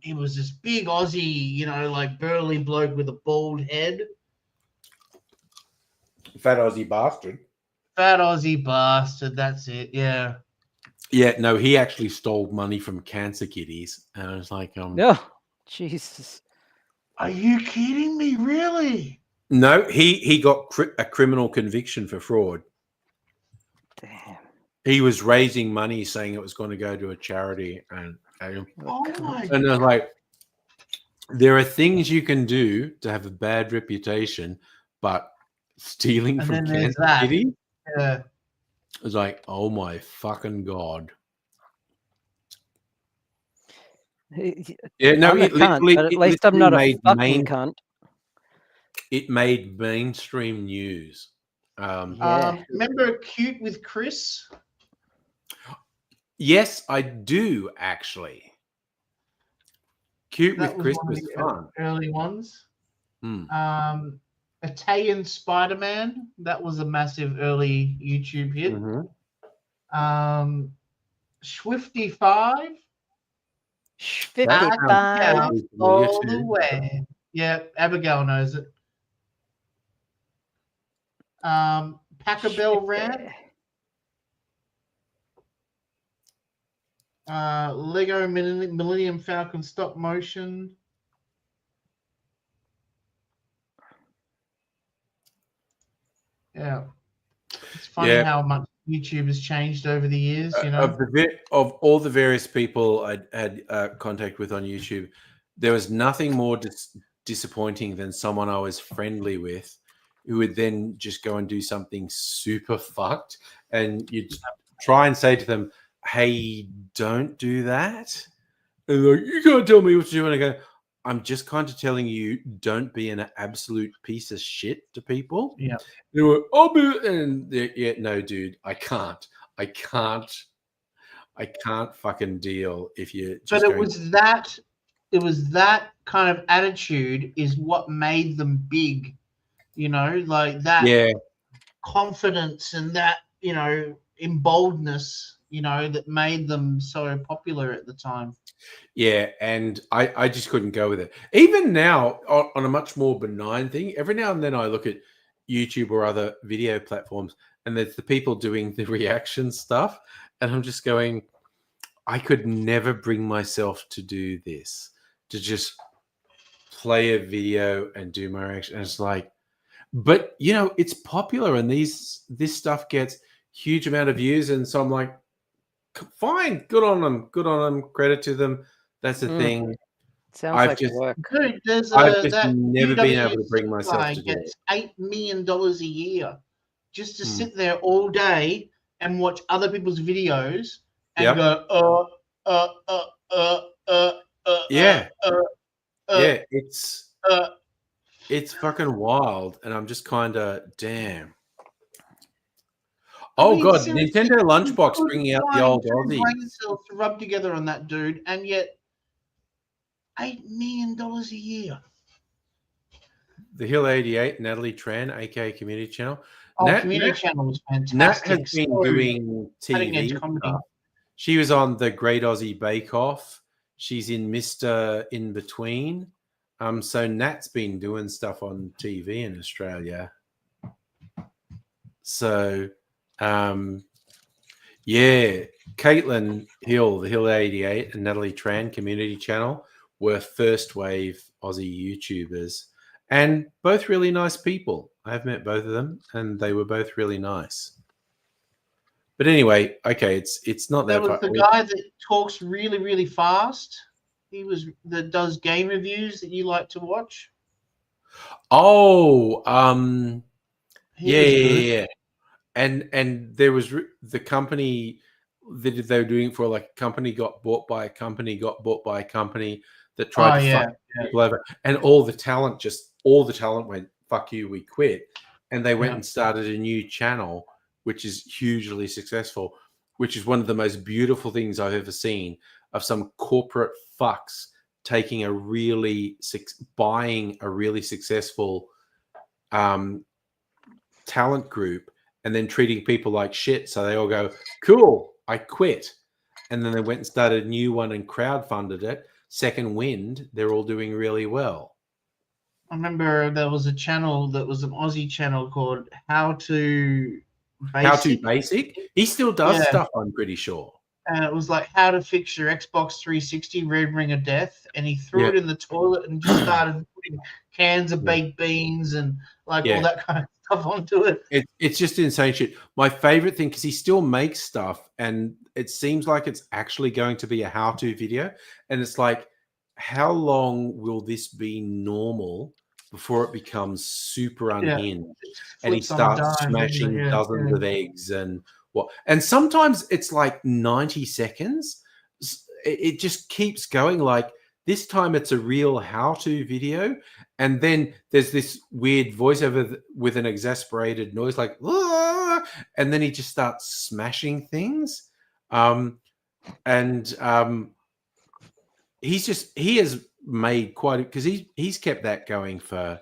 He was this big Aussie, like burly bloke with a bald head. Fat Aussie bastard. Fat Aussie bastard. That's it. Yeah. Yeah, no, he actually stole money from cancer kitties. And I was like, No, Jesus. Are you kidding me? Really? No, he got a criminal conviction for fraud. Damn. He was raising money saying it was going to go to a charity. And Oh my I was like, there are things you can do to have a bad reputation, but stealing And from then there's cancer that. kitties? Yeah. It was like, oh my fucking God. Yeah, no, I'm a it cunt, literally, but at it least I'm not literally a fucking cunt. It made mainstream news. Yeah. Remember Cute with Chris? Yes, I do actually. Cute That with was Chris one of was the fun. early ones. Hmm. Italian Spider-Man. That was a massive early YouTube hit. Mm-hmm. Swifty 5. That sounds Abigail vaguely familiar all the too. way. Yeah, Abigail knows it. Packer Bell Rant. Lego Millennium Falcon stop motion. Yeah. It's funny how much YouTube has changed over the years, Of all the various people I had contact with on YouTube, there was nothing more disappointing than someone I was friendly with who would then just go and do something super fucked, and you'd try and say to them, hey, don't do that. And they're like, you can't tell me what to do. And I go, I'm just kind of telling you, don't be an absolute piece of shit to people. Yeah. They were, yeah, no, dude, I can't fucking deal if you just. But it was that kind of attitude is what made them big, like that confidence and that, emboldeness, that made them so popular at the time. Yeah, and I just couldn't go with it. Even now, on a much more benign thing, every now and then I look at YouTube or other video platforms, and there's the people doing the reaction stuff, and I'm just going, I could never bring myself to do this, to just play a video and do my reaction. And it's like, but it's popular, and this stuff gets huge amount of views, and so I'm like, fine, good on them, credit to them. That's the thing. Sounds like work. Dude, I've just never been able to bring myself to do it. $8 million a year just to sit there all day and watch other people's videos and go, it's fucking wild, and I'm just kind of damn. God, Nintendo Lunchbox bringing out the old Aussie. Brain cells to rub together on that dude, and yet $8 million a year. The Hill 88, Natalie Tran, aka Community Channel. Community Channel was fantastic. Nat has been doing TV stuff. She was on the Great Aussie Bake Off. She's in Mr. In Between. So Nat's been doing stuff on TV in Australia. So, Caitlin Hill, the Hill 88, and Natalie Tran, Community Channel, were first wave Aussie YouTubers, and both really nice people. I've met both of them, and they were both really nice. But anyway, okay, it's not that. There was the guy that talks really, really fast. That does game reviews that you like to watch. Oh, yeah. And there was the company that they were doing for, like, a company got bought by a company, that tried to fuck people over, and all the talent went, fuck you, we quit, and they went and started a new channel, which is hugely successful, which is one of the most beautiful things I've ever seen, of some corporate fucks taking a buying a really successful talent group and then treating people like shit. So they all go, cool, I quit. And then they went and started a new one and crowdfunded it. Second Wind, they're all doing really well. I remember there was a channel that was an Aussie channel called How to Basic. He still does stuff, I'm pretty sure. And it was like how to fix your Xbox 360 Red Ring of Death. And he threw it in the toilet and just started putting cans of baked beans and all that kind of stuff onto it. It's just insane shit. My favorite thing, because he still makes stuff and it seems like it's actually going to be a how-to video. And it's like, how long will this be normal before it becomes super unhinged and he starts smashing dozens of eggs and what? And sometimes it's like 90 seconds. It just keeps going. Like this time it's a real how-to video. And then there's this weird voiceover with an exasperated noise like, "Aah!" And then he just starts smashing things. He has made quite, because he's kept that going for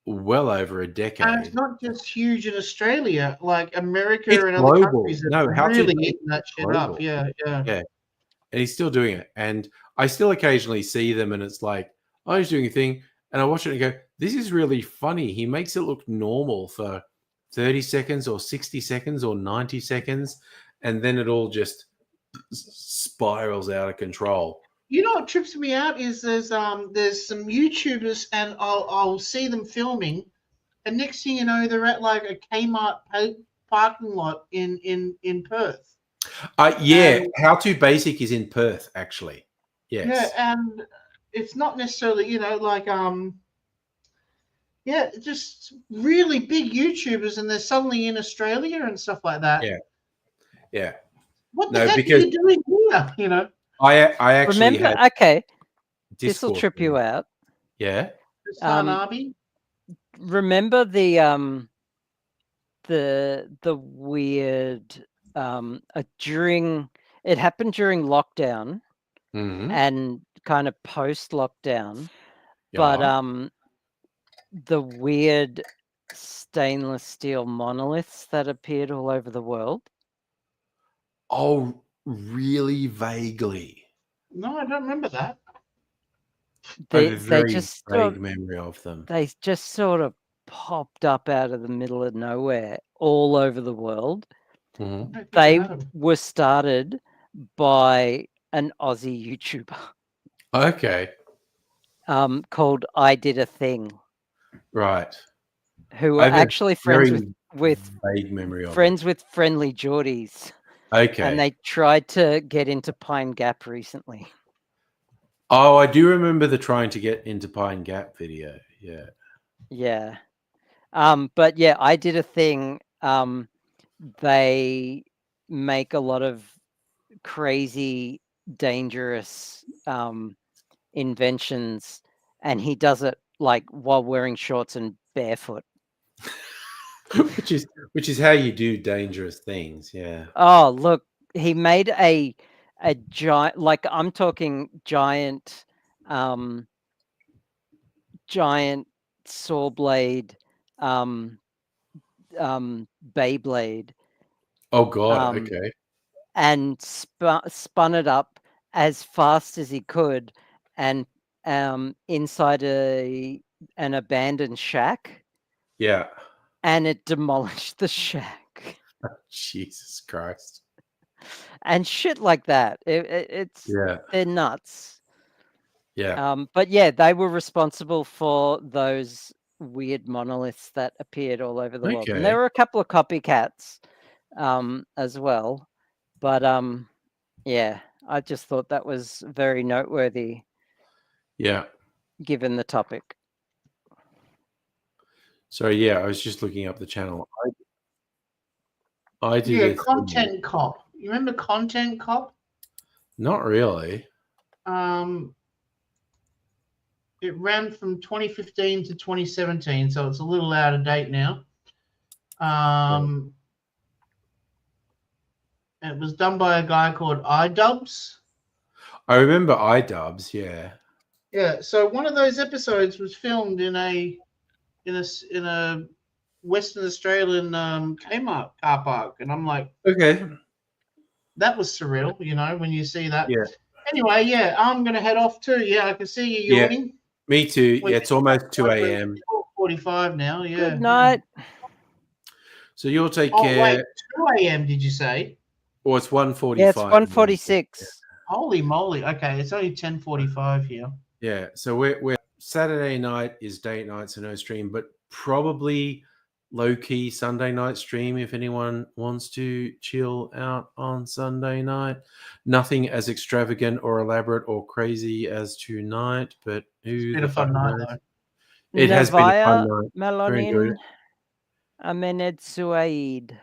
well over a decade. And it's not just huge in Australia, like America It's and global. other countries are really eating that shit up. Yeah. And he's still doing it. And I still occasionally see them and it's like, oh, he's doing a thing. And I watch it and go, this is really funny. He makes it look normal for 30 seconds or 60 seconds or 90 seconds. And then it all just spirals out of control. You know what trips me out is there's some YouTubers and I'll see them filming, and next thing you know they're at like a Kmart parking lot in Perth. How to Basic is in Perth actually. Yes. Yeah, and it's not necessarily just really big YouTubers, and they're suddenly in Australia and stuff like that. Yeah. What the heck are you doing here? You know. I actually remember. This will trip you out. Yeah. Remember the weird during it happened during lockdown and kind of post lockdown, but the weird stainless steel monoliths that appeared all over the world. Oh, really vaguely. No, I don't remember that. I have a very vague memory of them. They just sort of popped up out of the middle of nowhere all over the world. Mm-hmm. They were started by an Aussie YouTuber. Okay. Called I Did a Thing. Right. Who are actually friends with vague memory of friends with Friendly Geordies. Okay. And they tried to get into Pine Gap recently. Oh, I do remember the trying to get into Pine Gap video. Yeah. Yeah. But yeah, I Did a Thing. They make a lot of crazy, dangerous inventions, and he does it like while wearing shorts and barefoot. which is how you do dangerous things. Yeah. Oh, look, he made a giant, like I'm talking giant saw blade Beyblade. Oh God. Okay. And spun it up as fast as he could, and inside an abandoned shack. Yeah. And it demolished the shack. Jesus Christ. And shit like that. They're nuts. Yeah. But yeah, they were responsible for those weird monoliths that appeared all over the world. And there were a couple of copycats as well. But yeah, I just thought that was very noteworthy. Yeah. Given the topic. So yeah, I was just looking up the channel. I did. Yeah, Content Cop. You remember Content Cop? Not really. It ran from 2015 to 2017, so it's a little out of date now. It was done by a guy called iDubbbz. I remember iDubbbz, yeah. Yeah. So one of those episodes was filmed in a Western Australian Kmart car park, and I'm like, Okay. that was surreal, you know, when you see that. Yeah. Anyway, yeah, I'm gonna head off too. Yeah, I can see you Yeah. yawning. Me too. Yeah, it's almost 2 a.m. 4:45 now. Yeah. Good night. So you'll take Oh care. wait, 2 a.m. Did you say? Or it's 1:45. Yeah, it's 1:46. Holy moly! Okay, it's only 10:45 here. Yeah. So we're Saturday night is date night, so no stream, but probably low key Sunday night stream if anyone wants to chill out on Sunday night. Nothing as extravagant or elaborate or crazy as tonight, but who Been the a fun fuck night knows? though. It has been a fun Navaya night. Very Melonin good. Amened Suaid.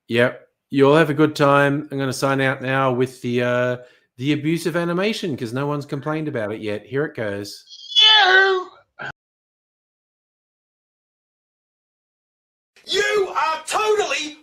Yep. You'll have a good time. I'm going to sign out now with the abusive animation because no one's complained about it yet. Here it goes. You are totally